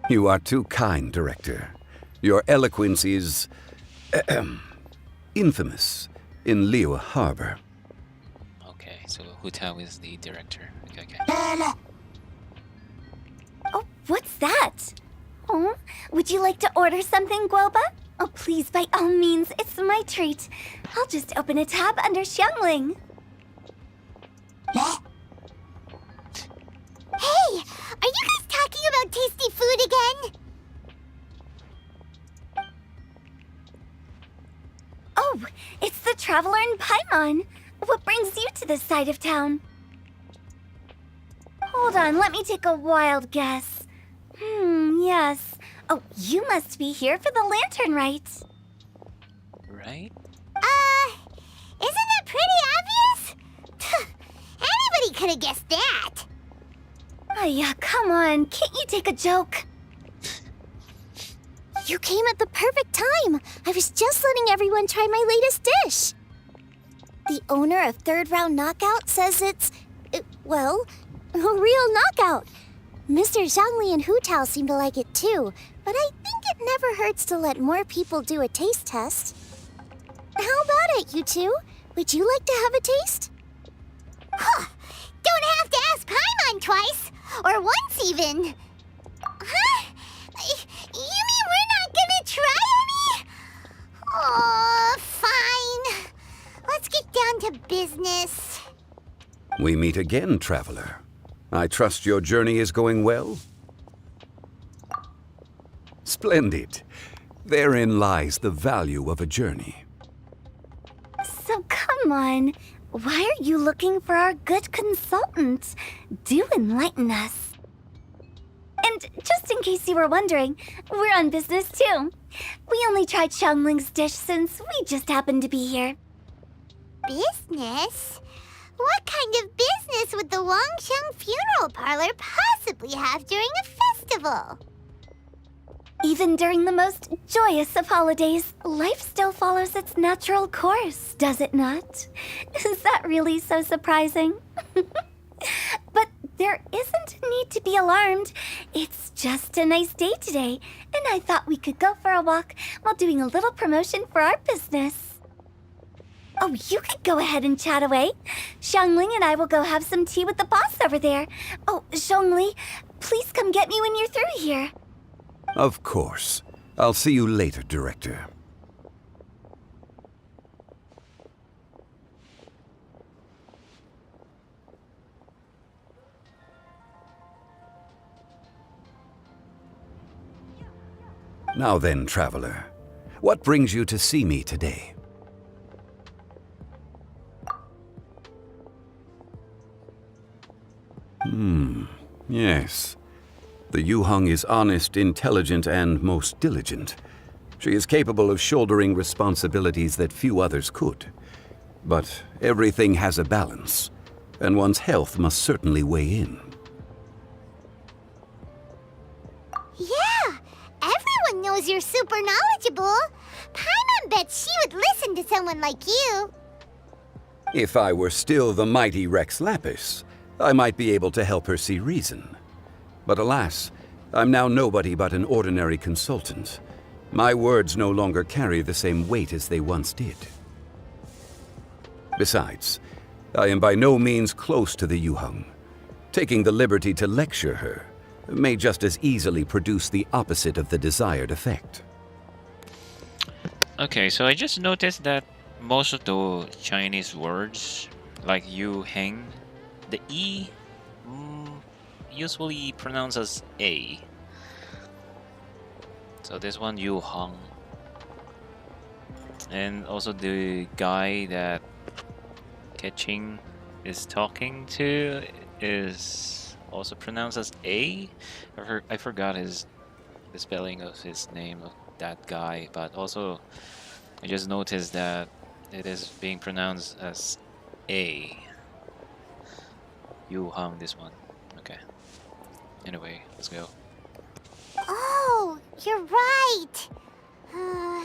You are too kind, Director. Your eloquence is infamous in Liyue Harbor. Okay, so Hu Tao is the director. Okay. Oh, what's that? Oh, would you like to order something, Guoba? Oh, please, by all means, it's my treat. I'll just open a tab under Xiangling. Hey, are you guys talking about tasty food again? Oh, it's the Traveler in Paimon. What brings you to this side of town? Hold on, let me take a wild guess. Yes. Oh, you must be here for the lantern rite. Right? Isn't that pretty obvious? Anybody could have guessed that. Yeah, come on. Can't you take a joke? You came at the perfect time. I was just letting everyone try my latest dish. The owner of Third Round Knockout says it's, well, a real knockout. Mr. Zhongli and Hu Tao seem to like it too, but I think it never hurts to let more people do a taste test. How about it, you two? Would you like to have a taste? Huh! Don't have to ask Paimon twice, or once even. Huh? You mean we're not gonna try any? Oh, fine. Let's get down to business. We meet again, Traveler. I trust your journey is going well? Splendid. Therein lies the value of a journey. So come on. Why are you looking for our good consultant? Do enlighten us. And just in case you were wondering, we're on business too. We only tried Xiangling's dish since we just happened to be here. Business? What kind of business would the Wangsheng Funeral Parlor possibly have during a festival? Even during the most joyous of holidays, life still follows its natural course, does it not? Is that really so surprising? But there isn't a need to be alarmed. It's just a nice day today, and I thought we could go for a walk while doing a little promotion for our business. Oh, you could go ahead and chat away. Xiangling and I will go have some tea with the boss over there. Oh, Zhongli, please come get me when you're through here. Of course. I'll see you later, Director. Now then, Traveler. What brings you to see me today? Yes. The Yuheng is honest, intelligent, and most diligent. She is capable of shouldering responsibilities that few others could. But everything has a balance, and one's health must certainly weigh in. Yeah! Everyone knows you're super knowledgeable. Paimon bets she would listen to someone like you. If I were still the mighty Rex Lapis, I might be able to help her see reason. But alas, I'm now nobody but an ordinary consultant. My words no longer carry the same weight as they once did. Besides, I am by no means close to the Yuheng. Taking the liberty to lecture her may just as easily produce the opposite of the desired effect. Okay, so I just noticed that most of the Chinese words, like yu heng, the E usually pronounced as A. So this one, yu heng. And also the guy that Keqing is talking to is also pronounced as A. I forgot the spelling of his name, of that guy, but also I just noticed that it is being pronounced as A. Yu Hang, this one. Okay. Anyway, let's go. Oh, you're right. Then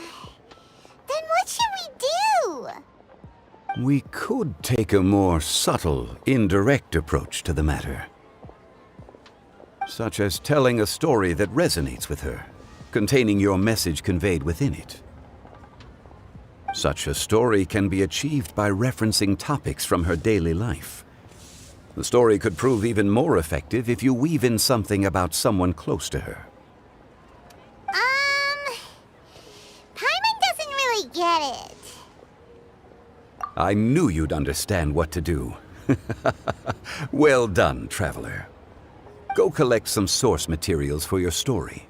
what should we do? We could take a more subtle, indirect approach to the matter. Such as telling a story that resonates with her, containing your message conveyed within it. Such a story can be achieved by referencing topics from her daily life. The story could prove even more effective if you weave in something about someone close to her. Paimon doesn't really get it. I knew you'd understand what to do. Well done, Traveler. Go collect some source materials for your story.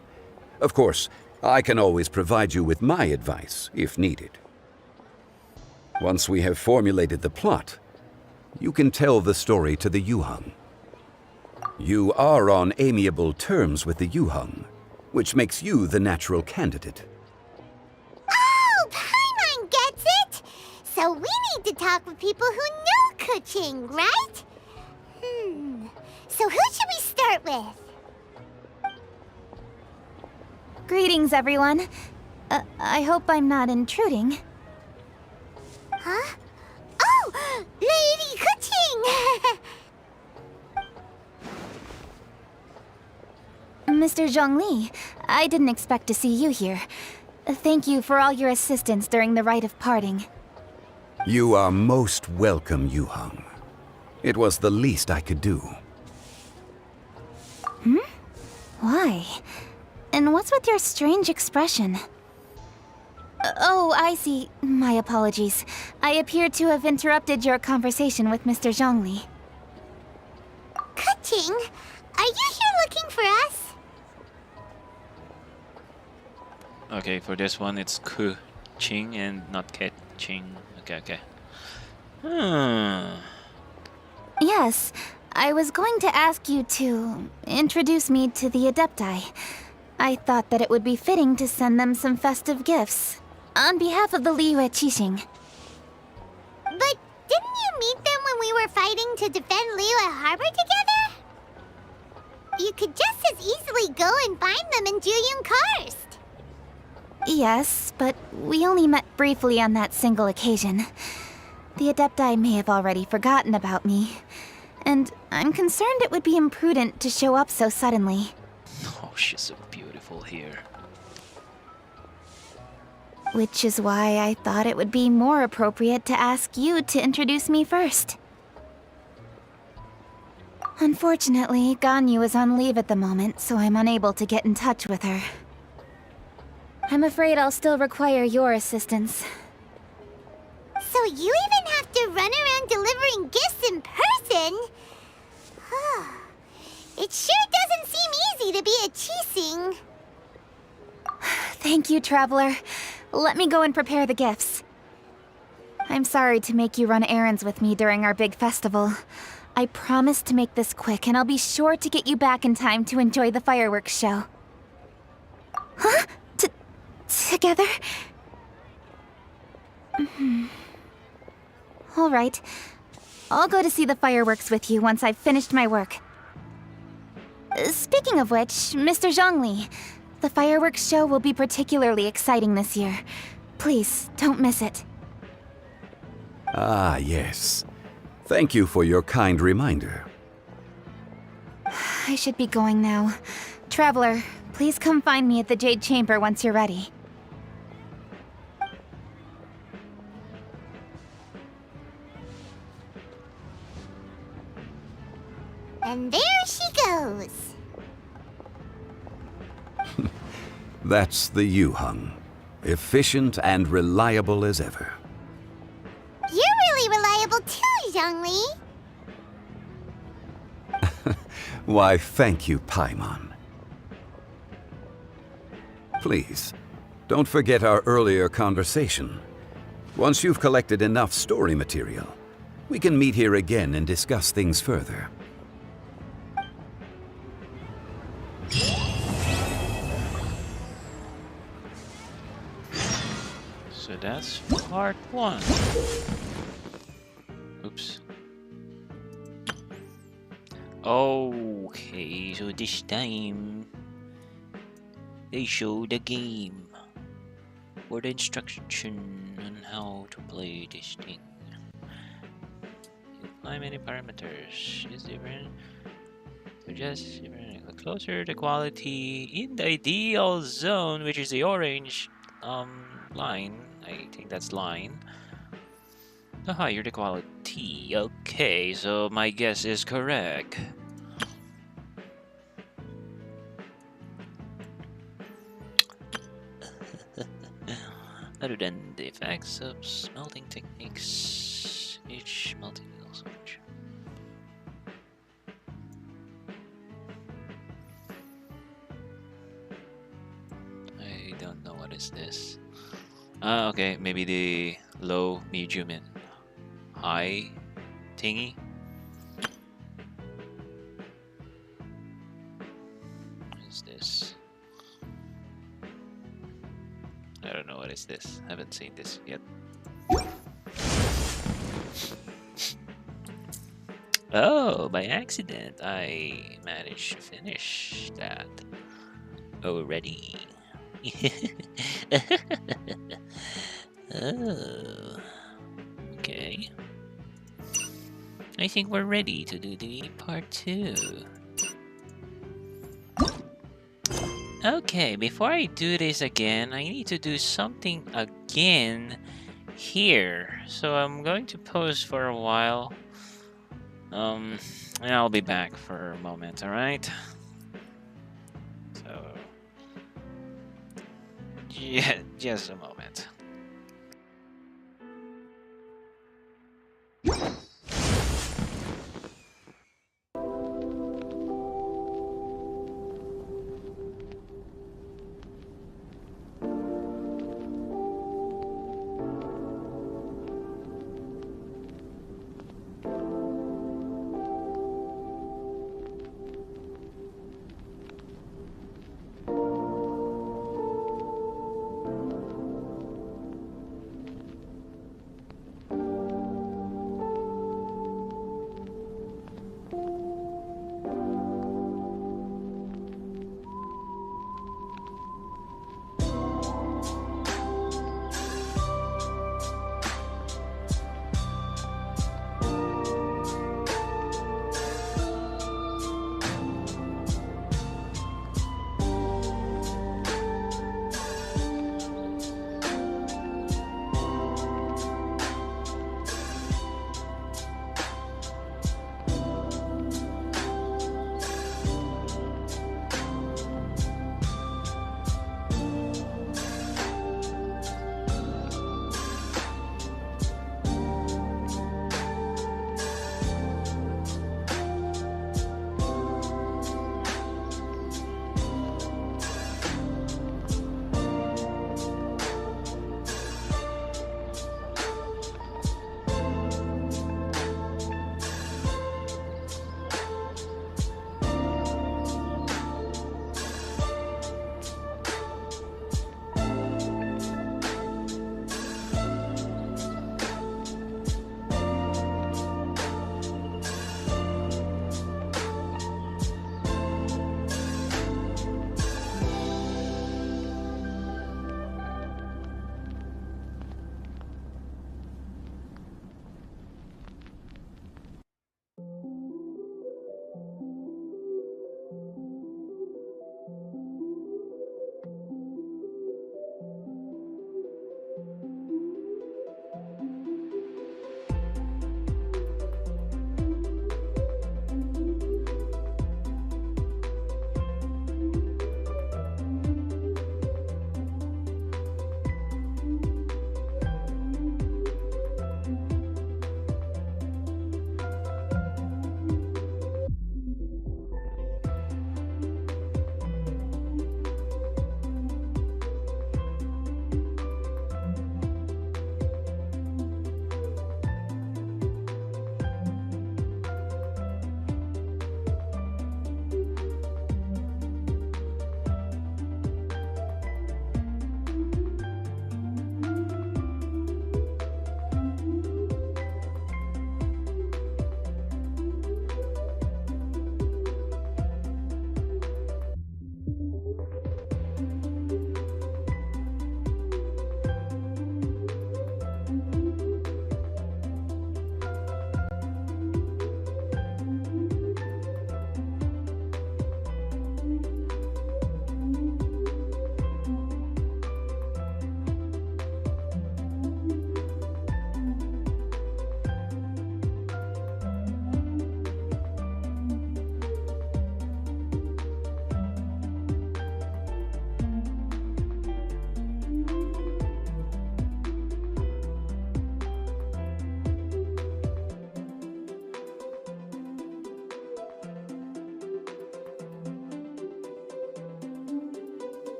Of course, I can always provide you with my advice, if needed. Once we have formulated the plot, you can tell the story to the Yuheng. You are on amiable terms with the Yuheng, which makes you the natural candidate. Oh, Paimon gets it! So we need to talk with people who know Keqing, right? So who should we start with? Greetings, everyone. I hope I'm not intruding. Huh? Oh! Lady Keqing! Mr. Zhongli, I didn't expect to see you here. Thank you for all your assistance during the rite of parting. You are most welcome, Yuheng. It was the least I could do. Why? And what's with your strange expression? Oh, I see. My apologies. I appear to have interrupted your conversation with Mr. Zhongli. Keqing, are you here looking for us? Okay, for this one it's Keqing and not Keqing. Okay. Yes, I was going to ask you to introduce me to the Adepti. I thought that it would be fitting to send them some festive gifts. On behalf of the Liyue Qixing. But didn't you meet them when we were fighting to defend Liyue Harbor together? You could just as easily go and find them in Julian Karst. Yes, but we only met briefly on that single occasion. The Adepti may have already forgotten about me, and I'm concerned it would be imprudent to show up so suddenly. Oh, she's so beautiful here. Which is why I thought it would be more appropriate to ask you to introduce me first. Unfortunately, Ganyu is on leave at the moment, so I'm unable to get in touch with her. I'm afraid I'll still require your assistance. So you even have to run around delivering gifts in person? It sure doesn't seem easy to be a Qixing. Thank you, Traveler. Let me go and prepare the gifts. I'm sorry to make you run errands with me during our big festival. I promise to make this quick, and I'll be sure to get you back in time to enjoy the fireworks show. Huh? Together? All right. I'll go to see the fireworks with you once I've finished my work. Speaking of which, Mr. Zhongli, the fireworks show will be particularly exciting this year. Please, don't miss it. Ah, yes. Thank you for your kind reminder. I should be going now. Traveler, please come find me at the Jade Chamber once you're ready. And there she goes. That's the Yuheng. Efficient and reliable as ever. You're really reliable too, Zhongli. Why, thank you, Paimon. Please, don't forget our earlier conversation. Once you've collected enough story material, we can meet here again and discuss things further. So that's part 1. Oops. Okay, so this time they show the game for the instruction on how to play this thing. You apply many parameters. Is different. Suggest closer the quality in the ideal zone, which is the orange line. I think that's line. The higher the quality. Okay, so my guess is correct. Other than the effects of smelting techniques, each melting also. I don't know what is this. Okay, maybe the low, medium, and high thingy. What is this? I don't know what is this. Haven't seen this yet. Oh, by accident, I managed to finish that already. Oh, okay. I think we're ready to do the part 2. Okay, before I do this again, I need to do something again here. So I'm going to pause for a while. And I'll be back for a moment, alright? So yeah, just a moment.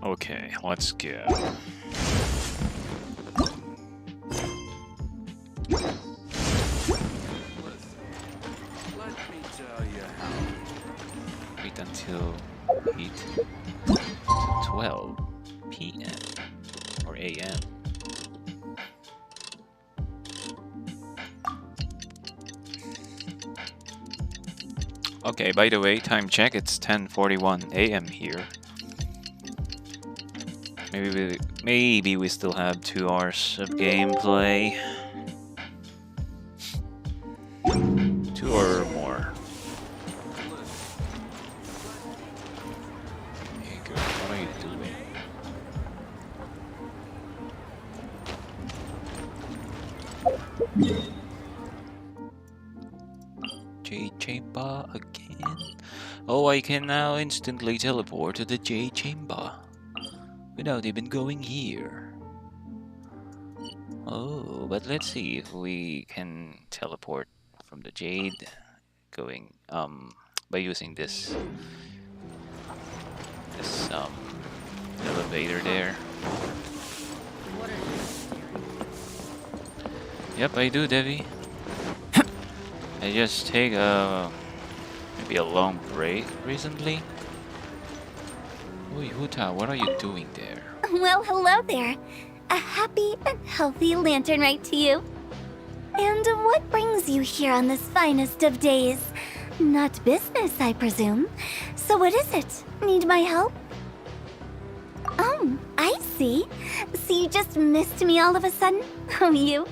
Okay, let's go. Wait until 8 to 12 p.m. or a.m. Okay, by the way, time check, it's 10:41 a.m. here. Maybe we still have 2 hours of gameplay. 2 or more. Hey girl, what are you doing? Jade Chamber again? Oh, I can now instantly teleport to the Jade Chamber without even going here. Oh, but let's see if we can teleport from the Jade going by using this elevator there. Yep, I do, Devi. I just take maybe a long break recently. Oi, Huta, what are you doing there? Well, hello there. A happy and healthy lantern rite to you. And what brings you here on this finest of days? Not business, I presume. So what is it? Need my help? Oh, I see. So you just missed me all of a sudden? Oh, you?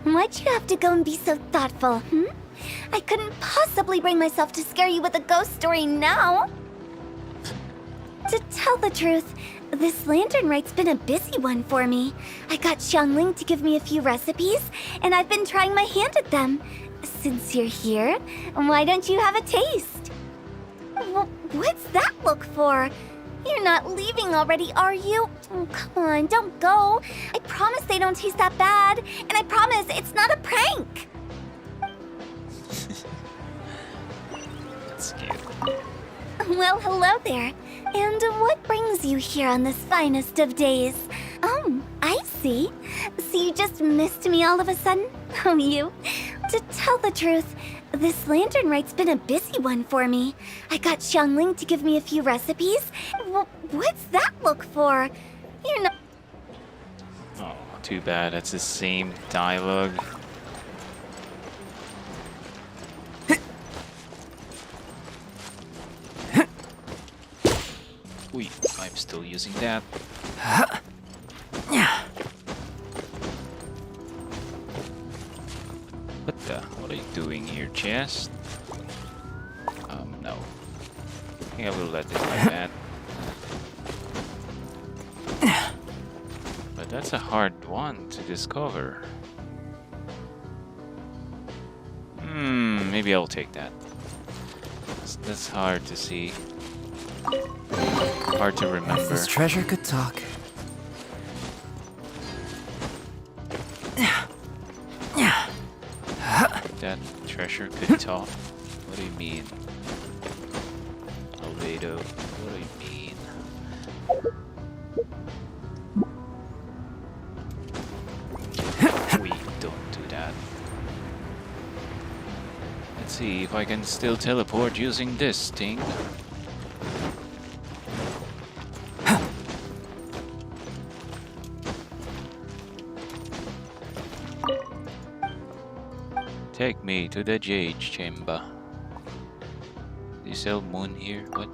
Why'd you have to go and be so thoughtful, hmm? I couldn't possibly bring myself to scare you with a ghost story now. To tell the truth, this lantern rite's been a busy one for me. I got Xiangling to give me a few recipes, and I've been trying my hand at them. Since you're here, why don't you have a taste? What's that look for? You're not leaving already, are you? Oh, come on, don't go. I promise they don't taste that bad, and I promise it's not a prank. That's cute. Well, hello there. And what brings you here on this finest of days? Oh, I see. So you just missed me all of a sudden? Oh, you? To tell the truth, this lantern rite's been a busy one for me. I got Xiangling to give me a few recipes. What's that look for? You're not... Oh, too bad. That's the same dialogue. Wait, I'm still using that. What are you doing here, chest? No. I think I will let it like that. But that's a hard one to discover. Maybe I'll take that. That's hard to see. Hard to remember. If this treasure could talk. That treasure could talk? What do you mean? Albedo, what do you mean? We don't do that. Let's see if I can still teleport using this thing. Take me to the Jade Chamber. Do you sell moon here? What?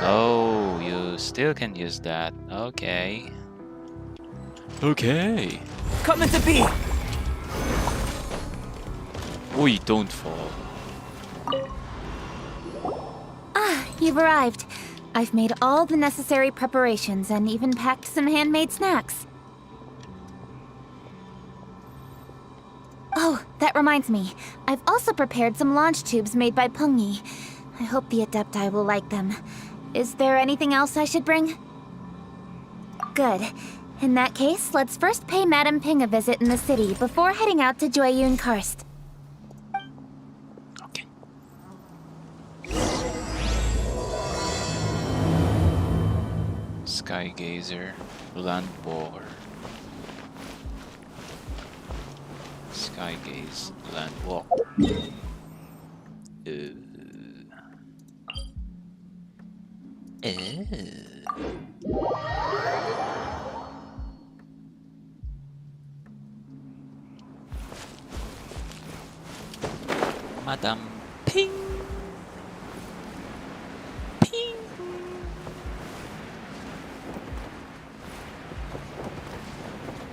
Oh, you still can use that. Okay. Okay. Coming to be. Oi, don't fall. Ah, you've arrived. I've made all the necessary preparations and even packed some handmade snacks. Oh, that reminds me. I've also prepared some launch tubes made by Pengyi. I hope the Adepti will like them. Is there anything else I should bring? Good. In that case, let's first pay Madame Ping a visit in the city before heading out to Jueyun Karst. Sky Gazer, Land Walker. Sky Gaze, Land Walker. Madame Ping. Ping.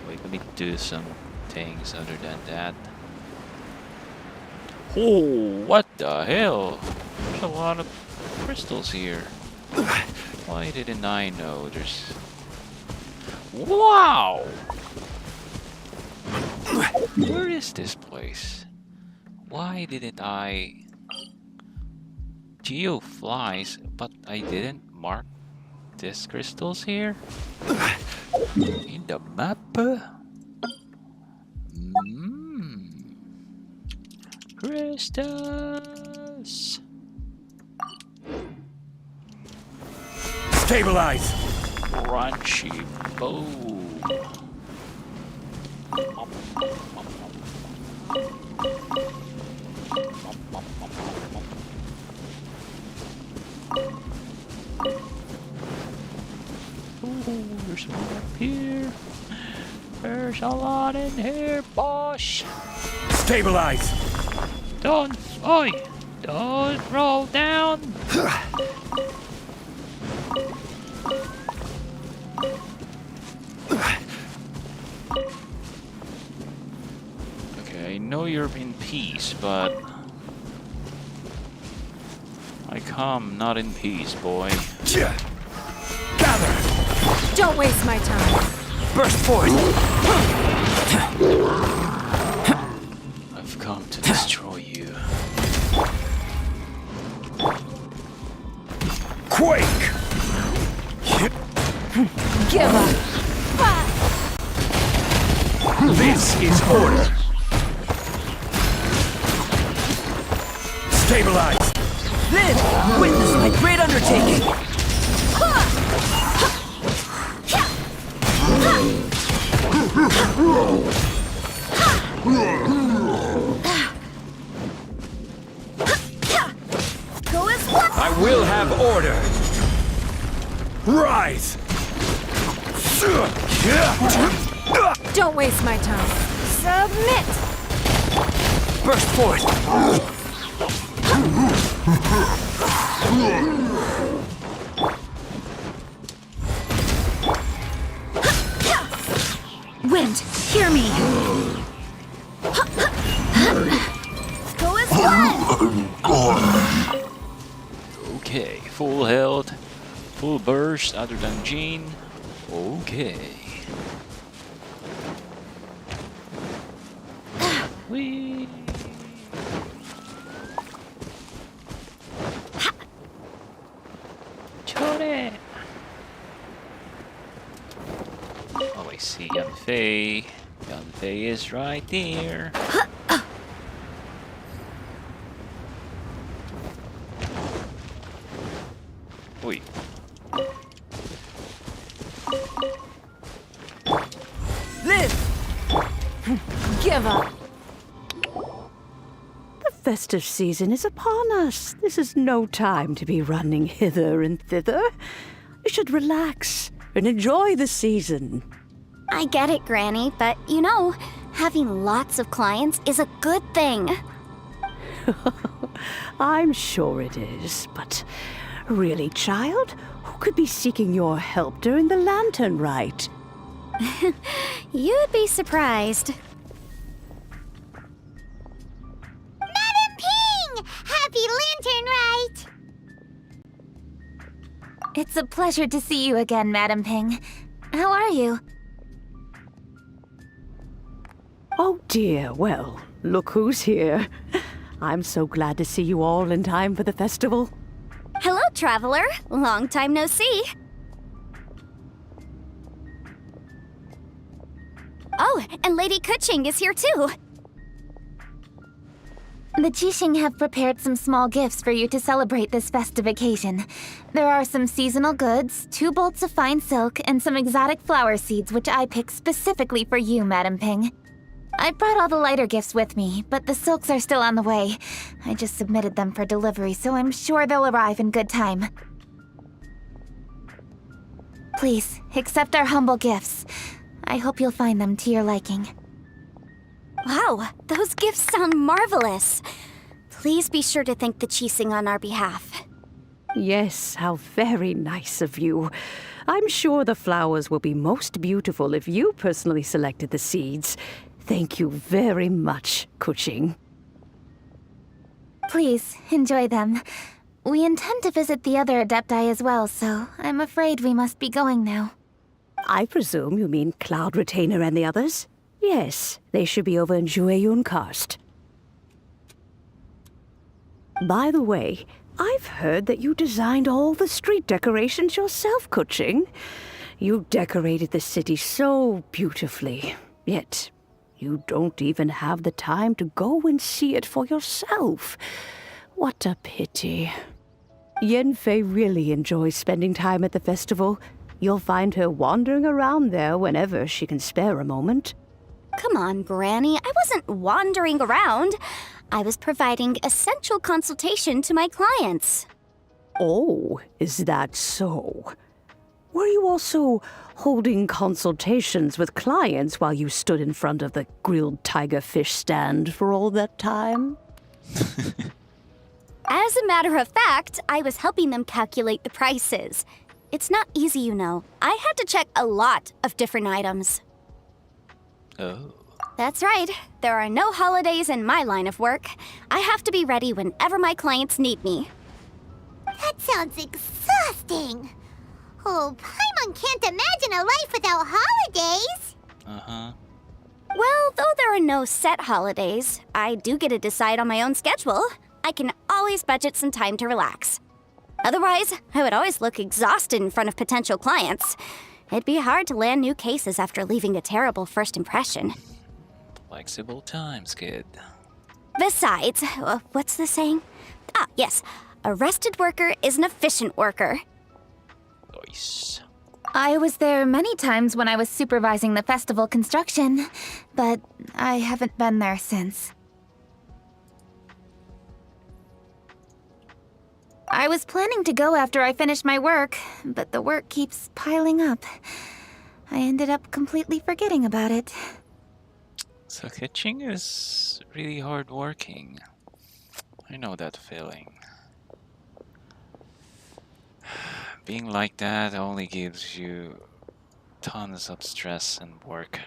Wait, let me do some things other than that. Oh, what the hell? There's a lot of crystals here. Why didn't I know there's... Wow! Where is this place? Why didn't I... Geo flies, but I didn't mark these crystals here? In the map? Crystals! Stabilize! Crunchy bow. Ooh, there's one up here. There's a lot in here, boss. Stabilize! Don't, oi! Don't roll down! Okay, I know you're in peace, but... I come not in peace, boy. Gather! Don't waste my time. Burst forth! I've come to destroy you. Quake! Give up. This is order! Stabilize! Live! Witness my great undertaking! I will have order! Rise! Don't waste my time. Submit! Burst forth! Wind, hear me! Go as one! Okay, full health, full burst other than Jean. Okay. Whee! Chore! Oh, I see Yanfei. Yanfei is right there. Wait. Live! Give up. The festive season is upon us. This is no time to be running hither and thither. You should relax and enjoy the season. I get it, Granny, but you know, having lots of clients is a good thing. I'm sure it is, but really, child, who could be seeking your help during the lantern rite? You'd be surprised. Madame Ping! Happy Lantern Rite! It's a pleasure to see you again, Madame Ping. How are you? Oh dear, well, look who's here. I'm so glad to see you all in time for the festival. Hello, traveler. Long time no see. Oh, and Lady Kuching is here too. The Qixing have prepared some small gifts for you to celebrate this festive occasion. There are some seasonal goods, 2 bolts of fine silk, and some exotic flower seeds which I picked specifically for you, Madam Ping. I brought all the lighter gifts with me, but the silks are still on the way. I just submitted them for delivery, so I'm sure they'll arrive in good time. Please, accept our humble gifts. I hope you'll find them to your liking. Wow, those gifts sound marvelous. Please be sure to thank the Qixing on our behalf. Yes, how very nice of you. I'm sure the flowers will be most beautiful if you personally selected the seeds. Thank you very much, Kuching. Please, enjoy them. We intend to visit the other Adepti as well, so I'm afraid we must be going now. I presume you mean Cloud Retainer and the others? Yes, they should be over in Jueyun Karst. By the way, I've heard that you designed all the street decorations yourself, Kuching. You decorated the city so beautifully, yet you don't even have the time to go and see it for yourself. What a pity. Yanfei really enjoys spending time at the festival. You'll find her wandering around there whenever she can spare a moment. Come on, Granny. I wasn't wandering around. I was providing essential consultation to my clients. Oh, is that so? Were you also holding consultations with clients while you stood in front of the grilled tiger fish stand for all that time? As a matter of fact, I was helping them calculate the prices. It's not easy, you know. I had to check a lot of different items. Oh. That's right. There are no holidays in my line of work. I have to be ready whenever my clients need me. That sounds exhausting. Oh, Paimon can't imagine a life without holidays. Uh-huh. Well, though there are no set holidays, I do get to decide on my own schedule. I can always budget some time to relax. Otherwise, I would always look exhausted in front of potential clients. It'd be hard to land new cases after leaving a terrible first impression. Flexible times, kid. Besides, what's the saying? Ah, yes. A rested worker is an efficient worker. Nice. I was there many times when I was supervising the festival construction, but I haven't been there since. I was planning to go after I finished my work, but the work keeps piling up. I ended up completely forgetting about it. So Kuching is really hardworking. I know that feeling. Being like that only gives you tons of stress and work.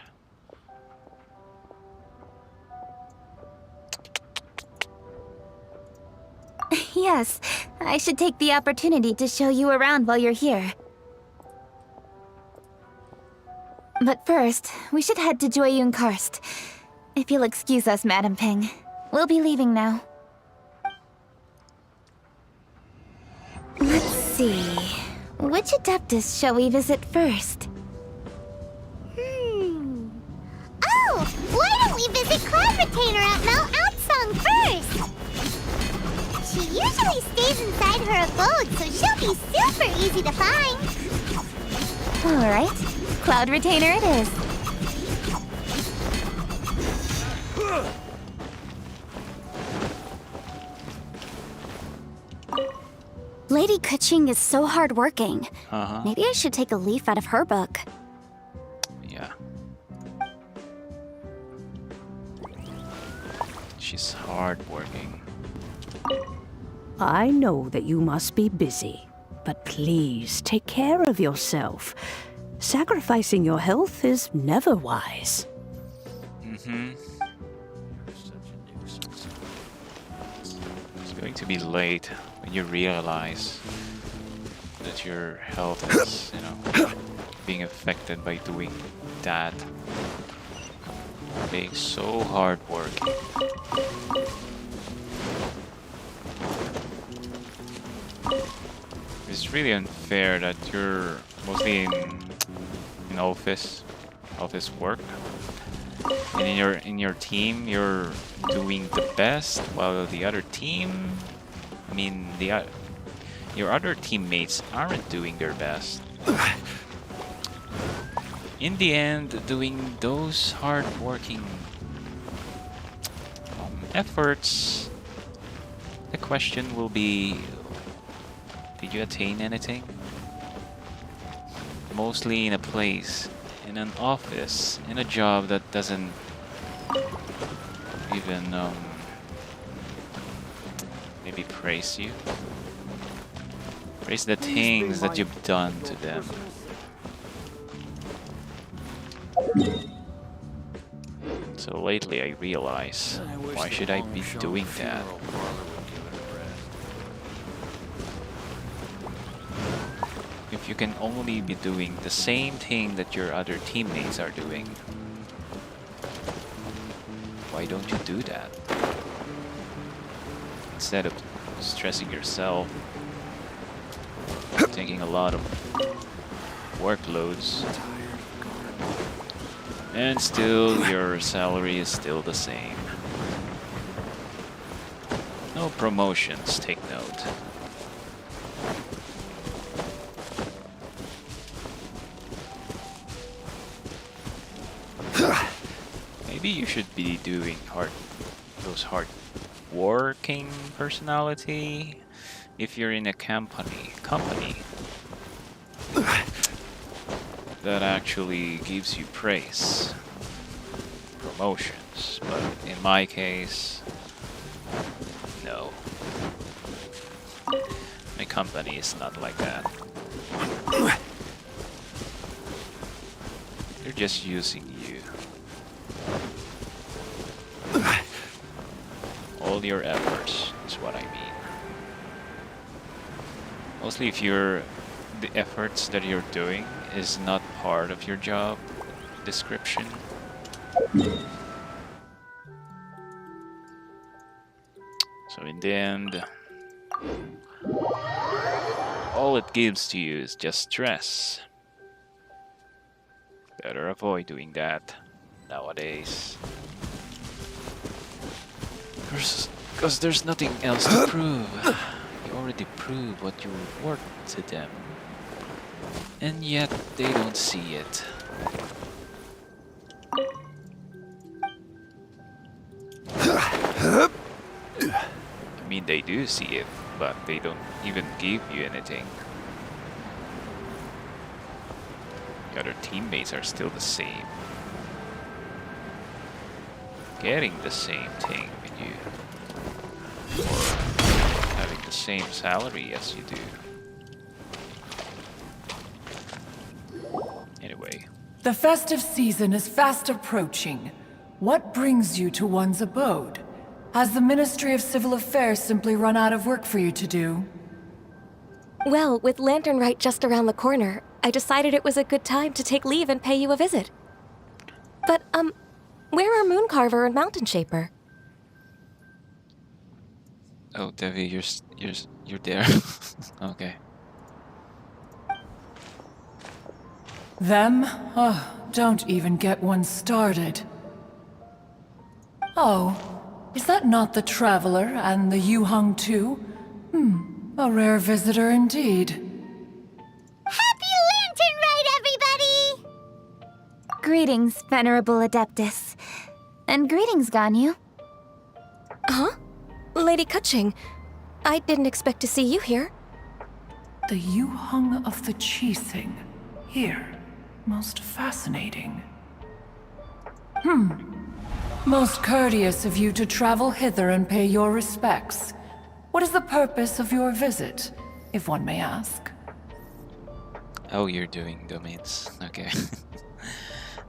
Yes, I should take the opportunity to show you around while you're here. But first, we should head to Jueyun Karst. If you'll excuse us, Madam Ping. We'll be leaving now. Let's see. Which Adeptus shall we visit first? Oh! Why don't we visit Cloud Retainer at Mount Atsung first? She usually stays inside her abode, so she'll be super easy to find. Alright. Cloud Retainer it is. Lady Kuching is so hardworking. Uh-huh. Maybe I should take a leaf out of her book. Yeah. She's hardworking. I know that you must be busy, but please take care of yourself. Sacrificing your health is never wise. Mm-hmm. It's going to be late when you realize that your health is, being affected by doing that. Being so hardworking. It's really unfair that you're mostly in office work, And in your team, you're doing the best, while the other team, I mean, your other teammates aren't doing their best. In the end, doing those hard-working efforts, the question will be, did you attain anything? Mostly in a place, in an office, in a job that doesn't even maybe praise you. Praise the things that you've done to them. So lately I realize, why should I be doing that? If you can only be doing the same thing that your other teammates are doing, why don't you do that? Instead of stressing yourself, taking a lot of workloads, and still your salary is still the same. No promotions, take note. Maybe you should be doing those hard working personality if you're in a company that actually gives you praise, promotions. But in my case, no. My company is not like that. They're just using you. All your efforts is what I mean. Mostly if the efforts that you're doing is not part of your job description. So in the end, all it gives to you is just stress. Better avoid doing that nowadays. Because there's nothing else to prove. You already proved what you were worth to them. And yet they don't see it. I mean, they do see it, but they don't even give you anything. The other teammates are still the same. Getting the same thing with you. Or having the same salary as you do. Anyway. The festive season is fast approaching. What brings you to one's abode? Has the Ministry of Civil Affairs simply run out of work for you to do? Well, with Lantern Rite just around the corner, I decided it was a good time to take leave and pay you a visit. But, where are Mooncarver and Mountain Shaper? Oh, Devi, you're there. Okay. Them? Oh, don't even get one started. Oh, is that not the Traveler and the Yuhung too? A rare visitor indeed. Happy Lantern Rite, everybody! Greetings, Venerable Adeptus. And greetings, Ganyu. Huh? Lady Kuching, I didn't expect to see you here. The Yuhung of the Qixing. Here. Most fascinating. Most courteous of you to travel hither and pay your respects. What is the purpose of your visit, if one may ask? Oh, you're doing domains. Okay.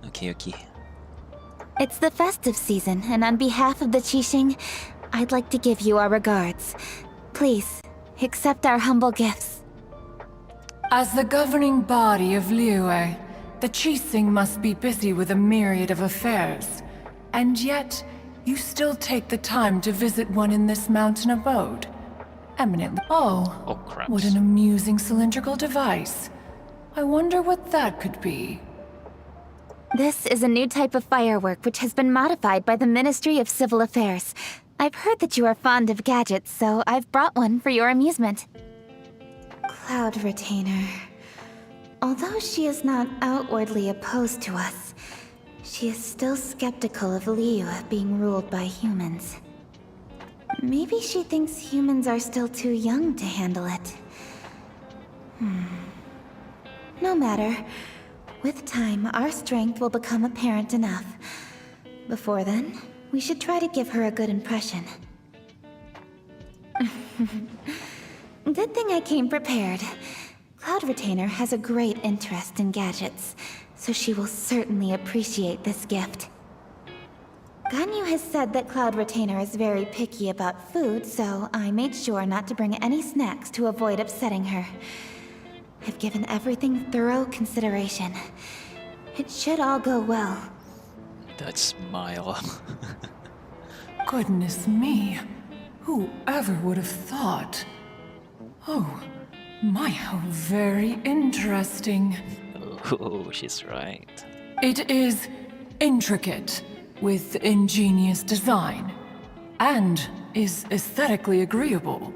Okay. It's the festive season, and on behalf of the Qixing, I'd like to give you our regards. Please, accept our humble gifts. As the governing body of Liyue, the Qixing must be busy with a myriad of affairs. And yet, you still take the time to visit one in this mountain abode. Eminently. Oh, crap. What an amusing cylindrical device. I wonder what that could be. This is a new type of firework which has been modified by the Ministry of Civil Affairs. I've heard that you are fond of gadgets, so I've brought one for your amusement. Cloud Retainer. Although she is not outwardly opposed to us, she is still skeptical of Liyue being ruled by humans. Maybe she thinks humans are still too young to handle it. No matter. With time, our strength will become apparent enough. Before then, we should try to give her a good impression. Good thing I came prepared. Cloud Retainer has a great interest in gadgets, so she will certainly appreciate this gift. Ganyu has said that Cloud Retainer is very picky about food, so I made sure not to bring any snacks to avoid upsetting her. I've given everything thorough consideration. It should all go well. That smile. Goodness me. Whoever would have thought? Oh, my, how very interesting. Oh, she's right. It is intricate, with ingenious design, and is aesthetically agreeable.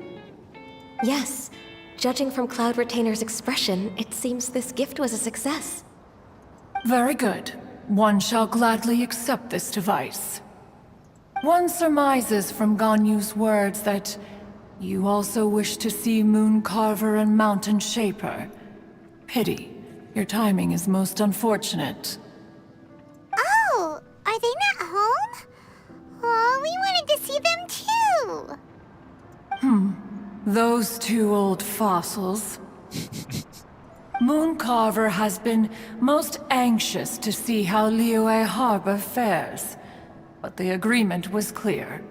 Yes. Judging from Cloud Retainer's expression, it seems this gift was a success. Very good. One shall gladly accept this device. One surmises from Ganyu's words that you also wish to see Moon Carver and Mountain Shaper. Pity. Your timing is most unfortunate. Oh, are they not home? Oh, we wanted to see them too. Those two old fossils. Moon Carver has been most anxious to see how Liyue Harbor fares, but the agreement was clear.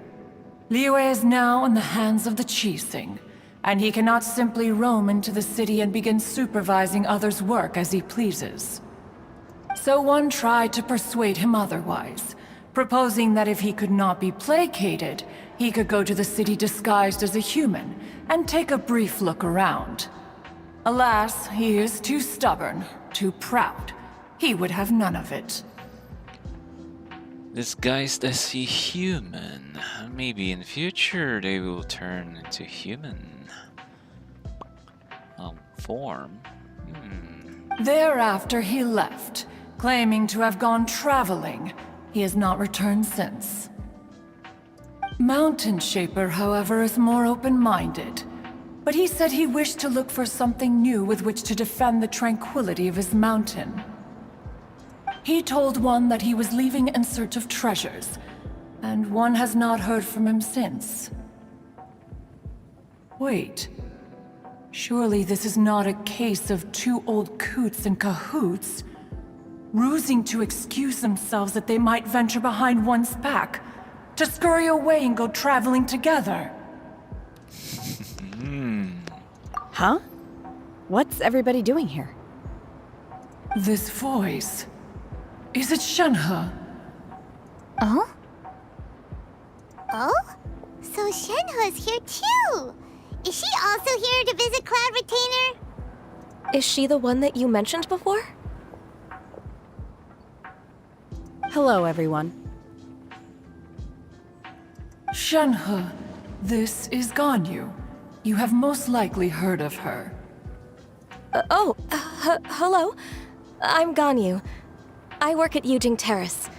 Liyue is now in the hands of the Qixing, and he cannot simply roam into the city and begin supervising others' work as he pleases. So one tried to persuade him otherwise, proposing that if he could not be placated, he could go to the city disguised as a human and take a brief look around. Alas, he is too stubborn, too proud. He would have none of it. Disguised as a human. Maybe in future they will turn into human form. Thereafter he left, claiming to have gone traveling. He has not returned since. Mountain Shaper, however, is more open-minded. But he said he wished to look for something new with which to defend the tranquility of his mountain. He told one that he was leaving in search of treasures, and one has not heard from him since. Wait. Surely this is not a case of two old coots in cahoots, rusing to excuse themselves that they might venture behind one's back, to scurry away and go traveling together. Huh? What's everybody doing here? This voice... Is it Shenhe? Oh? Oh? So Shenhe's here too! Is she also here to visit Cloud Retainer? Is she the one that you mentioned before? Hello, everyone. Shenhe, this is Ganyu. You have most likely heard of her. Hello. I'm Ganyu. I work at Yujing Terrace.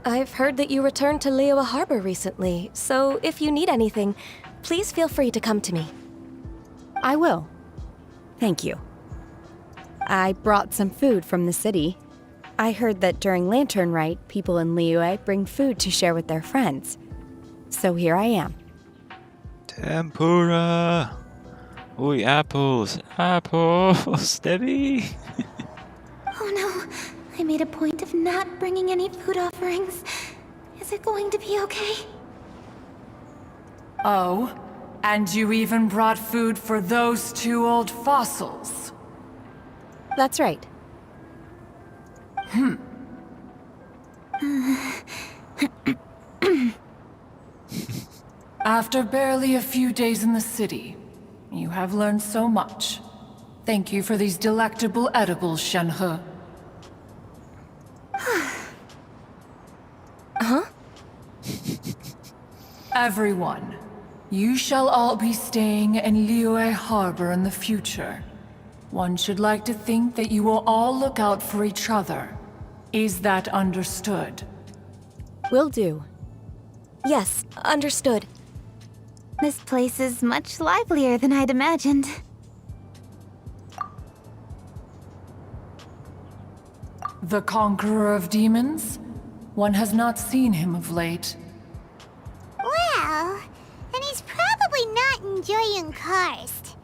I've heard that you returned to Liyue Harbor recently, so if you need anything, please feel free to come to me. I will. Thank you. I brought some food from the city. I heard that during Lantern Rite, people in Liyue bring food to share with their friends. So here I am. Tempura! Oi, apples! Apples! Debbie! Oh no, I made a point of not bringing any food offerings. Is it going to be okay? Oh, and you even brought food for those two old fossils. That's right. After barely a few days in the city, you have learned so much. Thank you for these delectable edibles, Shenhe. Everyone, you shall all be staying in Liyue Harbor in the future. One should like to think that you will all look out for each other. Is that understood? Will do. Yes, understood. This place is much livelier than I'd imagined. The conqueror of demons? One has not seen him of late. Well, then he's probably not enjoying CHARS.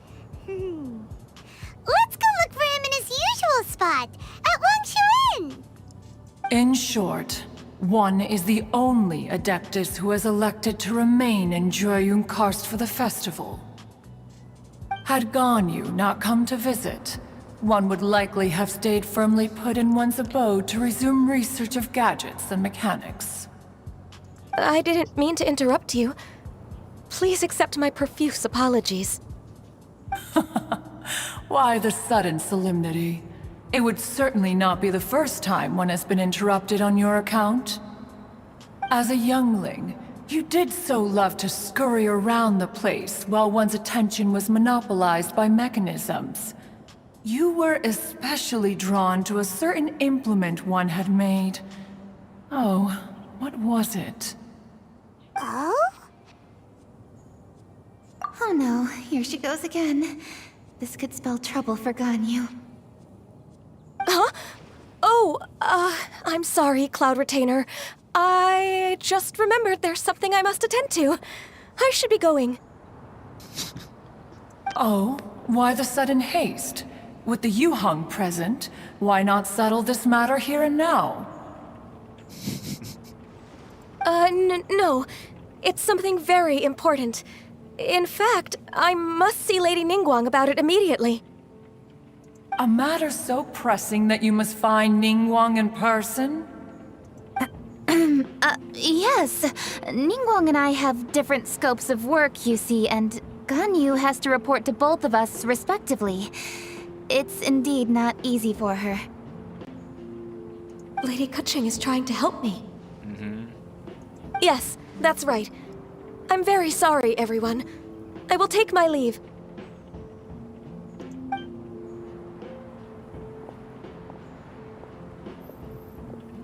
Let's go look for him in his usual spot, at Wangshu Inn! In short, one is the only Adeptus who has elected to remain in Jueyun Karst for the festival. Had Ganyu not come to visit, one would likely have stayed firmly put in one's abode to resume research of gadgets and mechanics. I didn't mean to interrupt you. Please accept my profuse apologies. Why the sudden solemnity? It would certainly not be the first time one has been interrupted on your account. As a youngling, you did so love to scurry around the place while one's attention was monopolized by mechanisms. You were especially drawn to a certain implement one had made. Oh, what was it? Oh? Oh no, here she goes again. This could spell trouble for Ganyu. Huh? Oh, I'm sorry, Cloud Retainer. I just remembered there's something I must attend to. I should be going. Oh, why the sudden haste? With the Yuheng present, why not settle this matter here and now? No. It's something very important. In fact, I must see Lady Ningguang about it immediately. A matter so pressing that you must find Ningguang in person? Yes. Ningguang and I have different scopes of work, you see, and Ganyu has to report to both of us respectively. It's indeed not easy for her. Lady Keqing is trying to help me. Yes, that's right. I'm very sorry, everyone. I will take my leave.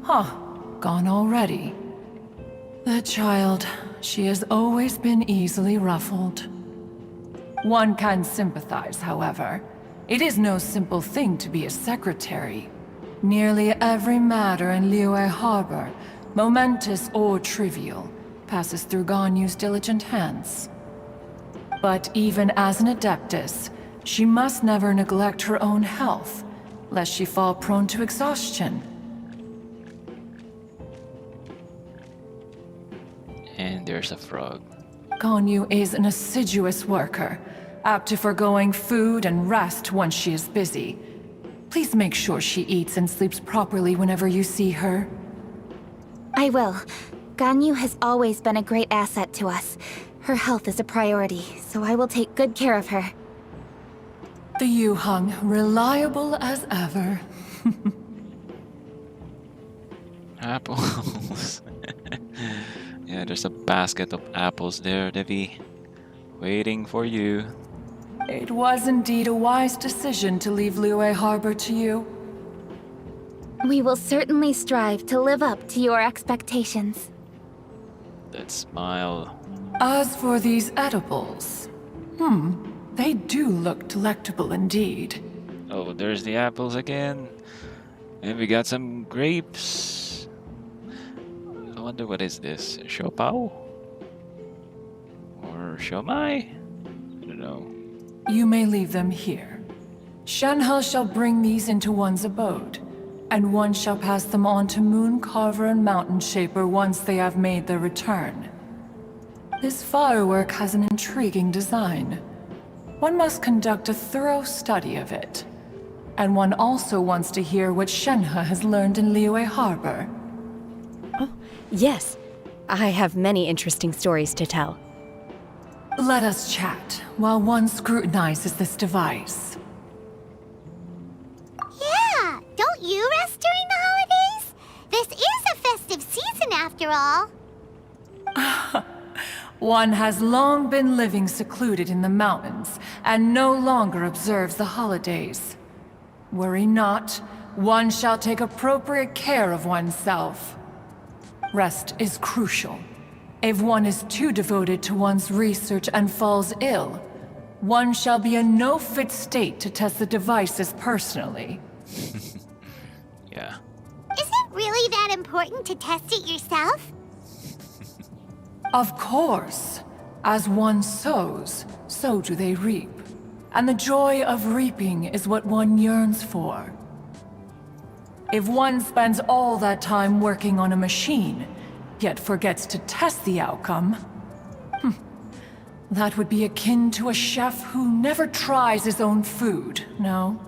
Huh, gone already. The child, she has always been easily ruffled. One can sympathize, however. It is no simple thing to be a secretary. Nearly every matter in Liyue Harbor, momentous or trivial, passes through Ganyu's diligent hands. But even as an Adeptus, she must never neglect her own health, lest she fall prone to exhaustion. And there's a frog. Ganyu is an assiduous worker, apt to foregoing food and rest once she is busy. Please make sure she eats and sleeps properly whenever you see her. I will. Ganyu has always been a great asset to us. Her health is a priority, so I will take good care of her. The Yuheng, reliable as ever. Apples. Yeah, there's a basket of apples there, Devi. Waiting for you. It was indeed a wise decision to leave Liyue Harbor to you. We will certainly strive to live up to your expectations. That smile. As for these edibles, they do look delectable indeed. Oh, there's the apples again. And we got some grapes. I wonder what is this? Siopao? Or siomai? I don't know. You may leave them here. Shenhe shall bring these into one's abode, and one shall pass them on to Moon Carver and Mountain Shaper once they have made their return. This firework has an intriguing design. One must conduct a thorough study of it. And one also wants to hear what Shenhe has learned in Liyue Harbor. Oh, yes. I have many interesting stories to tell. Let us chat while one scrutinizes this device. Yeah, don't you rest during the holidays? This is a festive season after all. One has long been living secluded in the mountains, and no longer observes the holidays. Worry not, one shall take appropriate care of oneself. Rest is crucial. If one is too devoted to one's research and falls ill, one shall be in no fit state to test the devices personally. Yeah. Is it really that important to test it yourself? Of course. As one sows, so do they reap. And the joy of reaping is what one yearns for. If one spends all that time working on a machine, yet forgets to test the outcome, that would be akin to a chef who never tries his own food, no?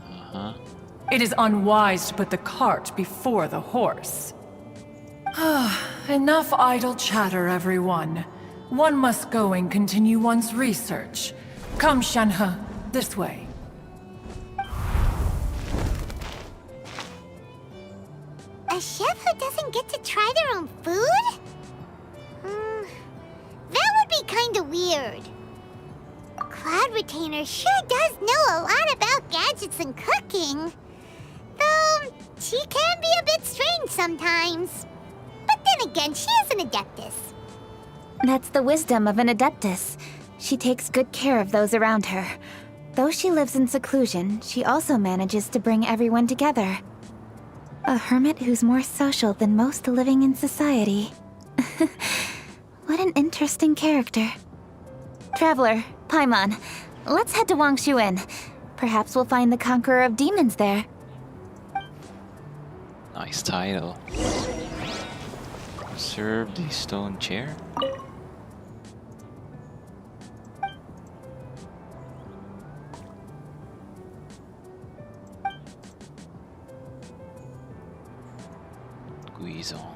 Uh-huh. It is unwise to put the cart before the horse. Enough idle chatter, everyone. One must go and continue one's research. Come, Shenhe, this way. A chef who doesn't get to try their own food? That would be kinda weird. Cloud Retainer sure does know a lot about gadgets and cooking. Though, she can be a bit strange sometimes. But then again, she is an Adeptus. That's the wisdom of an Adeptus. She takes good care of those around her. Though she lives in seclusion, she also manages to bring everyone together. A hermit who's more social than most living in society. What an interesting character. Traveler, Paimon, let's head to Wangshuin. Perhaps we'll find the Conqueror of Demons there. Nice title. Serve the stone chair. Guizon.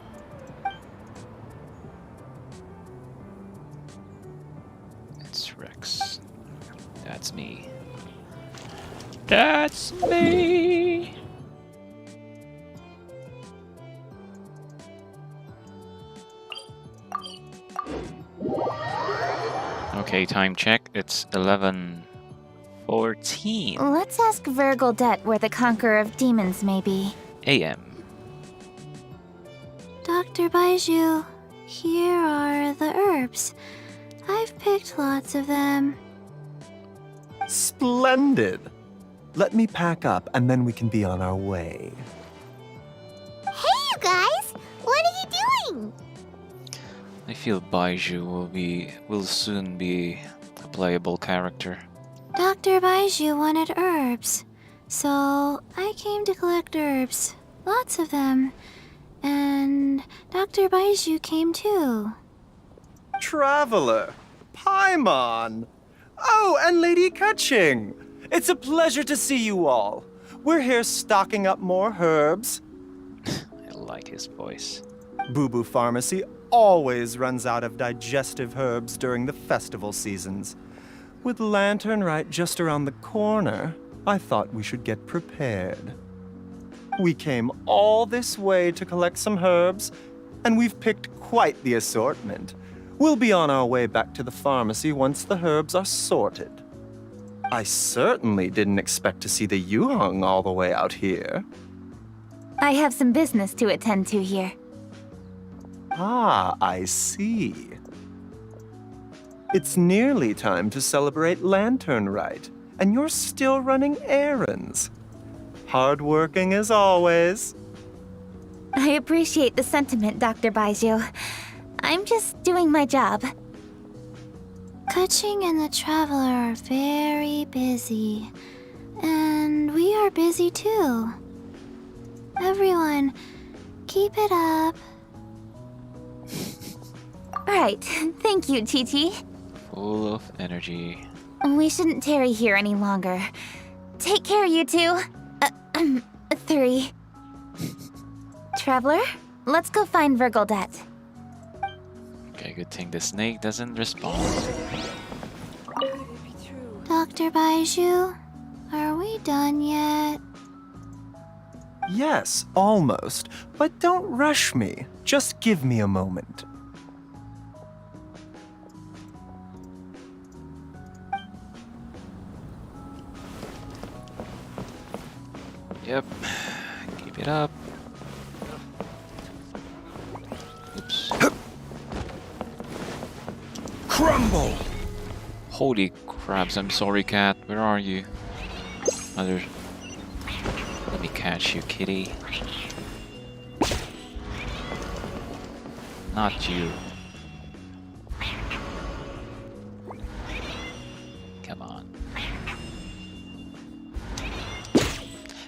It's Rex. That's me. That's me! Okay, time check. It's 11:14 Let's ask Vergoldet where the Conqueror of Demons may be. AM. Dr. Baiju, here are the herbs. I've picked lots of them. Splendid! Let me pack up and then we can be on our way. Hey, you guys! What are you doing? I feel Baiju will soon be a playable character. Dr. Baiju wanted herbs, so I came to collect herbs. Lots of them. And Dr. Baiju came too. Traveler! Paimon! Oh, and Lady Kaching! It's a pleasure to see you all. We're here stocking up more herbs. I like his voice. Boo Boo Pharmacy always runs out of digestive herbs during the festival seasons. With Lantern Rite just around the corner, I thought we should get prepared. We came all this way to collect some herbs, and we've picked quite the assortment. We'll be on our way back to the pharmacy once the herbs are sorted. I certainly didn't expect to see the Yuheng all the way out here. I have some business to attend to here. Ah, I see. It's nearly time to celebrate Lantern Rite, and you're still running errands. Hardworking as always. I appreciate the sentiment, Dr. Baiju. I'm just doing my job. Kaching and the Traveler are very busy. And we are busy too. Everyone, keep it up. Right, thank you, Chi-Chi. Full of energy. We shouldn't tarry here any longer. Take care, you two. 3. Traveler, let's go find Vergoldet. Okay, good thing the snake doesn't respond. Dr. Baiju, are we done yet? Yes, almost. But don't rush me. Just give me a moment. Yep. Keep it up. Oops. Crumble! Holy crabs, I'm sorry, cat. Where are you? Mother. Let me catch you, kitty. Not you. Come on.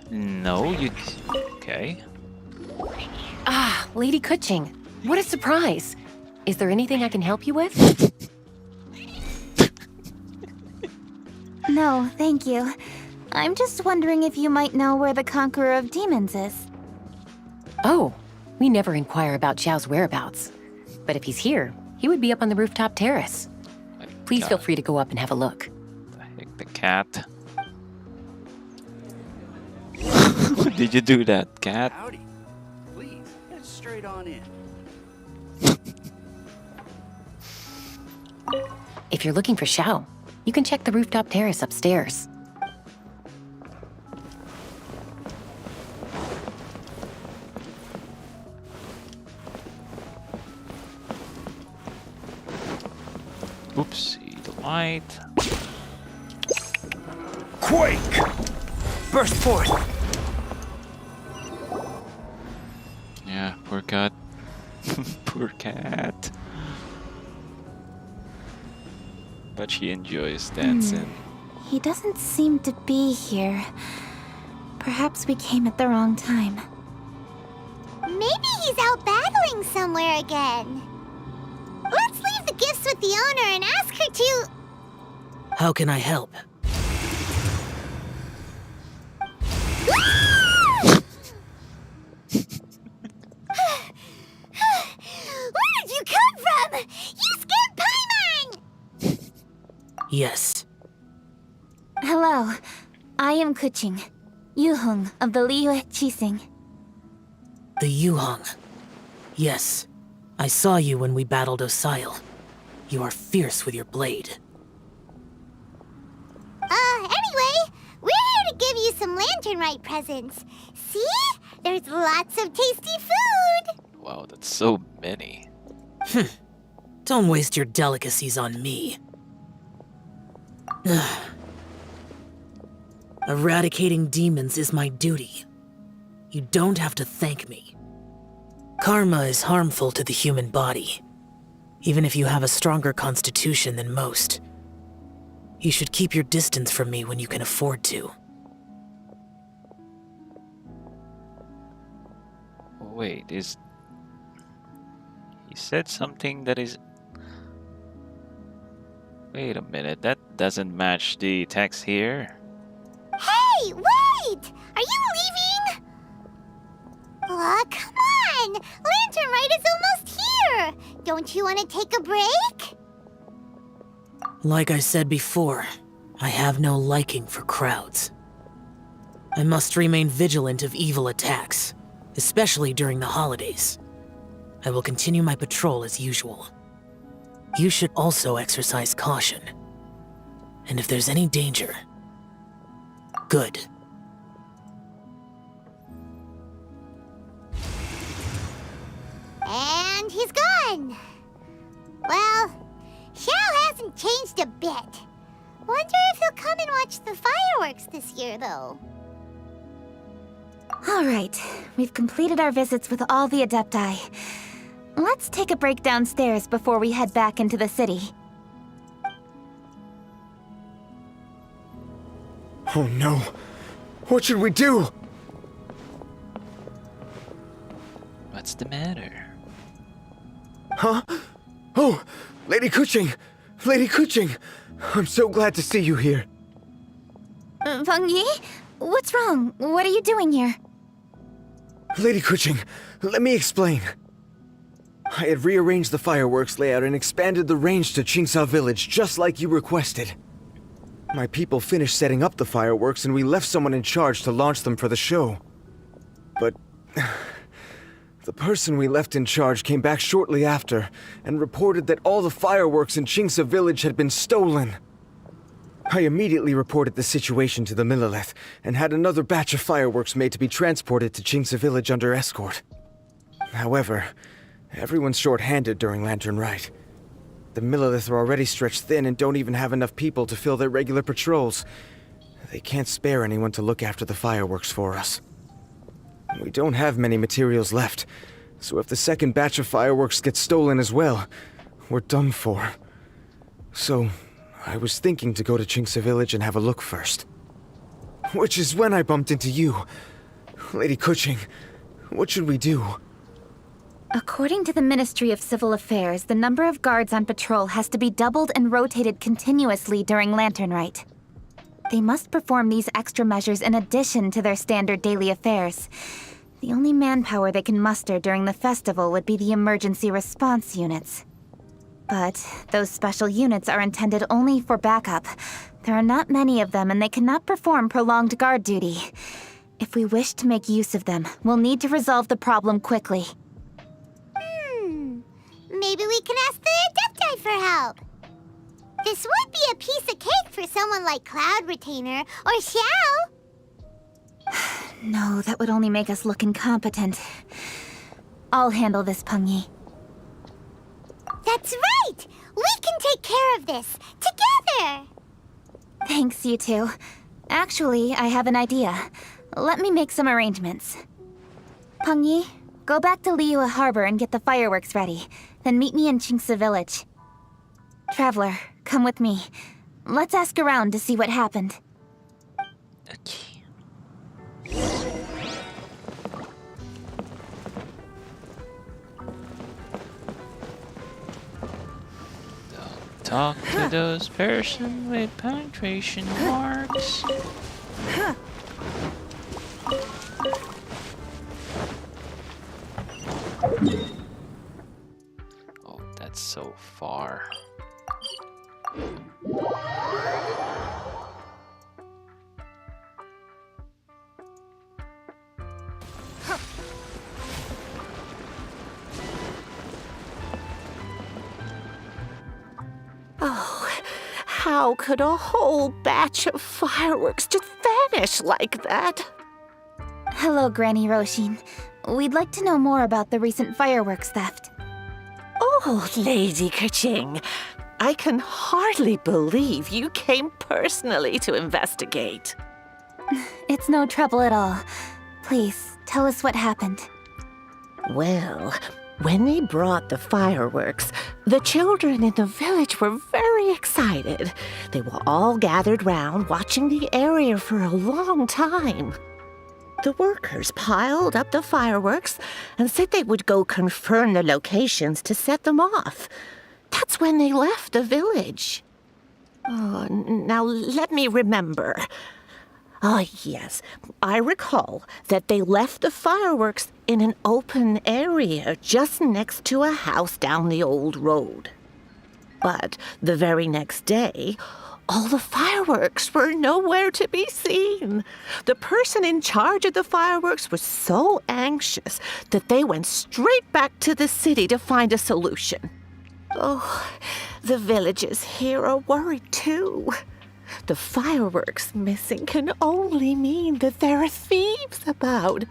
No, you... Okay. Ah, Lady Kuching. What a surprise. Is there anything I can help you with? No, thank you. I'm just wondering if you might know where the Conqueror of Demons is. Oh, we never inquire about Xiao's whereabouts. But if he's here, he would be up on the rooftop terrace. Please feel free to go up and have a look. The heck, the cat. Did you do that, cat? Howdy. Please, get straight on in. If you're looking for Xiao, you can check the rooftop terrace upstairs. Oopsie, the light. Quake! Burst forth! Yeah, poor cat. Poor cat. But she enjoys dancing. He doesn't seem to be here. Perhaps we came at the wrong time. Maybe he's out battling somewhere again. Let's leave the gifts with the owner and ask her to... How can I help? Where did you come from? You scared Paimon! Yes. Hello, I am Kuching, Yuhong of the Liyue Qixing. The Yuhong. Yes. I saw you when we battled Osile. You are fierce with your blade. Anyway, we're here to give you some Lantern Rite presents. See? There's lots of tasty food! Wow, that's so many. Don't waste your delicacies on me. Eradicating demons is my duty. You don't have to thank me. Karma is harmful to the human body, even if you have a stronger constitution than most. You should keep your distance from me when you can afford to. Wait, is... He said something that is... Wait a minute, that doesn't match the text here. Hey, wait! Are you leaving? Aw, come on! Lantern Rite is almost here! Don't you want to take a break? Like I said before, I have no liking for crowds. I must remain vigilant of evil attacks, especially during the holidays. I will continue my patrol as usual. You should also exercise caution. And if there's any danger, good. And he's gone! Well, Xiao hasn't changed a bit. Wonder if he'll come and watch the fireworks this year, though. Alright, we've completed our visits with all the Adepti. Let's take a break downstairs before we head back into the city. Oh no. What should we do? What's the matter? Huh? Oh, Lady Kuching! Lady Kuching! I'm so glad to see you here. Feng Yi? What's wrong? What are you doing here? Lady Kuching, let me explain. I had rearranged the fireworks layout and expanded the range to Qingsa Village just like you requested. My people finished setting up the fireworks and we left someone in charge to launch them for the show. But the person we left in charge came back shortly after and reported that all the fireworks in Qingsa Village had been stolen. I immediately reported the situation to the Millelith and had another batch of fireworks made to be transported to Qingce village under escort. However, everyone's short-handed during Lantern Rite. The Millelith are already stretched thin and don't even have enough people to fill their regular patrols. They can't spare anyone to look after the fireworks for us. We don't have many materials left, so if the second batch of fireworks gets stolen as well, we're done for. So, I was thinking to go to Qingce village and have a look first. Which is when I bumped into you. Lady Kuching, what should we do? According to the Ministry of Civil Affairs, the number of guards on patrol has to be doubled and rotated continuously during Lantern Rite. They must perform these extra measures in addition to their standard daily affairs. The only manpower they can muster during the festival would be the emergency response units. But those special units are intended only for backup. There are not many of them and they cannot perform prolonged guard duty. If we wish to make use of them, we'll need to resolve the problem quickly. Maybe we can ask the Adepti for help. This would be a piece of cake for someone like Cloud Retainer or Xiao. No, that would only make us look incompetent. I'll handle this, Pengyi. That's right! We can take care of this, together! Thanks, you two. Actually, I have an idea. Let me make some arrangements. Pengyi, go back to Liyue Harbor and get the fireworks ready. Then meet me in Qingce village. Traveler, come with me. Let's ask around to see what happened. Okay. Don't talk to those person with punctuation marks. Oh, that's so far. Oh, how could a whole batch of fireworks just vanish like that? Hello, Granny Roshin. We'd like to know more about the recent fireworks theft. Oh, Lady Kuching, I can hardly believe you came personally to investigate. It's no trouble at all. Please, tell us what happened. Well, when they brought the fireworks, the children in the village were very excited. They were all gathered round, watching the area for a long time. The workers piled up the fireworks and said they would go confirm the locations to set them off. That's when they left the village. Oh, now let me remember. Ah, yes, I recall that they left the fireworks in an open area just next to a house down the old road. But the very next day, all the fireworks were nowhere to be seen. The person in charge of the fireworks was so anxious that they went straight back to the city to find a solution. Oh, the villagers here are worried too. The fireworks missing can only mean that there are thieves about.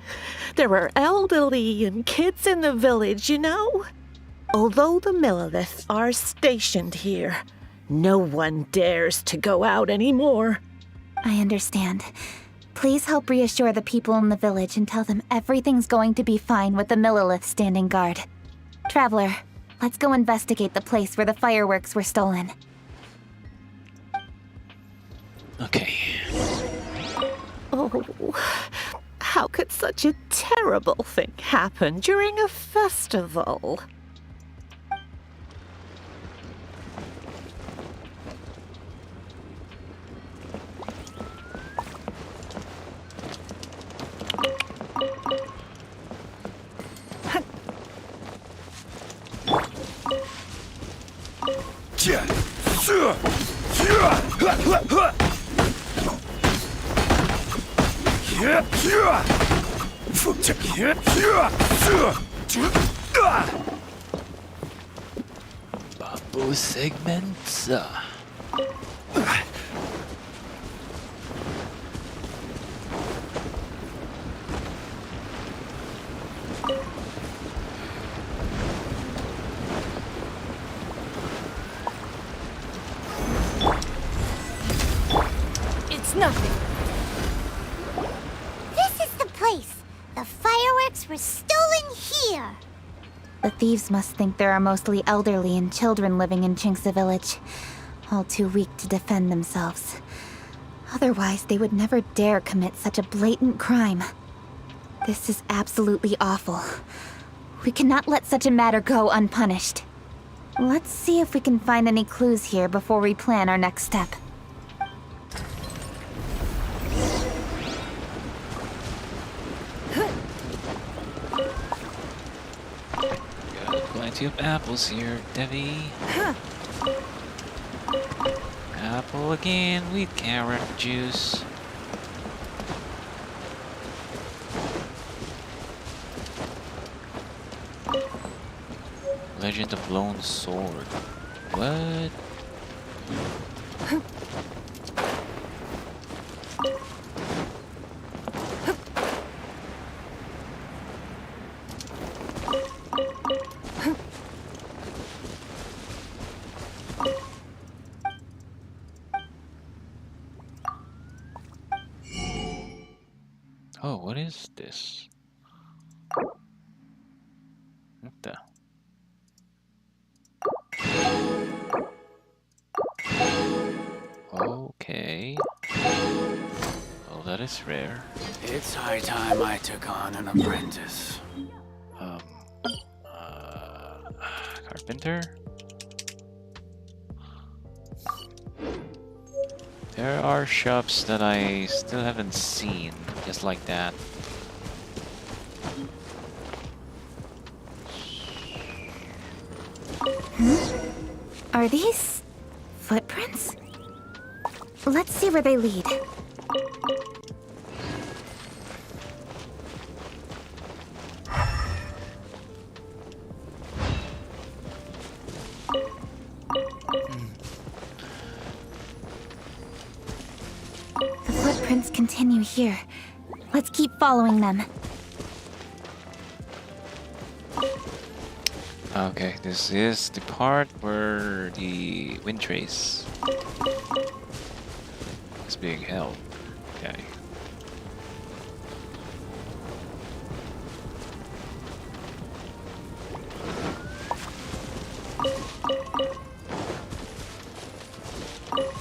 There are elderly and kids in the village, you know. Although the Millelith are stationed here, no one dares to go out anymore. I understand. Please help reassure the people in the village and tell them everything's going to be fine with the Millelith standing guard. Traveler, let's go investigate the place where the fireworks were stolen. Okay. Oh, how could such a terrible thing happen during a festival? Bamboo segments. It's nothing. This is the place. The fireworks were stolen here. The thieves must think there are mostly elderly and children living in Chinksa village, all too weak to defend themselves. Otherwise, they would never dare commit such a blatant crime. This is absolutely awful. We cannot let such a matter go unpunished. Let's see if we can find any clues here before we plan our next step. Got plenty of apples here, Devi. Apple again with carrot juice. Legend of Lone Sword. What? Oh, what is this? What the? Okay. Oh, that is rare. It's high time I took on an apprentice. Carpenter? There are shops that I still haven't seen, just like that. Are these footprints? Let's see where they lead. The footprints continue here. Let's keep following them. Okay, this is the part where the wind trace is being held. Okay.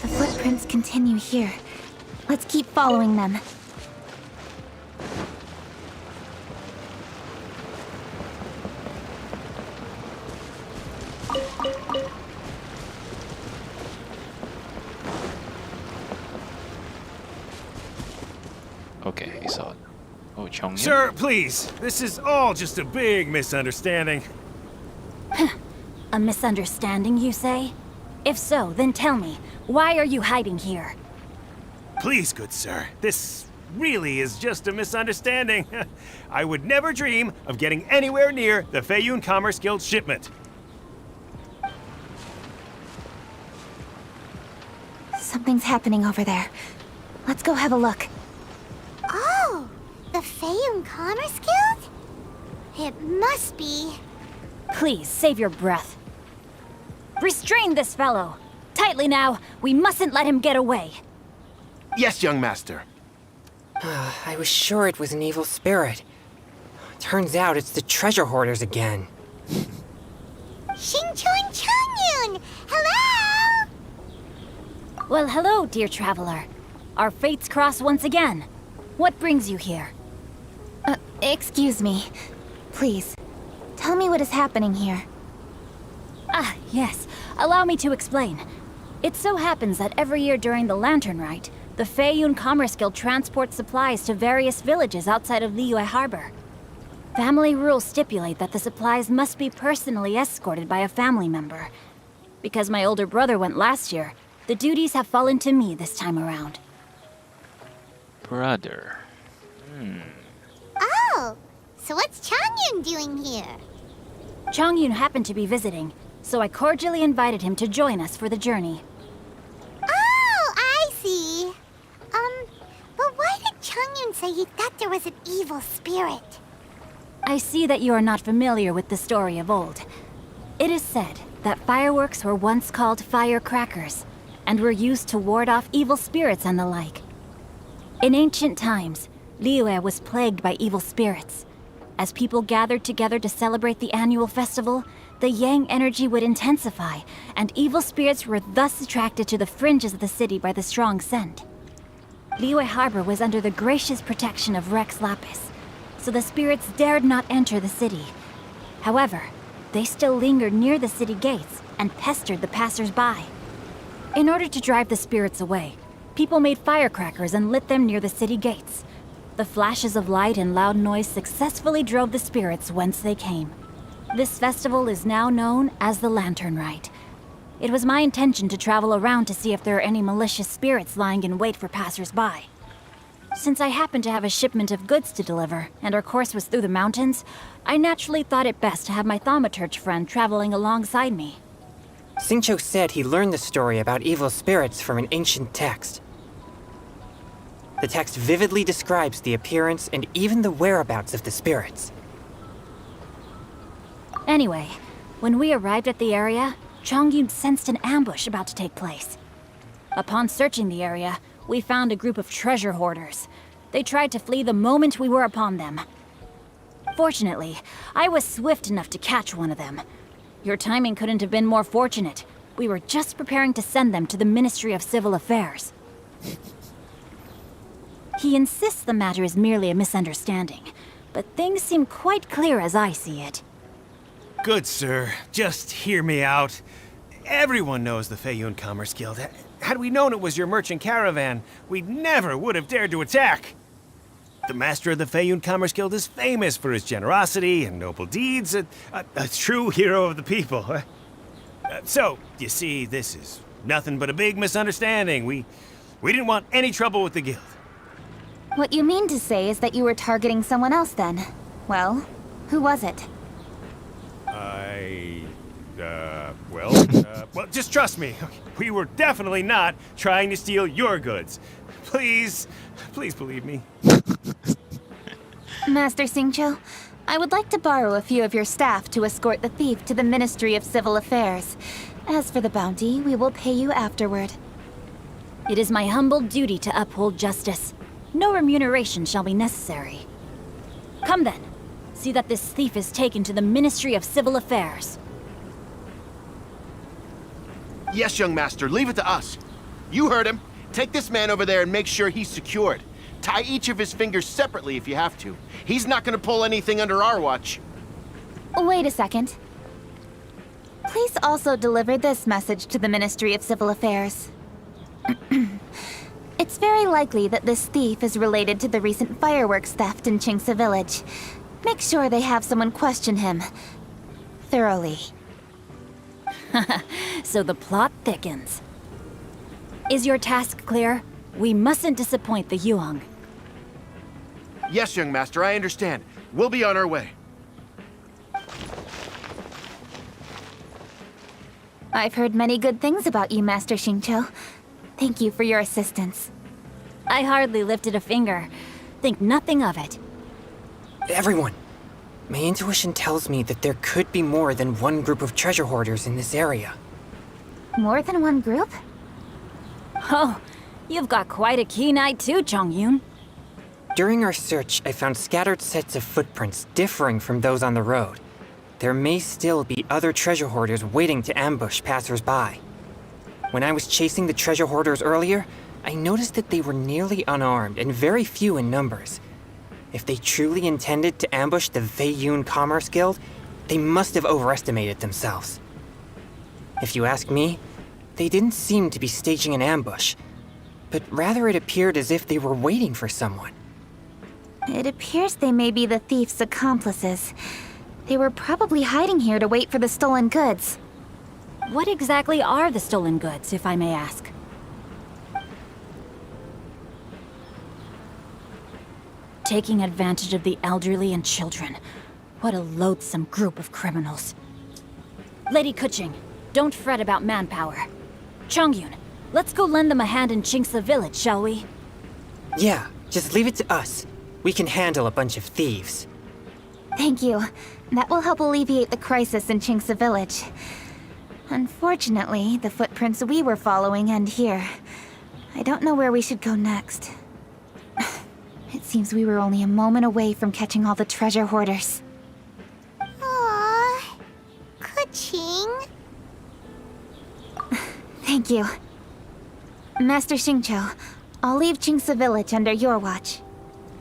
The footprints continue here. Let's keep following them. Okay, he saw it. Oh, Chong. Sir, please. This is all just a big misunderstanding. A misunderstanding, you say? If so, then tell me, why are you hiding here? Please, good sir. This really is just a misunderstanding. I would never dream of getting anywhere near the Feiyun Commerce Guild shipment. Something's happening over there. Let's go have a look. Oh, the Feiyun Commerce Guild? It must be. Please, save your breath. Restrain this fellow! Tightly now, we mustn't let him get away. Yes, young master. I was sure it was an evil spirit. Turns out it's the treasure hoarders again. Xingchun Changyun! Hello! Well, hello, dear traveler. Our fates cross once again. What brings you here? Excuse me. Please, tell me what is happening here. Ah, yes. Allow me to explain. It so happens that every year during the Lantern Rite, the Feiyun Commerce Guild transports supplies to various villages outside of Liyue Harbor. Family rules stipulate that the supplies must be personally escorted by a family member. Because my older brother went last year, the duties have fallen to me this time around. Brother. Oh, so what's Changyun doing here? Changyun happened to be visiting, so I cordially invited him to join us for the journey. Oh, I see. But why did Changyun say he thought there was an evil spirit? I see that you are not familiar with the story of old. It is said that fireworks were once called firecrackers, and were used to ward off evil spirits and the like. In ancient times, Liyue was plagued by evil spirits. As people gathered together to celebrate the annual festival, the yang energy would intensify, and evil spirits were thus attracted to the fringes of the city by the strong scent. Liyue Harbor was under the gracious protection of Rex Lapis, so the spirits dared not enter the city. However, they still lingered near the city gates and pestered the passers-by. In order to drive the spirits away, people made firecrackers and lit them near the city gates. The flashes of light and loud noise successfully drove the spirits whence they came. This festival is now known as the Lantern Rite. It was my intention to travel around to see if there are any malicious spirits lying in wait for passers-by. Since I happened to have a shipment of goods to deliver, and our course was through the mountains, I naturally thought it best to have my thaumaturge friend traveling alongside me. Xingqiu said he learned the story about evil spirits from an ancient text. The text vividly describes the appearance and even the whereabouts of the spirits. Anyway, when we arrived at the area, Chongyun sensed an ambush about to take place. Upon searching the area, we found a group of treasure hoarders. They tried to flee the moment we were upon them. Fortunately, I was swift enough to catch one of them. Your timing couldn't have been more fortunate. We were just preparing to send them to the Ministry of Civil Affairs. He insists the matter is merely a misunderstanding, but things seem quite clear as I see it. Good sir, just hear me out. Everyone knows the Feiyun Commerce Guild. Had we known it was your merchant caravan, we never would have dared to attack. The master of the Feiyun Commerce Guild is famous for his generosity and noble deeds, a true hero of the people. So, you see, this is nothing but a big misunderstanding. We didn't want any trouble with the guild. What you mean to say is that you were targeting someone else then? Well, who was it? Well, just trust me. We were definitely not trying to steal your goods. Please believe me. Master Xingqiu, I would like to borrow a few of your staff to escort the thief to the Ministry of Civil Affairs. As for the bounty, we will pay you afterward. It is my humble duty to uphold justice. No remuneration shall be necessary. Come then. See that this thief is taken to the Ministry of Civil Affairs. Yes, young master, leave it to us. You heard him. Take this man over there and make sure he's secured. Tie each of his fingers separately if you have to. He's not gonna pull anything under our watch. Wait a second. Please also deliver this message to the Ministry of Civil Affairs. It's very likely that this thief is related to the recent fireworks theft in Qingce Village. Make sure they have someone question him thoroughly. So the plot thickens. Is your task clear? We mustn't disappoint the Yuang. Yes, young master, I understand. We'll be on our way. I've heard many good things about you, Master Xingqiu. Thank you for your assistance. I hardly lifted a finger. Think nothing of it. Everyone, my intuition tells me that there could be more than one group of treasure hoarders in this area. More than one group? Oh, you've got quite a keen eye too, Chongyun. During our search, I found scattered sets of footprints differing from those on the road. There may still be other treasure hoarders waiting to ambush passers-by. When I was chasing the treasure hoarders earlier, I noticed that they were nearly unarmed and very few in numbers. If they truly intended to ambush the Feiyun Commerce Guild, they must have overestimated themselves. If you ask me, they didn't seem to be staging an ambush, but rather it appeared as if they were waiting for someone. It appears they may be the thief's accomplices. They were probably hiding here to wait for the stolen goods. What exactly are the stolen goods, if I may ask? Taking advantage of the elderly and children. What a loathsome group of criminals. Lady Kuching, don't fret about manpower. Chongyun, let's go lend them a hand in Qingce Village, shall we? Yeah, just leave it to us. We can handle a bunch of thieves. Thank you. That will help alleviate the crisis in Qingce Village. Unfortunately, the footprints we were following end here. I don't know where we should go next. It seems we were only a moment away from catching all the treasure hoarders. Aww. Kuching. Thank you. Master Xingqiu, I'll leave Qingce Village under your watch.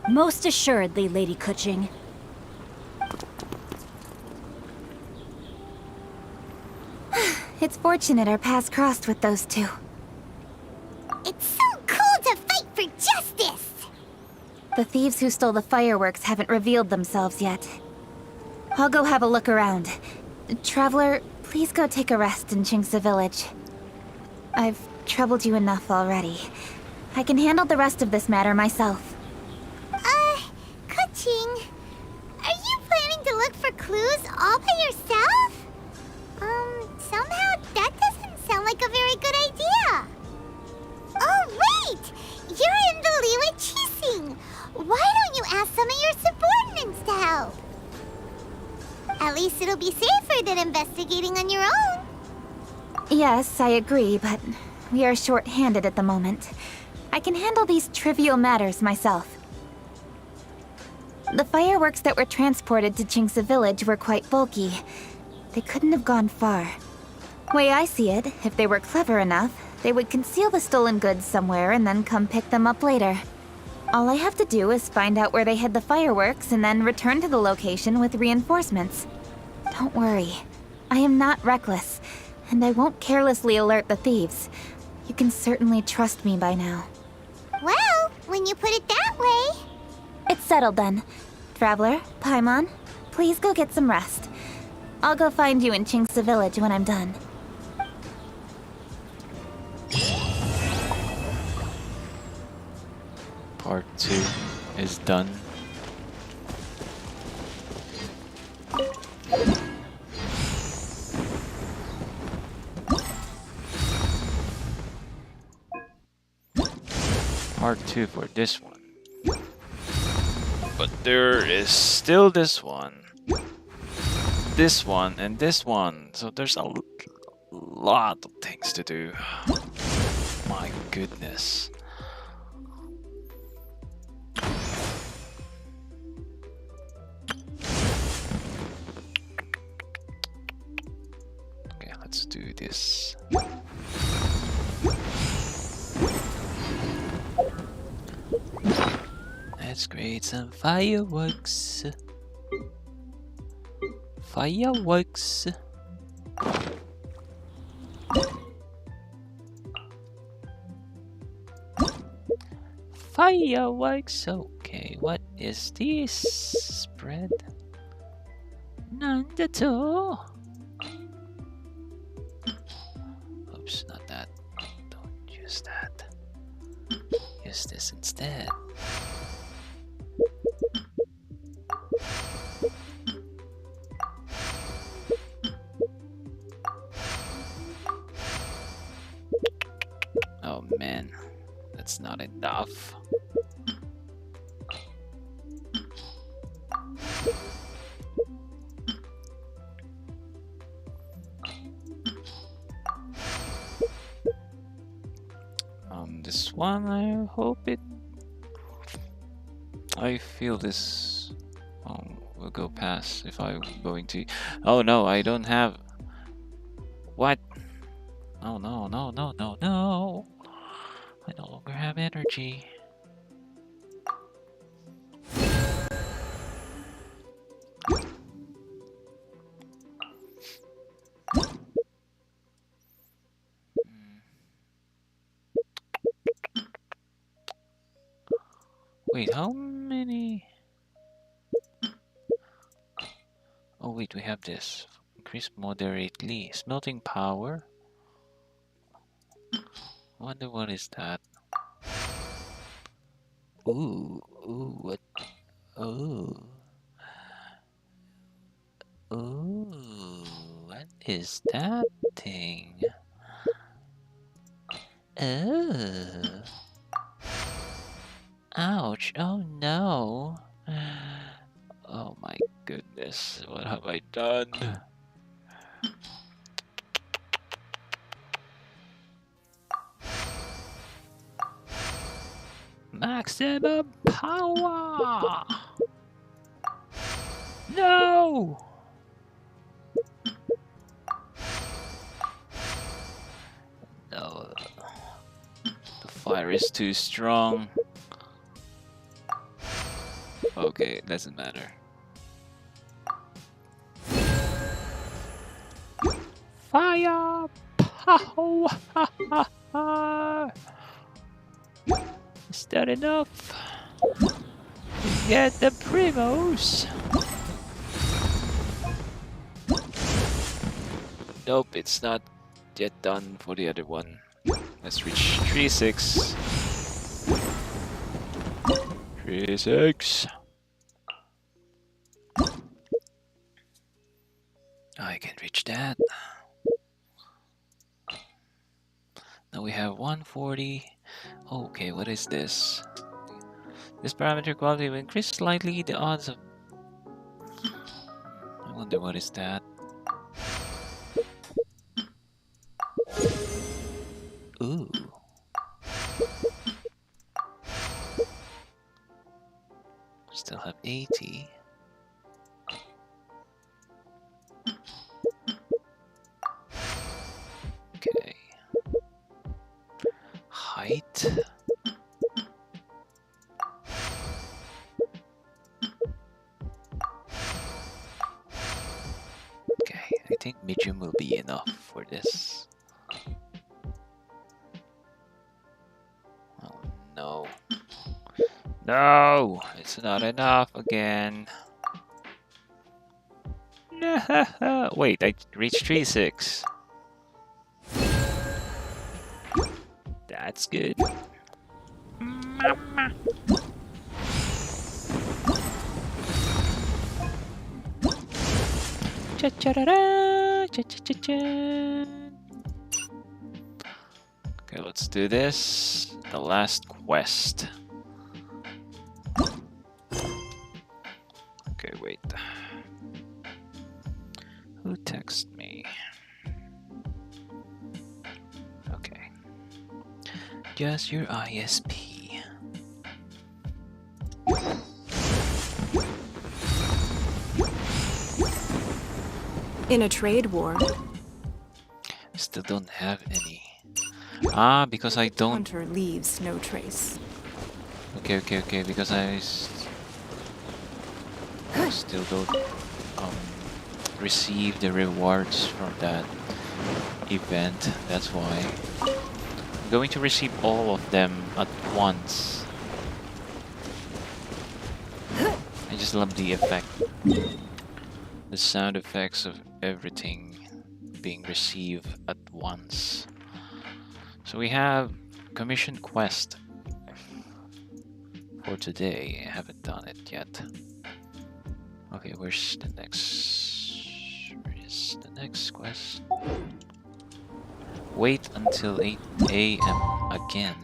Most assuredly, Lady Kuching. It's fortunate our paths crossed with those two. It's so cool to fight for justice! The thieves who stole the fireworks haven't revealed themselves yet. I'll go have a look around. Traveler, please go take a rest in Qingce Village. I've troubled you enough already. I can handle the rest of this matter myself. Kuching, are you planning to look for clues all by yourself? Somehow that doesn't sound like a very good idea. Oh, wait! You're in the Liwei Qixing. Why don't you ask some of your subordinates to help? At least it'll be safer than investigating on your own. Yes, I agree, but we are short-handed at the moment. I can handle these trivial matters myself. The fireworks that were transported to Qingce Village were quite bulky. They couldn't have gone far. Way I see it, if they were clever enough, they would conceal the stolen goods somewhere and then come pick them up later. All I have to do is find out where they hid the fireworks and then return to the location with reinforcements. Don't worry. I am not reckless, and I won't carelessly alert the thieves. You can certainly trust me by now. Well, when you put it that way... It's settled then. Traveler, Paimon, please go get some rest. I'll go find you in Qingce Village when I'm done. Part 2 is done. Part 2 for this one. But there is still this one, and this one. So there's a lot of things to do. My goodness. Okay, let's do this. Let's create some fireworks. Fireworks. Fireworks. Okay, what is this spread? Nandato. Oops, not that. Don't use that. Use this instead. Oh man, that's not enough. This one, I hope it... I feel this will go past if I'm going to... Oh no, I don't have... What? Oh no, no, no, no, no! I no longer have energy. Wait, how many? Oh wait, we have this. Increase moderately. Smelting power. Wonder what is that? Ooh, ooh, what? Ooh. Ooh, what is that thing? Oh. Ouch, oh no. Oh my My goodness, what have I done? Maximum power! No! No. The fire is too strong. Okay, it doesn't matter. Fire! Power! Is that enough? Get the primos! Nope, it's not yet done for the other one. Let's reach 3-6. 3-6. I can reach that. Now we have 140. Okay, what is this? This parameter quality will increase slightly the odds of... I wonder what is that? Ooh. Still have 80. Okay. Height. Okay, I think medium will be enough for this. Oh no. No! It's not enough again. Wait, I reached 3-6. That's good. Mama. Cha-cha-da-da, cha-cha-cha-cha. Okay, let's do this. The last quest. Okay, wait. Who texted me? Okay. Just your ISP. In a trade war. Still don't have any. Ah, because I don't. Hunter leaves no trace. Okay, because I still don't receive the rewards from that event. That's why I'm going to receive all of them at once. I just love the effect, the sound effects of everything being received at once. So we have commission quest for today. I haven't done it yet. Okay, where's the next? Where is the next quest? Wait until 8 AM again.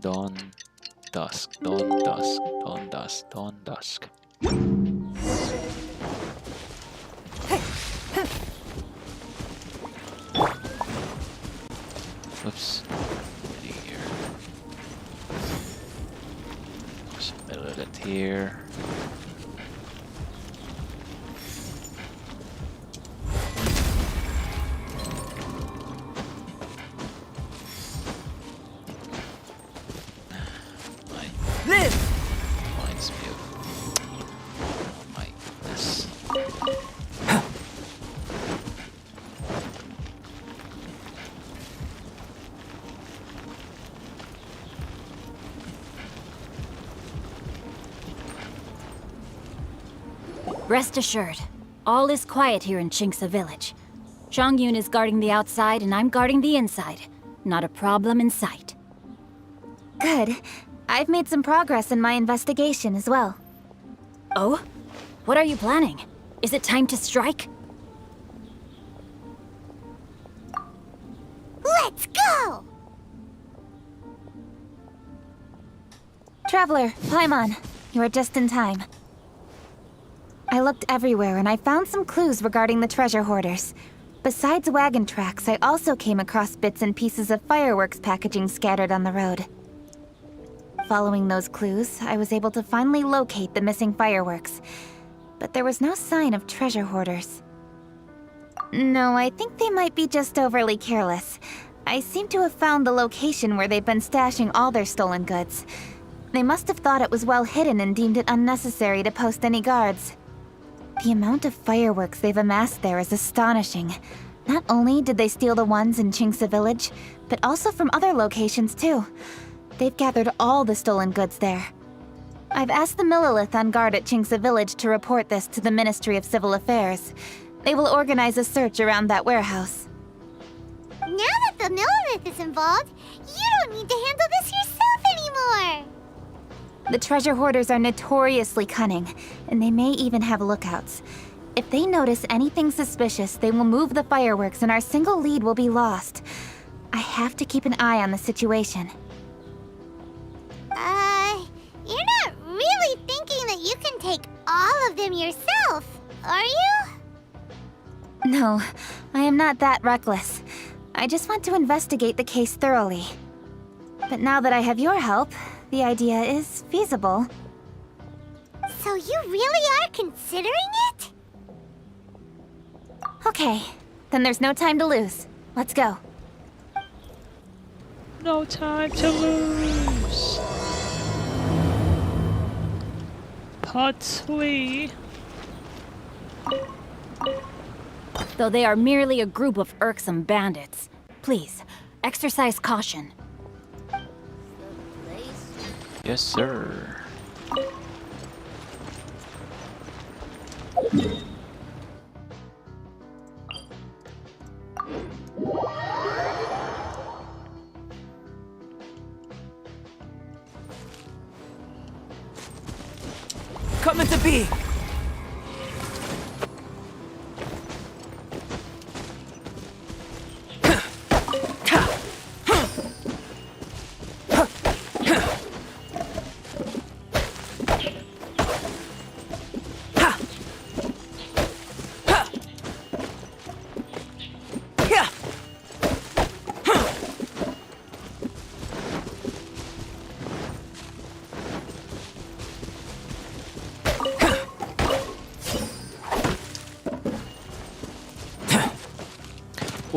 Dawn, dusk, dawn, dusk, dawn, dusk, dawn, dusk. Oops. Here. Submit it here. This reminds me of... Oh my goodness. Rest assured, all is quiet here in Chinksa village. Chongyun is guarding the outside and I'm guarding the inside. Not a problem in sight. Good. I've made some progress in my investigation as well. Oh? What are you planning? Is it time to strike? Traveler, Paimon, you are just in time. I looked everywhere and I found some clues regarding the treasure hoarders. Besides wagon tracks, I also came across bits and pieces of fireworks packaging scattered on the road. Following those clues, I was able to finally locate the missing fireworks. But there was no sign of treasure hoarders. No, I think they might be just overly careless. I seem to have found the location where they've been stashing all their stolen goods. They must have thought it was well hidden and deemed it unnecessary to post any guards. The amount of fireworks they've amassed there is astonishing. Not only did they steal the ones in Qingce village, but also from other locations too. They've gathered all the stolen goods there. I've asked the Millilith on guard at Qingce village to report this to the Ministry of Civil Affairs. They will organize a search around that warehouse. Now that the Millilith is involved, you don't need to handle this yourself anymore! The treasure hoarders are notoriously cunning, and they may even have lookouts. If they notice anything suspicious, they will move the fireworks and our single lead will be lost. I have to keep an eye on the situation. You're not really thinking that you can take all of them yourself, are you? No, I am not that reckless. I just want to investigate the case thoroughly. But now that I have your help, the idea is feasible. So you really are considering it? Okay, then there's no time to lose. Let's go. No time to lose. Part 3. Though they are merely a group of irksome bandits, please, exercise caution. Yes, sir. Coming to be!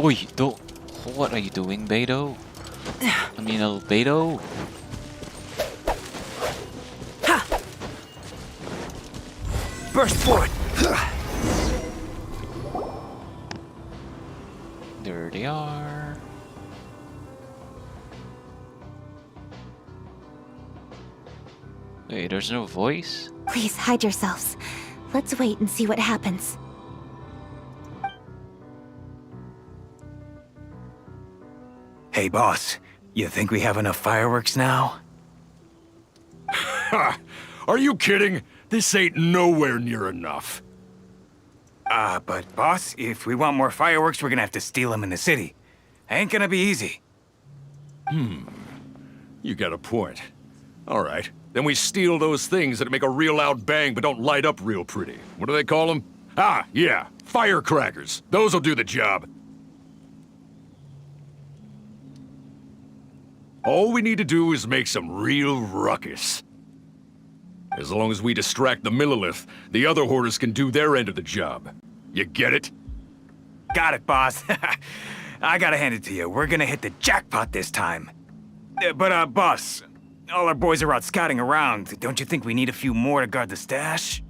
Oi, what are you doing, Beto? I mean, Beto? Burst forward! There they are. Wait, there's no voice? Please hide yourselves. Let's wait and see what happens. Hey, boss. You think we have enough fireworks now? Ha! Are you kidding? This ain't nowhere near enough. But boss, if we want more fireworks, we're gonna have to steal them in the city. Ain't gonna be easy. You got a point. All right, then we steal those things that make a real loud bang but don't light up real pretty. What do they call them? Ah, yeah, firecrackers. Those'll do the job. All we need to do is make some real ruckus. As long as we distract the Millilith, the other hoarders can do their end of the job. You get it? Got it, boss. I gotta hand it to you. We're gonna hit the jackpot this time. But, boss, all our boys are out scouting around. Don't you think we need a few more to guard the stash?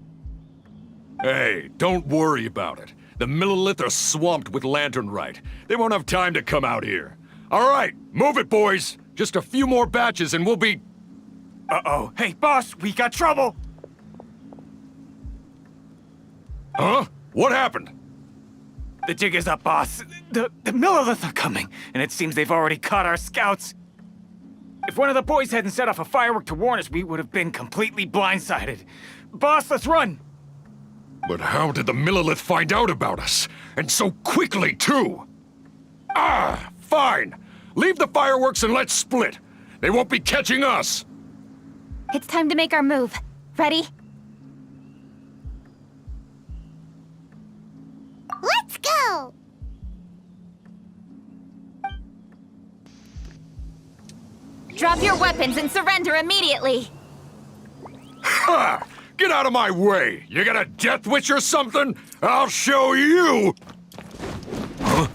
Hey, don't worry about it. The Millilith are swamped with lantern rite. They won't have time to come out here. All right, move it, boys. Just a few more batches and we'll be... Uh-oh. Hey, boss, we got trouble! Huh? What happened? The jig is up, boss. The Millilith are coming, and it seems they've already caught our scouts. If one of the boys hadn't set off a firework to warn us, we would have been completely blindsided. Boss, let's run! But how did the Millilith find out about us? And so quickly, too? Ah, fine. Leave the fireworks and let's split. They won't be catching us. It's time to make our move. Ready? Let's go! Drop your weapons and surrender immediately! Ha! Get out of my way! You got a death wish or something? I'll show you! Huh?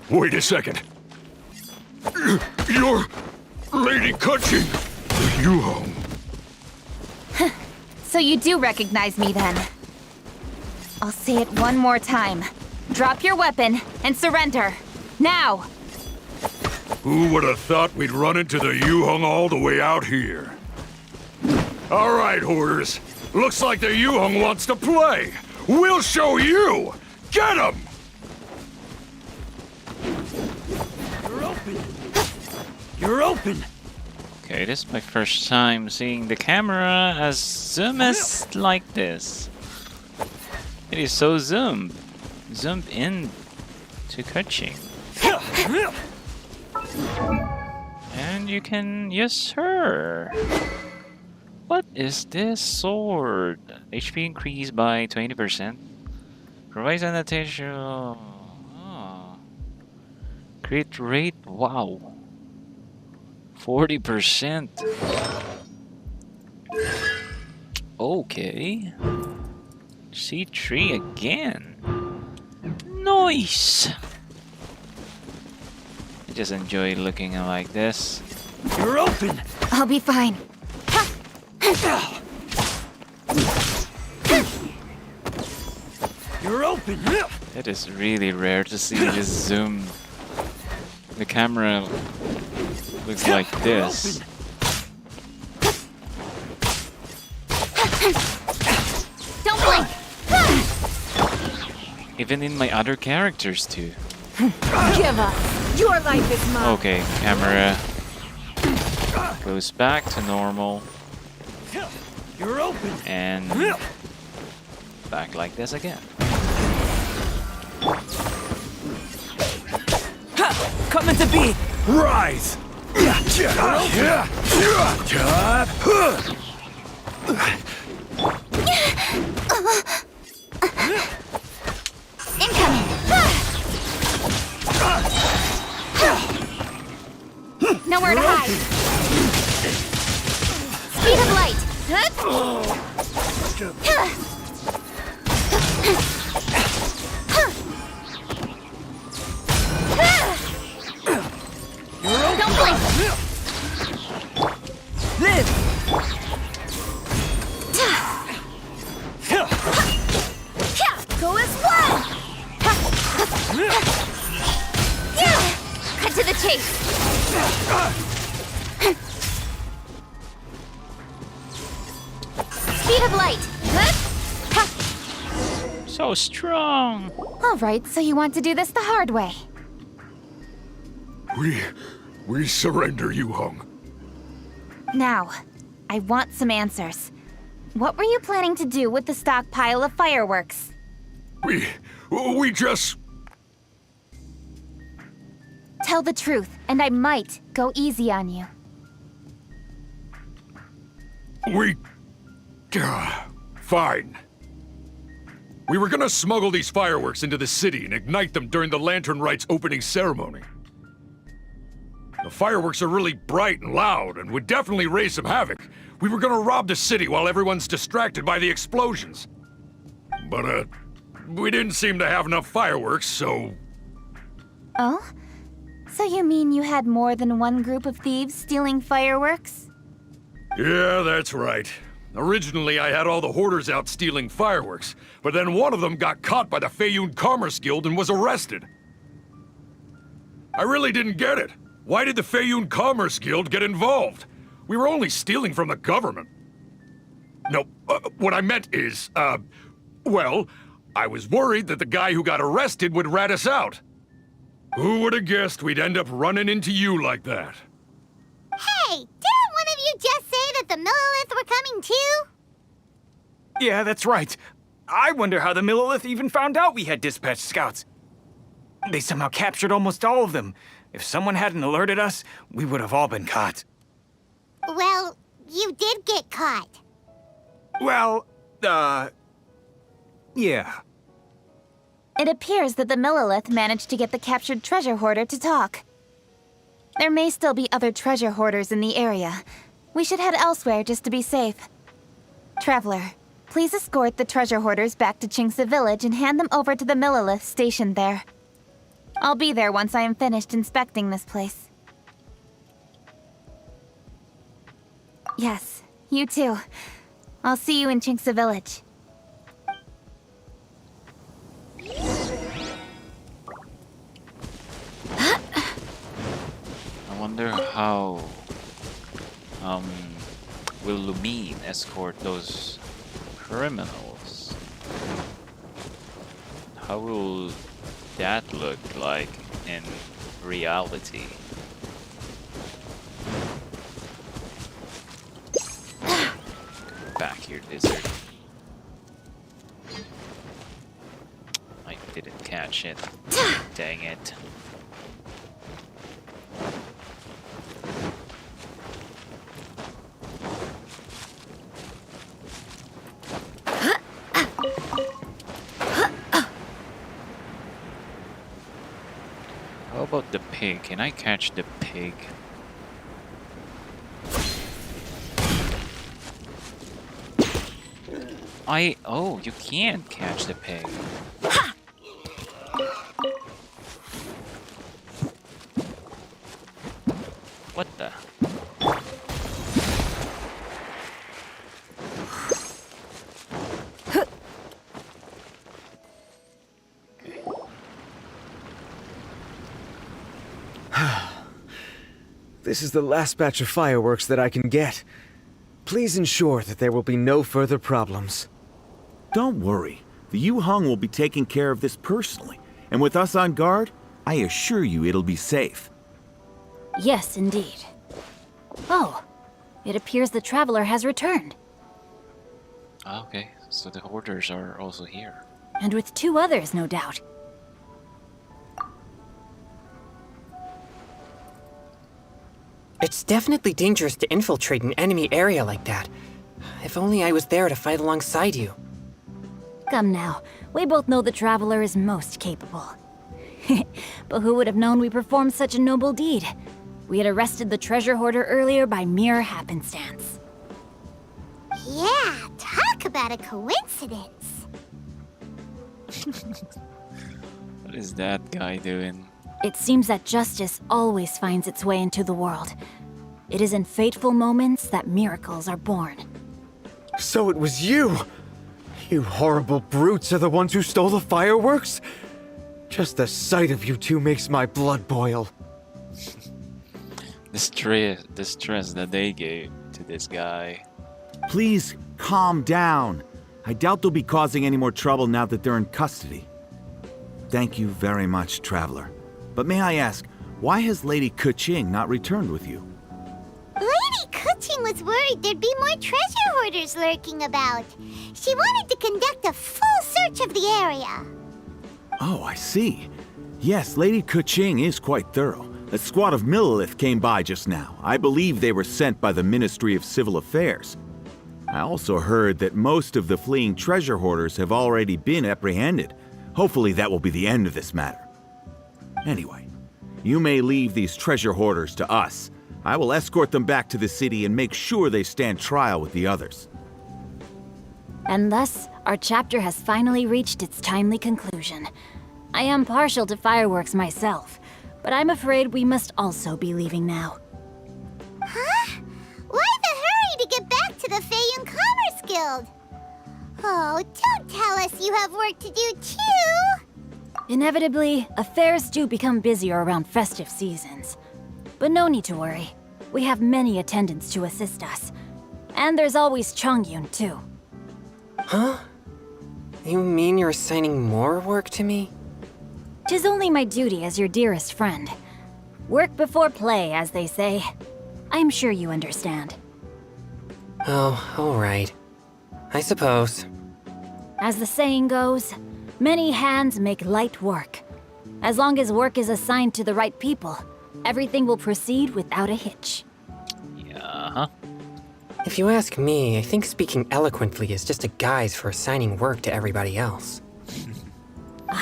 Wait a second. You're Lady Kutching, the Yuhong. So you do recognize me then. I'll say it one more time. Drop your weapon and surrender. Now! Who would have thought we'd run into the Yuhong all the way out here? All right, Hoarders. Looks like the Yuhong wants to play. We'll show you! Get him! You're open! You're open! Okay, this is my first time seeing the camera as zoomed like this. It is so zoomed. Zoomed in to Kutching. And you can use her. What is this sword? HP increased by 20%. Provides annotation. Oh. Crit rate, wow. 40%. Okay. C3 again. Nice. I just enjoy looking like this. You're open! I'll be fine. You're open! It is really rare to see this zoom. The camera looks like this. Don't blink! Even in my other characters too. Give up! Your life is mine! Okay, camera goes back to normal. You're open! And back like this again. Coming to be! Rise! Incoming! Nowhere to hide! Speed of light! Don't blink! Live! Go as one! Cut to the chase! Speed of light! So strong! Alright, so you want to do this the hard way. We surrender, Yuhong. Now, I want some answers. What were you planning to do with the stockpile of fireworks? We just... Tell the truth, and I might go easy on you. Fine. We were gonna smuggle these fireworks into the city and ignite them during the Lantern Rite's opening ceremony. The fireworks are really bright and loud and would definitely raise some havoc. We were gonna rob the city while everyone's distracted by the explosions. But, we didn't seem to have enough fireworks, so... Oh? So you mean you had more than one group of thieves stealing fireworks? Yeah, that's right. Originally, I had all the hoarders out stealing fireworks, but then one of them got caught by the Feiyun Commerce Guild and was arrested. I really didn't get it. Why did the Feiyun Commerce Guild get involved? We were only stealing from the government. No, what I meant is, well, I was worried that the guy who got arrested would rat us out. Who would have guessed we'd end up running into you like that? Hey, didn't one of you just say that the Millilith were coming too? Yeah, that's right. I wonder how the Millilith even found out we had dispatched scouts. They somehow captured almost all of them. If someone hadn't alerted us, we would have all been caught. Well, You did get caught. Well, yeah. It appears that the Millilith managed to get the captured treasure hoarder to talk. There may still be other treasure hoarders in the area. We should head elsewhere just to be safe. Traveler, please escort the treasure hoarders back to Qingce Village and hand them over to the Millilith stationed there. I'll be there once I am finished inspecting this place. Yes, you too. I'll see you in Qingce Village. I wonder how will Lumine escort those criminals? How will that look like in reality? Back here, lizard. I didn't catch it. Dang it. How about the pig? Can I catch the pig? Oh, you can't catch the pig. What the? This is the last batch of fireworks that I can get. Please ensure that there will be no further problems. Don't worry. The Yu-Hung will be taking care of this personally. And with us on guard, I assure you it'll be safe. Yes, indeed. Oh, it appears the traveler has returned. Okay, so the hoarders are also here. And with 2 others, no doubt. It's definitely dangerous to infiltrate an enemy area like that. If only I was there to fight alongside you. Come now, we both know the Traveler is most capable. But who would have known we performed such a noble deed? We had arrested the treasure hoarder earlier by mere happenstance. Yeah, talk about a coincidence. What is that guy doing? It seems that justice always finds its way into the world. It is in fateful moments that miracles are born. So it was you! You horrible brutes are the ones who stole the fireworks? Just the sight of you two makes my blood boil. The stress that they gave to this guy. Please, calm down. I doubt they'll be causing any more trouble now that they're in custody. Thank you very much, Traveler. But may I ask, why has Lady Keqing not returned with you? Lady Keqing was worried there'd be more treasure hoarders lurking about. She wanted to conduct a full search of the area. Oh, I see. Yes, Lady Keqing is quite thorough. A squad of Millilith came by just now. I believe they were sent by the Ministry of Civil Affairs. I also heard that most of the fleeing treasure hoarders have already been apprehended. Hopefully that will be the end of this matter. Anyway, you may leave these treasure hoarders to us. I will escort them back to the city and make sure they stand trial with the others. And thus, our chapter has finally reached its timely conclusion. I am partial to fireworks myself, but I'm afraid we must also be leaving now. Huh? Why the hurry to get back to the Feiyun Commerce Guild? Oh, don't tell us you have work to do too! Inevitably, affairs do become busier around festive seasons. But no need to worry. We have many attendants to assist us. And there's always Chongyun, too. Huh? You mean you're assigning more work to me? 'Tis only my duty as your dearest friend. Work before play, as they say. I'm sure you understand. Oh, alright. I suppose. As the saying goes, many hands make light work. As long as work is assigned to the right people, everything will proceed without a hitch. Yeah. If you ask me, I think speaking eloquently is just a guise for assigning work to everybody else.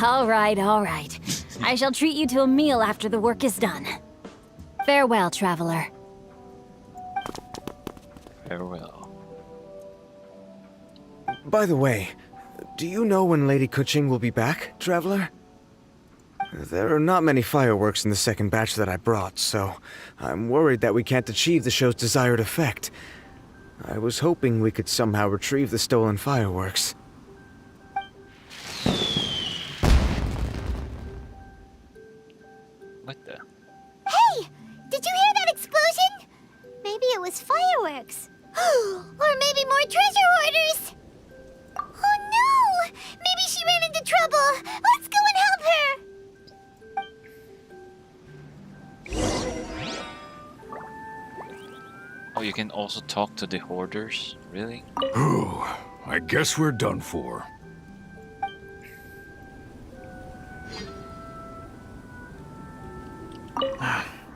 All right, all right. I shall treat you to a meal after the work is done. Farewell, traveler. Farewell. By the way, do you know when Lady Kuching will be back, traveler? There are not many fireworks in the second batch that I brought, so I'm worried that we can't achieve the show's desired effect. I was hoping we could somehow retrieve the stolen fireworks. What the? Hey! Did you hear that explosion? Maybe it was fireworks. Or maybe more treasure hoarders! Oh no! Maybe she ran into trouble! Let's go and help her! Oh, you can also talk to the hoarders? Really? Ooh, I guess we're done for.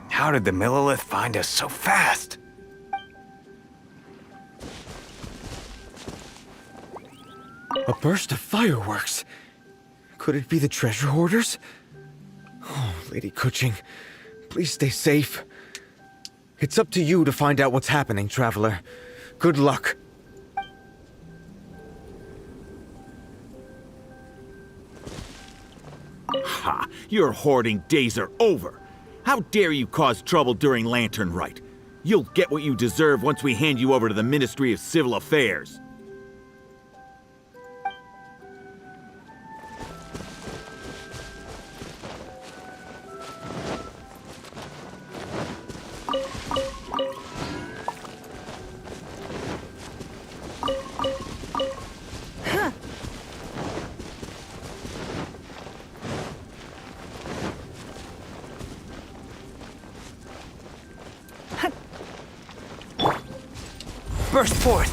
How did the Millilith find us so fast? A burst of fireworks! Could it be the treasure hoarders? Oh, Lady Kuching, please stay safe. It's up to you to find out what's happening, traveler. Good luck. Ha! Your hoarding days are over. How dare you cause trouble during Lantern Rite? You'll get what you deserve once we hand you over to the Ministry of Civil Affairs. Burst forth!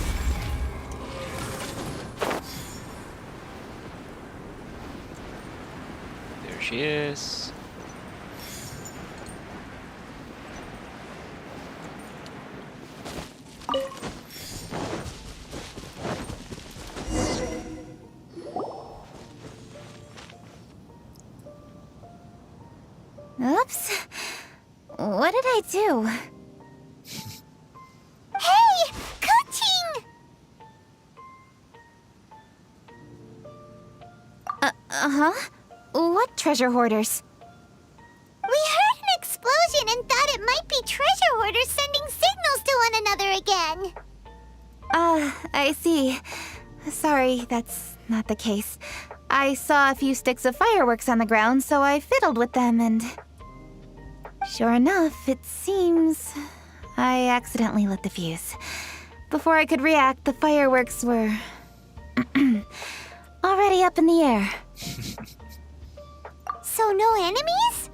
There she is. Oops. What did I do? Hey! Kuching! Uh-huh. What treasure hoarders? We heard an explosion and thought it might be treasure hoarders sending signals to one another again. I see. Sorry, that's not the case. I saw a few sticks of fireworks on the ground, so I fiddled with them and... Sure enough, it seems... I accidentally lit the fuse. Before I could react, the fireworks were... already up in the air. So no enemies?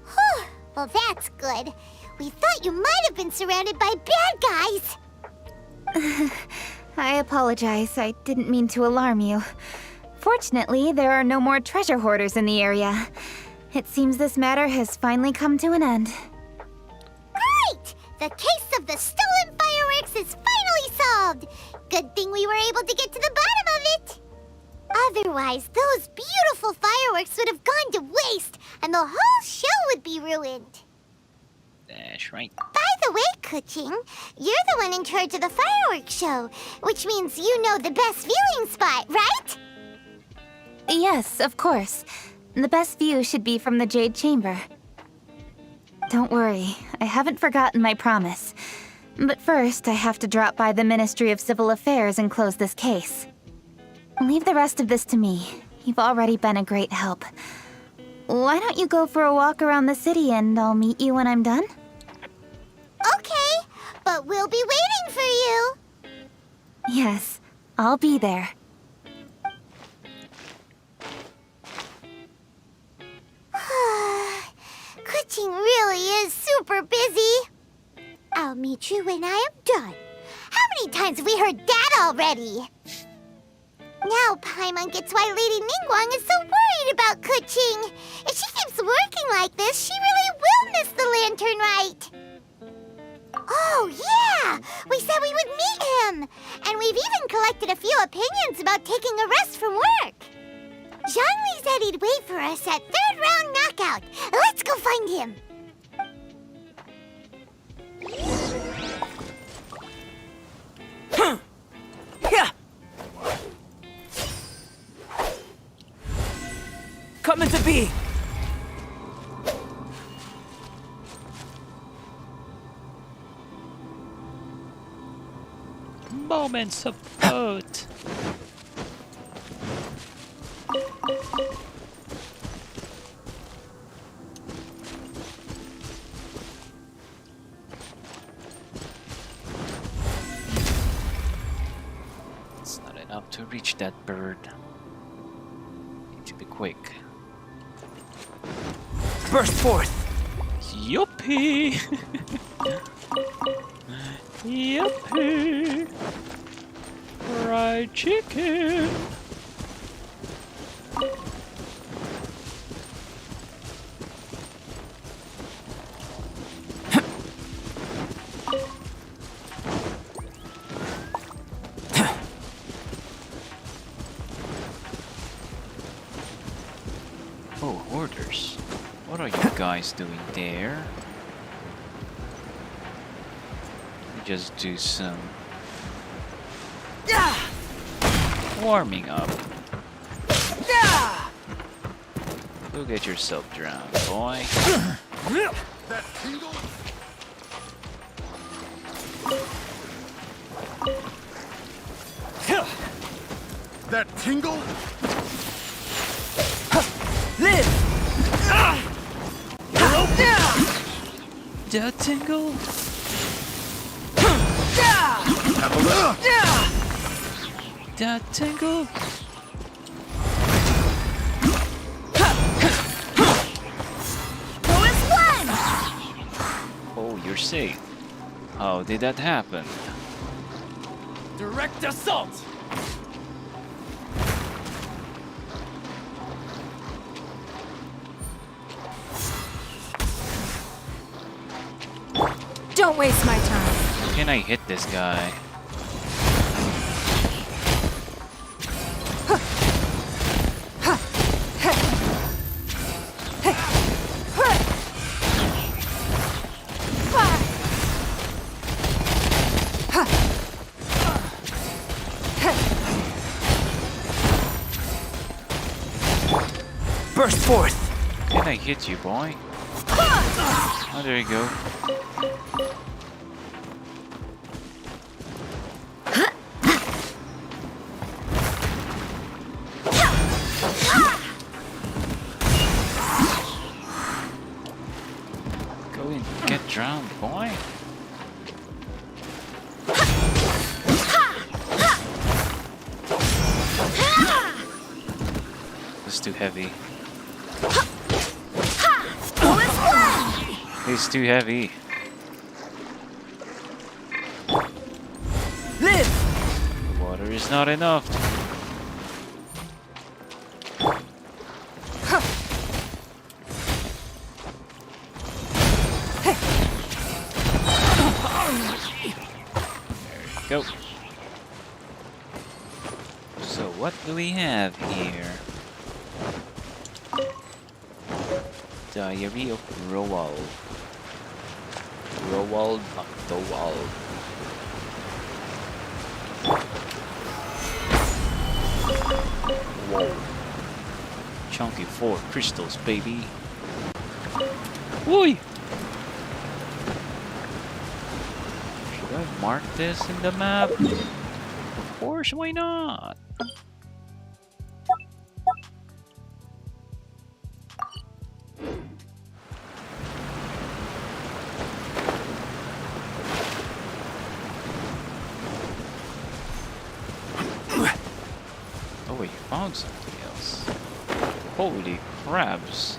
Whew, well that's good. We thought you might have been surrounded by bad guys. I apologize. I didn't mean to alarm you. Fortunately, there are no more treasure hoarders in the area. It seems this matter has finally come to an end. Great! The case of the stolen fireworks is finally solved. Good thing we were able to get to the bottom of it. Otherwise, those beautiful fireworks would have gone to waste, and the whole show would be ruined. That's right. By the way, Kuching, you're the one in charge of the fireworks show, which means you know the best viewing spot, right? Yes, of course. The best view should be from the Jade Chamber. Don't worry, I haven't forgotten my promise. But first, I have to drop by the Ministry of Civil Affairs and close this case. Leave the rest of this to me. You've already been a great help. Why don't you go for a walk around the city and I'll meet you when I'm done? Okay, but we'll be waiting for you. Yes, I'll be there. Kuching really is super busy. I'll meet you when I am done. How many times have we heard that already? Now Paimon gets why Lady Ningguang is so worried about Kuching. If she keeps working like this, she really will miss the Lantern Rite. Oh, yeah! Yeah! We said we would meet him! And we've even collected a few opinions about taking a rest from work. Zhongli said he'd wait for us at 3rd round knockout. Let's go find him. Yeah. Coming to be. Moments of boat. It's not enough to reach that bird. Need to be quick. Burst forth. Yuppie! Yuppie! Fried chicken! Oh, hoarders. What are you guys doing there? Let me just do some warming up. Go get yourself drowned, boy. That tingle? That tingle? Live! That tingle? Have a look. That tingle? Oh, you're safe. How did that happen? Direct assault! Don't waste my time. How can I hit this guy? Burst forth! Can I hit you, boy? Oh, there you go. Go and get drowned, boy. It's too heavy. It's too heavy. Live! The water is not enough. Go. So what do we have here? Diary of Roald. Roald McDowell. Whoa. Chunky 4 crystals, baby. Oi! Should I mark this in the map? Of course, why not? Oh wait, you found something else. Holy crabs.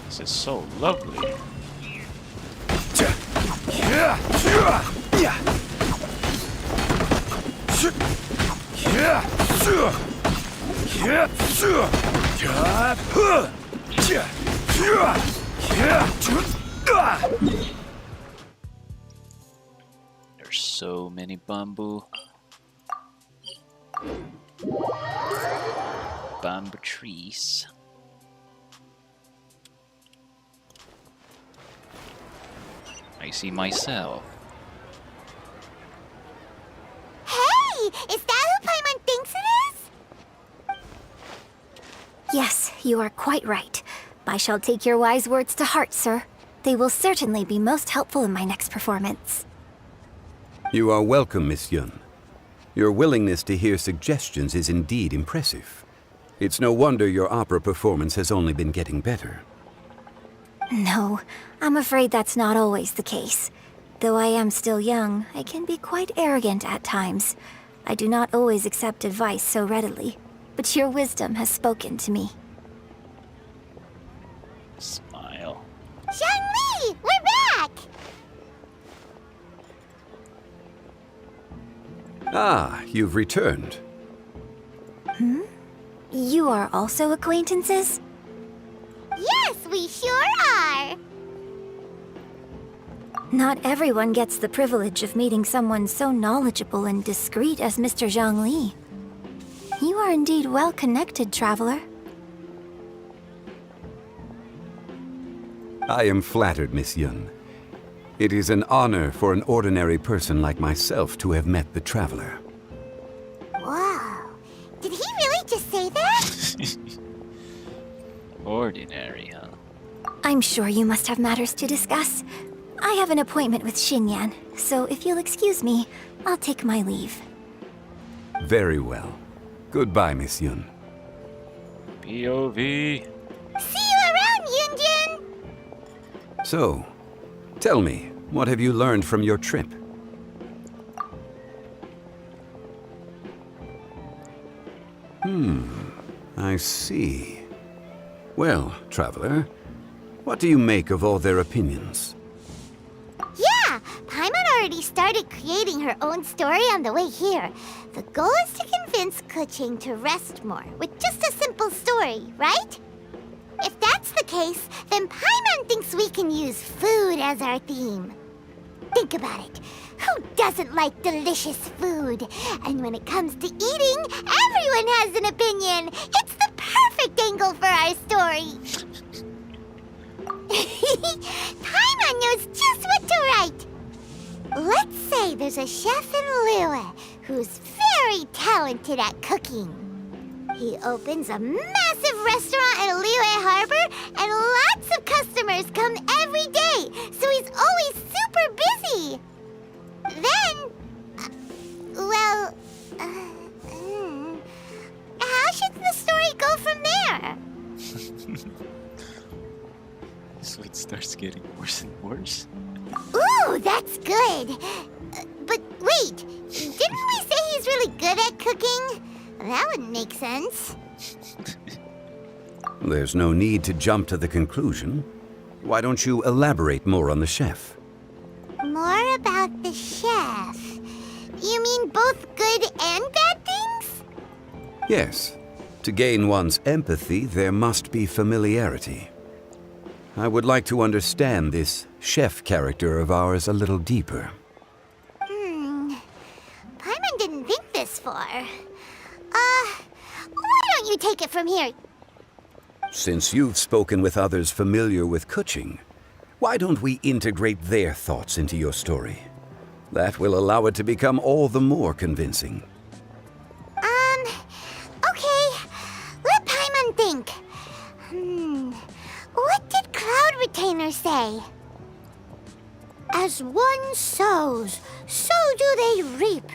This is so lovely. There's so many bamboo. Bamboo trees. I see myself. Hey! Is that who Paimon thinks it is? Yes, you are quite right. I shall take your wise words to heart, sir. They will certainly be most helpful in my next performance. You are welcome, Miss Yun. Your willingness to hear suggestions is indeed impressive. It's no wonder your opera performance has only been getting better. No, I'm afraid that's not always the case. Though I am still young, I can be quite arrogant at times. I do not always accept advice so readily, but your wisdom has spoken to me. Smile. Zhongli! We're back! Ah, you've returned. Hmm? You are also acquaintances? Yes, we sure are! Not everyone gets the privilege of meeting someone so knowledgeable and discreet as Mr. Zhongli. You are indeed well connected, traveler. I am flattered, Miss Yun. It is an honor for an ordinary person like myself to have met the traveler. Wow. Did he really just say that? Ordinary, huh? I'm sure you must have matters to discuss. I have an appointment with Xinyan, so if you'll excuse me, I'll take my leave. Very well. Goodbye, Miss Yun. POV. See you around, Yunjin! So, tell me, what have you learned from your trip? I see. Well, traveler, what do you make of all their opinions? Yeah, Paimon already started creating her own story on the way here. The goal is to convince Keqing to rest more with just a simple story, right? If that's the case, then Paimon thinks we can use food as our theme. Think about it. Who doesn't like delicious food? And when it comes to eating, everyone has an opinion. It's the perfect angle for our story. Paimon knows just what to write. Let's say there's a chef in Liyue who's very talented at cooking. He opens a massive restaurant in Liyue Harbor, and lots of customers come every day, so he's always super busy. Then, how should the story go from there? So it starts getting worse and worse. Ooh, that's good. But wait, didn't we say he's really good at cooking? That wouldn't make sense. There's no need to jump to the conclusion. Why don't you elaborate more on the chef? More about the chef. You mean both good and bad things? Yes. To gain one's empathy, there must be familiarity. I would like to understand this chef character of ours a little deeper. Paimon didn't think this far. Why don't you take it from here? Since you've spoken with others familiar with Keqing, why don't we integrate their thoughts into your story? That will allow it to become all the more convincing. Okay. Let Paimon think. What did Cloud Retainer say? As one sows, so do they reap.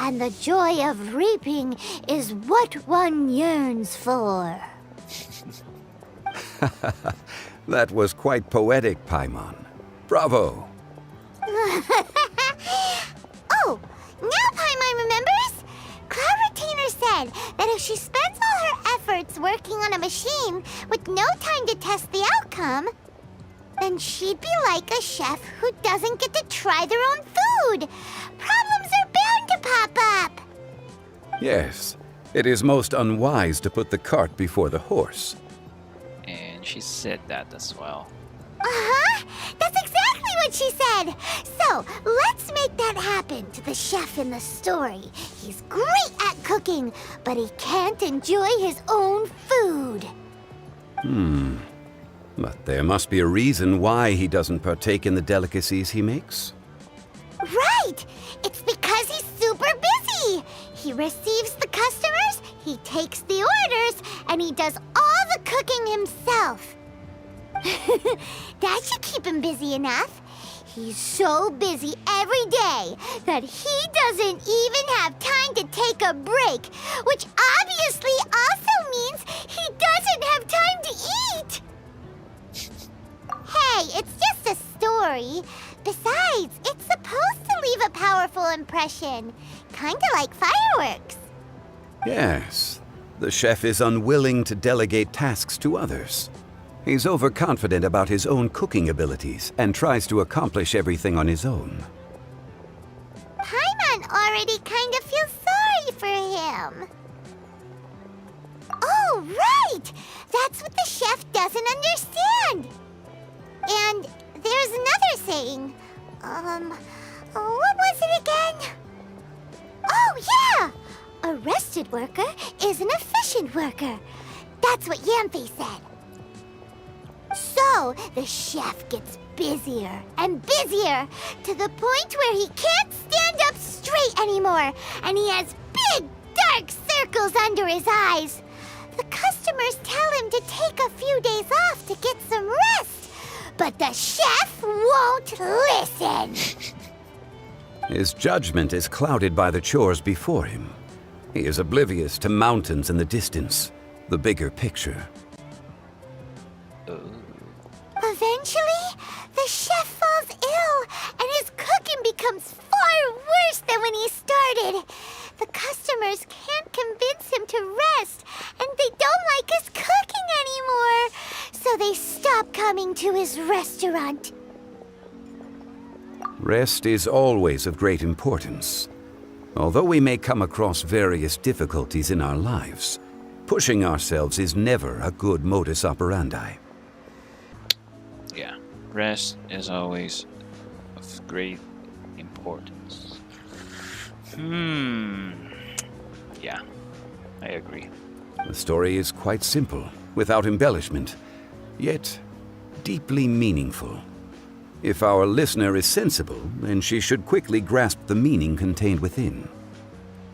And the joy of reaping is what one yearns for. That was quite poetic, Paimon. Bravo! Oh, now Paimon remembers? Cloud Retainer said that if she spends all her efforts working on a machine with no time to test the outcome, then she'd be like a chef who doesn't get to try their own food. Problems are bound to pop up. Yes, it is most unwise to put the cart before the horse. And And she said that as well. Uh-huh! That's exactly what she said! So, let's make that happen to the chef in the story. He's great at cooking, but he can't enjoy his own food. But there must be a reason why he doesn't partake in the delicacies he makes. Right! It's because he's super busy! He receives the customers, he takes the orders, and he does all the cooking himself. That should keep him busy enough. He's so busy every day that he doesn't even have time to take a break, which obviously also means he doesn't have time to eat. Hey, it's just a story. Besides, it's supposed to leave a powerful impression. Kinda like fireworks. Yes, the chef is unwilling to delegate tasks to others. He's overconfident about his own cooking abilities and tries to accomplish everything on his own. Paimon already kind of feels sorry for him. Oh, right! That's what the chef doesn't understand. And there's another saying. What was it again? Oh, yeah! A rested worker is an efficient worker. That's what Yanfei said. So, the chef gets busier and busier to the point where he can't stand up straight anymore, and he has big, dark circles under his eyes. The customers tell him to take a few days off to get some rest, but the chef won't listen. His judgment is clouded by the chores before him. He is oblivious to mountains in the distance, the bigger picture. Eventually, the chef falls ill, and his cooking becomes far worse than when he started. The customers can't convince him to rest, and they don't like his cooking anymore, so they stop coming to his restaurant. Rest is always of great importance. Although we may come across various difficulties in our lives, pushing ourselves is never a good modus operandi. Yeah, rest is always of great importance. Yeah, I agree. The story is quite simple, without embellishment, yet deeply meaningful. If our listener is sensible, then she should quickly grasp the meaning contained within.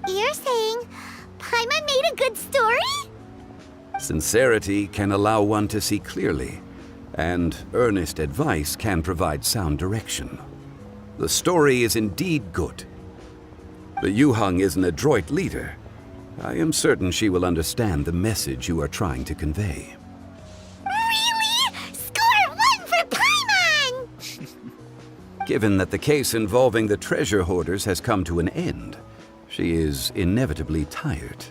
You're saying Paimon made a good story? Sincerity can allow one to see clearly, and earnest advice can provide sound direction. The story is indeed good. The Yuheng is an adroit leader. I am certain she will understand the message you are trying to convey. Really? Score 1 for Paimon! Given that the case involving the treasure hoarders has come to an end, she is inevitably tired.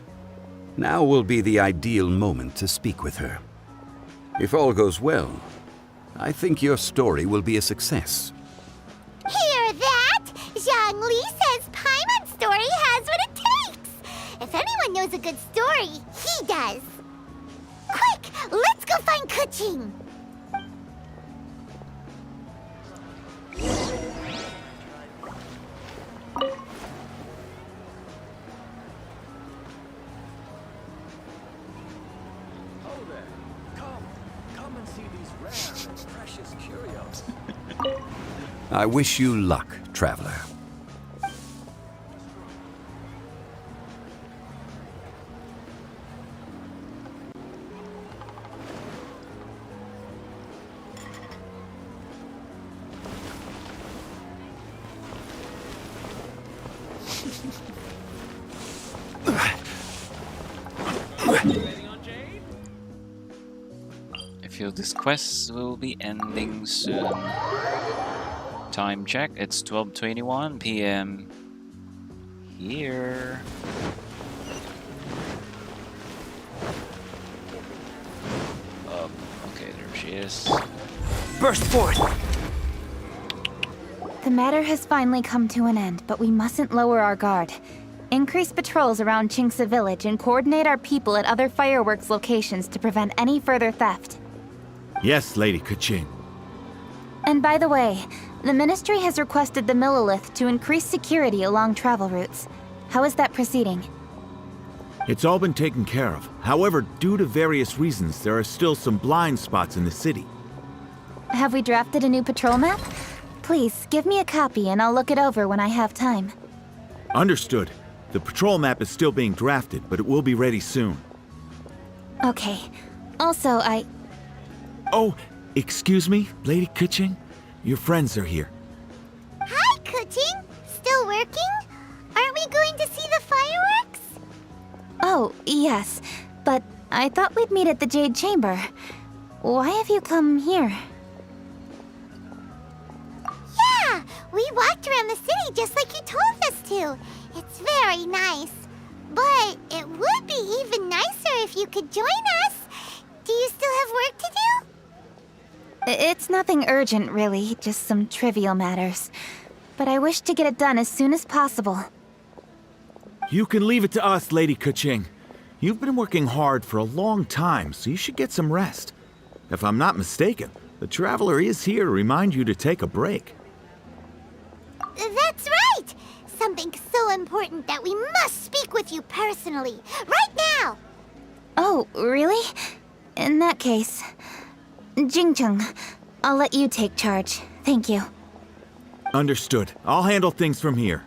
Now will be the ideal moment to speak with her. If all goes well, I think your story will be a success. Hear that? Zhang Li says Paimon's story has what it takes. If anyone knows a good story, he does. Quick, let's go find Kuching. I wish you luck, traveler. I feel this quest will be ending soon. Time check, it's 12:21 p.m. here. Okay, there she is. Burst forth! The matter has finally come to an end, but we mustn't lower our guard. Increase patrols around Qingce village and coordinate our people at other fireworks locations to prevent any further theft. Yes, Lady Keqing. And by the way, the Ministry has requested the Millilith to increase security along travel routes. How is that proceeding? It's all been taken care of. However, due to various reasons, there are still some blind spots in the city. Have we drafted a new patrol map? Please, give me a copy and I'll look it over when I have time. Understood. The patrol map is still being drafted, but it will be ready soon. Okay. Also, Oh, excuse me, Lady Keqing? Your friends are here. Hi, Kuching. Still working? Aren't we going to see the fireworks? Oh, yes. But I thought we'd meet at the Jade Chamber. Why have you come here? Yeah, we walked around the city just like you told us to. It's very nice. But it would be even nicer if you could join us. Do you still have work to do? It's nothing urgent, really. Just some trivial matters. But I wish to get it done as soon as possible. You can leave it to us, Lady Keqing. You've been working hard for a long time, so you should get some rest. If I'm not mistaken, the Traveler is here to remind you to take a break. That's right! Something so important that we must speak with you personally. Right now! Oh, really? In that case... Jingcheng, I'll let you take charge. Thank you. Understood. I'll handle things from here.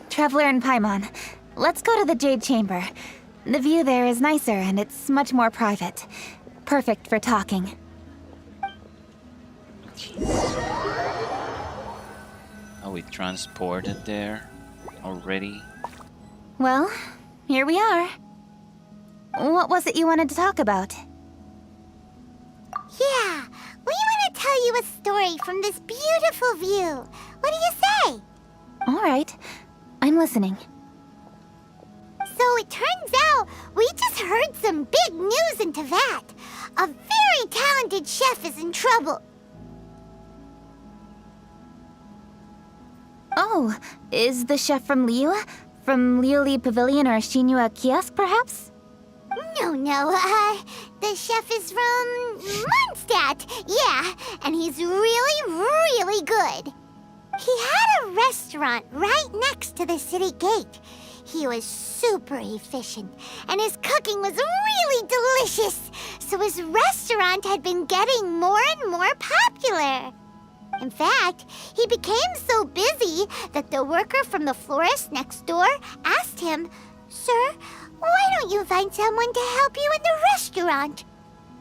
Traveler and Paimon, let's go to the Jade Chamber. The view there is nicer and it's much more private. Perfect for talking. Are we transported there already? Well, here we are. What was it you wanted to talk about? Yeah, we want to tell you a story from this beautiful view. What do you say? All right, I'm listening. So it turns out we just heard some big news in Teyvat. A very talented chef is in trouble. Oh, is the chef from Liyue? From Liuli Pavilion or Shinhua Kiosk, perhaps? No, the chef is from Mondstadt. Yeah, and he's really good. He had a restaurant right next to the city gate. He was super efficient, and his cooking was really delicious, so his restaurant had been getting more and more popular. In fact, he became so busy that the worker from the florist next door asked him, "Sir, why don't you find someone to help you in the restaurant?"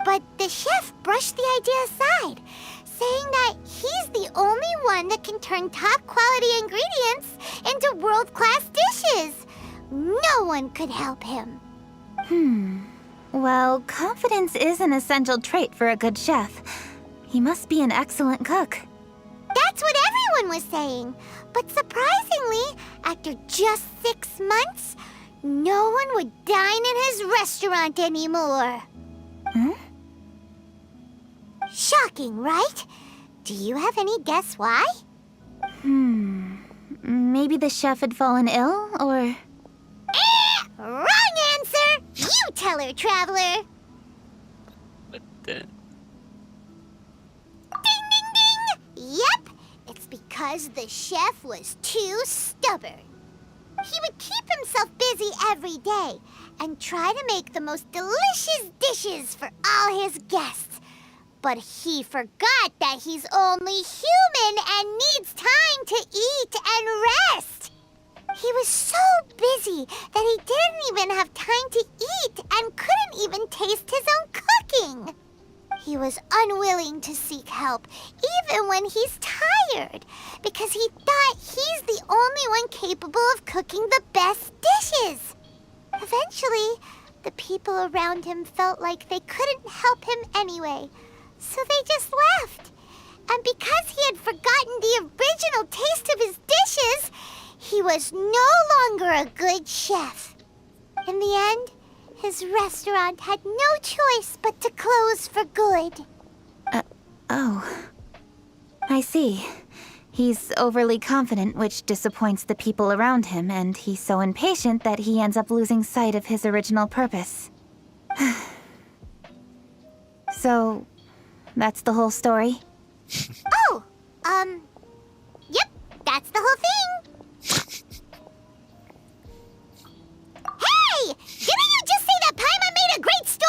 But the chef brushed the idea aside, saying that he's the only one that can turn top-quality ingredients into world-class dishes. No one could help him. Well, confidence is an essential trait for a good chef. He must be an excellent cook. That's what everyone was saying. But surprisingly, after just 6 months, no one would dine in his restaurant anymore. Shocking, right? Do you have any guess why? Maybe the chef had fallen ill, or... Wrong answer! You tell her, Traveler! But then... Ding, ding, ding! Yep, it's because the chef was too stubborn. He would keep himself busy every day and try to make the most delicious dishes for all his guests. But he forgot that he's only human and needs time to eat and rest. He was so busy that he didn't even have time to eat and couldn't even taste his own cooking. He was unwilling to seek help, even when he's tired, because he thought he's the only one capable of cooking the best dishes. Eventually, the people around him felt like they couldn't help him anyway, so they just left. And because he had forgotten the original taste of his dishes, he was no longer a good chef. In the end, his restaurant had no choice but to close for good. Oh. I see. He's overly confident, which disappoints the people around him, and he's so impatient that he ends up losing sight of his original purpose. So, that's the whole story? Oh, yep, that's the whole thing. Hey! Didn't you just say that Paimon made a great story?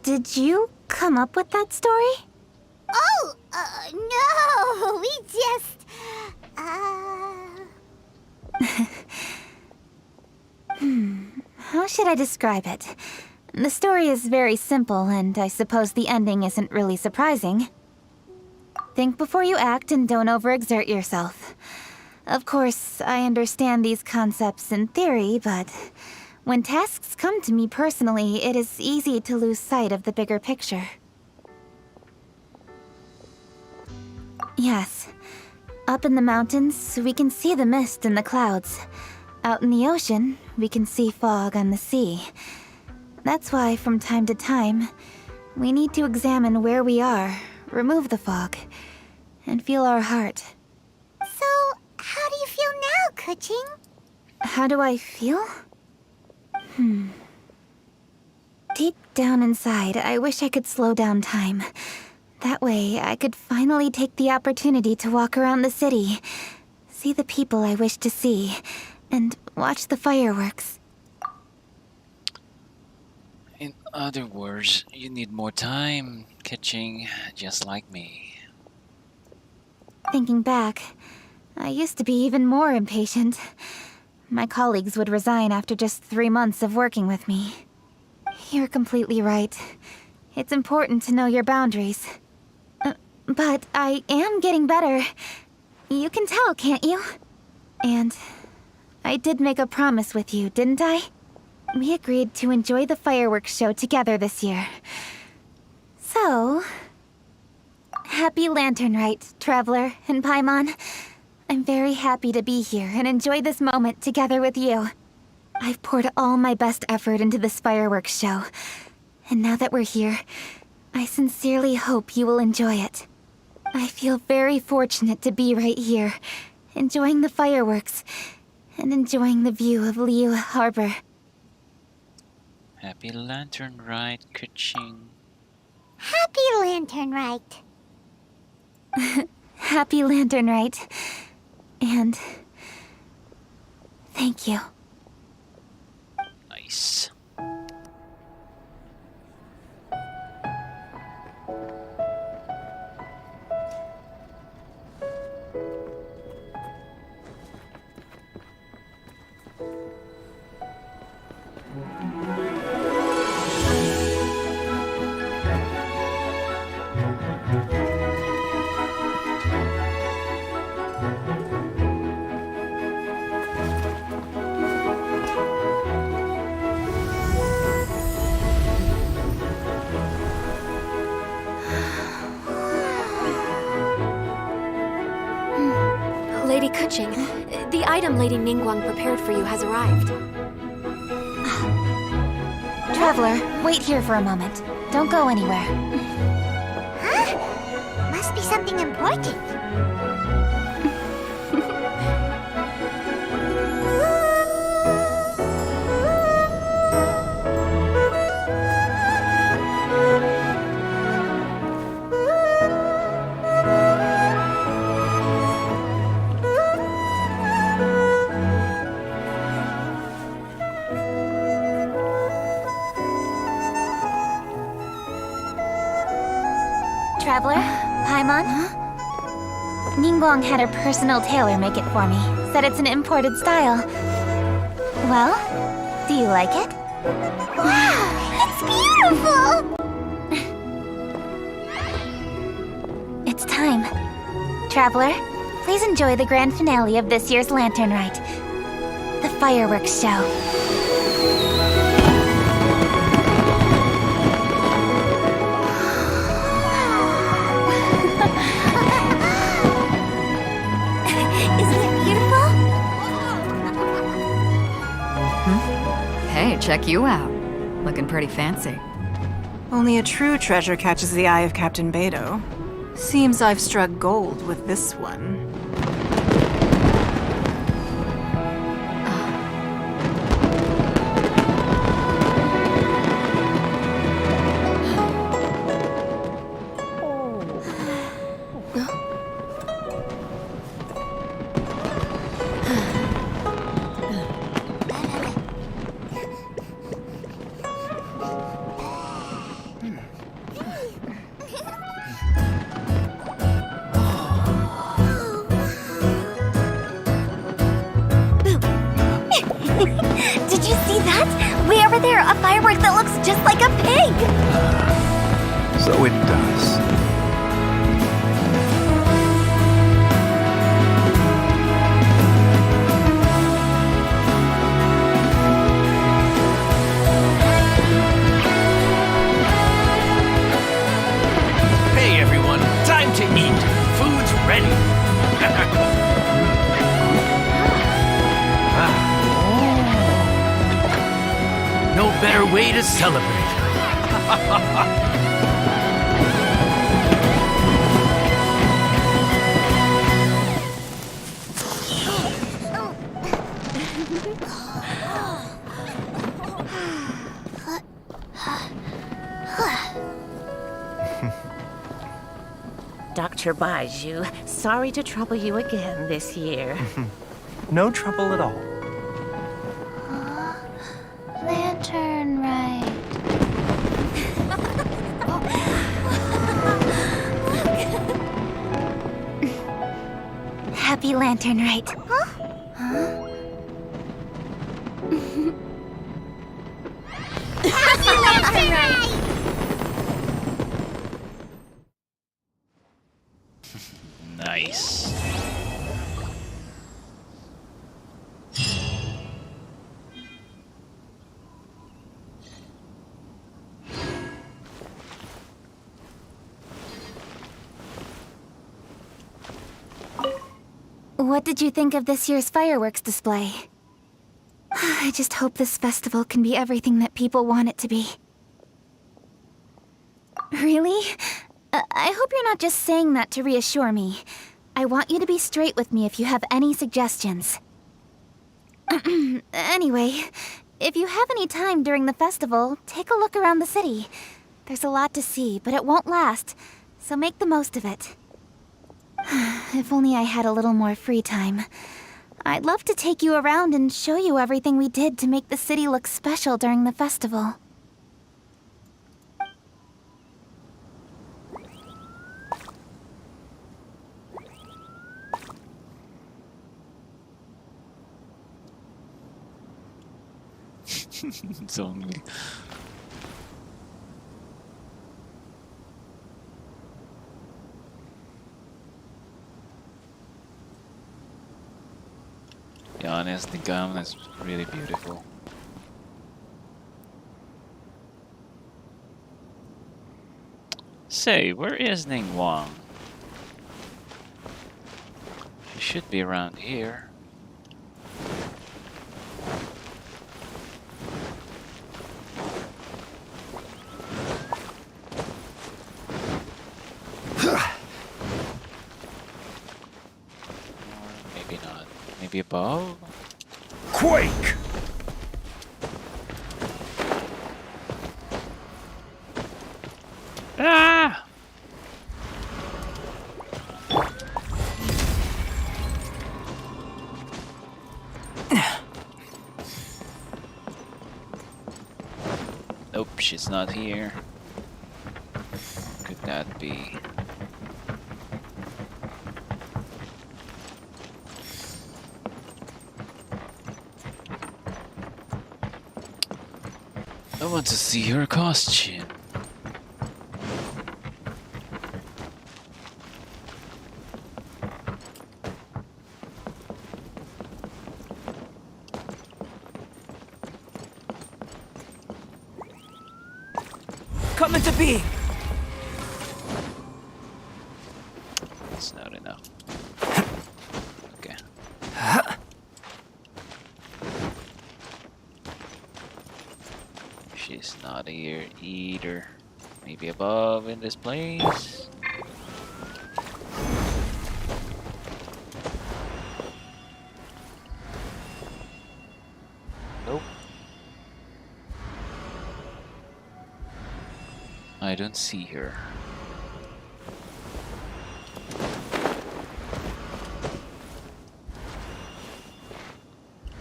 Did you come up with that story? Oh, no, we just, How should I describe it? The story is very simple, and I suppose the ending isn't really surprising. Think before you act and don't overexert yourself. Of course, I understand these concepts in theory, but when tasks come to me personally, it is easy to lose sight of the bigger picture. Yes. Up in the mountains, we can see the mist in the clouds. Out in the ocean, we can see fog on the sea. That's why, from time to time, we need to examine where we are, remove the fog, and feel our heart. So, how do you feel now, Kuching? How do I feel? Deep down inside, I wish I could slow down time. That way, I could finally take the opportunity to walk around the city, see the people I wish to see, and watch the fireworks. In other words, you need more time, Kuching, just like me. Thinking back, I used to be even more impatient. My colleagues would resign after just 3 months of working with me. You're completely right. It's important to know your boundaries. But I am getting better. You can tell, can't you? And I did make a promise with you, didn't I? We agreed to enjoy the fireworks show together this year. So, happy Lantern Rite, Traveler and Paimon. I'm very happy to be here and enjoy this moment together with you. I've poured all my best effort into this fireworks show. And now that we're here, I sincerely hope you will enjoy it. I feel very fortunate to be right here, enjoying the fireworks, and enjoying the view of Liyue Harbor. Happy Lantern Rite, Kuching. Happy Lantern Rite. Happy Lantern Rite. And thank you. Nice. Lady Kuching, the item Lady Ningguang prepared for you has arrived. Traveler, wait here for a moment. Don't go anywhere. Huh? Must be something important. Traveler, Paimon? Ningguang had her personal tailor make it for me. Said it's an imported style. Well, do you like it? Wow, it's beautiful! It's time. Traveler, please enjoy the grand finale of this year's Lantern Rite. The fireworks show. Hey, check you out. Looking pretty fancy. Only a true treasure catches the eye of Captain Beidou. Seems I've struck gold with this one. Did you see that? Way over there, a firework that looks just like a pig! So it does. Hey everyone, time to eat. Food's ready. No better way to celebrate. Dr. Baiju, sorry to trouble you again this year. No trouble at all. Lantern Rite. Happy Lantern Rite. Huh? Happy Lantern Rite! Nice. What did you think of this year's fireworks display? I just hope this festival can be everything that people want it to be. Really? I hope you're not just saying that to reassure me. I want you to be straight with me if you have any suggestions. Anyway, if you have any time during the festival, take a look around the city. There's a lot to see, but it won't last, so make the most of it. If only I had a little more free time. I'd love to take you around and show you everything we did to make the city look special during the festival. It's only... Be honest, the gown is really beautiful. Say, where is Ningguang? She should be around here. Maybe above? Quake! Ah! Nope, she's not here. Could that be? I want to see her costume. Come into being! That's not enough. Okay. She's not here either. Maybe above in this place. Nope. I don't see her.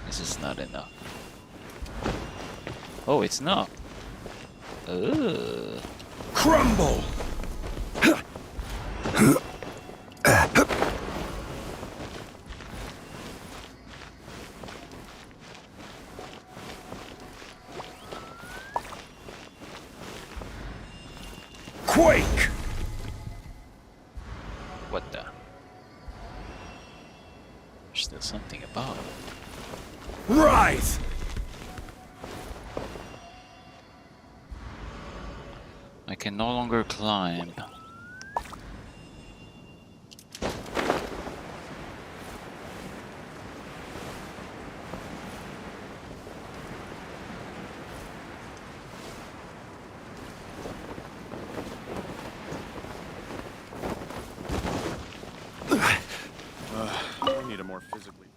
This is not enough. Oh, it's not. Ugh. Crumble! quake! What the? There's still something above. Rise! I can no longer climb. I need a more physically.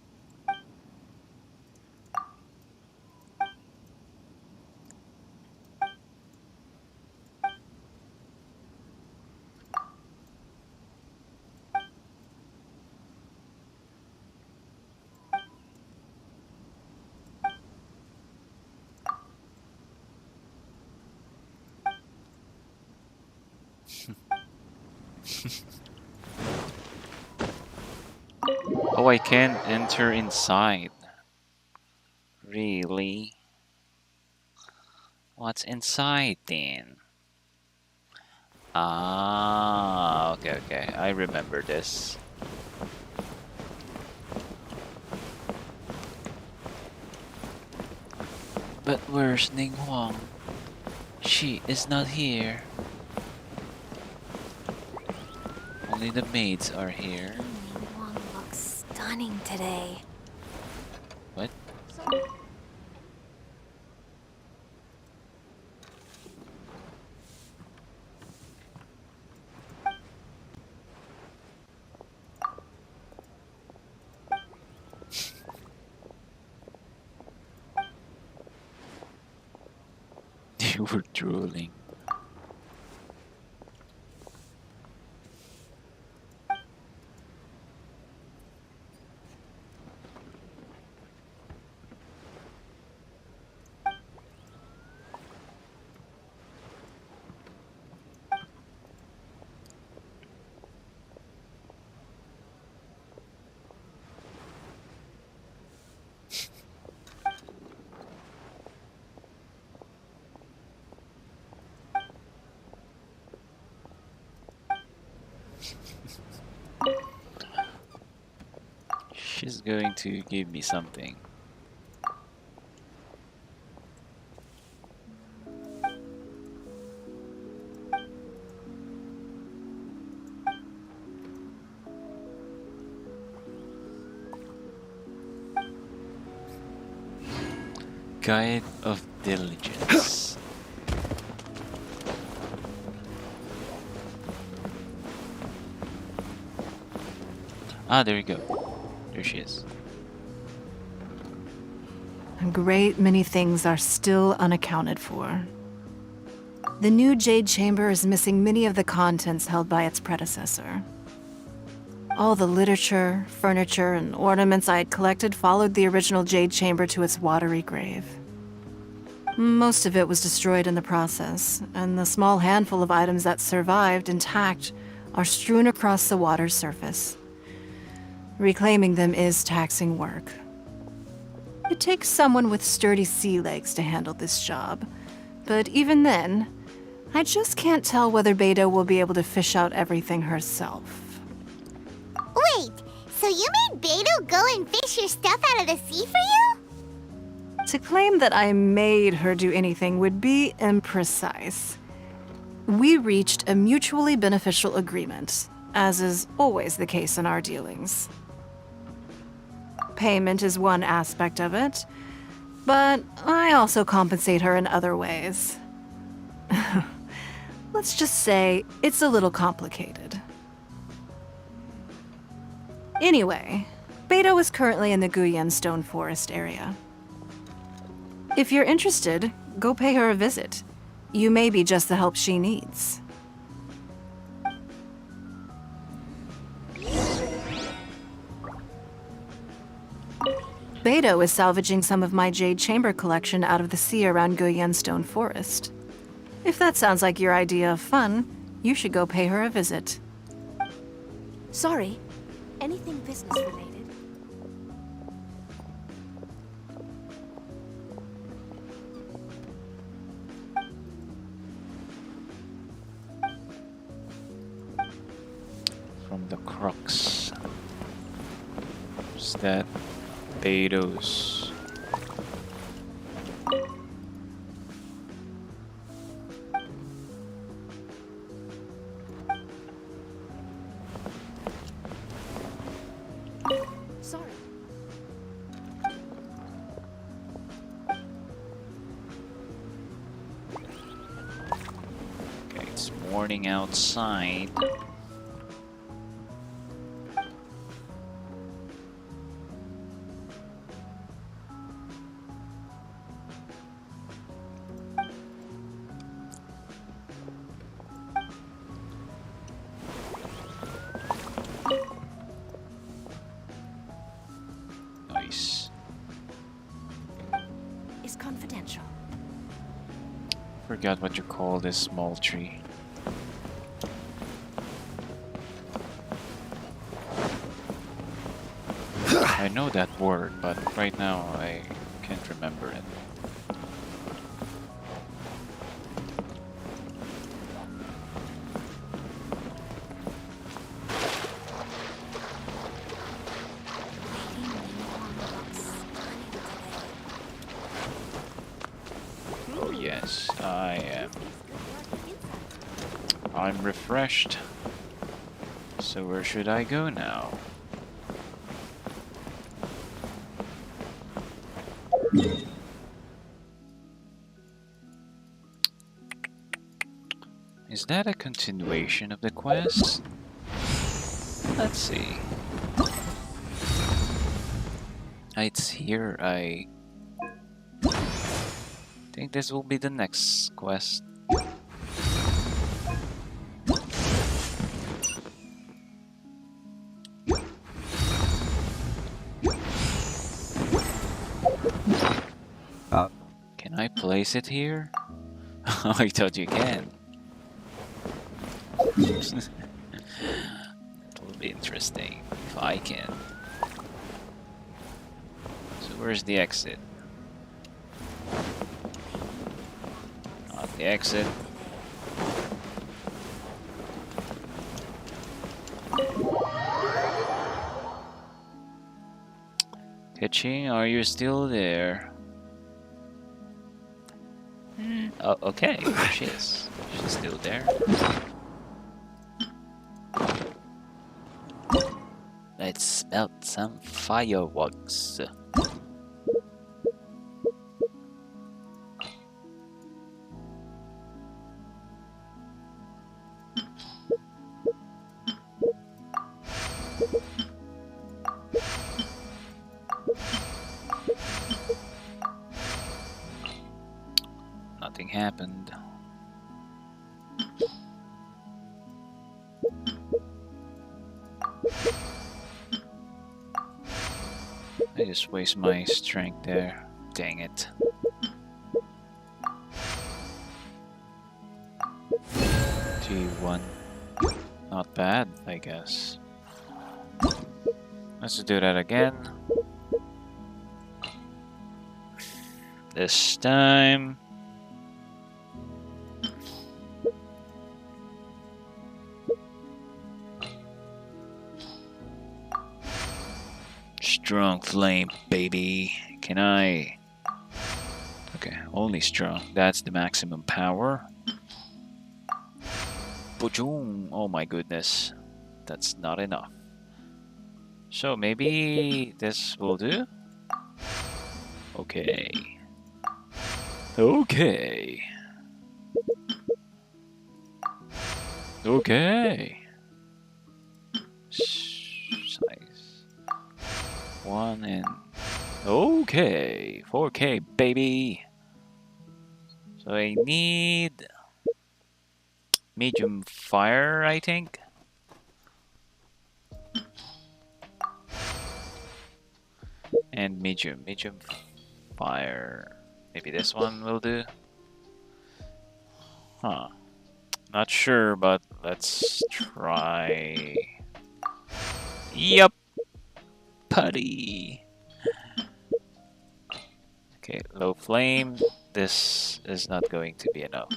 Oh, I can't enter inside. Really? What's inside then? Ah, okay. I remember this. But where's Ning Huang? She is not here. Only the maids are here. Ning Huang looks stunning today. What? You were drooling. She's going to give me something. Guide of Diligence. Ah, there you go. There she is. A great many things are still unaccounted for. The new Jade Chamber is missing many of the contents held by its predecessor. All the literature, furniture, and ornaments I had collected followed the original Jade Chamber to its watery grave. Most of it was destroyed in the process, and the small handful of items that survived intact are strewn across the water's surface. Reclaiming them is taxing work. It takes someone with sturdy sea legs to handle this job, but even then, I just can't tell whether Beidou will be able to fish out everything herself. Wait, so you made Beidou go and fish your stuff out of the sea for you? To claim that I made her do anything would be imprecise. We reached a mutually beneficial agreement, as is always the case in our dealings. Payment is one aspect of it, but I also compensate her in other ways. Let's just say it's a little complicated. Anyway, Beidou is currently in the Guyan Stone Forest area. If you're interested, go pay her a visit. You may be just the help she needs. Beidou is salvaging some of my Jade Chamber collection out of the sea around Guyan Stone Forest. If that sounds like your idea of fun, you should go pay her a visit. Sorry, anything business related? find the crux. What's that? Potatoes. Sorry. Okay, it's morning outside. Nice. Is confidential. Forgot what you call this small tree. I know that word, but right now I can't remember it. Oh yes, I am. I'm refreshed. So where should I go now? Is that a continuation of the quest? Let's see. It's here. I think this will be the next quest. Can I place it here? I thought you can. It will be interesting if I can. So where's the exit? Not the exit. Kuching, are you still there? Oh, okay, there she is. She's still there. Let's melt some fireworks. Nothing happened. I just waste my strength there. Dang it. T1. Not bad, I guess. Let's do that again. This time. Strong flame, baby. Can I? Okay, only strong. That's the maximum power. Boom! Oh my goodness. That's not enough. So maybe this will do? Okay. Okay. Okay. Size 1 and okay, 4K baby. So I need medium fire, I think. And medium fire. Maybe this one will do. Huh. Not sure, but let's try. Yup. Putty. Okay, low flame. This is not going to be enough.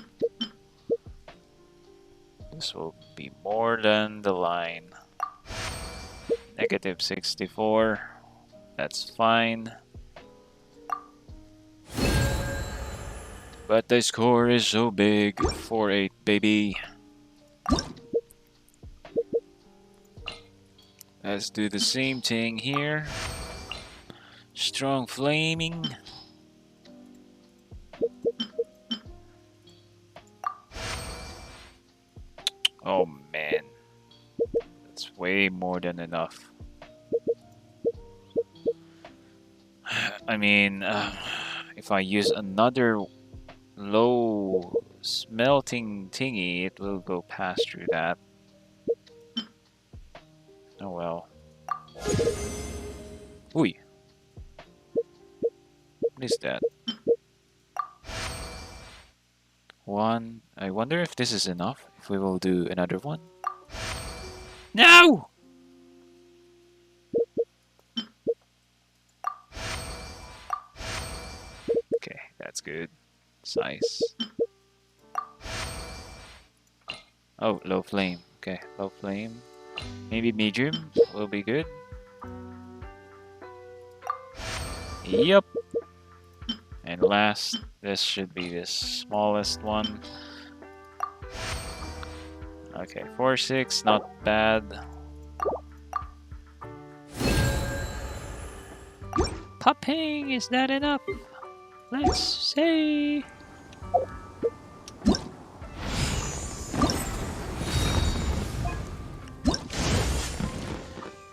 This will be more than the line. Negative 64. That's fine. But the score is so big. 4-8, baby. Let's do the same thing here. Strong flaming. Oh man. That's way more than enough. I mean, if I use another low smelting thingy, it will go past through that. Oh well. Ooh. What is that? One. I wonder if this is enough. If we will do another one. No! Okay, that's good. Size. Oh, low flame. Okay, low flame. Maybe medium will be good. Yep. And last, this should be the smallest one. Okay, 4-6, not bad. Popping, is that enough? Let's see.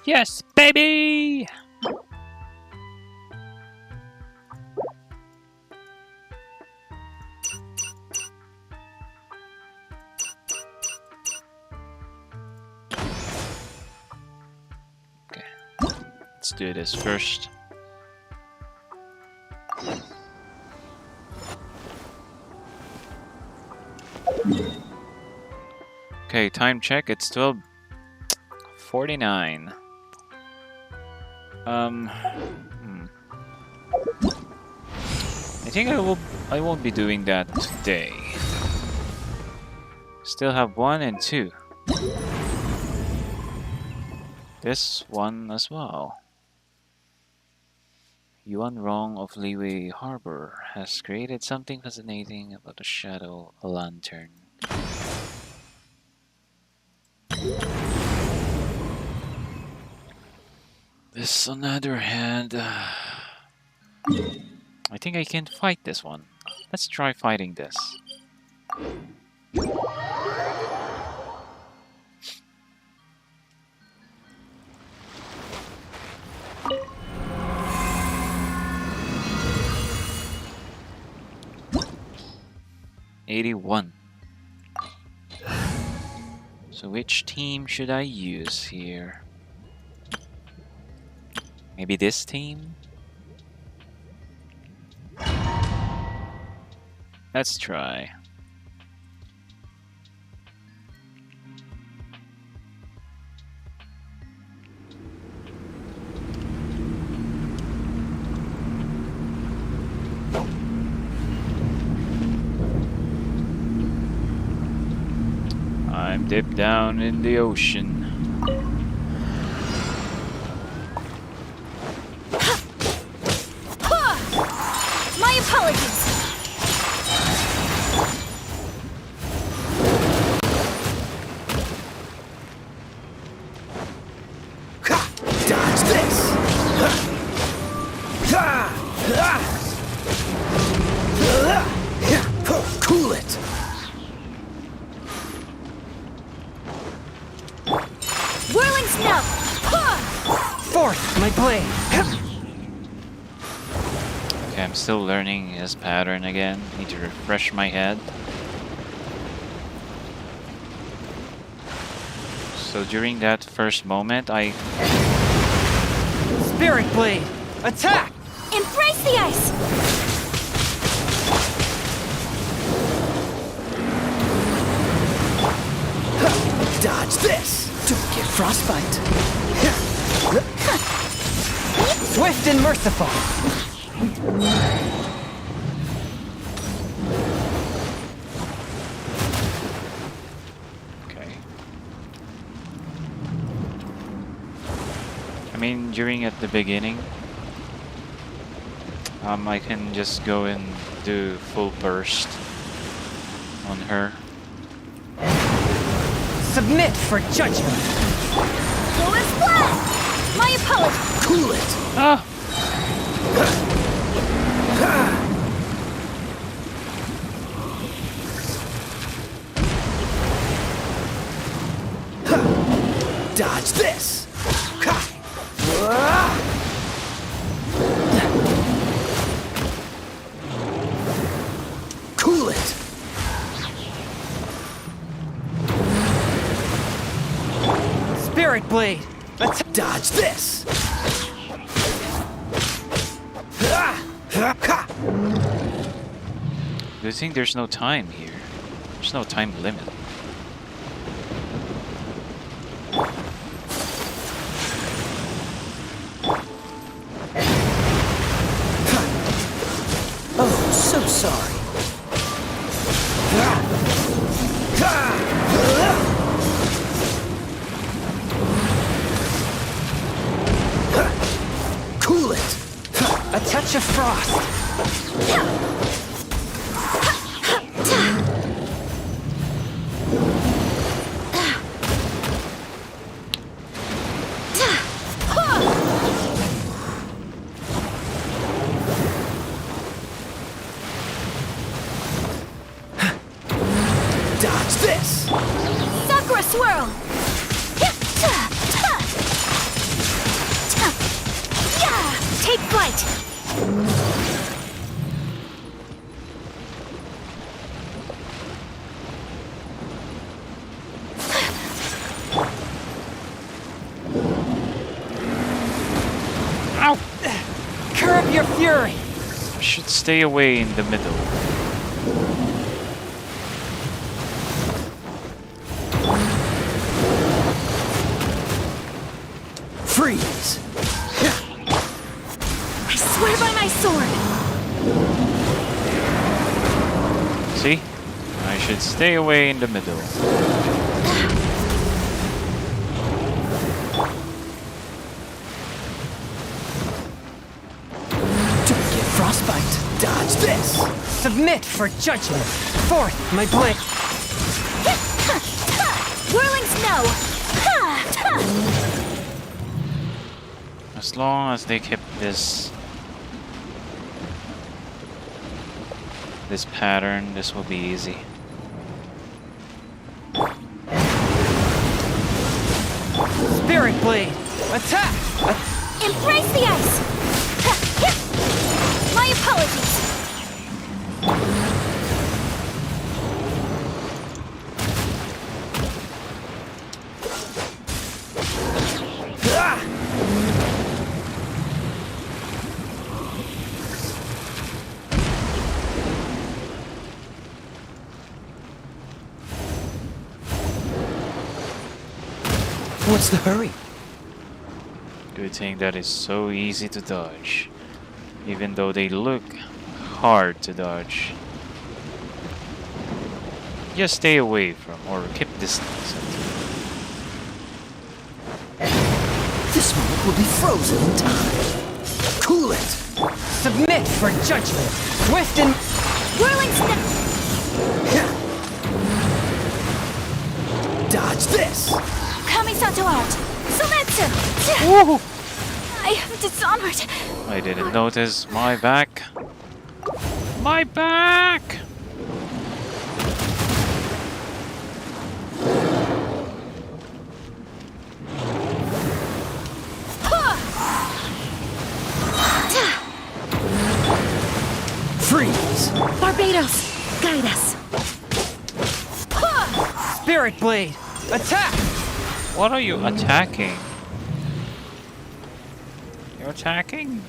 Yes, baby! Okay, let's do this first. Okay, time check, it's 12:49. I think I won't be doing that today. Still have 1 and 2. This one as well. Yuan Rong of Liwei Harbor has created something fascinating about the shadow lantern. This, on the other hand, I think I can fight this one. Let's try fighting this. '81. So which team should I use here? Maybe this team? Let's try. I'm dipped down in the ocean. My apologies. Dodge this! Cool it! Whirling snow! Fourth, my blade! Okay, I'm still learning his pattern again. Need to refresh my head. So during that first moment, Spirit blade! Attack! Embrace the ice! Dodge this! Don't get frostbite! Swift and merciful! okay. mean, during at the beginning, I can just go and do full burst on her. Submit for judgment. Full splat! My apologies! Cool it! Ah! Dodge this! Cool it! Spirit Blade! Let's dodge this! Good thing there's no time here. There's no time limit. Oh, so sorry. Cool it! a touch of frost. Dodge this! Sakura swirl! Take flight! Ow! Curb your fury! I should stay away in the middle. Freeze! I swear by my sword! See? I should stay away in the middle. Don't get frostbite! Dodge this! Submit for judgment! Forth, my blade! Whirling snow! As long as they keep this pattern, this will be easy. Spirit blade! Attack! Embrace the ice! My apologies! What's the hurry? Good thing that is so easy to dodge, even though they look hard to dodge. Just stay away from or keep distance. This moment will be frozen in time. Cool it! Submit for judgment! Swift and... Whirling snow! Dodge this! Kamisato out! Sumetsu! Woohoo! I have dishonored! I didn't notice my back. My back! Freeze! Barbados! Guide us! Spirit blade! Attack! What are you attacking? You're attacking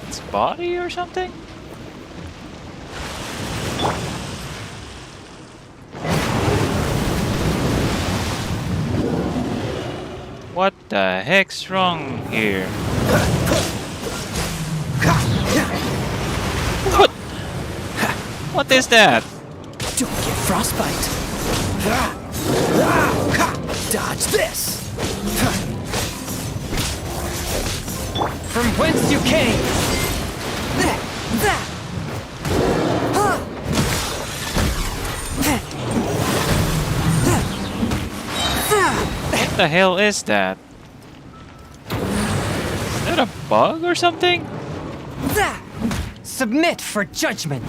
its body or something? What the heck's wrong here? What is that? Don't get frostbite! Dodge this! From whence you came! What the hell is that? Is that a bug or something? Submit for judgment!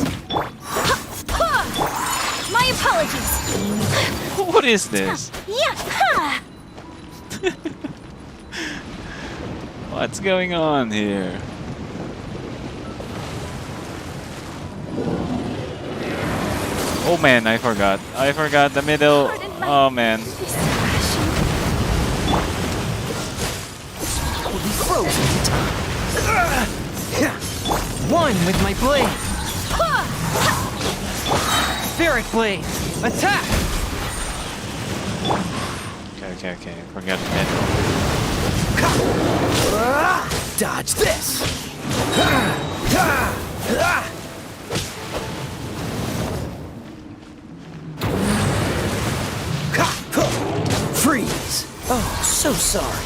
My apologies! What is this? Yeah! What's going on here? Oh man, I forgot. I forgot the middle. Oh man. One with my blade! Spirit blade! Attack! Okay. Forget the middle. Dodge this! Freeze! Oh, so sorry.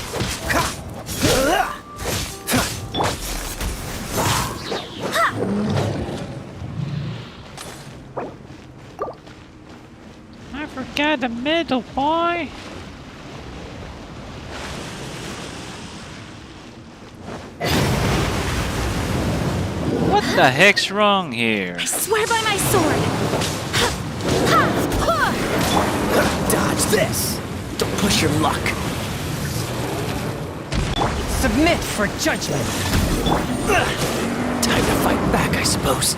I forgot the middle, boy. What the heck's wrong here? I swear by my sword! Dodge this! Don't push your luck. Submit for judgment! Time to fight back, I suppose.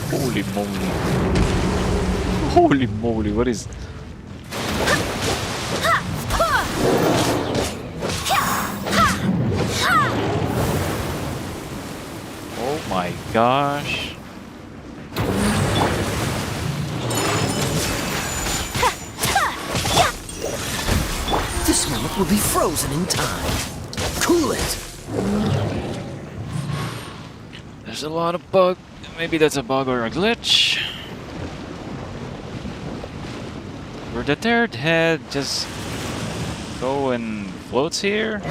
Holy moly. Holy moly, what is... Oh my gosh. This moment will be frozen in time. Cool it! There's a lot of bug. Maybe that's a bug or a glitch. Where the third head just go and floats here?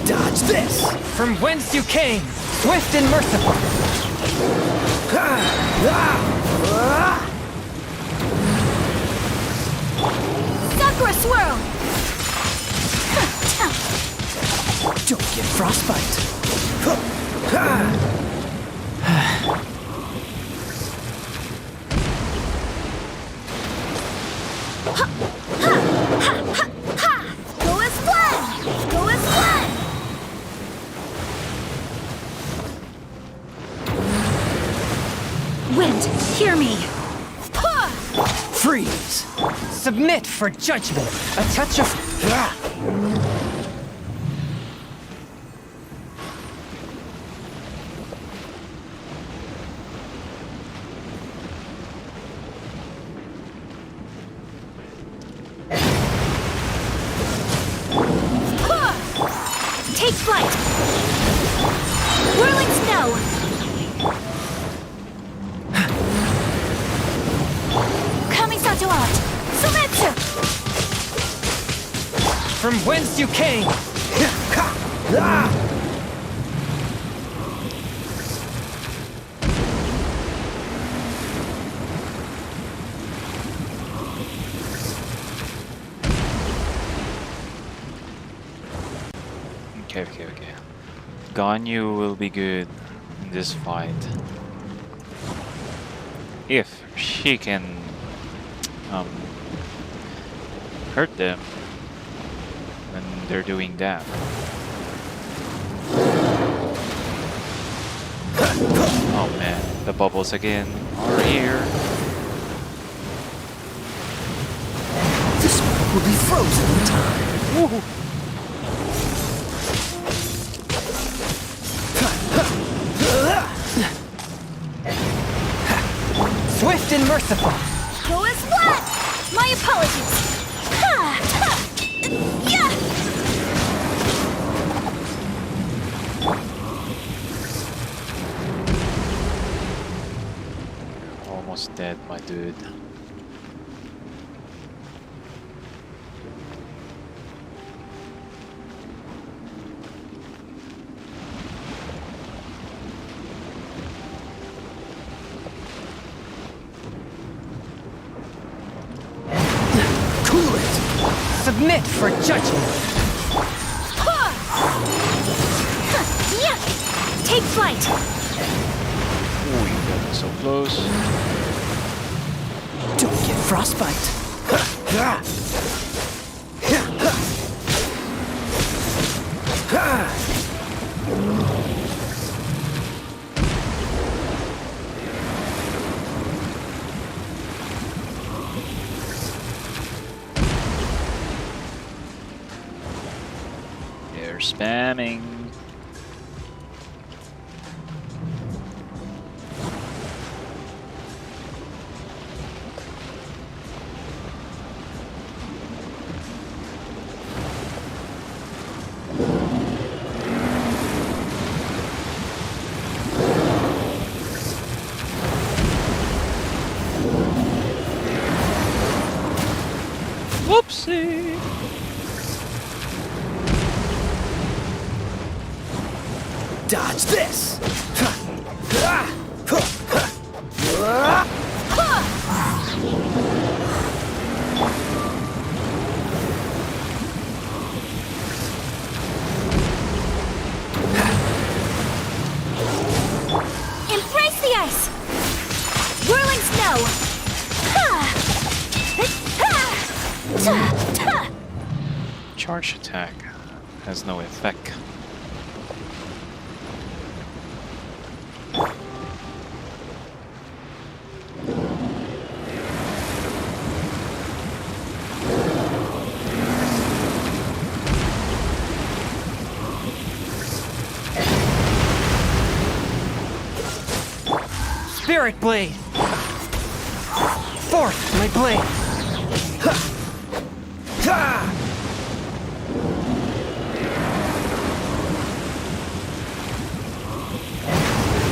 Dodge this! From whence you came, swift and merciful! Sakura swirl! Don't get frostbite. Go as planned! Go as planned! Wind, hear me! Freeze! Submit for judgment! A touch of... Take flight! Whirling snow! Kamisato out! Sumetsu! From whence you came! Okay. Ganyu will be good in this fight. If she can hurt them when they're doing that. Oh man, the bubbles again are here. This one will be frozen in time. Woo. Swift and merciful! Go as flat! My apologies! Yeah! Almost dead, my dude. Submit for judgment. Take flight. We got so close. Don't get frostbite. They're spamming. Whoopsie! Dodge this! Embrace the ice! Whirling snow! Charge attack has no effect. Spirit Blade! Forth, my blade!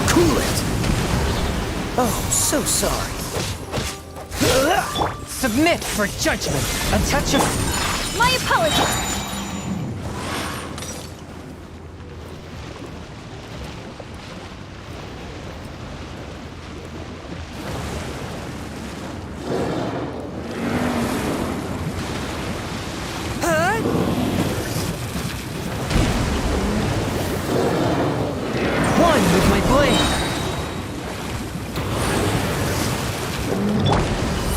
Cool it! Oh, so sorry. Submit for judgment. A touch of... My apologies! One with my blade.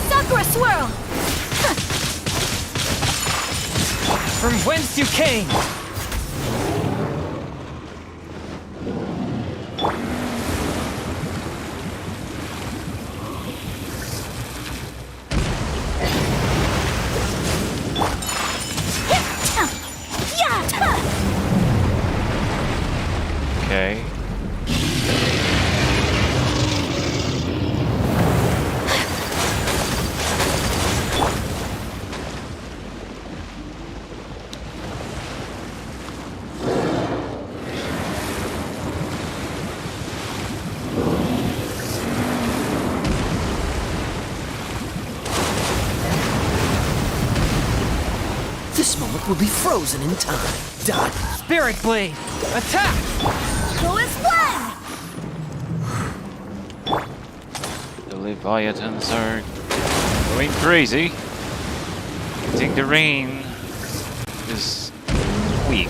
Sakura swirl! From whence you came. Okay. This moment will be frozen in time. Dodge. Spirit Blade. Attack! Go as one! The Leviathans are going crazy. I think the rain is weak.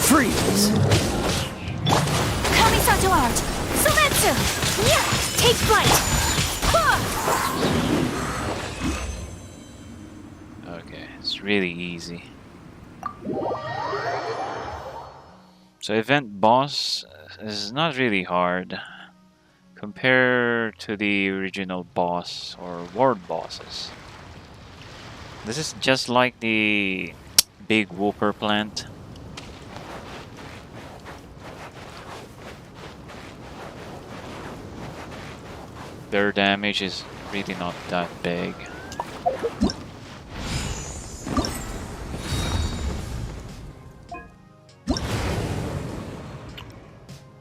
Freeze! Kamisato art! Sometsu! Yeah! Take flight! Okay, it's really easy. So event boss is not really hard compared to the original boss or ward bosses. This is just like the big whooper plant. Their damage is really not that big.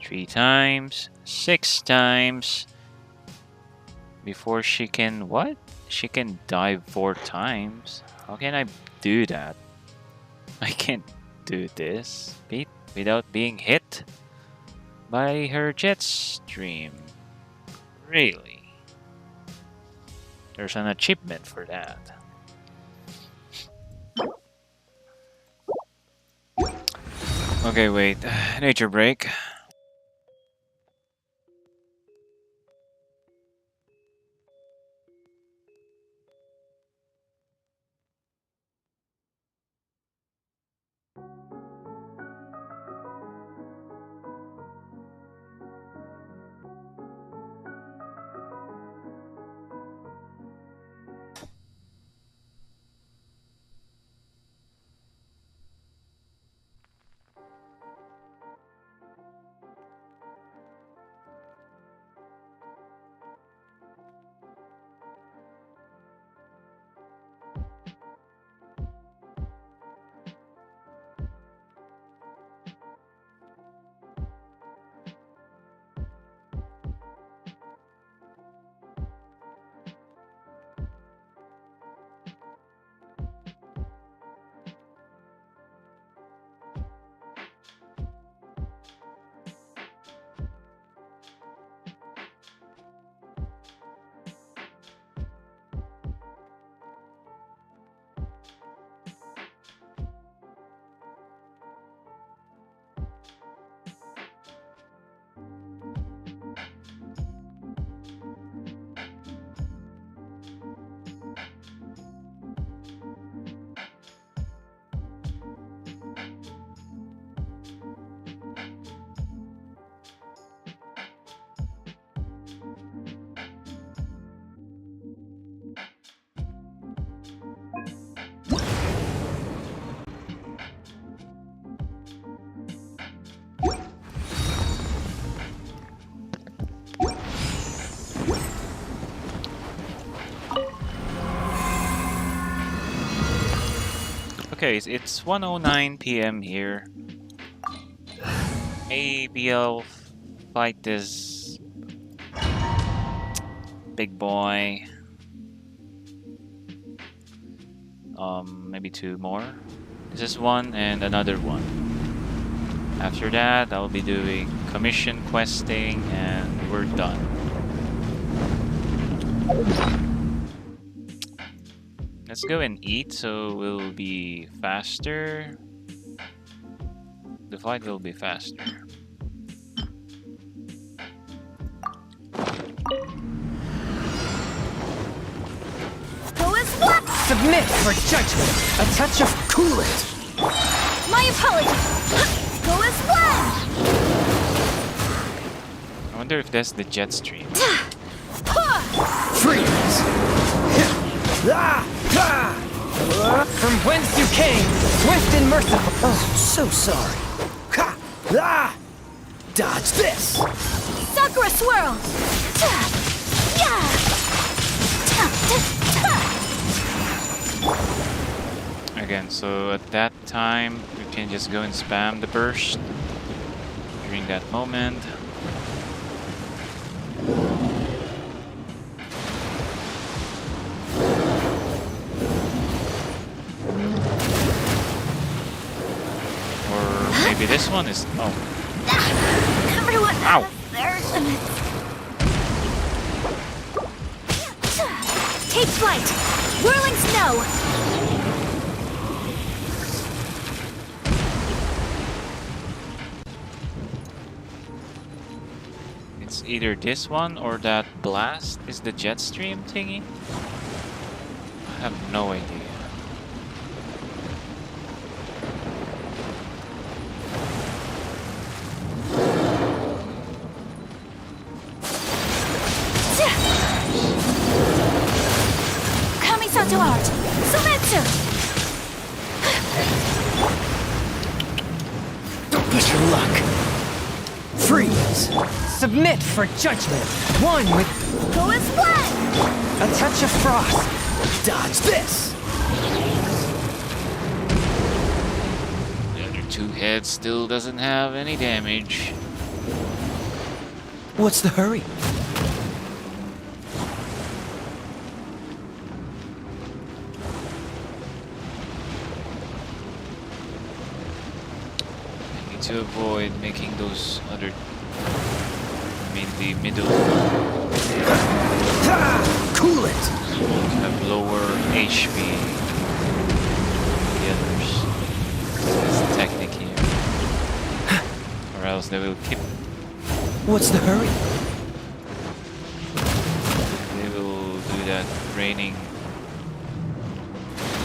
Three times, 6 times before she can what? She can dive 4 times. How can I do that? I can't do this without being hit by her jet stream. Really? There's an achievement for that. Okay, wait. Nature break. Okay, it's 1:09 p.m. here. Maybe I'll fight this big boy. Maybe two more. This is one and another one. After that, I'll be doing commission questing and we're done. Let's go and eat so we'll be faster. The fight will be faster. Who is what? Submit for judgment. A touch of coolant. My apologies. Who is what? I wonder if that's the jet stream. Freeze! From whence you came, swift and merciful. Oh, so sorry. Ha! Ah! Dodge this! Sakura swirl! Again, so at that time, we can just go and spam the burst during that moment. Or maybe this one is... oh. Everyone Ow! their limits. Take flight! Whirling snow! It's either this one or that blast is the jet stream thingy. I have no idea. Kamisato art! Sumetsu! Don't push your luck. Freeze! Submit for judgment. One with... Who is what? A touch of frost. Dodge this! The other two heads still doesn't have any damage. What's the hurry? I need to avoid making those other... I mean the middle... Cool it! have lower HP than the others. That's the technique here. Or else they will keep. What's the hurry? They will do that raining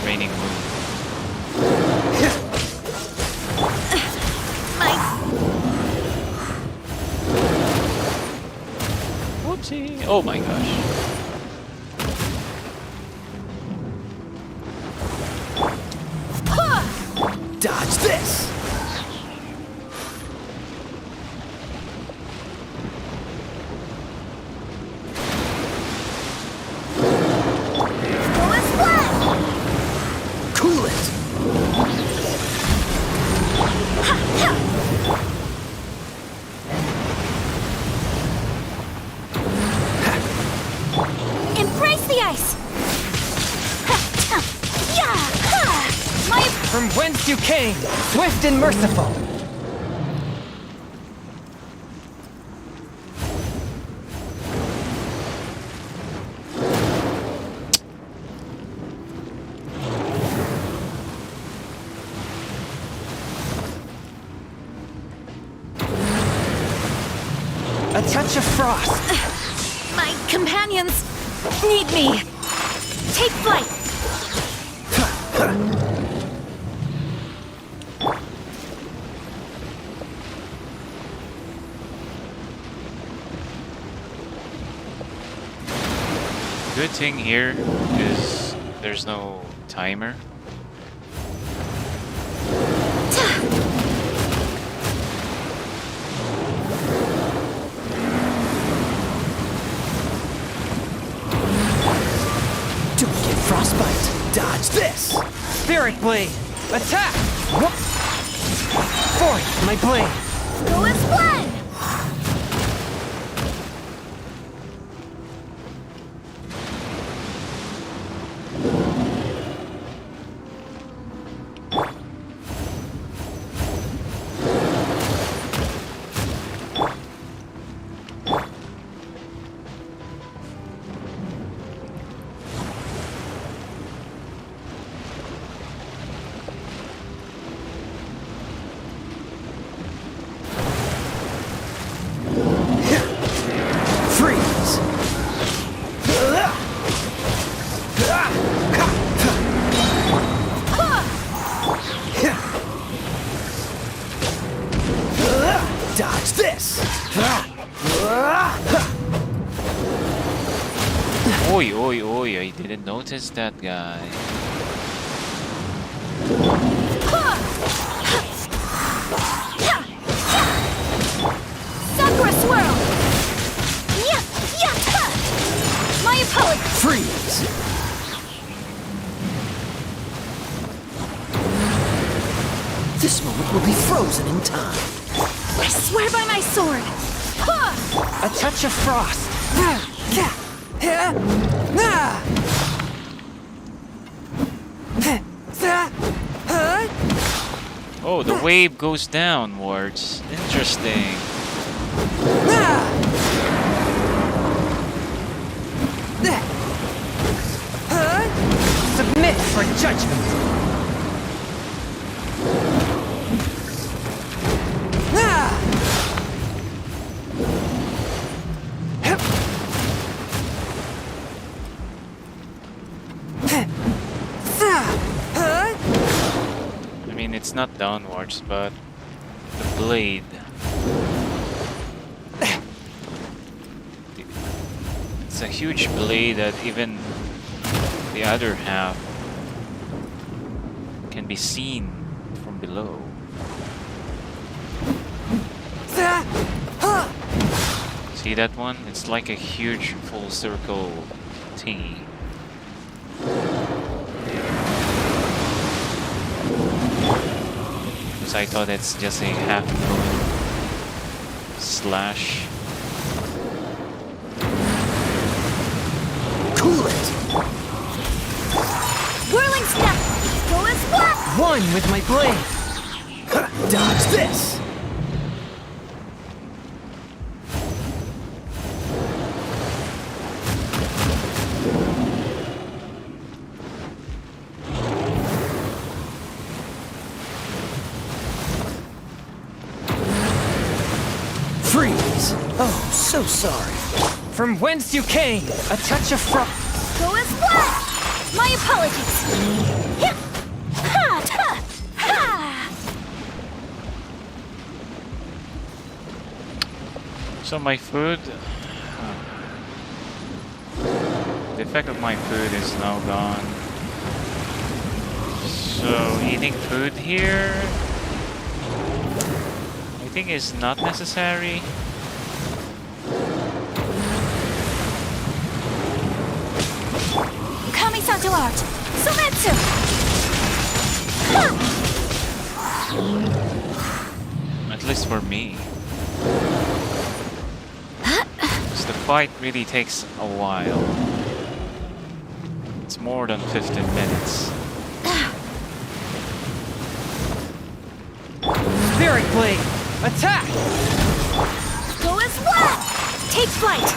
move. Whoopsie! Oh my gosh. Dodge this! Cool it! Embrace the ice! From whence you came, swift and merciful. A touch of frost. My companions need me. Take flight. Good thing here is there's no timer. Don't get frostbite. Dodge this! Spirit blade, attack! Whoop. Forth, my blade. Go and split! Dodge this! Oi, oi, oi, I didn't notice that guy. Sakura swirl! My opponent! Freeze! This moment will be frozen in time. I swear by my sword! A touch of frost. Oh, the wave goes downwards. Interesting. Submit for judgment. I mean, it's not downwards, but the blade. It's a huge blade that even the other half can be seen from below. See that one? It's like a huge full circle thingy. Because I thought it's just a half moon slash. Cool it! Whirling step! Go and splat! One with my blade! Dodge this! so sorry. From whence you came, a touch of Go as what? My apologies. Hip. Ha, ta, ha. So my food... The effect of my food is now gone. So eating food here... I think is not necessary. Kamisato art. Sumetsu. At least for me. Because the fight really takes a while. It's more than 15 minutes. Spirit Blade! Attack! Go as what? Take flight.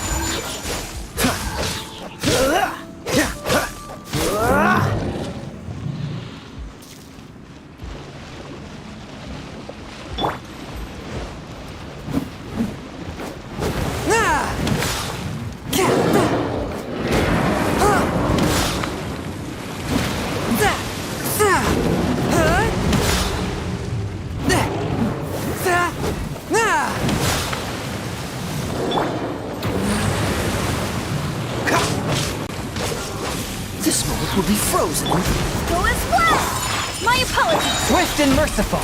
This moment will be frozen. Go as what? My apologies. Swift and merciful!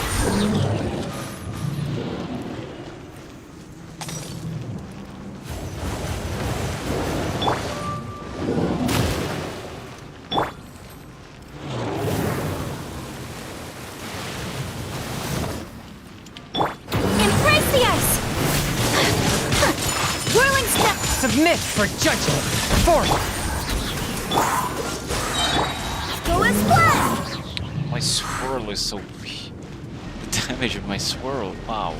Embrace the ice. Whirling step. Submit for judgment! Forth! Go as what? My swirl is so weak. The damage of my swirl, wow.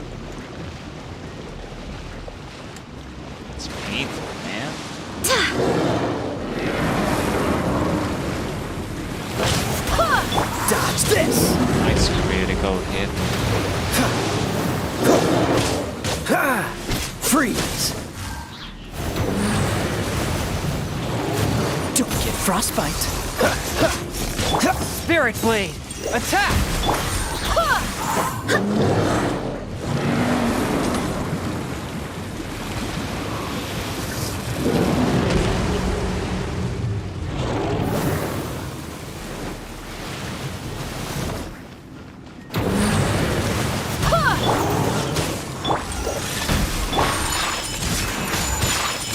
It's painful, man. Dodge this! Nice critical hit. Freeze! Don't get frostbite. Spirit Blade! Attack!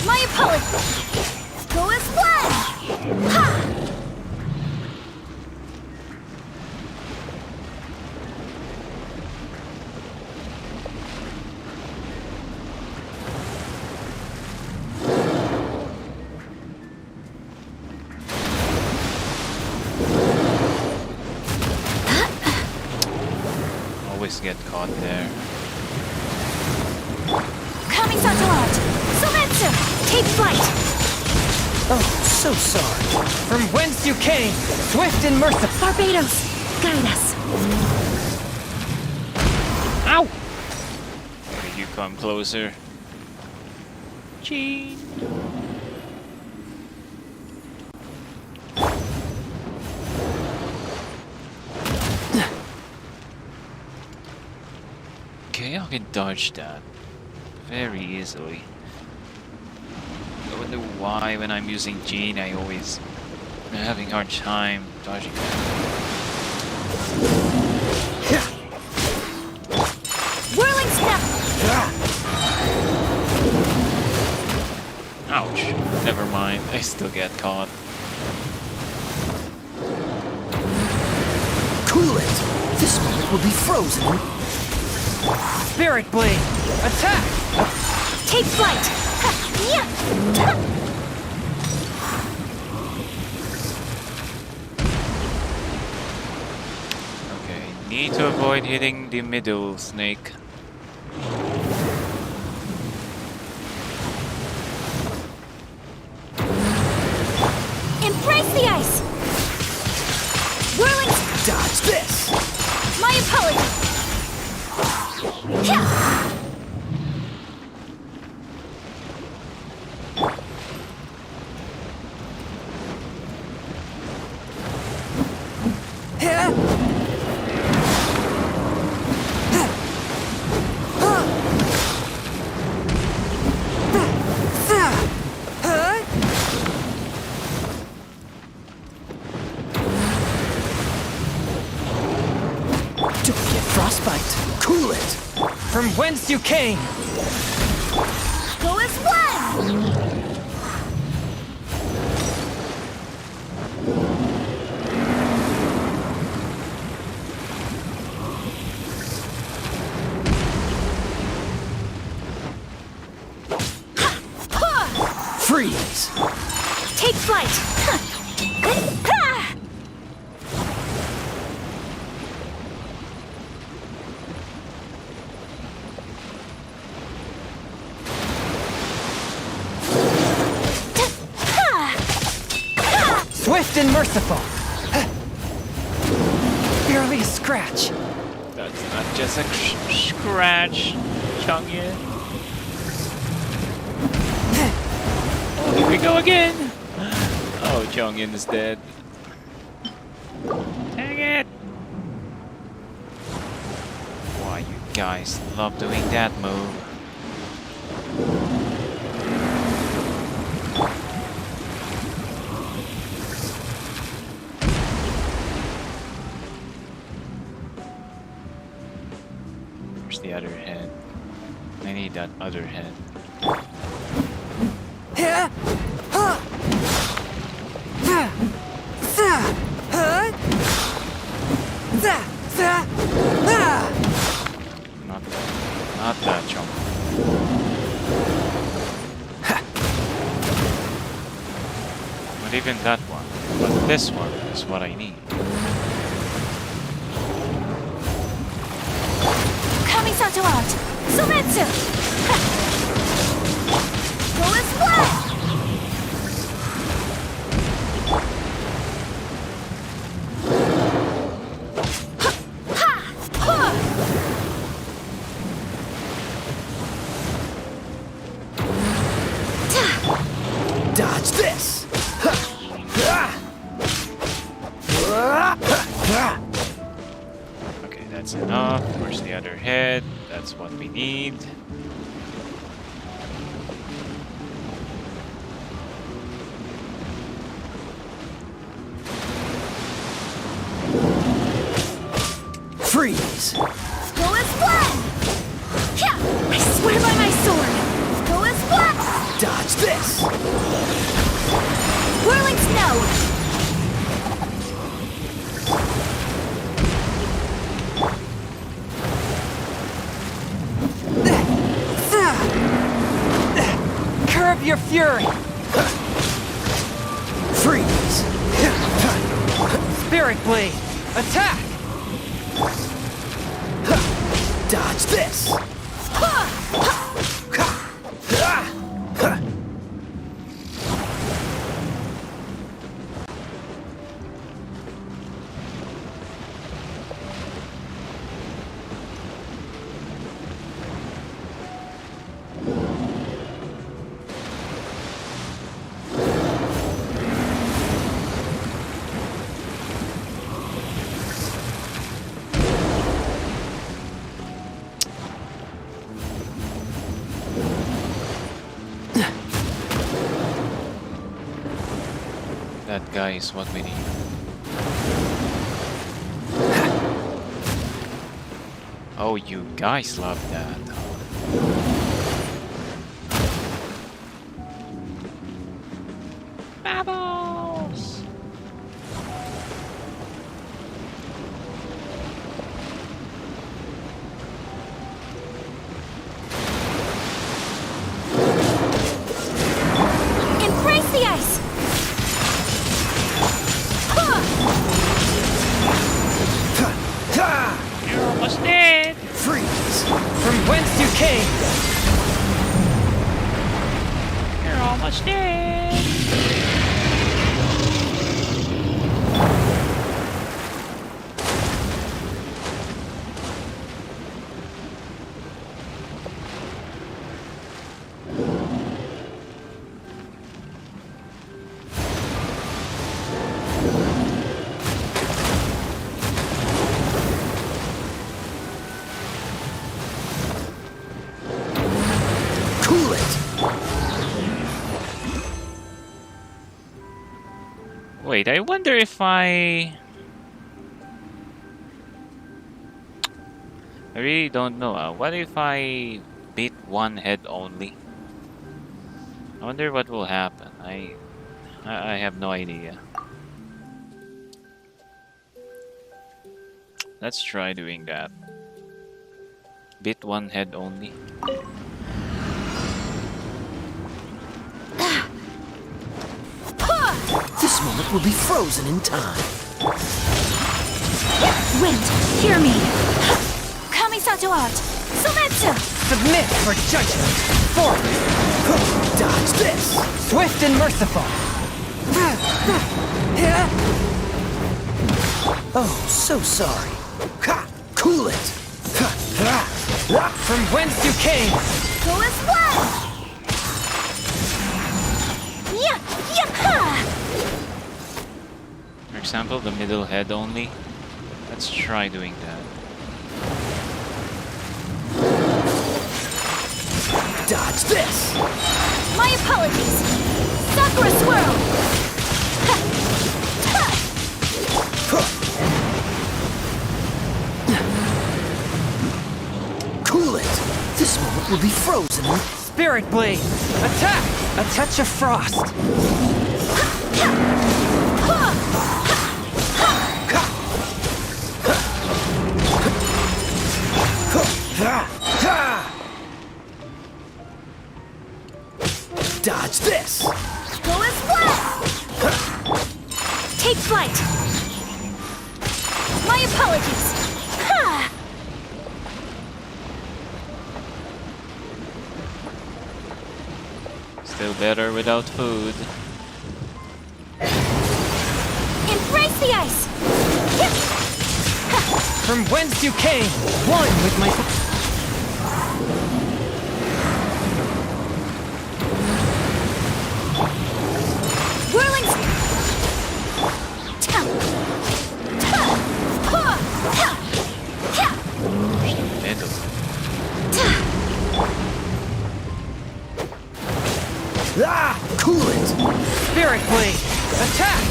My apologies. Go as one. Ha! Always get caught there. Kamisato art. Sumetsu. Take flight. Oh, so sorry. From whence you came, swift and merciful! Barbados, guide us. Ow! Why did you come closer? Gee. Okay, I can dodge that very easily. I wonder why when I'm using Jean I always am having a hard time dodging that. Whirling step. Ouch. Never mind, I still get caught. Cool it! This moment will be frozen. Spirit Blade! Attack! Take flight. Okay, need to avoid hitting the middle snake. Embrace the ice. Whirling. Dodge this! My apologies. Cool it! From whence you came! Go as one! Freeze! Take flight! Swift and merciful! Barely a scratch. That's not just a scratch, Changyan. Oh, here we go again! Oh, Changyan is dead. Dang it! Why, you guys love doing that move. Where's the other head? I need that other head. Not that jump. Not even that one. But this one is what I need. Kamisato out! Sumetsu! Go as one! Dodge this! Okay, that's enough. Where's the other head? That's what we need. Freeze! Go as one! I swear by my sword! Go as one! Dodge this! Whirling snow! Curb your fury! Freeze! Spirit Blade! Attack! Dodge this! That guy is what we need. Oh, you guys love that. Bubbles! Embrace the ice! You're almost dead! Freeze! From whence you came! You're almost dead! Cool it! Wait, I wonder if I... I really don't know. What if I beat one head only? I wonder what will happen. I have no idea. Let's try doing that. Beat one head only. This moment will be frozen in time. Wind, hear me. Kamisato art. Sumetsu. Submit for judgment. Forth. Dodge this. Swift and merciful. Oh, so sorry. Ha! Cool it. From whence you came. Go as one. Yeah, yeah. For example, the middle head only. Let's try doing that. Dodge this. My apologies. Sakura swirl. Cool it. This moment will be frozen in... Spirit blade. Attack. A touch of frost. Dodge this. Go as one. Take flight. My apologies. Ha! Still better without food. Embrace the ice. From whence you came. One with my... Whirling. Ah! Cool it. Spirit blade. Attack.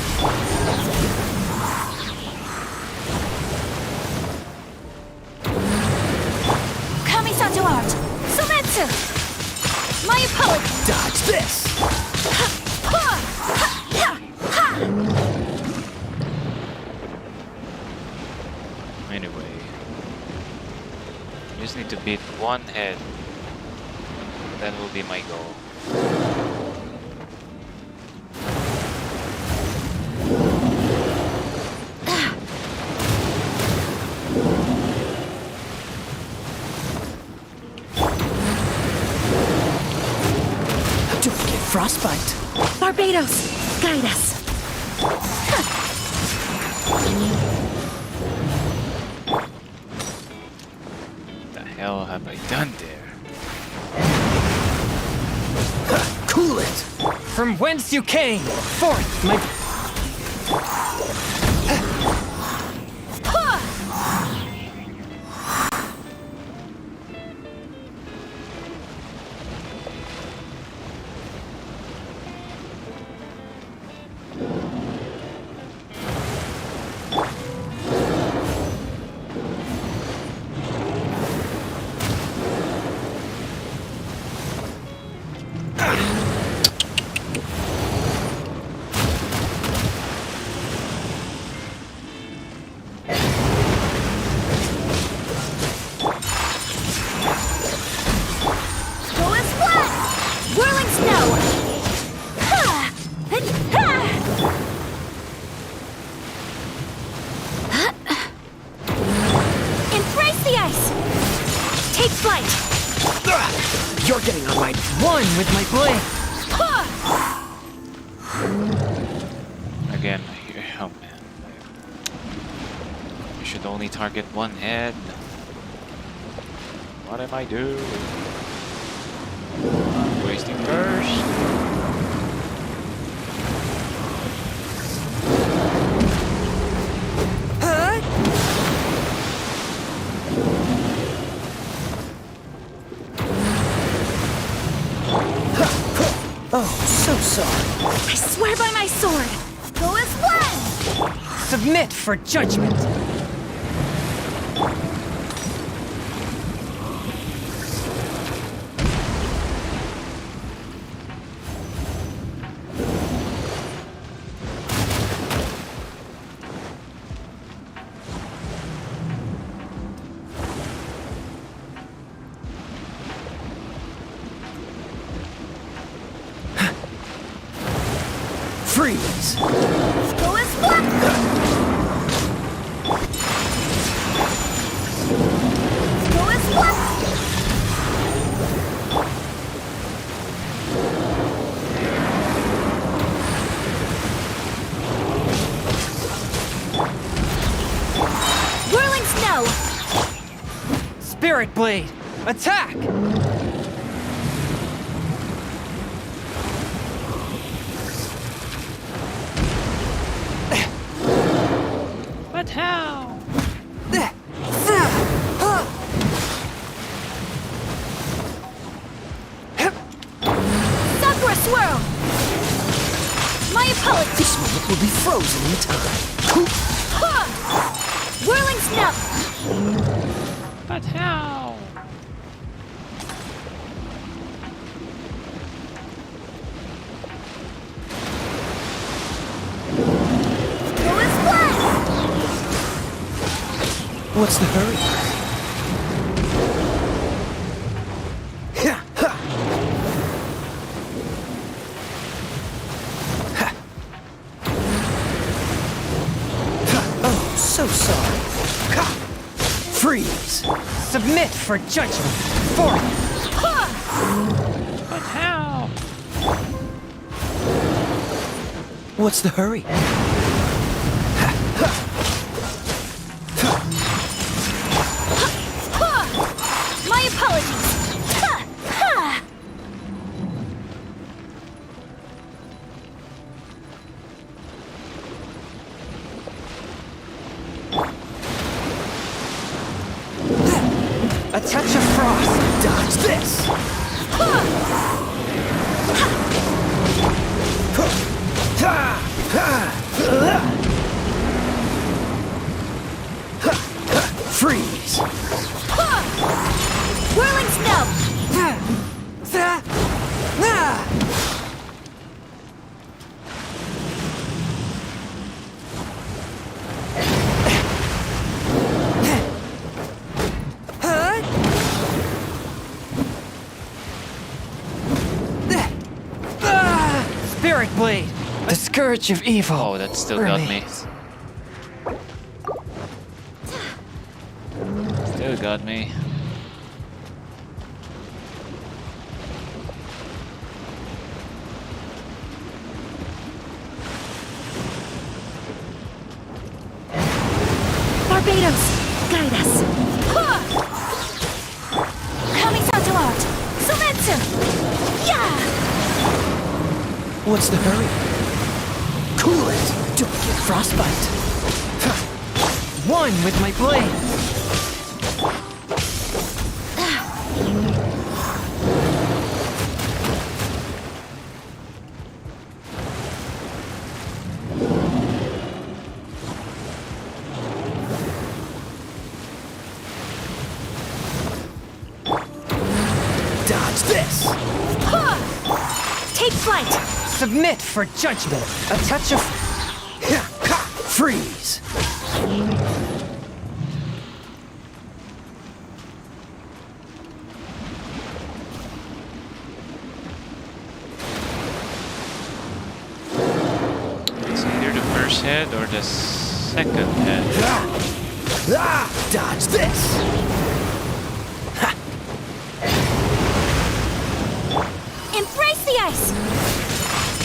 Kamisato art. Sumetsu. My apologies. Dodge this. Anyway, just need to beat one head. That will be my goal. Don't get frostbite. Barbados, guide us. What the hell have I done there? Cool it. From whence you came. Forth, my... You're getting on my... One with my blade. Again, oh man. You should only target one head. What am I doing? Wasting first. Oh, so sorry. I swear by my sword. Go as one. Submit for judgment. Freeze! Go as one! Go as one! Whirling snow! Spirit Blade! Attack! But how? Sakura swirl! My apologies! This moment will be frozen in time. Whirling snow! But how? Go as one! What's the hurry? Oh, so sorry. Freeze! Submit for judgment! Forth! But how? What's the hurry? My apologies! A touch of frost! Dodge this! Freeze! Whirling snow! Spirit Blade! The Scourge of Evil! Oh, that still got me. remains. Still got me. Barbados, guide us. Kamisato art. Sumetsu. Yeah. What's the hurry? Cool it! Don't get frostbite. One with my blade! Dodge this! Take flight. Submit for judgment! A touch of... Freeze! It's either the first head or the second head. Dodge this! Embrace the ice.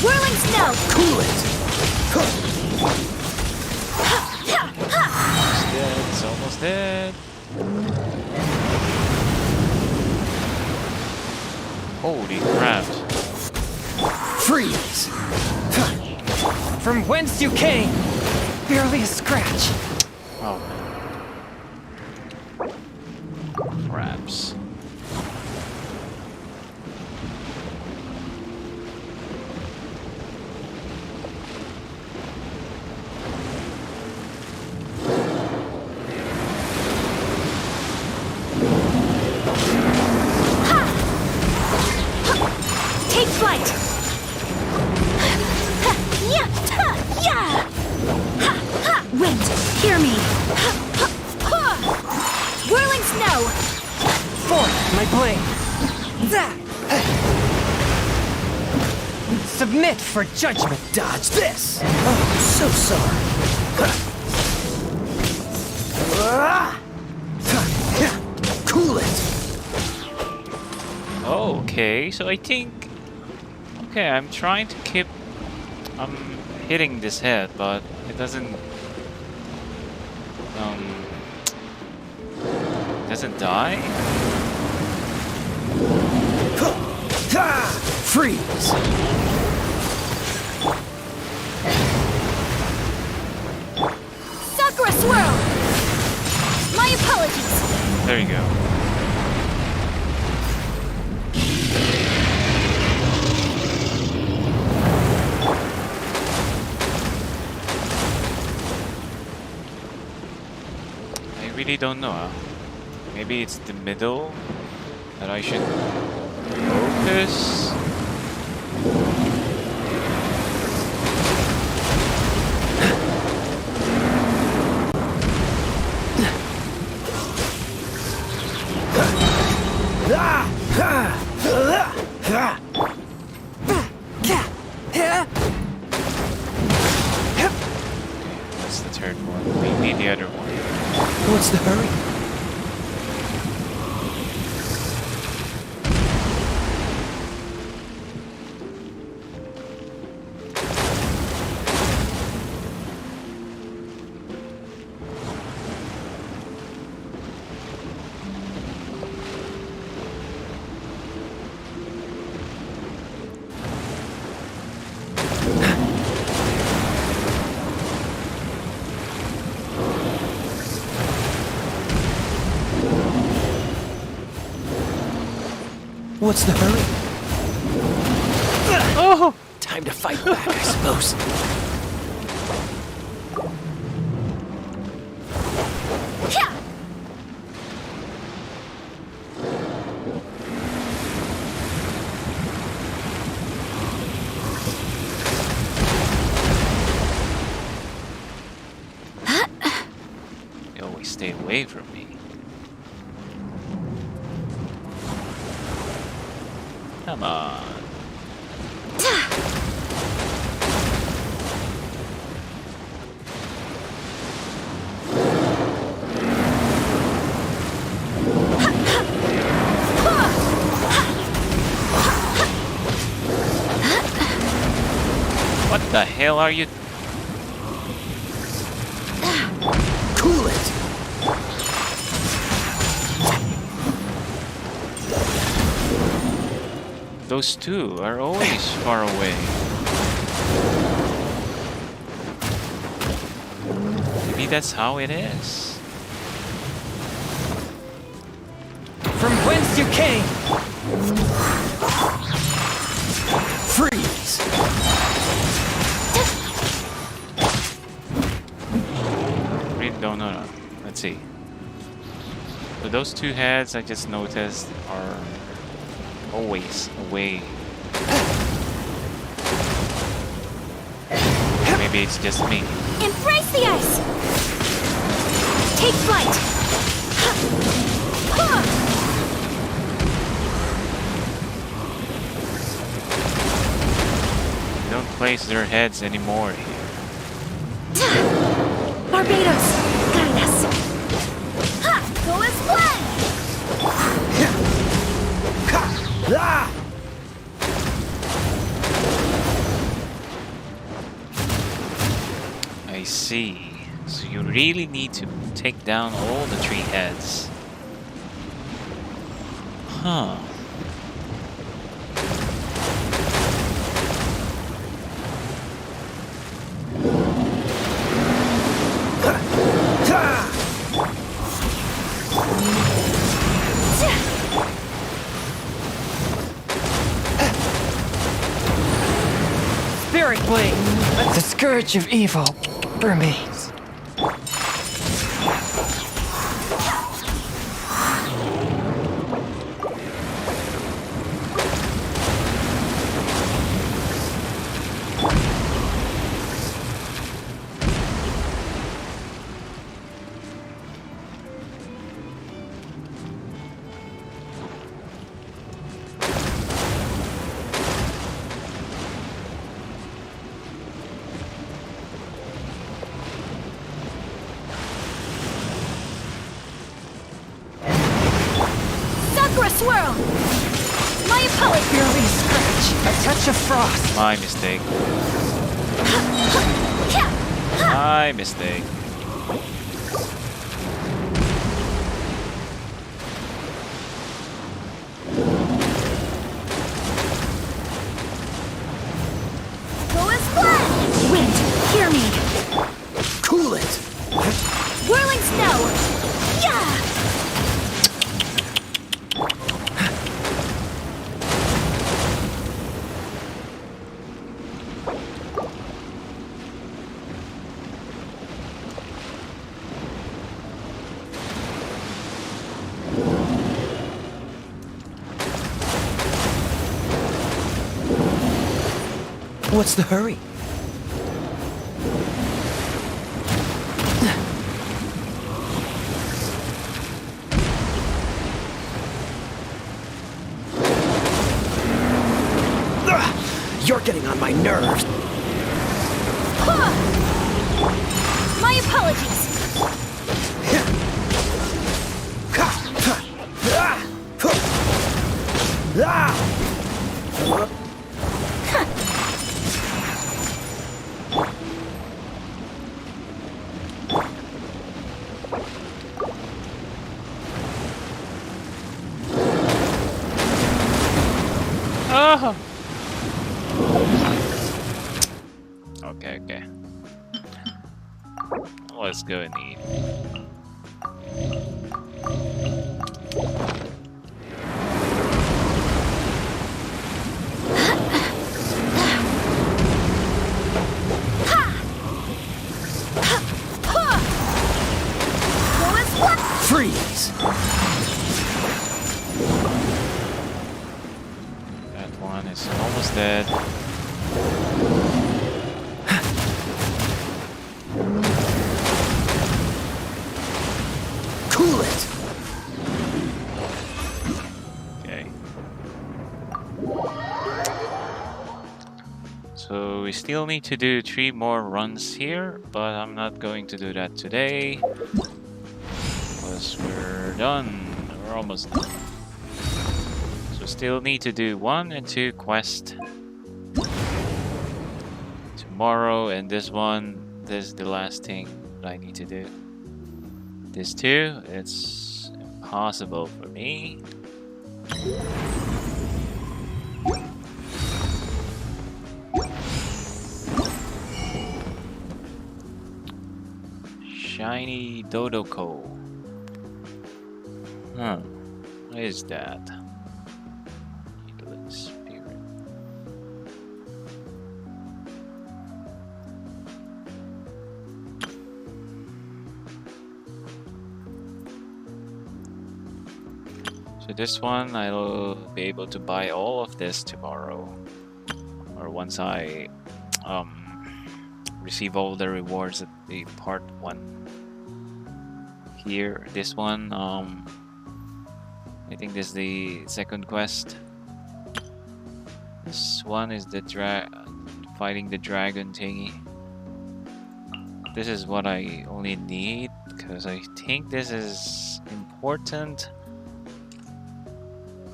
Whirling snow. Cool it! It's almost dead. Holy crap. Freeze! From whence you came! Barely a scratch! Oh. Craps. Take flight. Wind, hear me. Whirling snow. Forth, my blade! Submit for judgment. Dodge this! Oh, so sorry. Cool it! Okay, so I think... Okay, I'm trying to keep... I'm hitting this head, but it doesn't... doesn't die? Freeze! Sakura Swirl! My apologies! There you go. I really don't know. Maybe it's the middle that I should focus. That's the third one. We need the other one. What's the hurry? What's the hurry? Oh! Time to fight back, I suppose. You always stay away from me. Come on. What the hell are you? Cool it! Those two are always far away. Maybe that's how it is. From whence you came! Freeze! Really don't know. Let's see. So those two heads I just noticed are always away. Maybe it's just me. Embrace the ice! Take flight! Don't place their heads anymore here. Barbados, guide us! Ha! Go as planned! I see. So you really need to take down all the three heads. Huh. Spirit Blade! The scourge of evil remains. swirl! My apologies! Barely scratch. A touch of frost. My mistake. My mistake. Go as planned! Wind, hear me! Cool it! Whirling snow! Yeah! What's the hurry? You're getting on my nerves. My apologies! Oh. Okay, okay. Let's go and eat. Freeze! That one is almost dead. Cool it! Okay. So we still need to do 3 more runs here, but I'm not going to do that today. Because we're done. We're almost done. So still need to do 1 and 2 quests tomorrow, and this one, this is the last thing that I need to do. This too, it's impossible for me. Shiny Dodoko. Huh. What is that? Heedless Spirit. So this one, I'll be able to buy all of this tomorrow. Or once I receive all the rewards at the part 1. Here, this one, I think this is the second quest. This one is the fighting the dragon thingy. This is what I only need because I think this is important.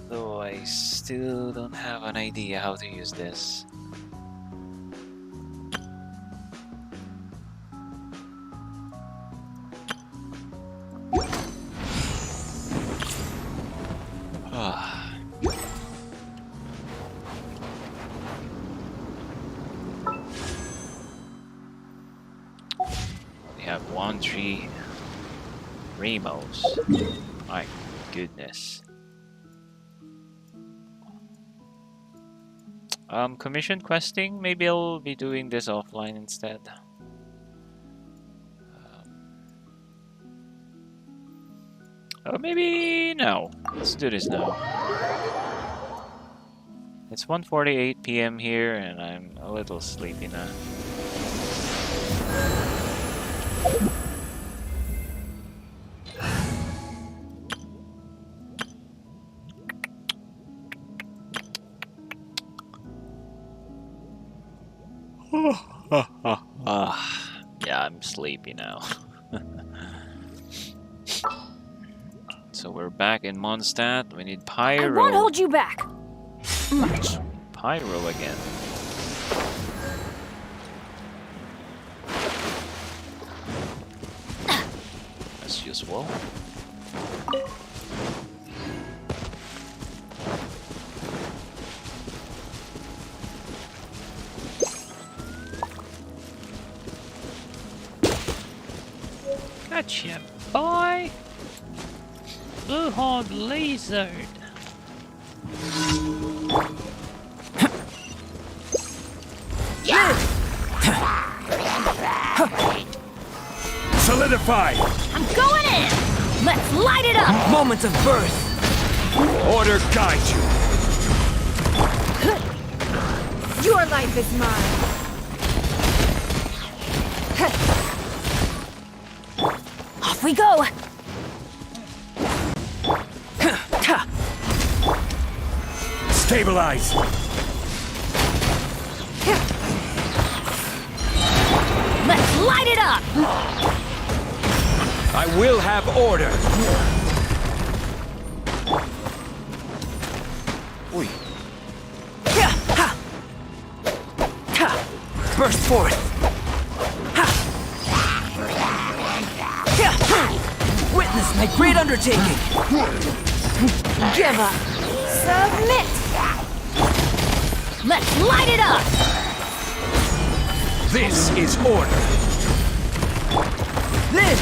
Though I still don't have an idea how to use this. We have 1 tree Ramos. My goodness. Commission questing, maybe I'll be doing this offline instead. Or maybe no. Let's do this now. It's 1:48 p.m. here and I'm a little sleepy now. Yeah, I'm sleepy now. so we're back in Mondstadt. We need I Pyro. won't hold you back. Much. Pyro again. As usual. Gotcha, boy! Blue Hog lasered. Solidify! I'm going in! Let's light it up! Moments of birth! Order guide you! Your life is mine. Off we go! Stabilize! Let's light it up! I will have order! Oi. Burst forth! Witness my great undertaking! Give up! Submit! Let's light it up! This is order! Live!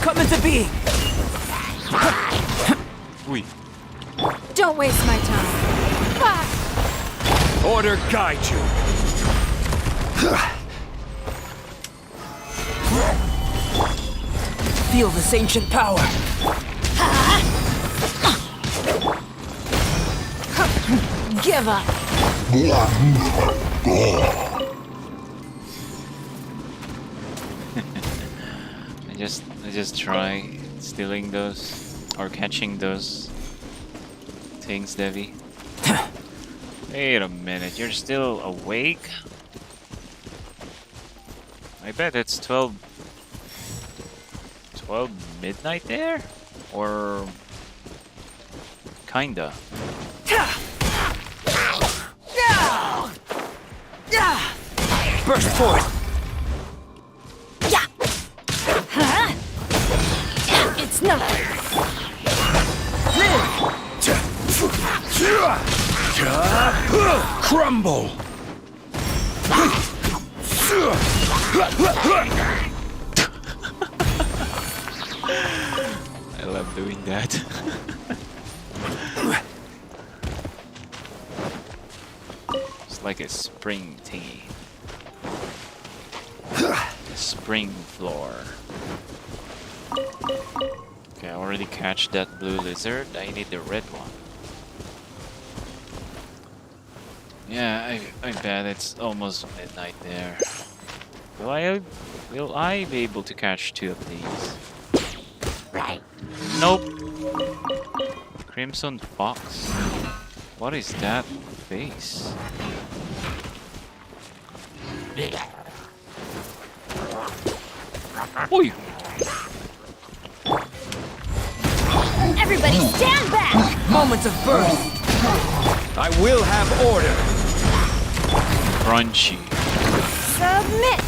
Come into being! Oi. Don't waste my time. Order guide you! Feel this ancient power! Give up! I just try stealing those or catching those things, Devi. Wait a minute, you're still awake? I bet it's 12 midnight there? Or kinda. Burst forth! It's nothing! Crumble! I love doing that. It's like a spring thingy. A spring floor. Okay, I already catch that blue lizard. I need the red one. Yeah, I bet it's almost midnight there. Will I be able to catch two of these? Right. Nope. Crimson Fox. What is that face? Oi! Everybody stand back! Moments of birth! I will have order! Crunchy. Submit!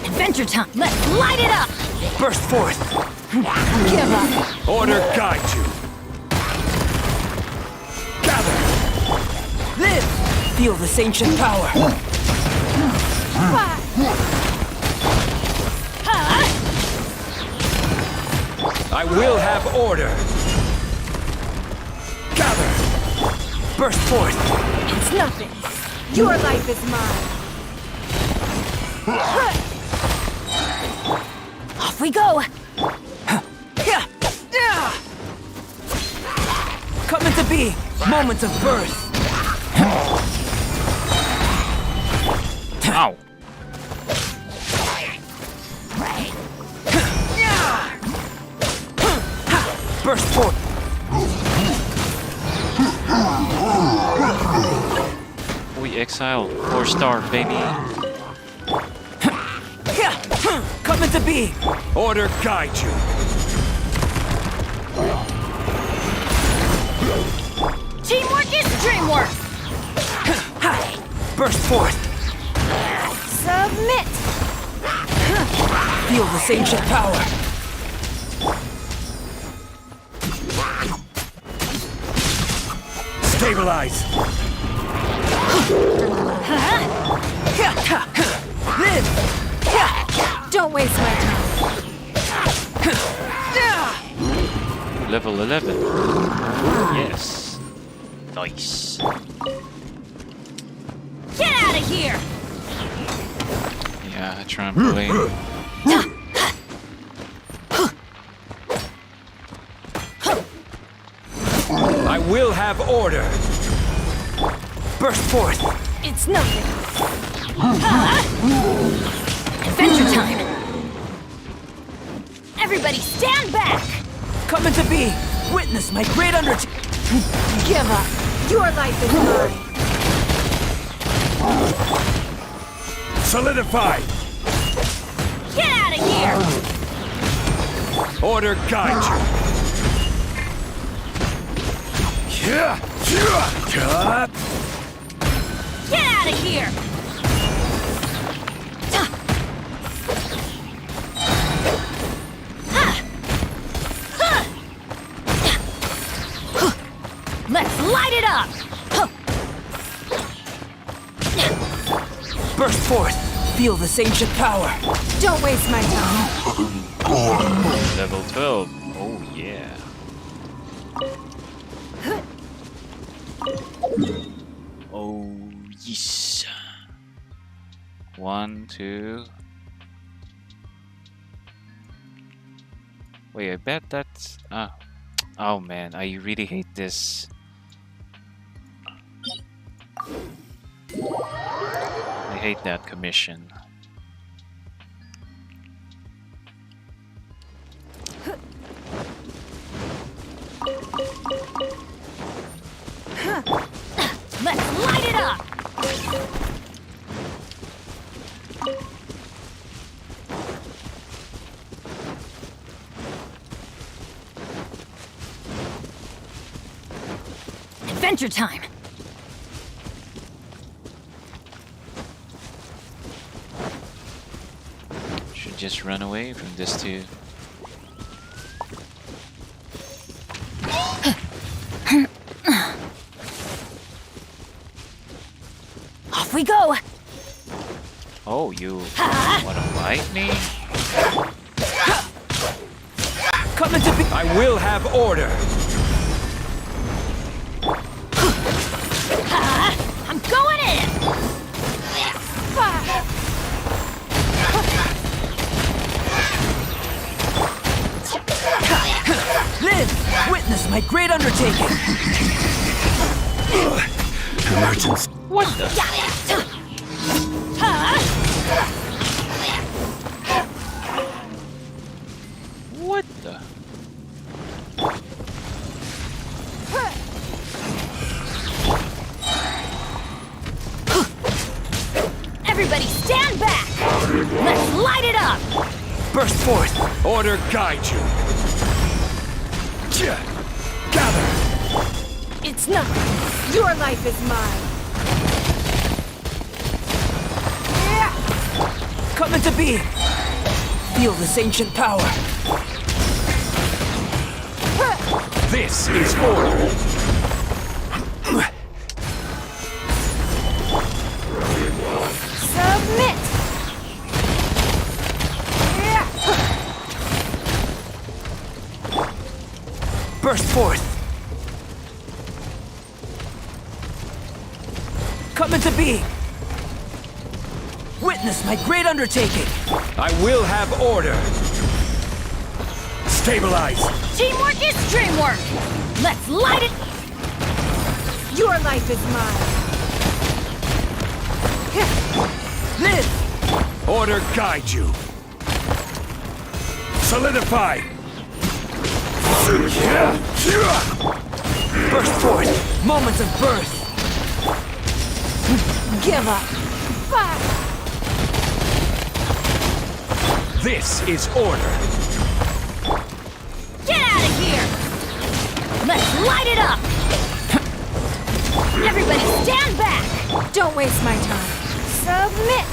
Adventure time! Let's light it up! Burst forth! Give up! Order guide you! Gather! Live! Feel this ancient power! I will have order! Gather! Burst forth! It's nothing. Your life is mine. Off we go! Come into being! Moments of birth! Ow! Burst forth! we exile 4-star, baby. Come into being! Order guide you. Teamwork is dreamwork! Burst forth! Submit! Feel this ancient power! Stabilize. Live! Don't waste my time. Level 11. Yes. Nice. Get out of here! Yeah, trampoline. I will have order. Burst forth! It's nothing. Adventure time! Everybody stand back! Come into being! Witness my great undertaking! Give up. Your life is mine. Solidify. Get out of here! Order guide you. Get out of here! Let's light it up! Burst forth! Feel this ancient power! Don't waste my time. Level 12. Oh yeah. Oh yes. 1, 2. Wait, I bet that's oh man, I really hate this. I hate that commission. Let's light it up! Adventure time! Should just run away from this too. Off we go! Oh, you wanna fight me? Come into being! I will have order. I'm going in! Live! Witness my great undertaking! Emergency. What the? What the? Everybody stand back! Let's light it up! Burst forth! Order guide you. Gather. It's nothing. Your life is mine. Come into being! Feel this ancient power! This is order. Submit! Burst forth! Come into being! Witness my great undertaking! I will have order. Stabilize. Teamwork is dreamwork! Let's light it! Your life is mine. Live! Order guide you. Solidify. Burst forth! Moments of birth! Give up. Fire. This is order. Get out of here! Let's light it up! Everybody stand back! Don't waste my time. Submit!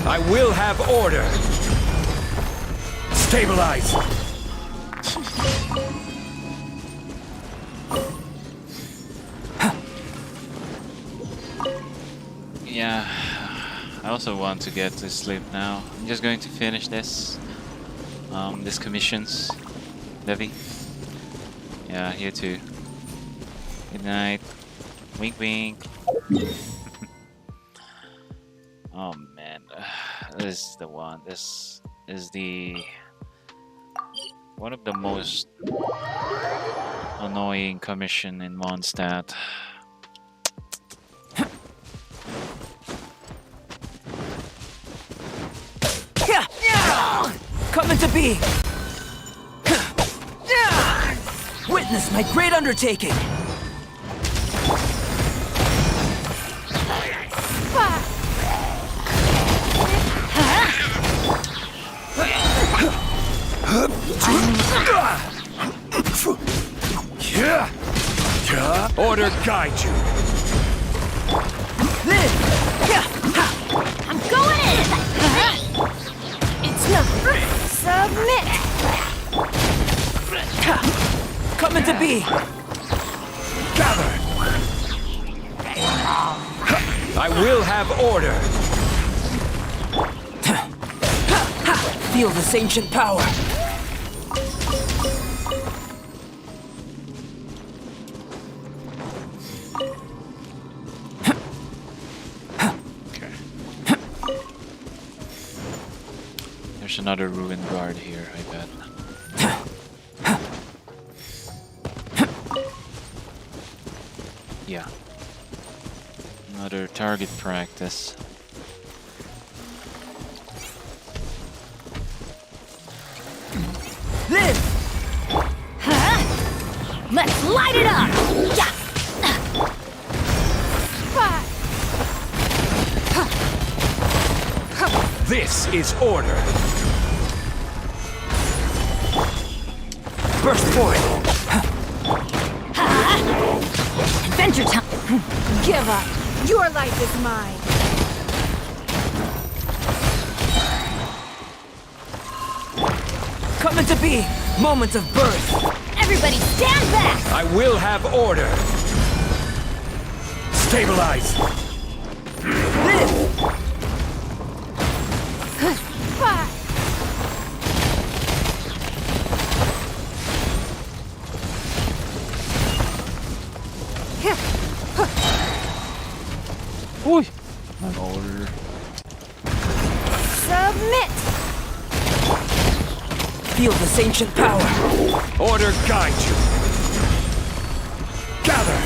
I will have order. Stabilize. Yeah, I also want to get to sleep now. I'm just going to finish this. This commissions. Devi. Yeah, you too. Good night. Wink wink. Oh man, this is the one. This is the one of the most annoying commission in Mondstadt. Coming to be! Witness my great undertaking! Order guide you. I'm going in! It's nothing. Submit! Coming to be! Gather. I will have order. Feel this ancient power. There's another ruined guard here, I bet. Yeah. Another target practice. Live! Huh? Let's light it up! Yeah! This is order. Burst forth! Adventure time! Give up! Your life is mine! Coming to be! Moments of birth! Everybody stand back! I will have order. Stabilize. Live! Uy! An order. Submit! Feel this ancient power. Order guide you. Gather.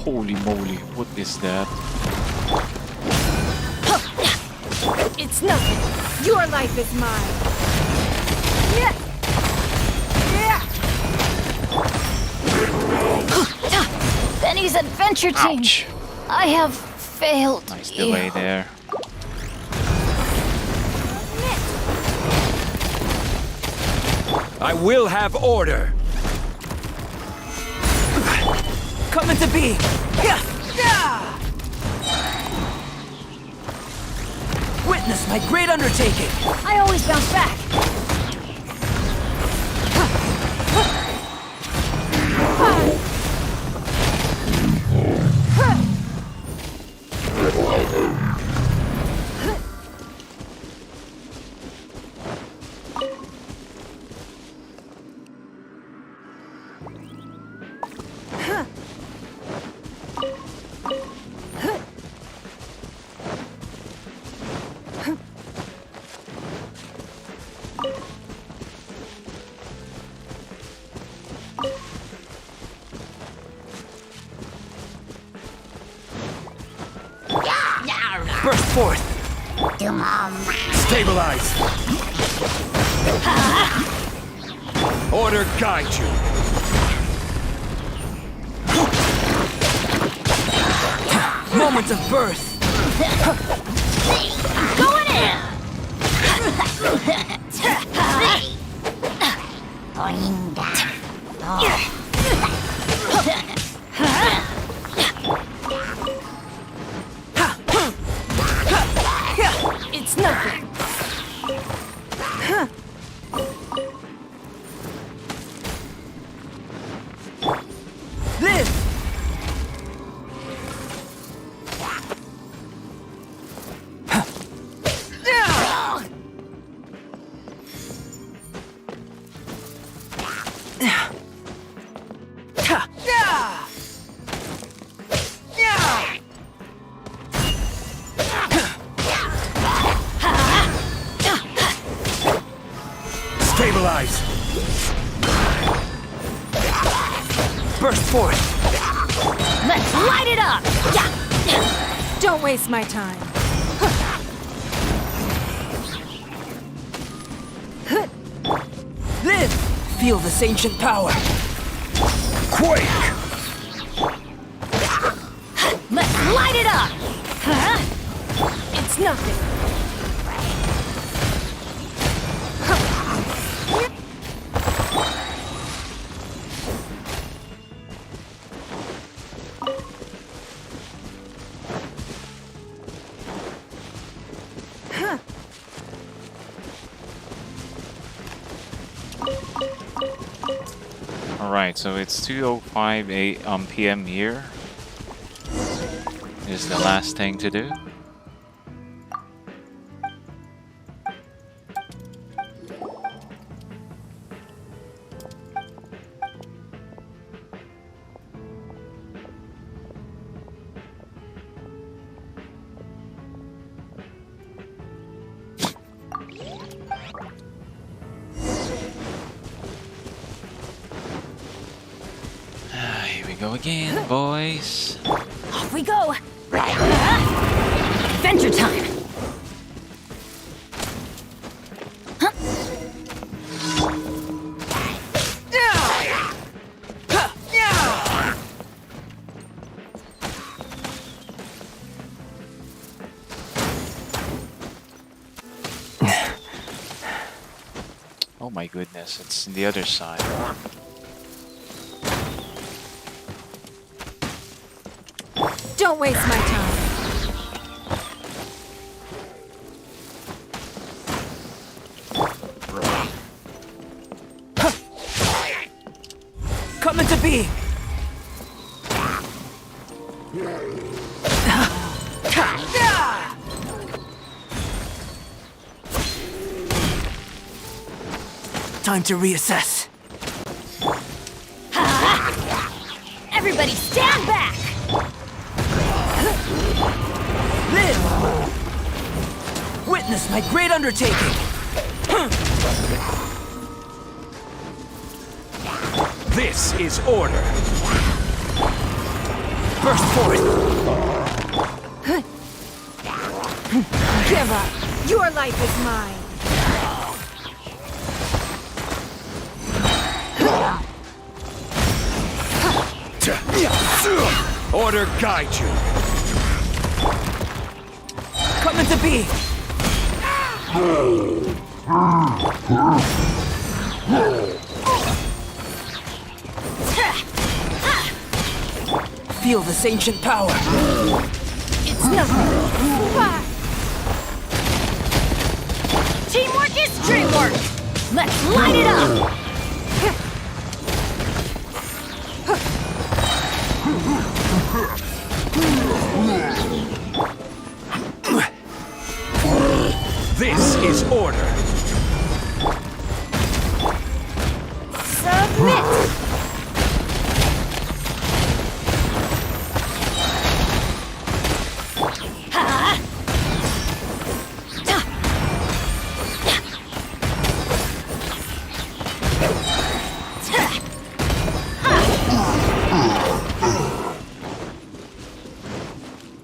Holy moly, what is that? It's nothing. Your life is mine. Yeah. Benny's adventure team. Ouch. I have failed. Nice delay there. I will have order. Coming to be! Witness my great undertaking! I always bounce back. Burst forth! Stabilize. Order guide you. Moment of birth. Going in! It's nothing. Live! Stabilize! Burst forth! Let's light it up! Don't waste my time. Live! Feel this ancient power. Quake! Let's light it up! It's nothing. Alright, so it's 2:05 p.m. here. Is the last thing to do. Here we go again, boys. Off we go! Adventure time! Oh my goodness, it's the other side. Don't waste my time. Come into being! Time to reassess. Everybody stand back! Live! Witness my great undertaking! This is order! Burst forth! Give up. Your life is mine. Order guide you! Come into being! Feel this ancient power. It's nothing. Teamwork is dreamwork! Let's light it up! This is order! Submit!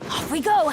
Off we go!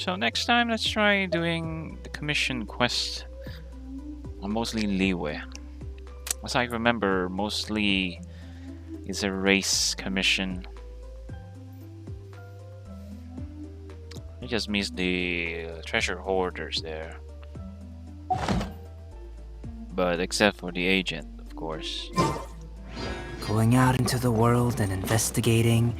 So next time, let's try doing the commission quest on mostly Liyue. As I remember, mostly it's a race commission. I just missed the treasure hoarders there. But except for the agent, of course. Going out into the world and investigating.